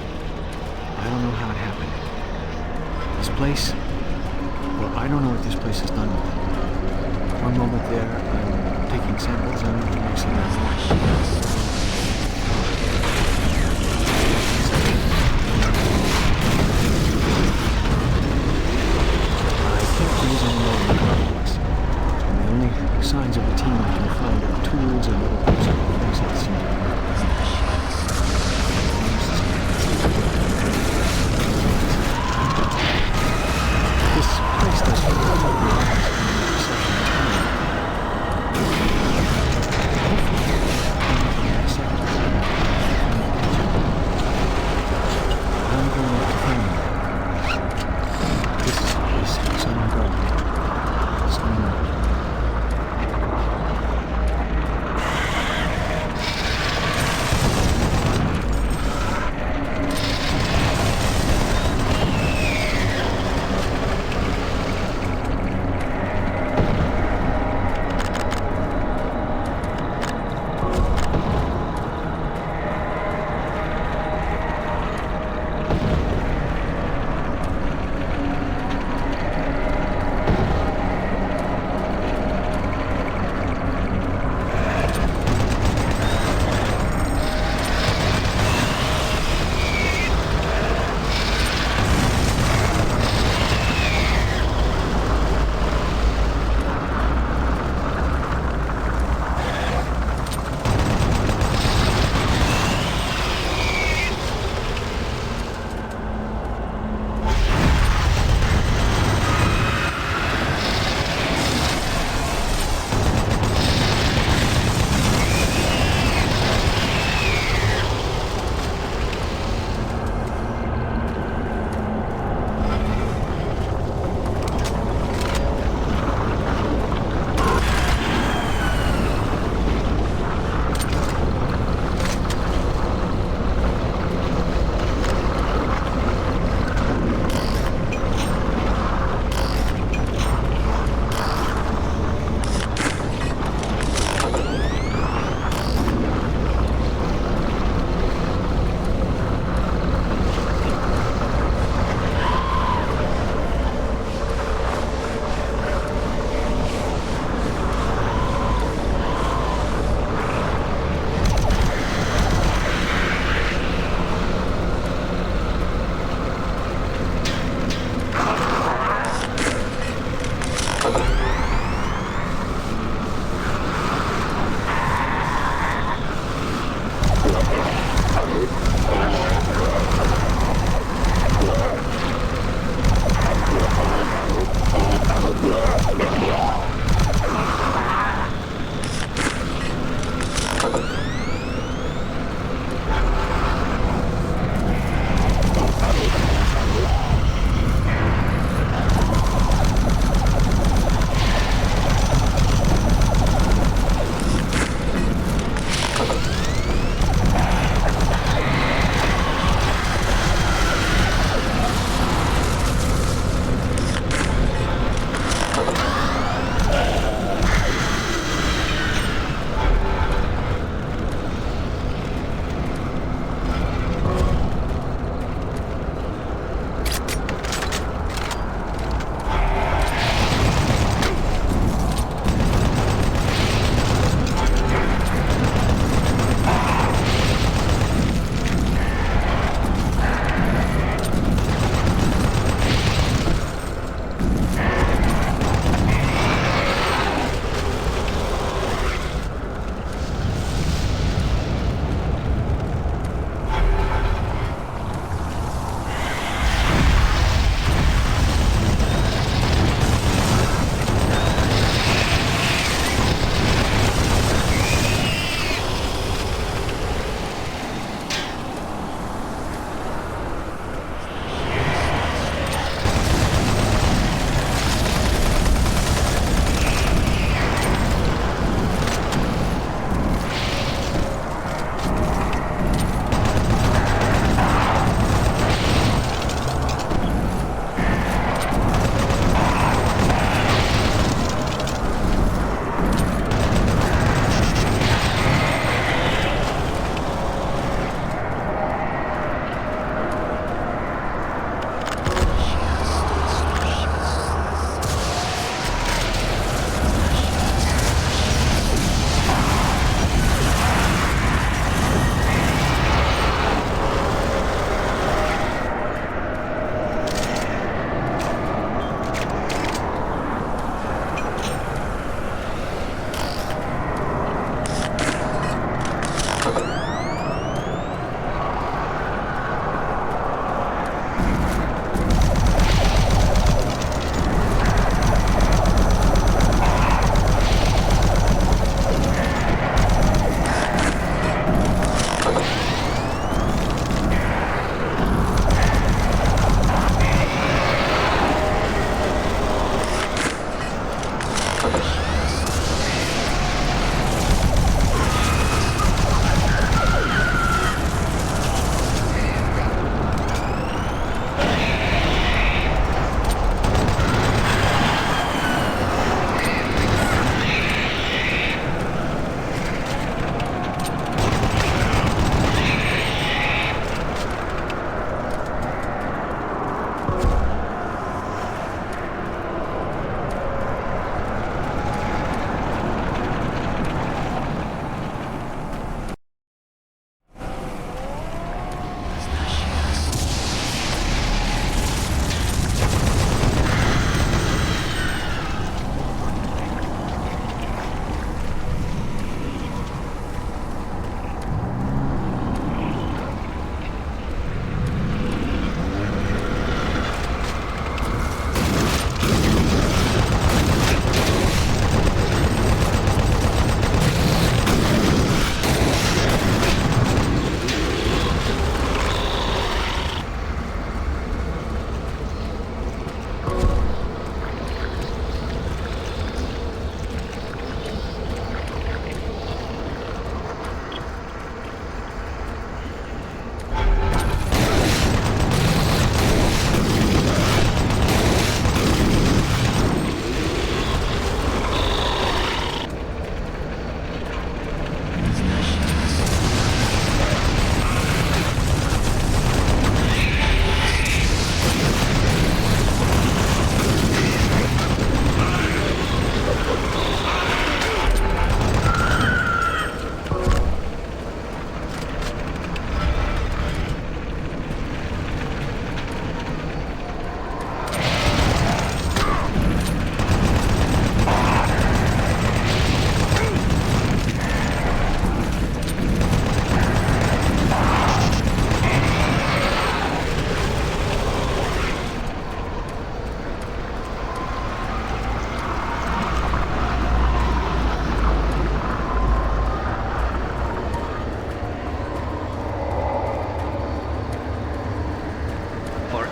I don't know how it happened. This place... Well, I don't know what this place has done with it. One moment there, I'm taking samples, and the next thing I can't use any more narcotics. And the only signs of the team I can find are tools and other personal things that seem to be left behind. This place does probably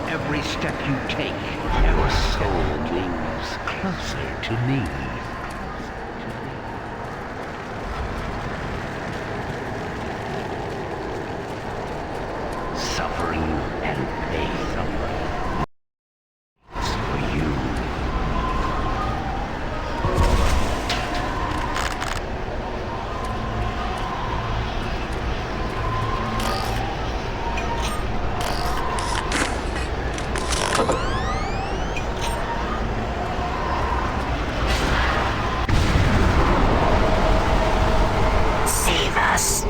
every step you take, your soul moves closer to me. Suffering and pain for you. Save us.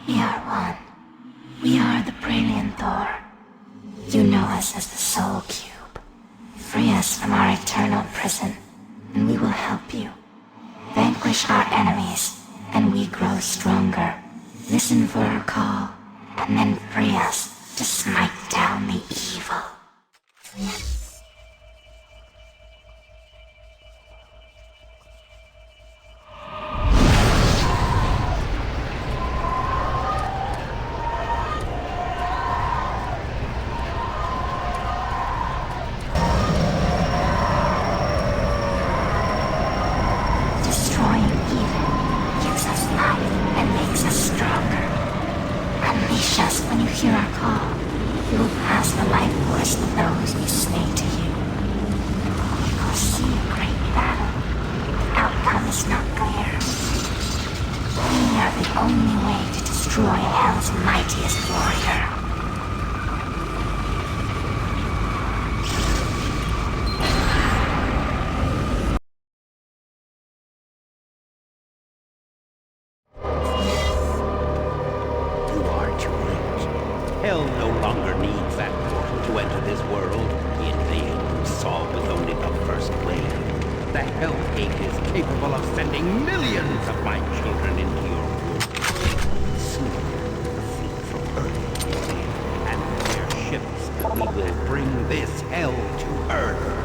We are one. We are the Praelian Thor. You know us as the Soul Cube. Free us from our eternal prison, and we will help you. Vanquish our enemies, and we grow stronger. Listen for our call, and then free us to smite down the evil. Hell no longer needs that portal to enter this world. The invasion we saw was only the first wave. The Hell Gate is capable of sending millions of my children into your world. Soon, the fleet from Earth will be in, and with their ships, we will bring this hell to Earth.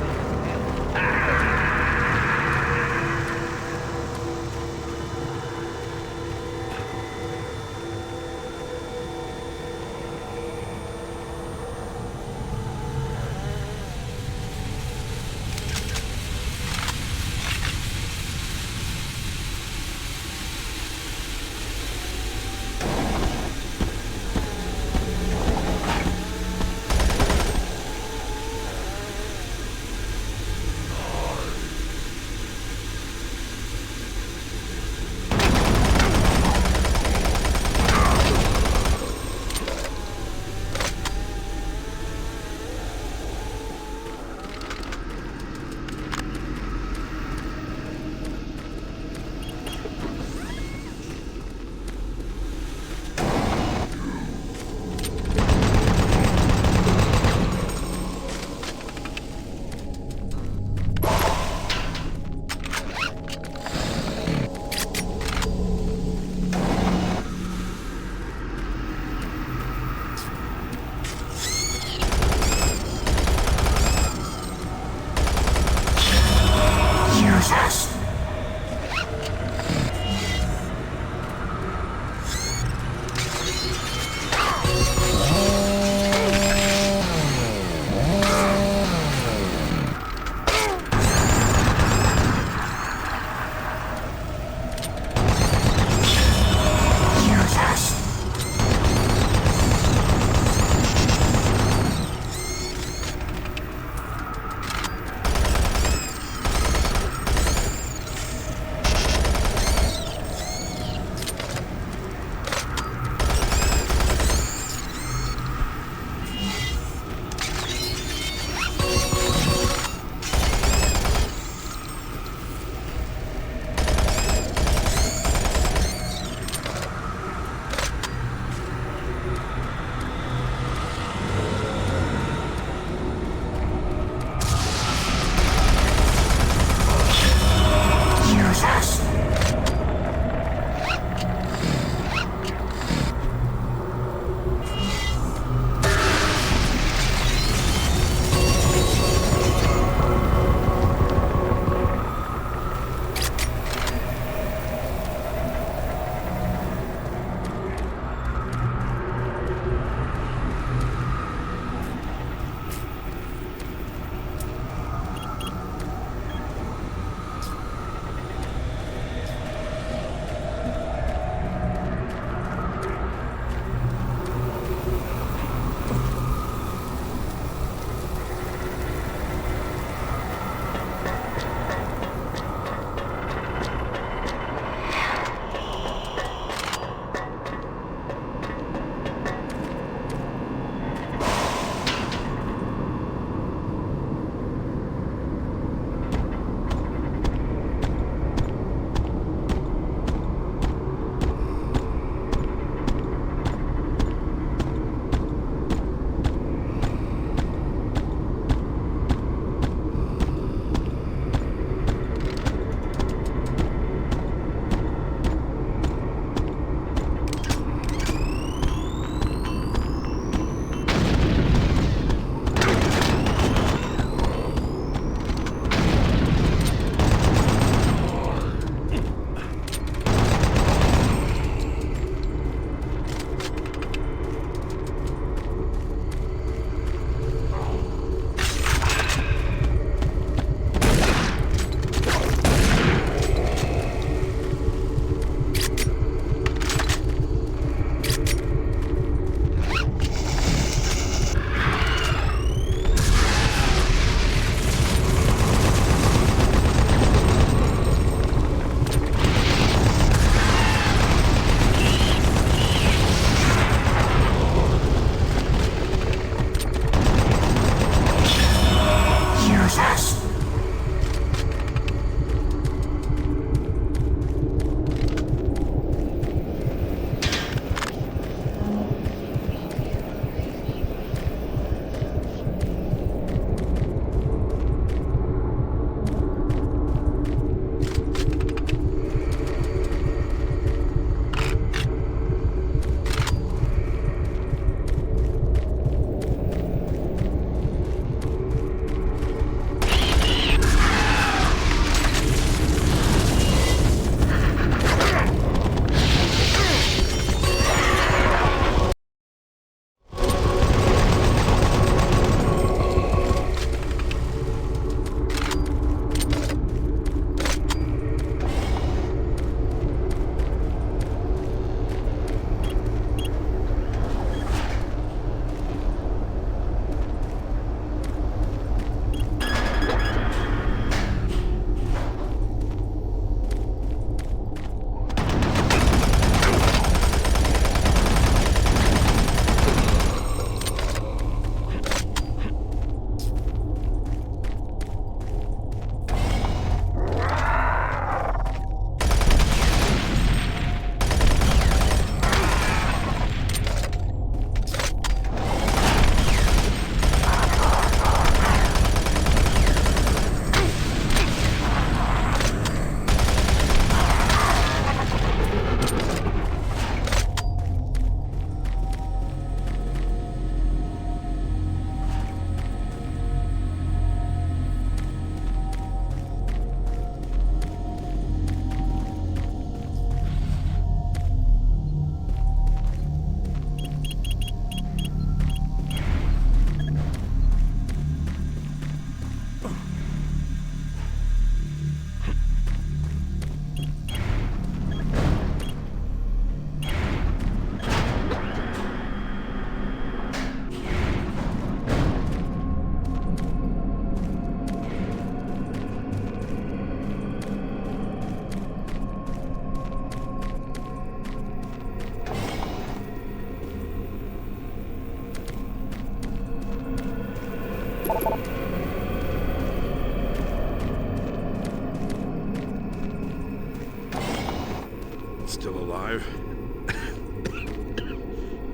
Still alive?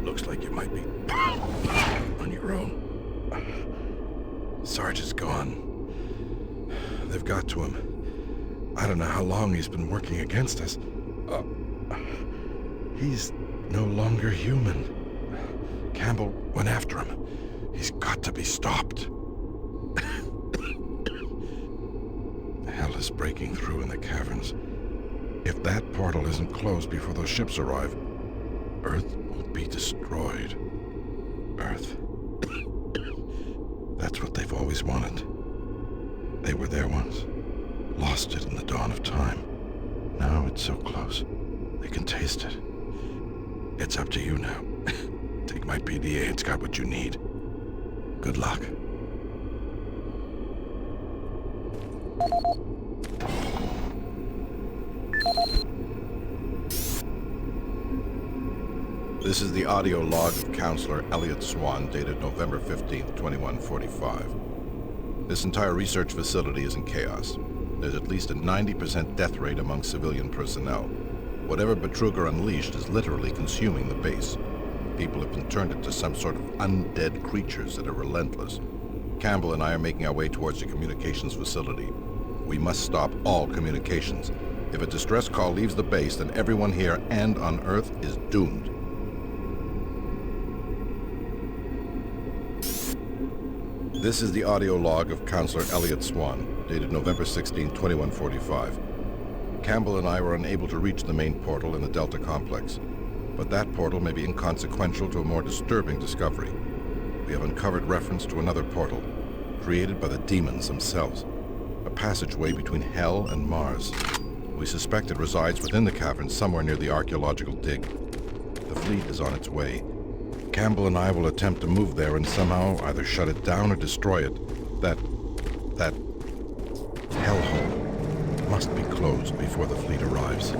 Looks like you might be on your own. Sarge is gone. They've got to him. I don't know how long he's been working against us. He's no longer human. Campbell went after him. He's got to be stopped. Hell is breaking through in the caverns. If that portal isn't closed before those ships arrive, Earth will be destroyed. Earth. That's what they've always wanted. They were there once. Lost it in the dawn of time. Now it's so close. They can taste it. It's up to you now. Take my PDA, it's got what you need. Good luck. This is the audio log of Counselor Elliot Swan, dated November 15th, 2145. This entire research facility is in chaos. There's at least a 90% death rate among civilian personnel. Whatever Betruger unleashed is literally consuming the base. People have been turned into some sort of undead creatures that are relentless. Campbell and I are making our way towards the communications facility. We must stop all communications. If a distress call leaves the base, then everyone here and on Earth is doomed. This is the audio log of Counselor Elliot Swan, dated November 16, 2145. Campbell and I were unable to reach the main portal in the Delta Complex, but that portal may be inconsequential to a more disturbing discovery. We have uncovered reference to another portal, created by the demons themselves, a passageway between Hell and Mars. We suspect it resides within the cavern somewhere near the archaeological dig. The fleet is on its way. Campbell and I will attempt to move there and somehow either shut it down or destroy it. That hellhole must be closed before the fleet arrives.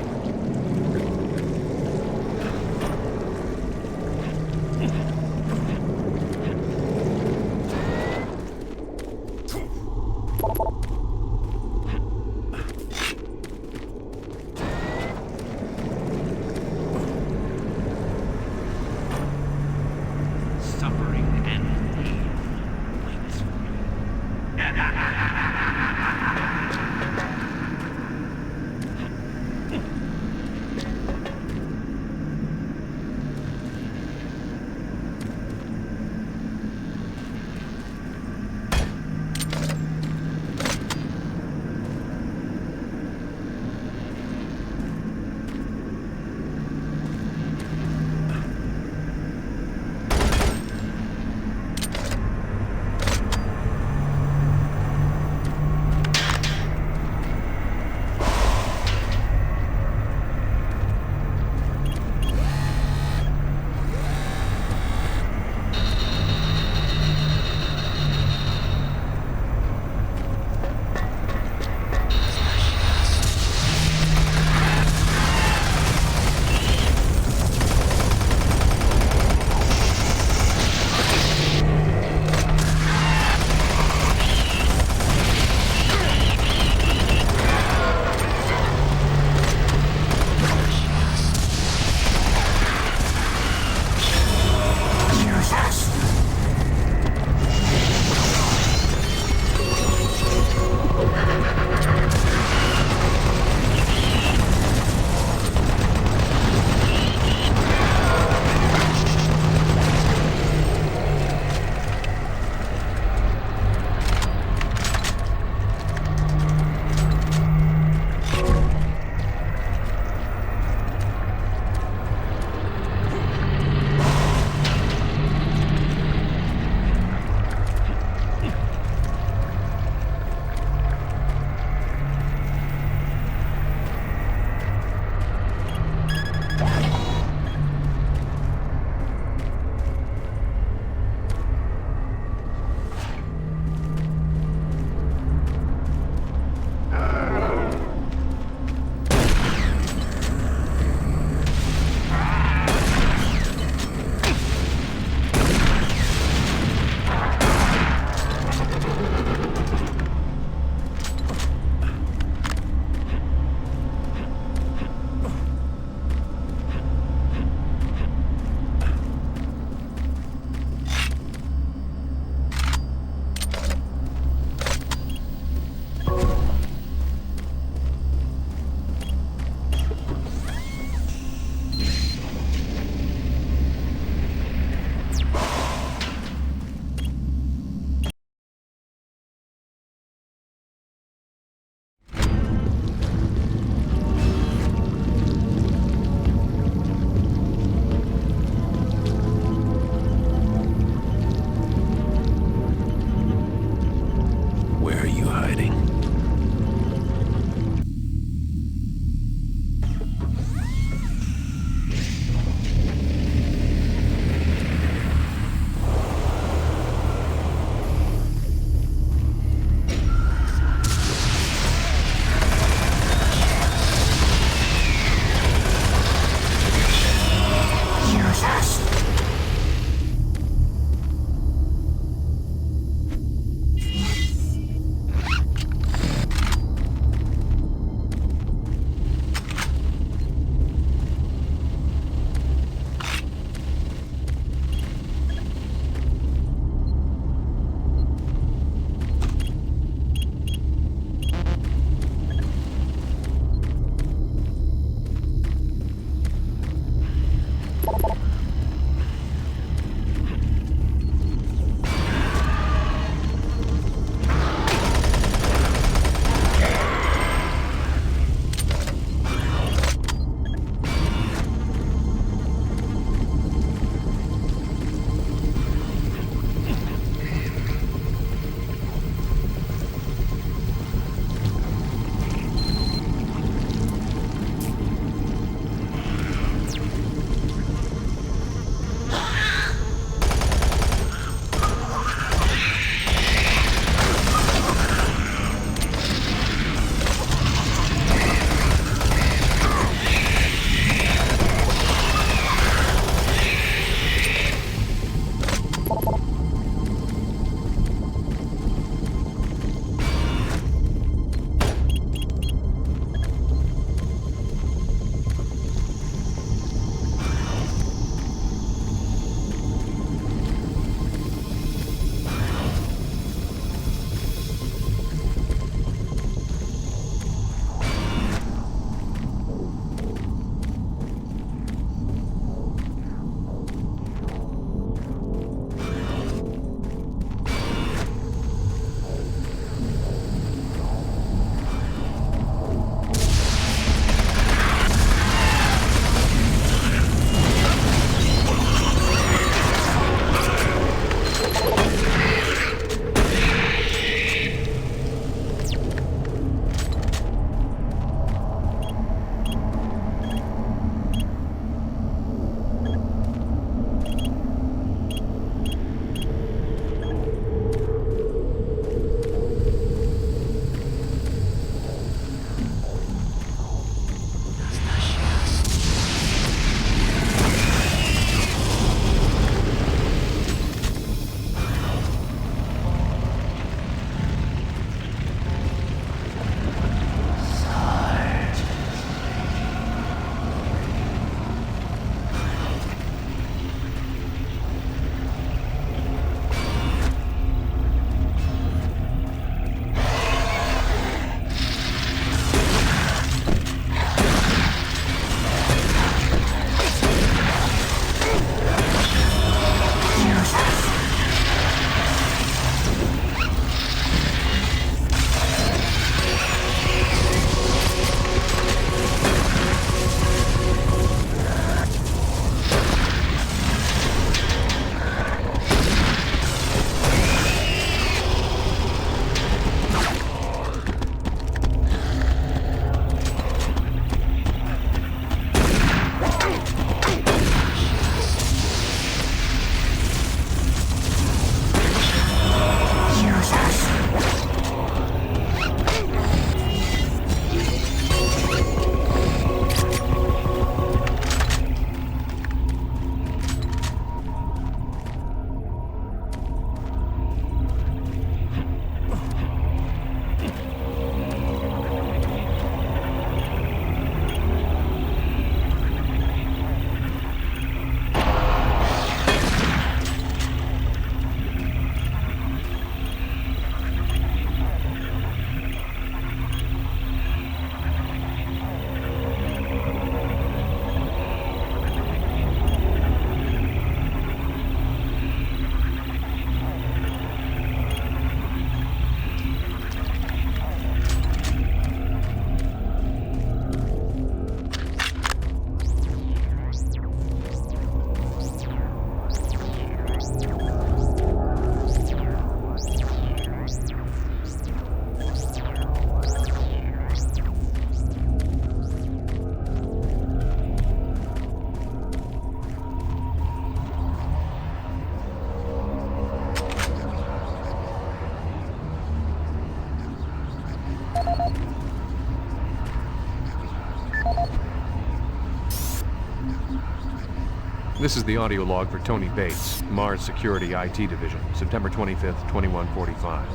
This is the audio log for Tony Bates, Mars Security IT Division, September 25th, 2145.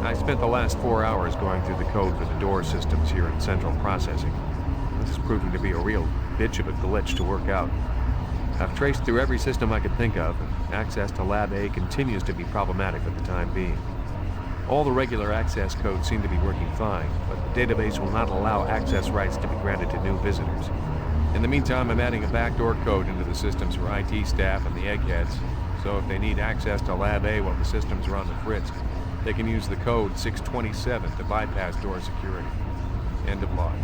I spent the last 4 hours going through the code for the door systems here in Central Processing. This is proving to be a real bitch of a glitch to work out. I've traced through every system I could think of, and access to Lab A continues to be problematic for the time being. All the regular access codes seem to be working fine, but the database will not allow access rights to be granted to new visitors. In the meantime, I'm adding a backdoor code into the systems for IT staff and the eggheads, so if they need access to Lab A while the systems are on the fritz, they can use the code 627 to bypass door security. End of log.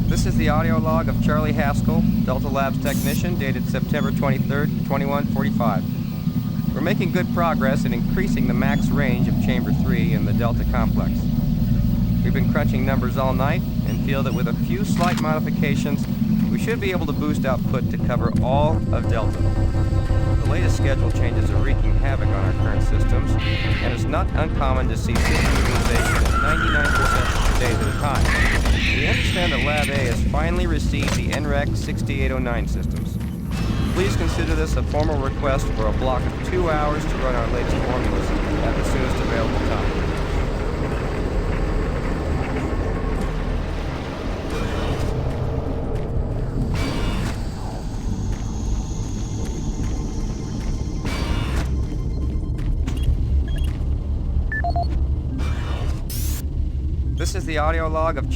This is the audio log of Charlie Haskell, Delta Labs technician, dated September 23rd, 2145. We're making good progress in increasing the max range of Chamber 3 in the Delta complex. We've been crunching numbers all night and feel that with a few slight modifications, we should be able to boost output to cover all of Delta. The latest schedule changes are wreaking havoc on our current systems, and it's not uncommon to see system utilization at 99% of days at a time. We understand that Lab A has finally received the NREC 6809 systems. Please consider this a formal request for a block of 2 hours to run our latest formulas at the soonest available time. This is the audio log of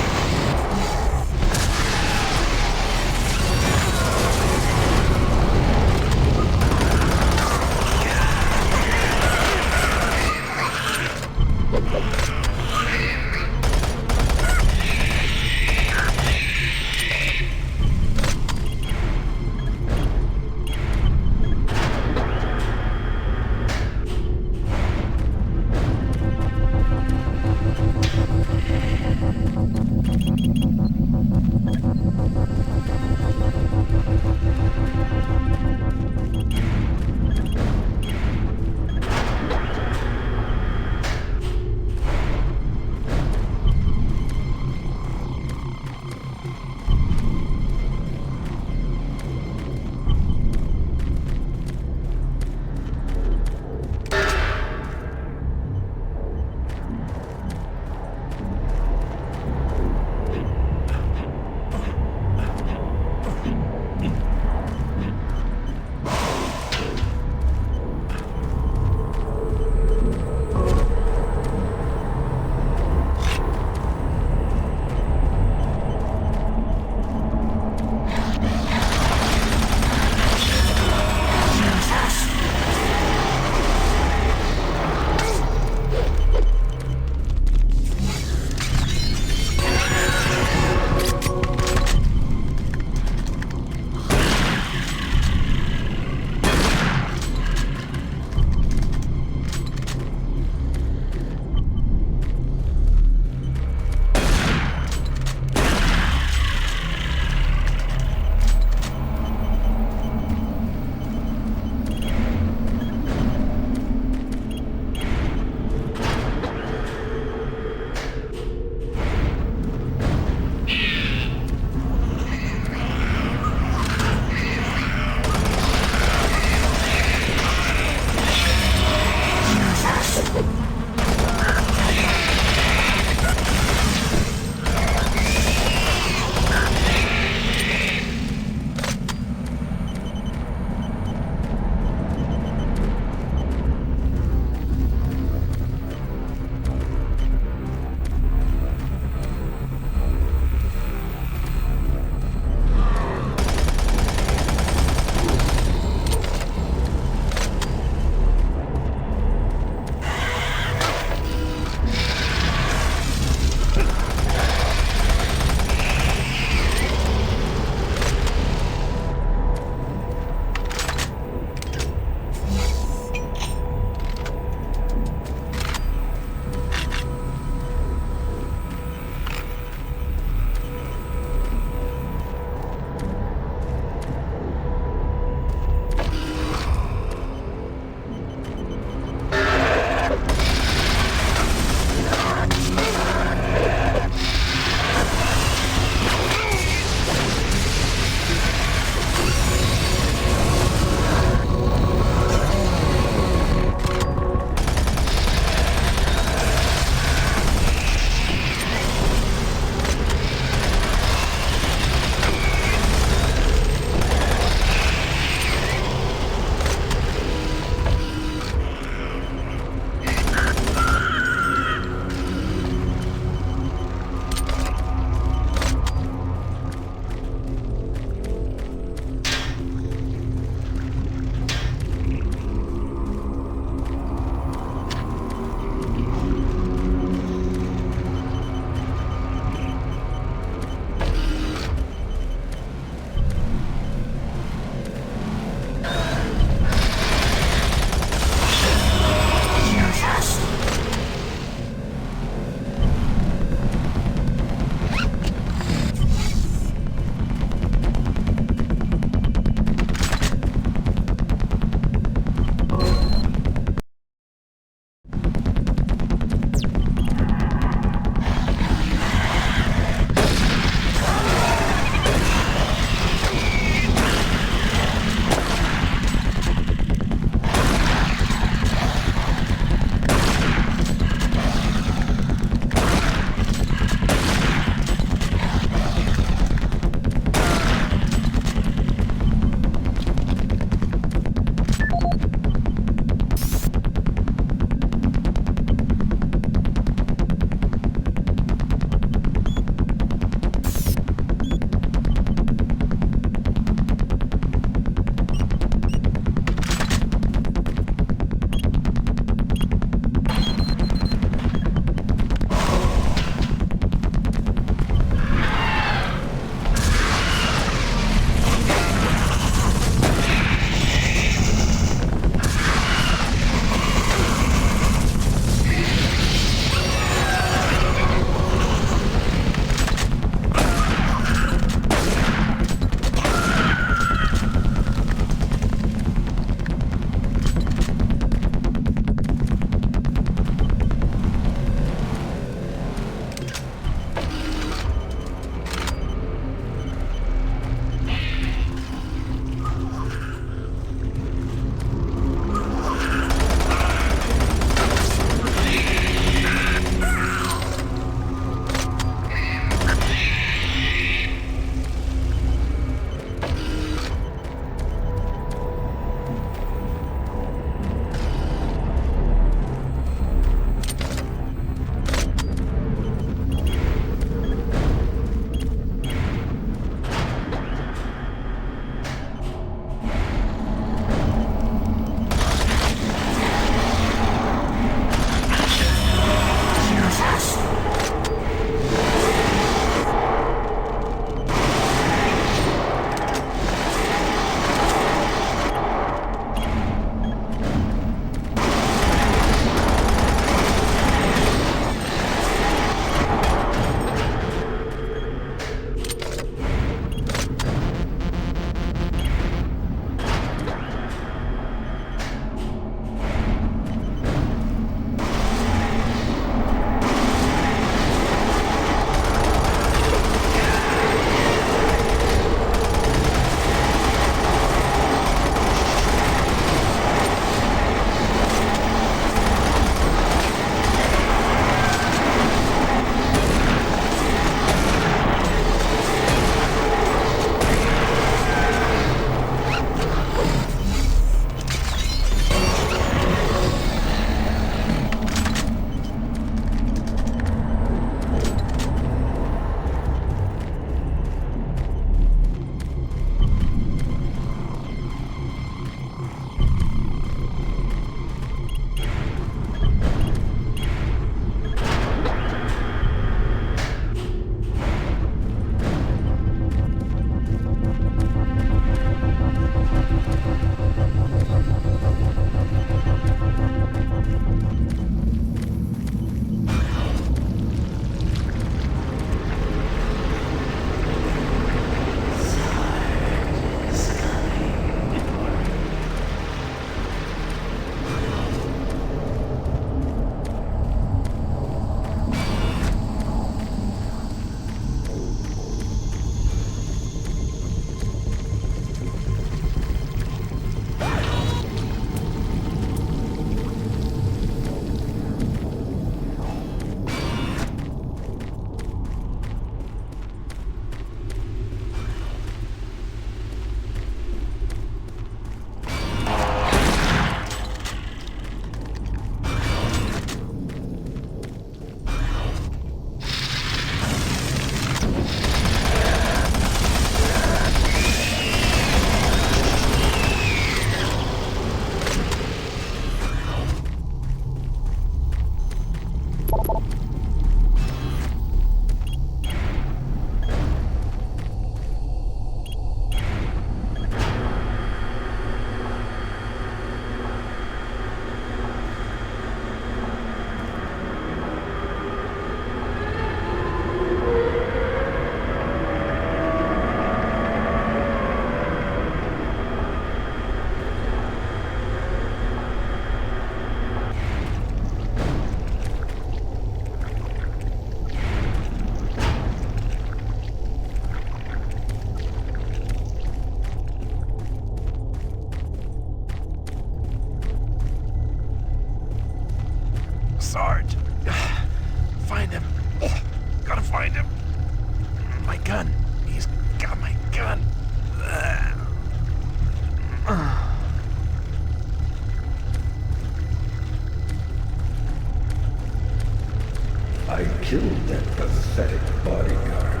killed that pathetic bodyguard.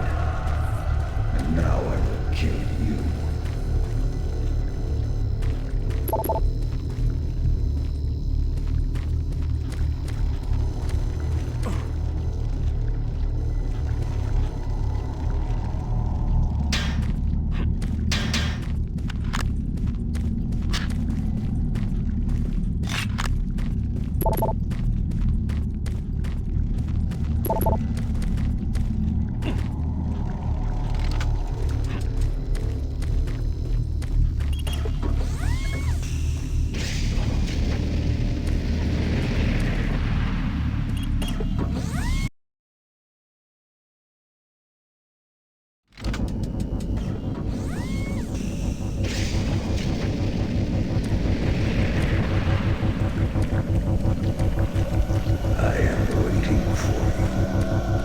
And now I will kill you. I am waiting for you.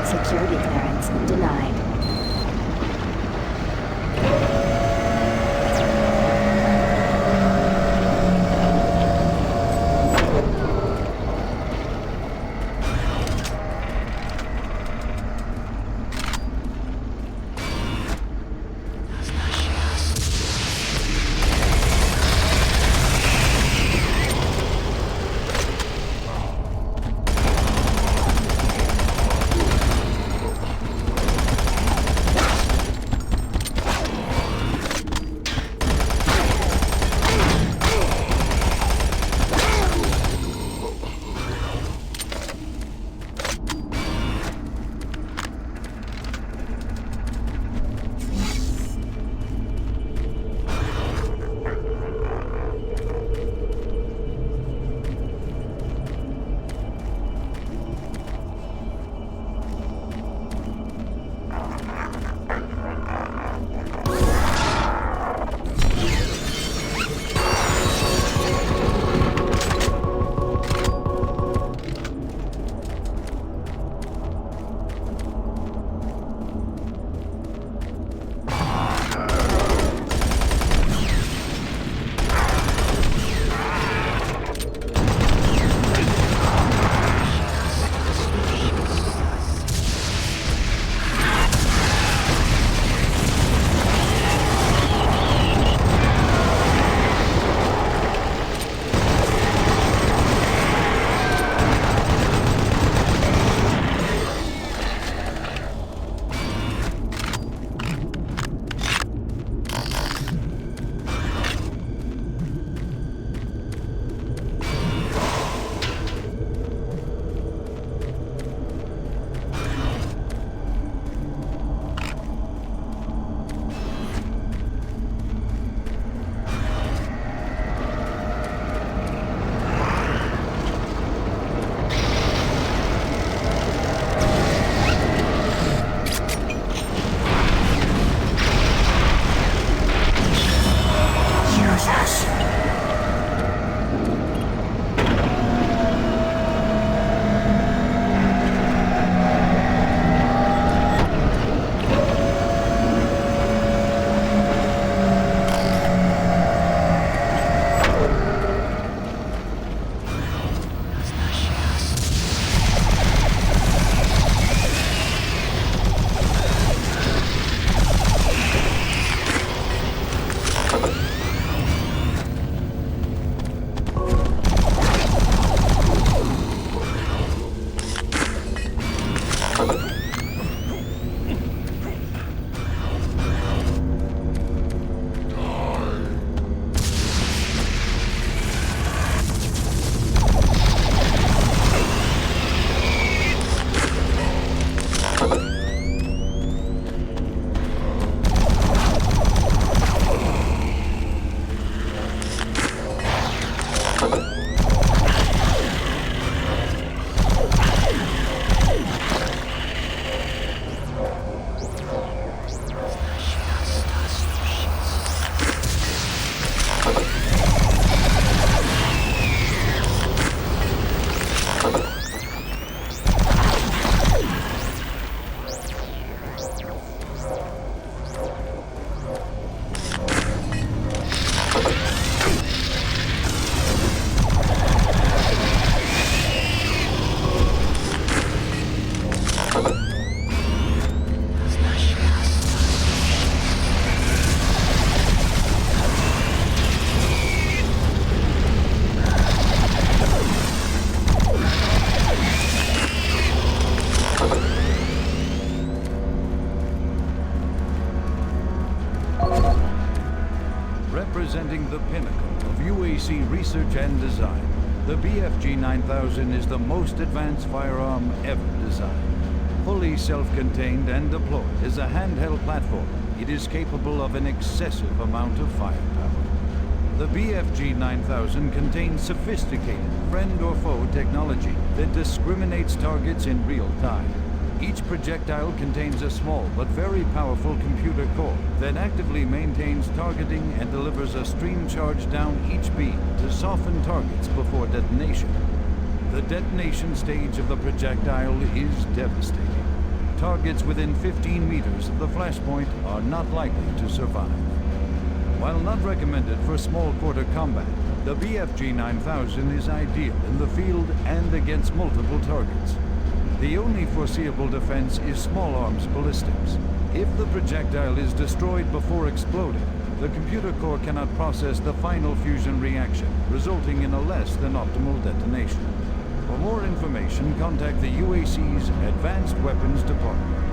Security clearance denied. Representing the pinnacle of UAC research and design, the BFG 9000 is the most advanced firearm ever designed. Fully self-contained and deployed as a handheld platform, it is capable of an excessive amount of firepower. The BFG 9000 contains sophisticated friend or foe technology that discriminates targets in real time. Each projectile contains a small but very powerful computer core that actively maintains targeting and delivers a stream charge down each beam to soften targets before detonation. The detonation stage of the projectile is devastating. targets within 15 meters of the flashpoint are not likely to survive. While not recommended for small quarter combat, the BFG 9000 is ideal in the field and against multiple targets. The only foreseeable defense is small arms ballistics. If the projectile is destroyed before exploding, the computer core cannot process the final fusion reaction, resulting in a less than optimal detonation. For more information, contact the UAC's Advanced Weapons Department.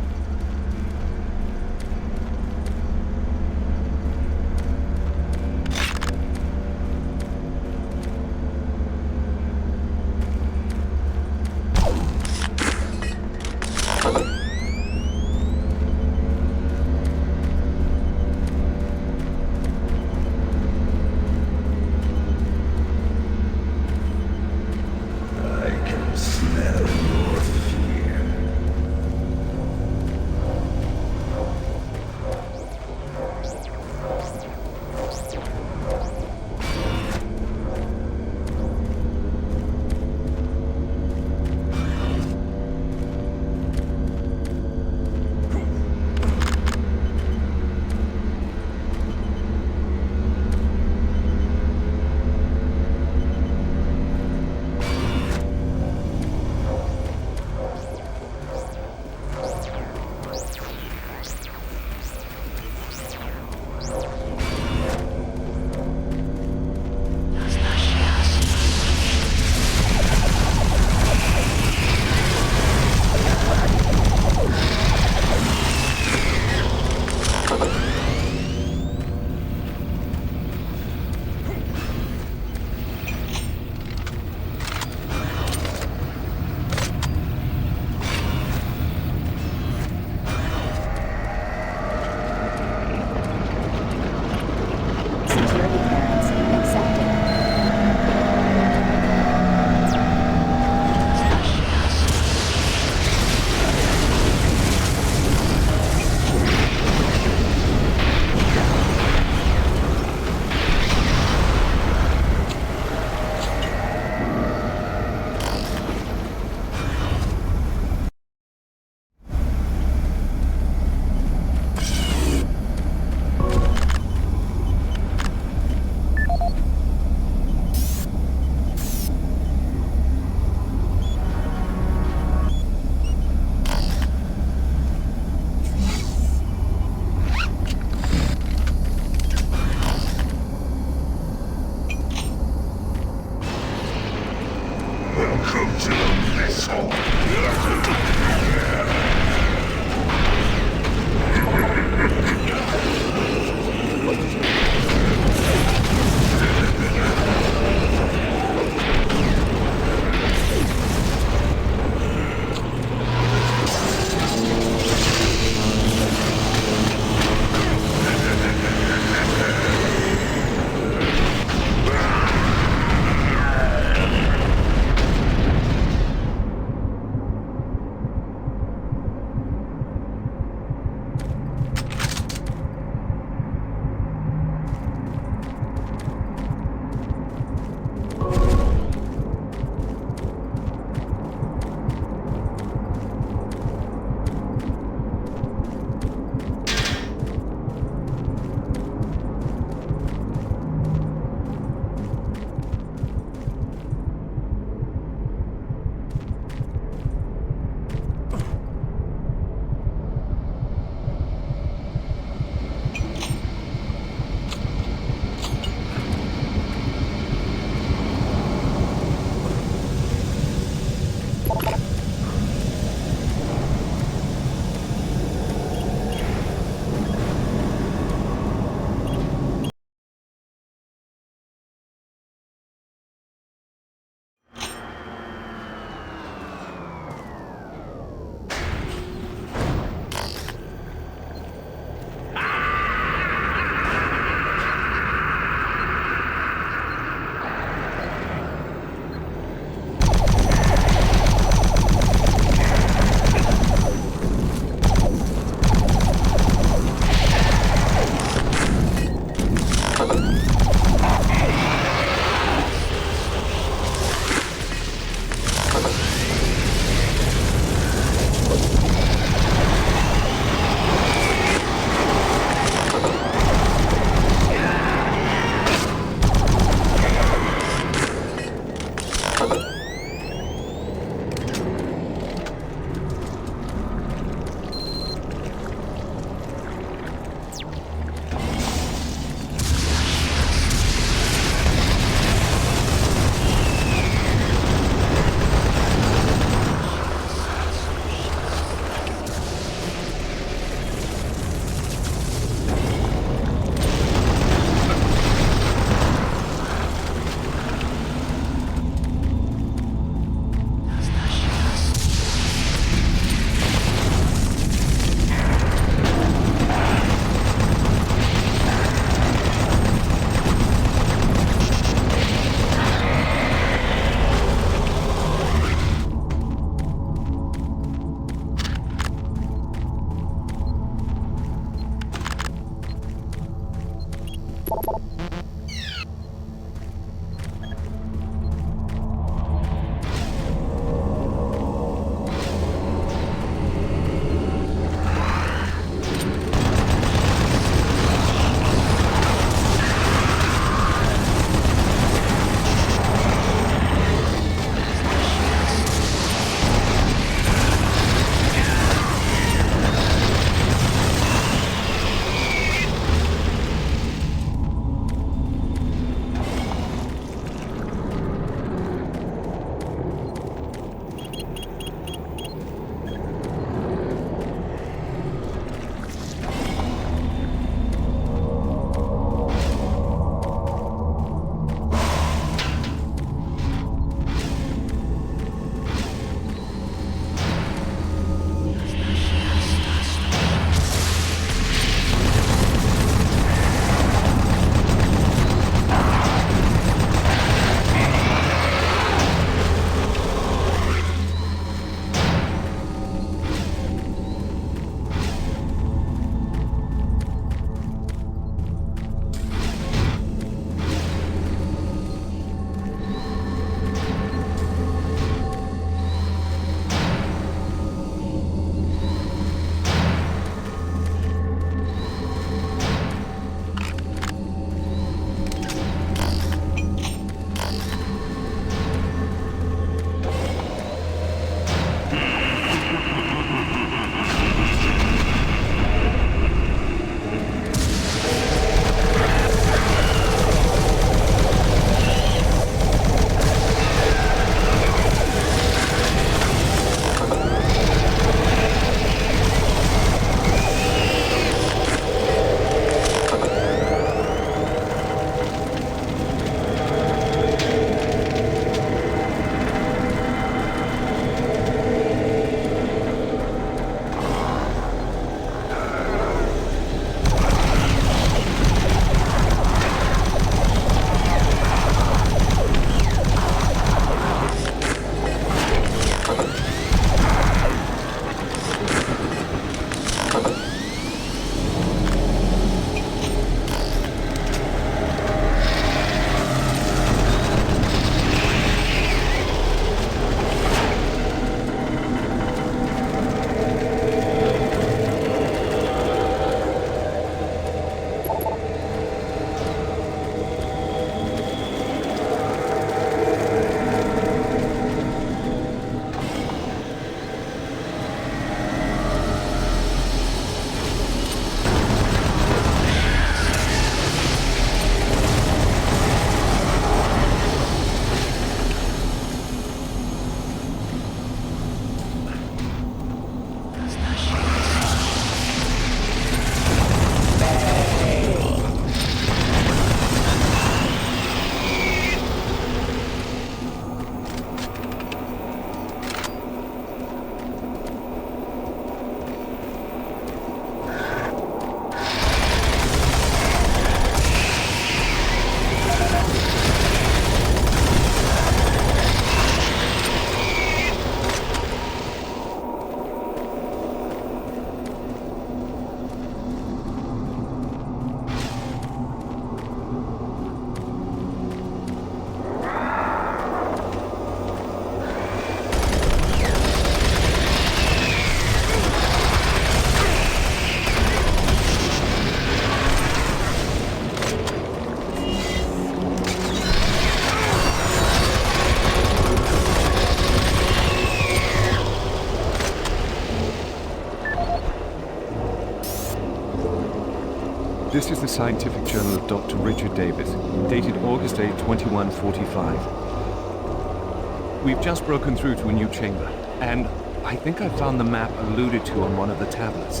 This is the Scientific Journal of Dr. Richard Davis, dated August 8, 2145. We've just broken through to a new chamber, and I think I found the map alluded to on one of the tablets.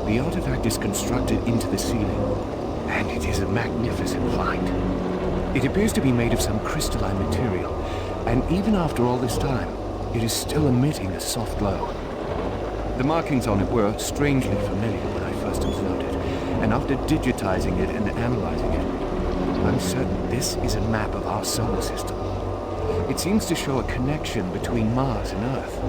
The artifact is constructed into the ceiling, and it is a magnificent find. It appears to be made of some crystalline material, and even after all this time, it is still emitting a soft glow. The markings on it were strangely familiar when I first observed it, and after digitizing it and analyzing it, I'm certain this is a map of our solar system. It seems to show a connection between Mars and Earth.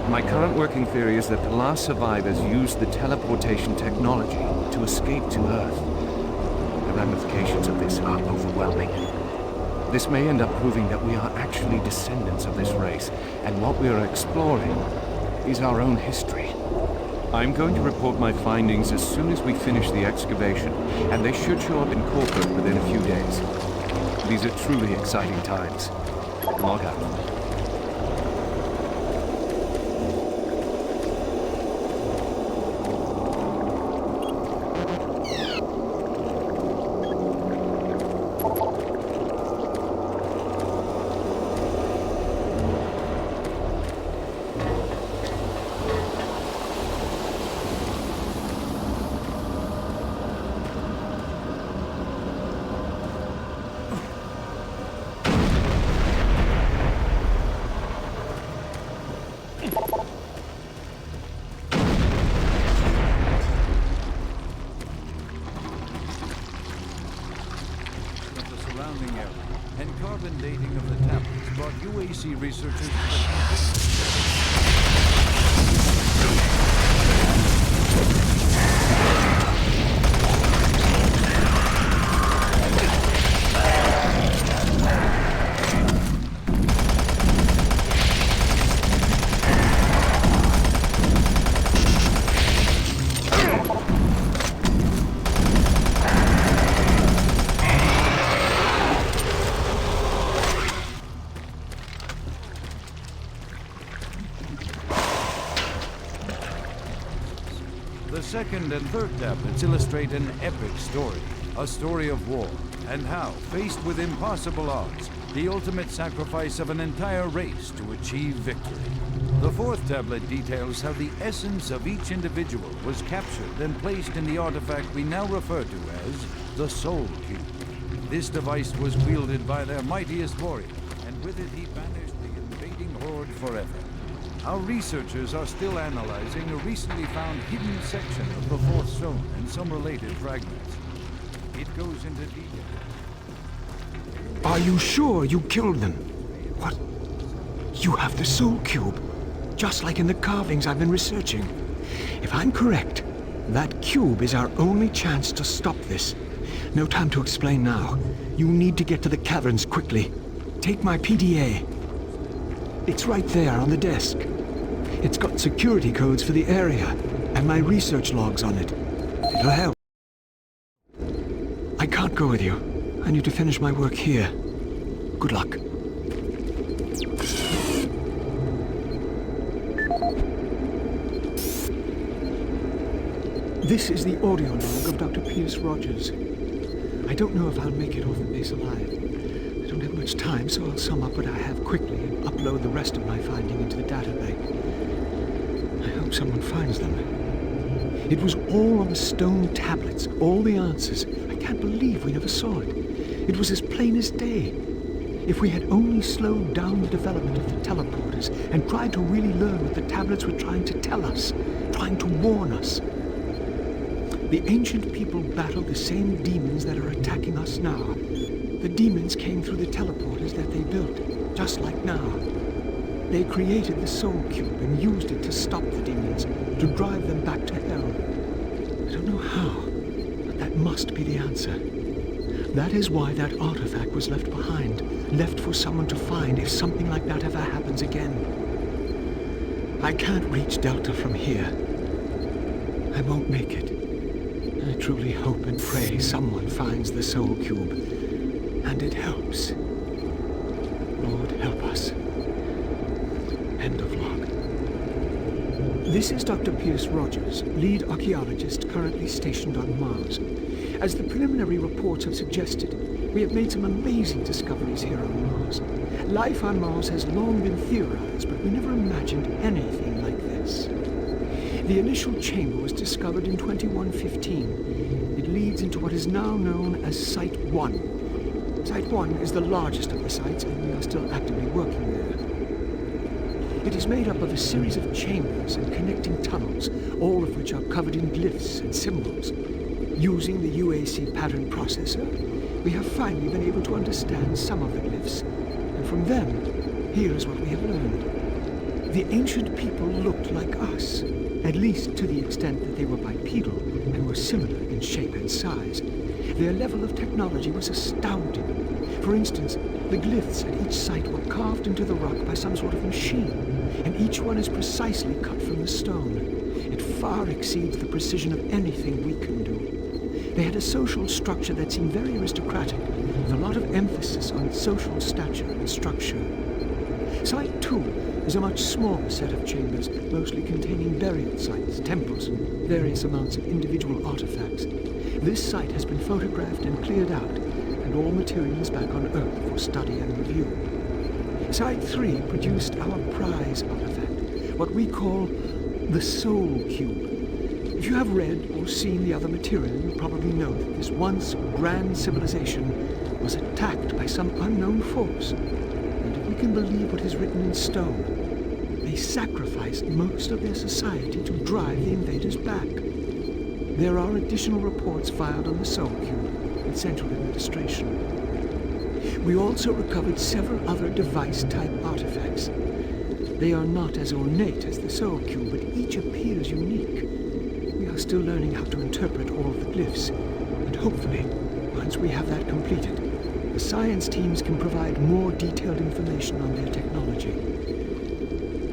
My current working theory is that the last survivors used the teleportation technology to escape to Earth. The ramifications of this are overwhelming. This may end up proving that we are actually descendants of this race, and what we are exploring is our own history. I'm going to report my findings as soon as we finish the excavation, and they should show up in corporate within a few days. These are truly exciting times. Log out. And carbon dating of the tablets brought UAC researchers The second and third tablets illustrate an epic story, a story of war, and how, faced with impossible odds, the ultimate sacrifice of an entire race to achieve victory. The fourth tablet details how the essence of each individual was captured and placed in the artifact we now refer to as the Soul Cube. This device was wielded by their mightiest warrior, and with it he banished the invading horde forever. Our researchers are still analyzing a recently found hidden section of the fourth stone and some related fragments. It goes into detail. Are you sure you killed them? What? You have the Soul Cube, just like in the carvings I've been researching. If I'm correct, that cube is our only chance to stop this. No time to explain now. You need to get to the caverns quickly. Take my PDA. It's right there on the desk. It's got security codes for the area, and my research logs on it. It'll help. I can't go with you. I need to finish my work here. Good luck. This is the audio log of Dr. Pierce Rogers. I don't know if I'll make it off the base alive. I don't have much time, so I'll sum up what I have quickly and upload the rest of my finding into the databank. I hope someone finds them. It was all on the stone tablets, all the answers. I can't believe we never saw it. It was as plain as day. If we had only slowed down the development of the teleporters and tried to really learn what the tablets were trying to tell us, trying to warn us. The ancient people battled the same demons that are attacking us now. The demons came through the teleporters that they built, just like now. They created the Soul Cube and used it to stop the demons, to drive them back to hell. I don't know how, but that must be the answer. That is why that artifact was left behind, left for someone to find if something like that ever happens again. I can't reach Delta from here. I won't make it. I truly hope and pray someone finds the Soul Cube, and it helps. Lord, help us. End of log. This is Dr. Pierce Rogers, lead archaeologist currently stationed on Mars. As the preliminary reports have suggested, we have made some amazing discoveries here on Mars. Life on Mars has long been theorized, but we never imagined anything like this. The initial chamber was discovered in 2115. It leads into what is now known as Site 1. Site 1 is the largest of the sites, and we are still actively working there. It is made up of a series of chambers and connecting tunnels, all of which are covered in glyphs and symbols. Using the UAC pattern processor, we have finally been able to understand some of the glyphs, and from them, here is what we have learned. The ancient people looked like us, at least to the extent that they were bipedal and were similar in shape and size. Their level of technology was astounding. For instance, the glyphs at each site were carved into the rock by some sort of machine, and each one is precisely cut from the stone. It far exceeds the precision of anything we can do. They had a social structure that seemed very aristocratic, with a lot of emphasis on social stature and structure. Site 2 is a much smaller set of chambers, mostly containing burial sites, temples, and various amounts of individual artifacts. This site has been photographed and cleared out, and all material is back on Earth for study and review. Site 3 produced our prize artifact, what we call the Soul Cube. If you have read or seen the other material, you probably know that this once grand civilization was attacked by some unknown force. And if we can believe what is written in stone, they sacrificed most of their society to drive the invaders back. There are additional reports filed on the Soul Cube with Central Administration. We also recovered several other device-type artifacts. They are not as ornate as the Soul Cube, but each appears unique. We are still learning how to interpret all of the glyphs, and hopefully, once we have that completed, the science teams can provide more detailed information on their technology.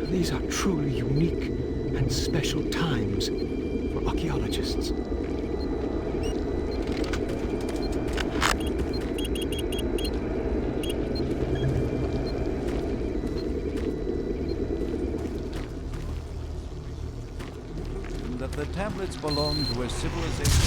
These are truly unique and special times for archaeologists. That the tablets belong to a civilization.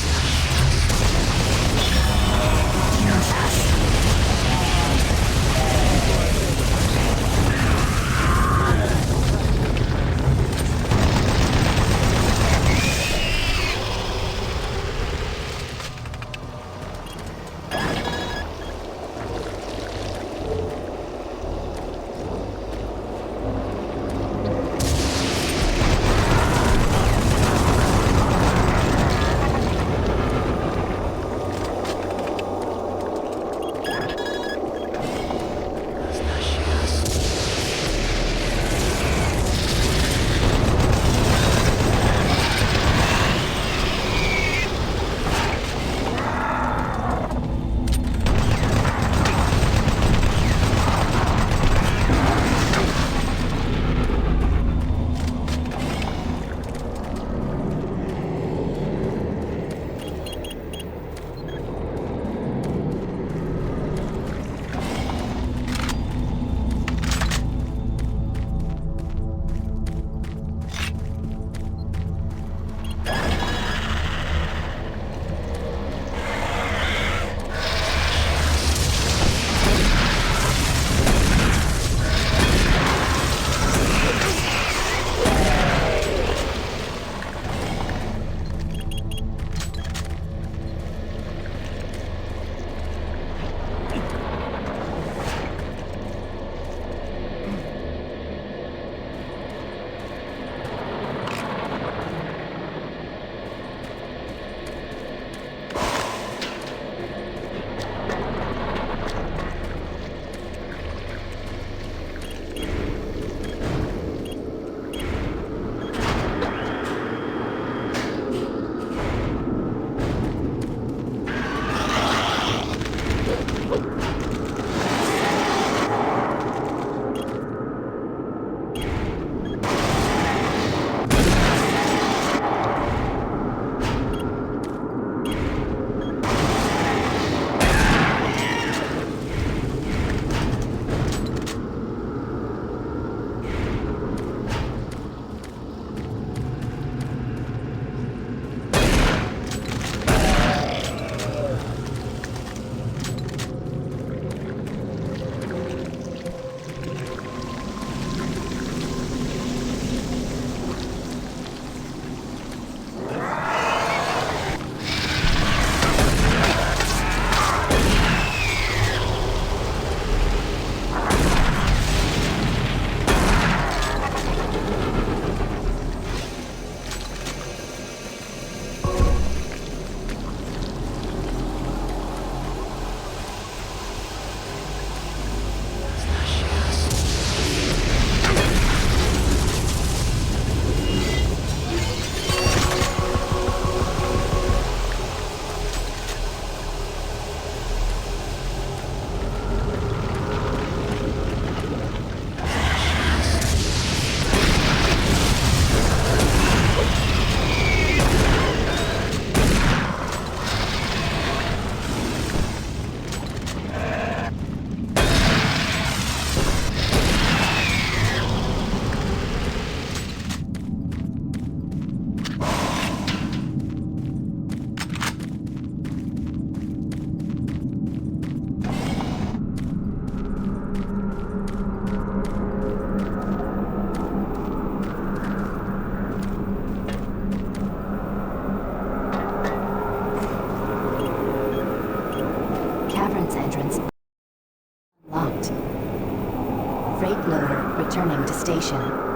returning to station.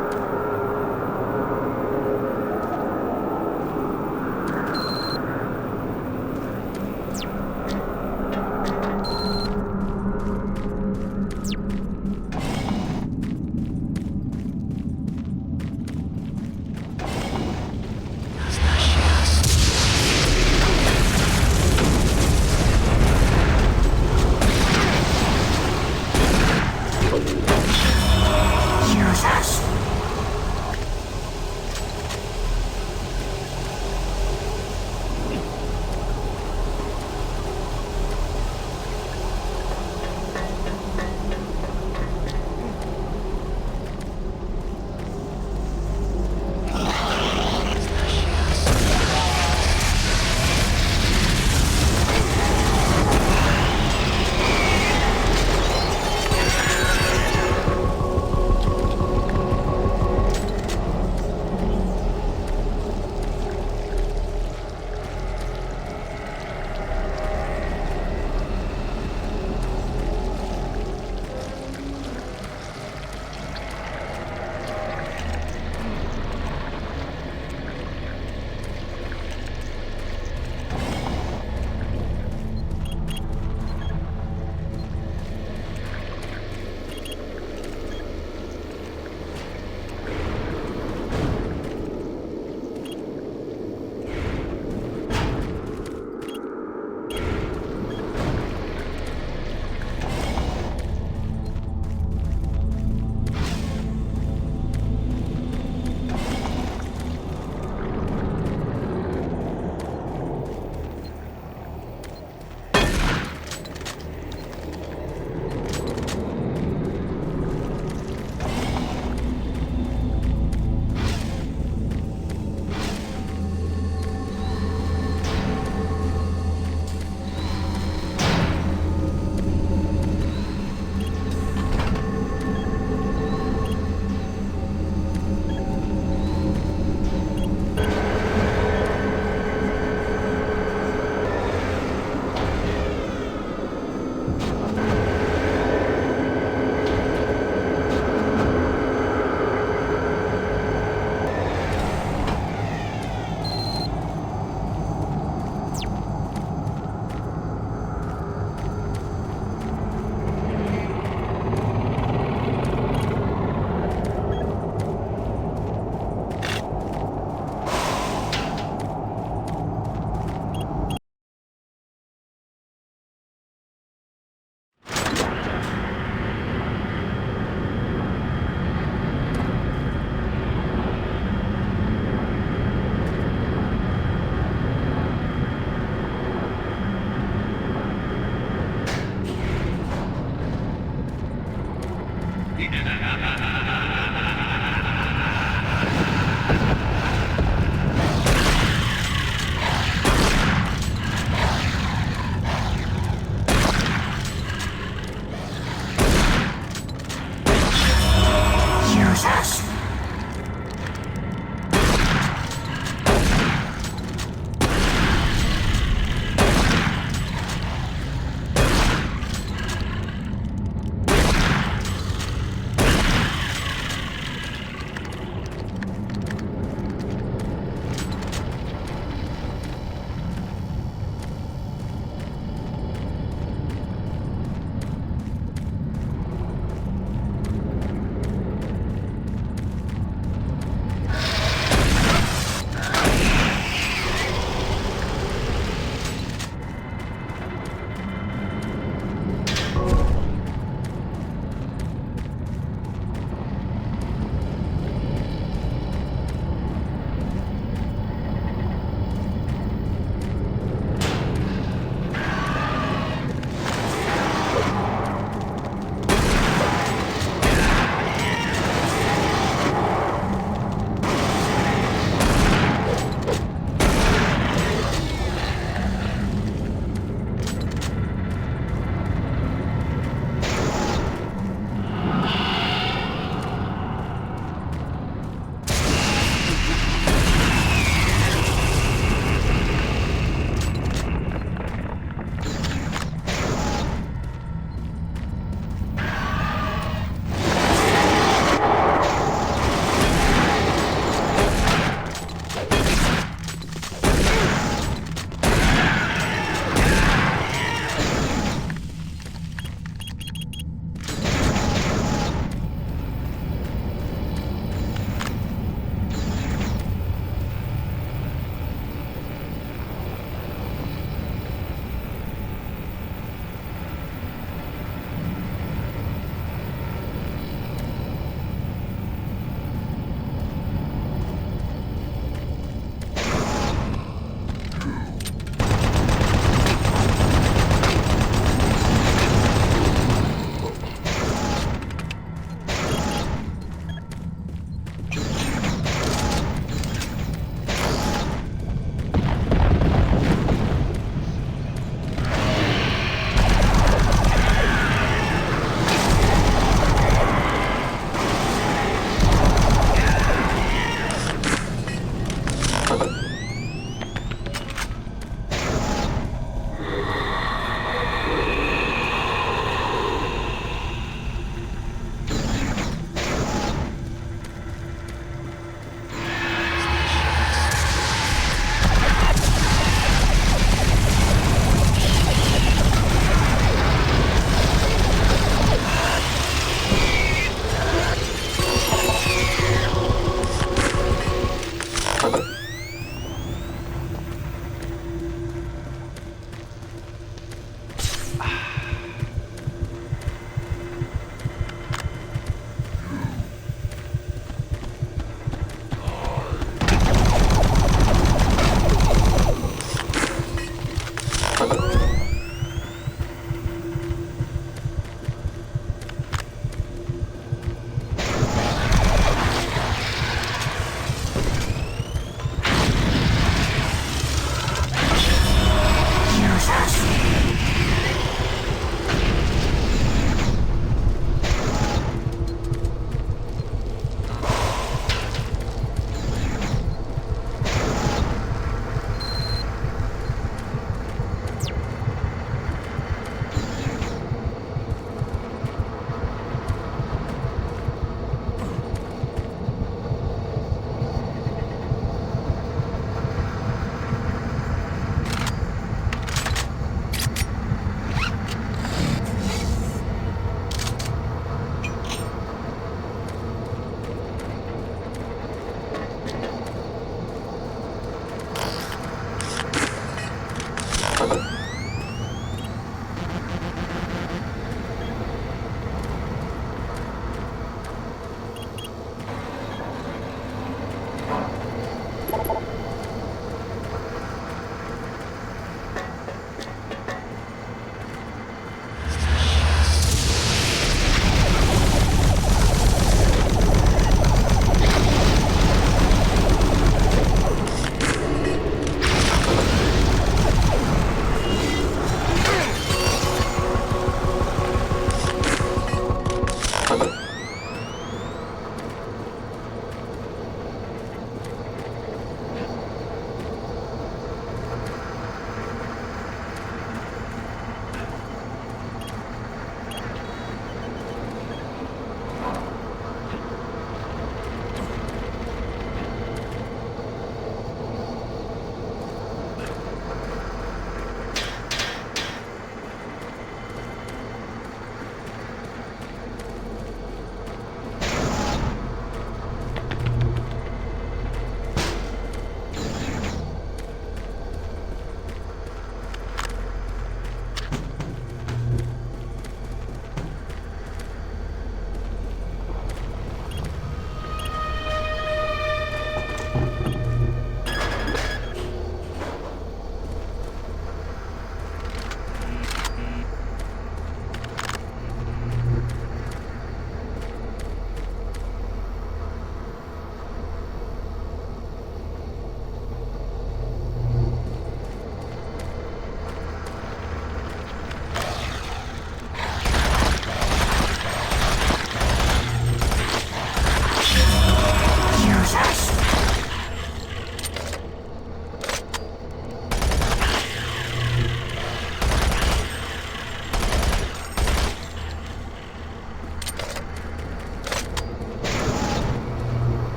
Jesus!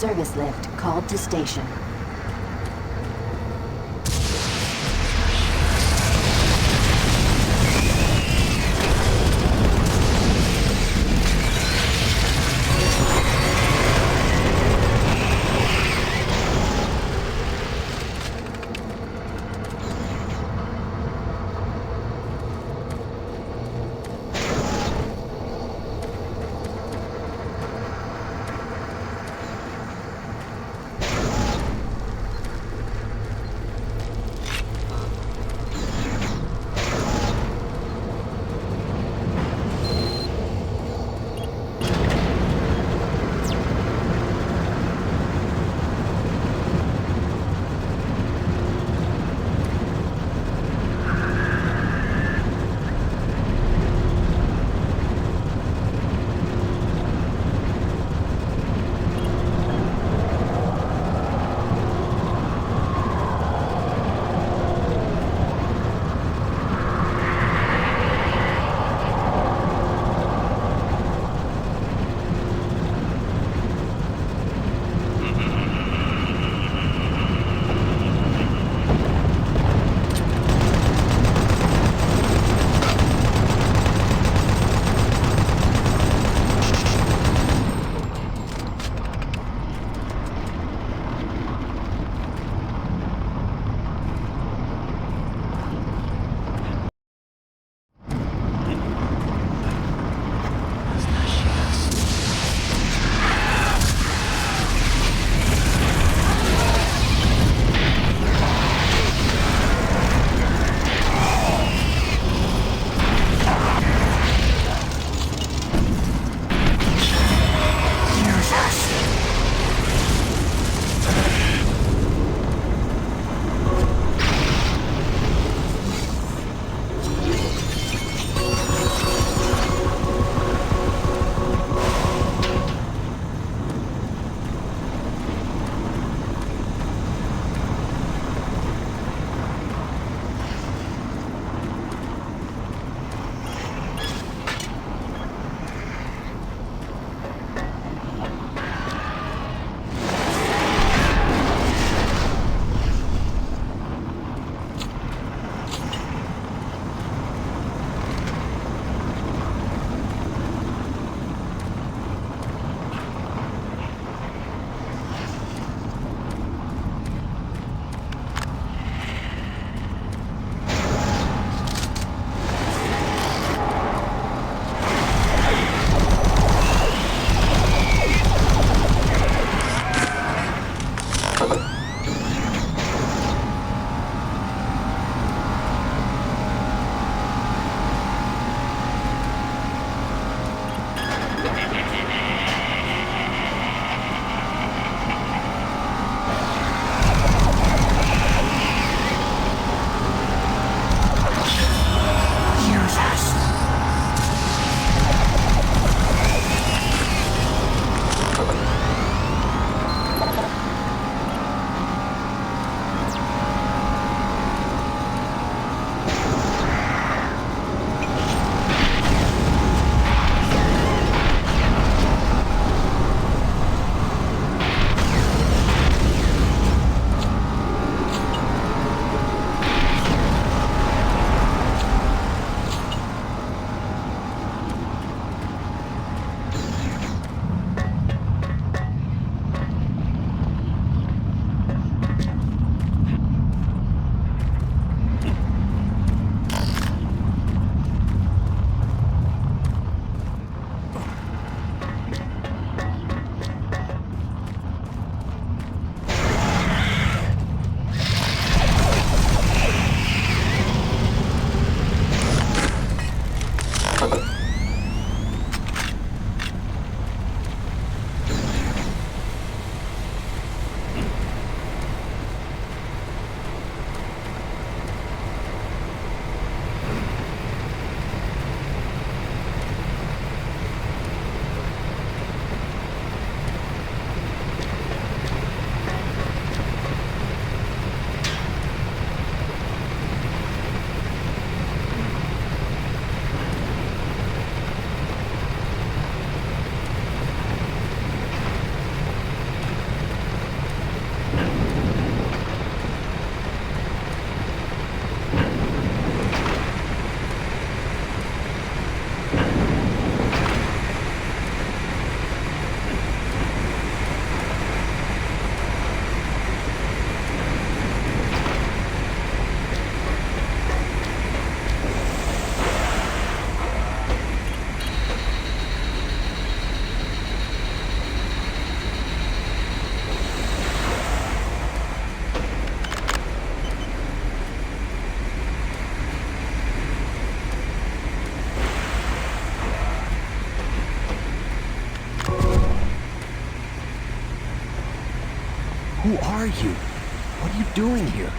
Service lift called to station. Who are you? What are you doing here?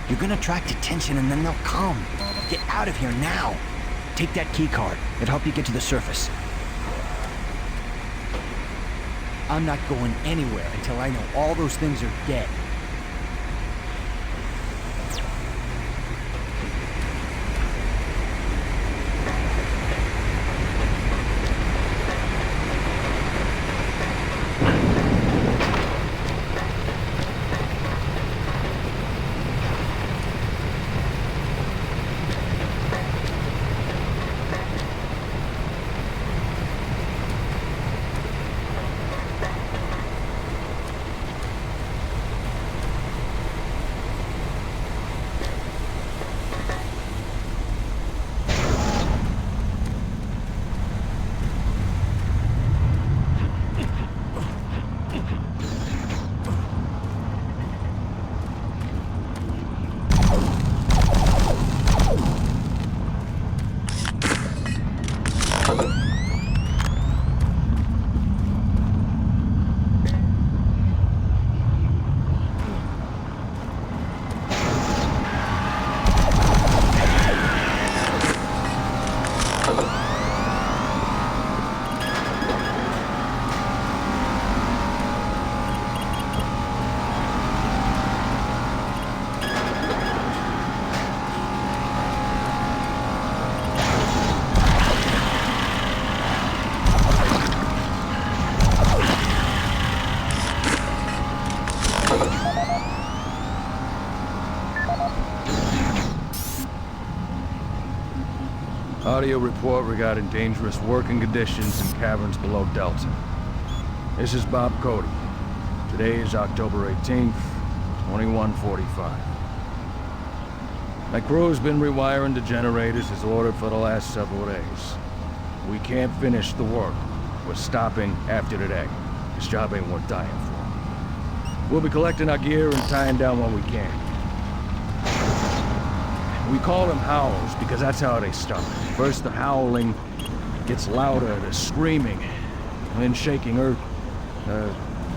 You're gonna attract attention and then they'll come. Get out of here now. Take that key card. It'll help you get to the surface. I'm not going anywhere until I know all those things are dead. Audio report regarding dangerous working conditions in caverns below Delta. This is Bob Cody. Today is October 18th, 2145. My crew's been rewiring the generators as ordered for the last several days. We can't finish the work. We're stopping after today. This job ain't worth dying for. We'll be collecting our gear and tying down what we can. We call them howls because that's how they start. First the howling gets louder, the screaming, and then shaking earth.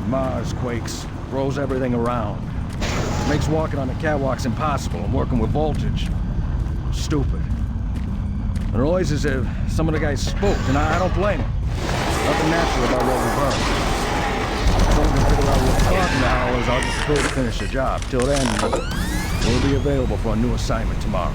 Mars quakes, rolls everything around. Makes walking on the catwalks impossible and working with voltage. Stupid. The noise is as if some of the guys spooked, and I don't blame them. Nothing natural about what we've heard. If someone can figure out what's causing the howlers, I'll just prepare to finish the job. Till then, we'll be available for a new assignment tomorrow.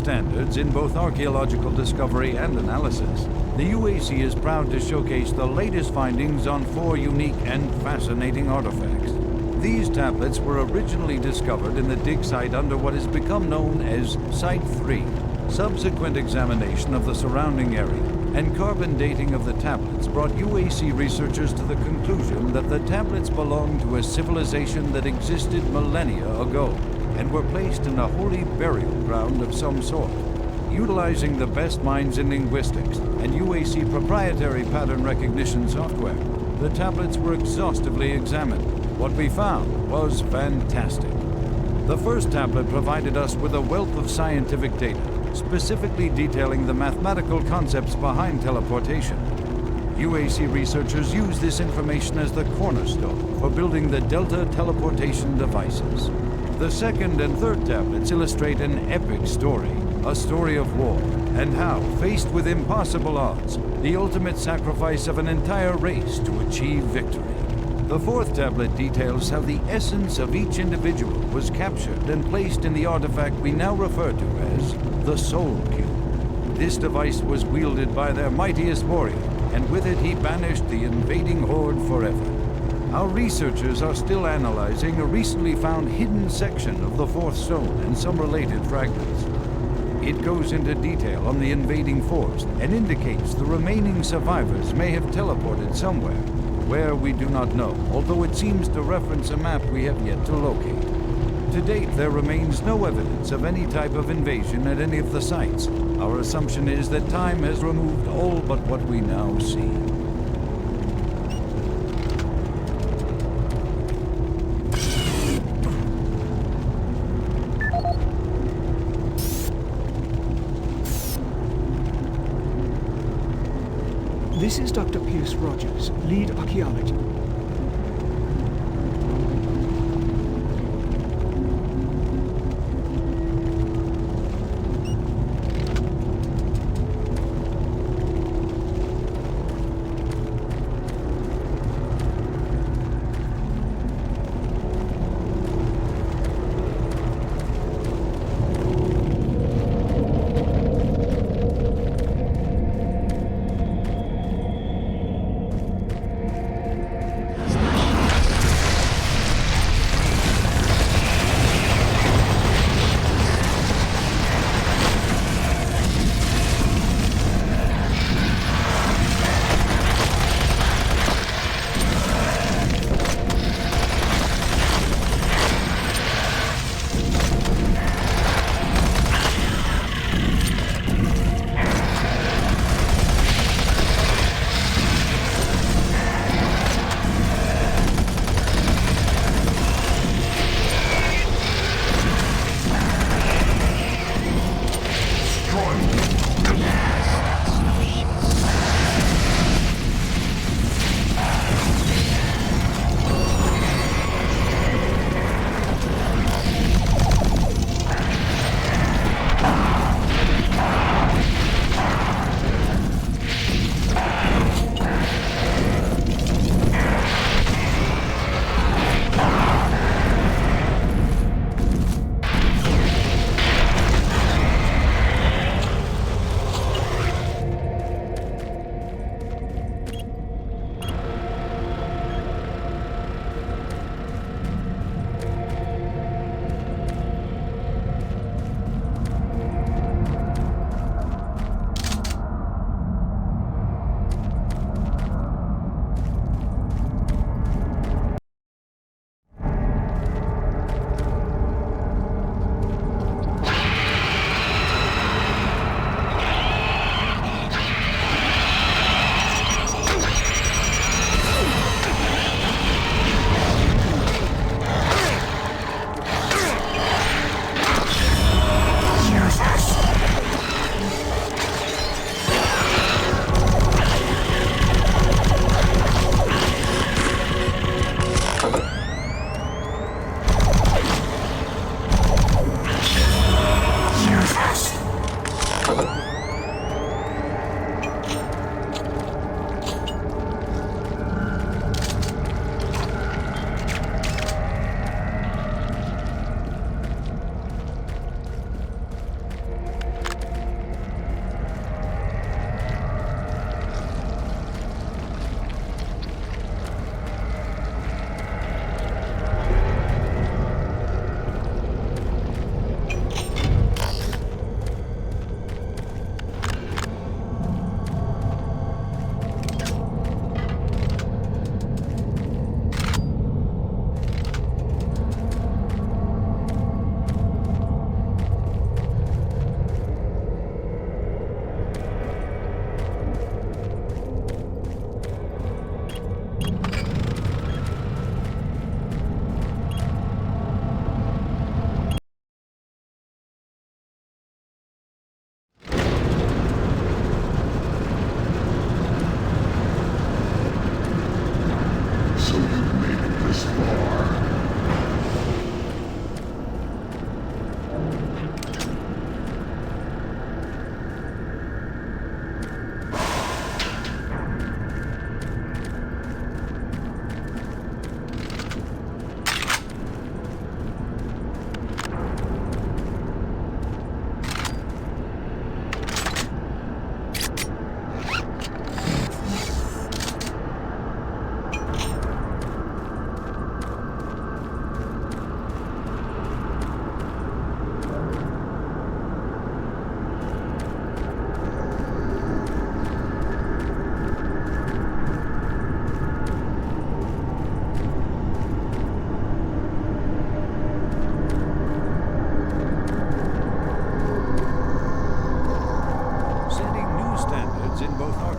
standards in both archaeological discovery and analysis, the UAC is proud to showcase the latest findings on 4 unique and fascinating artifacts. These tablets were originally discovered in the dig site under what has become known as Site 3. Subsequent examination of the surrounding area and carbon dating of the tablets brought UAC researchers to the conclusion that the tablets belonged to a civilization that existed millennia ago and were placed in a holy burial ground of some sort. Utilizing the best minds in linguistics and UAC proprietary pattern recognition software, the tablets were exhaustively examined. What we found was fantastic. The first tablet provided us with a wealth of scientific data, specifically detailing the mathematical concepts behind teleportation. UAC researchers use this information as the cornerstone for building the Delta teleportation devices. The second and third tablets illustrate an epic story, a story of war, and how, faced with impossible odds, the ultimate sacrifice of an entire race to achieve victory. The fourth tablet details how the essence of each individual was captured and placed in the artifact we now refer to as the Soul Cube. This device was wielded by their mightiest warrior, and with it he banished the invading horde forever. Our researchers are still analyzing a recently found hidden section of the fourth stone and some related fragments. It goes into detail on the invading force and indicates the remaining survivors may have teleported somewhere. Where we do not know, although it seems to reference a map we have yet to locate. To date, there remains no evidence of any type of invasion at any of the sites. Our assumption is that time has removed all but what we now see. This is Dr. Pierce Rogers, lead archaeologist.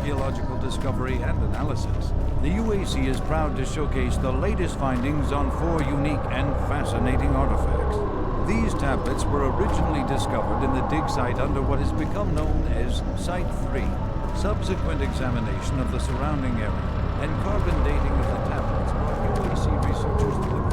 archaeological discovery and analysis, the UAC is proud to showcase the latest findings on 4 unique and fascinating artifacts. These tablets were originally discovered in the dig site under what has become known as Site 3. Subsequent examination of the surrounding area and carbon dating of the tablets brought UAC researchers to the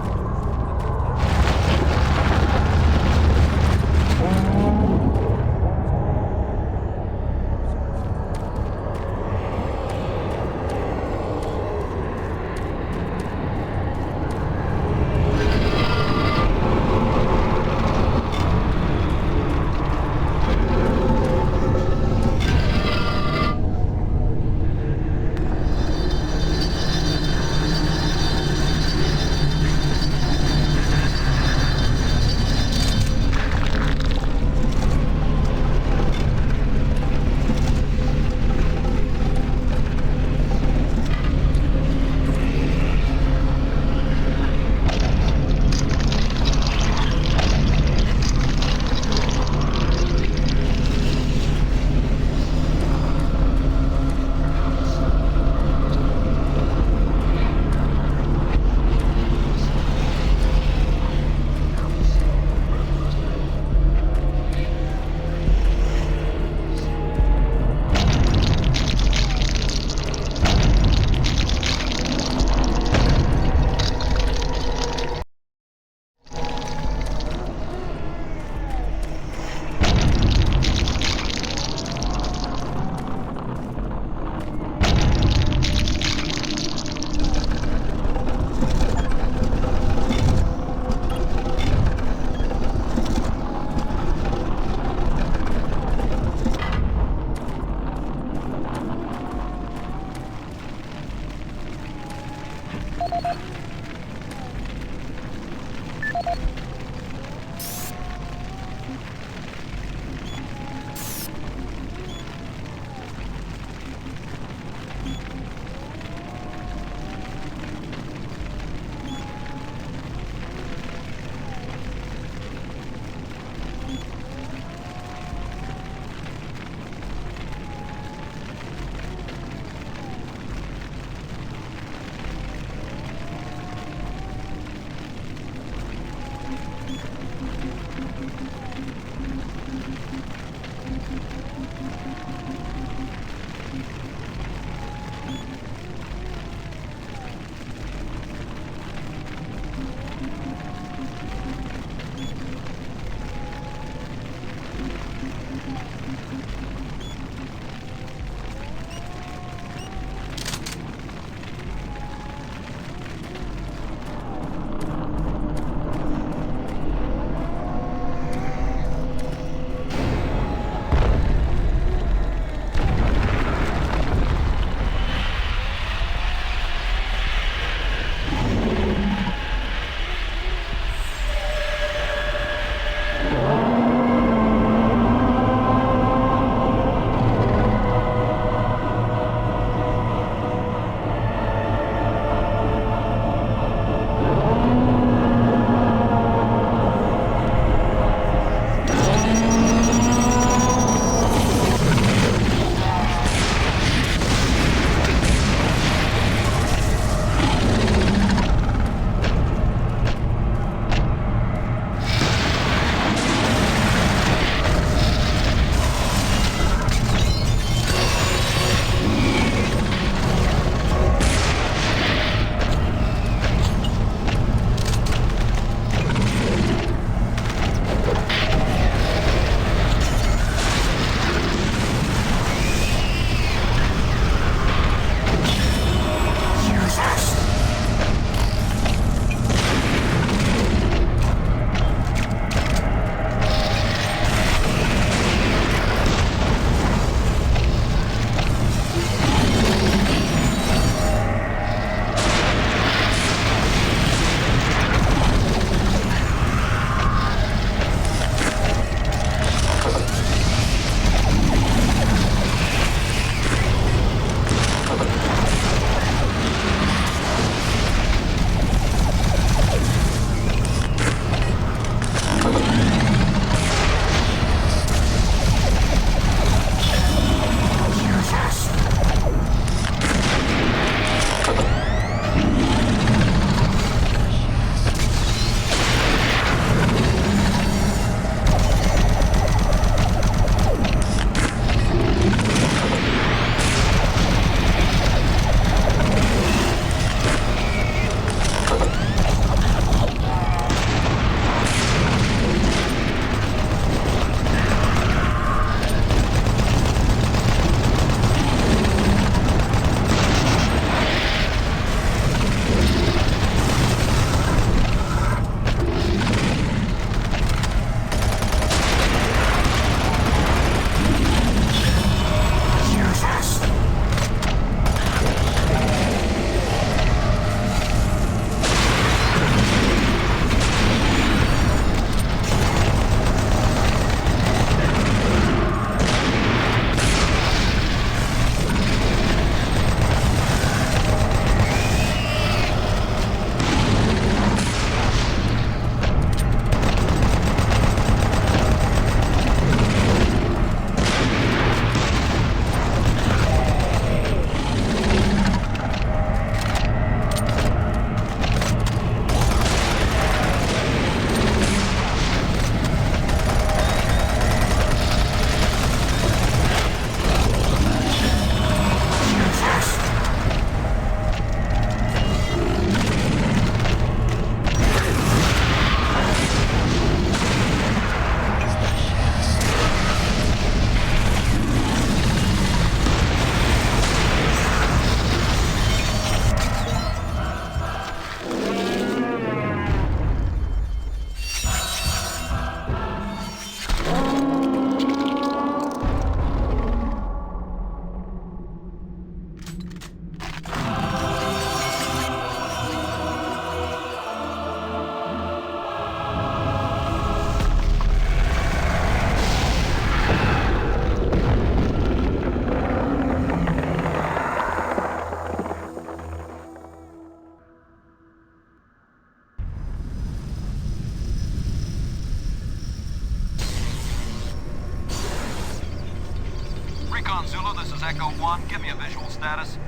Recon Zulu, this is Echo 1. Give me a visual status.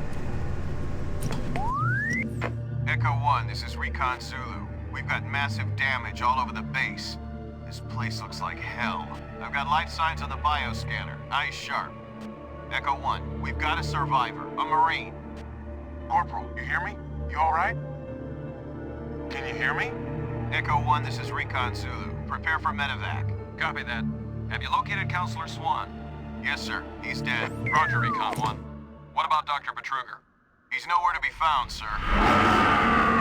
Echo 1, this is Recon Zulu. We've got massive damage all over the base. This place looks like hell. I've got life signs on the bioscanner. Eyes sharp. Echo 1, we've got a survivor, a Marine. Corporal, you hear me? You alright? Can you hear me? Echo 1, this is Recon Zulu. Prepare for medevac. Copy that. Have you located Counselor Swan? Yes, sir. He's dead. Roger, Recon 1. What about Dr. Betruger? He's nowhere to be found, sir.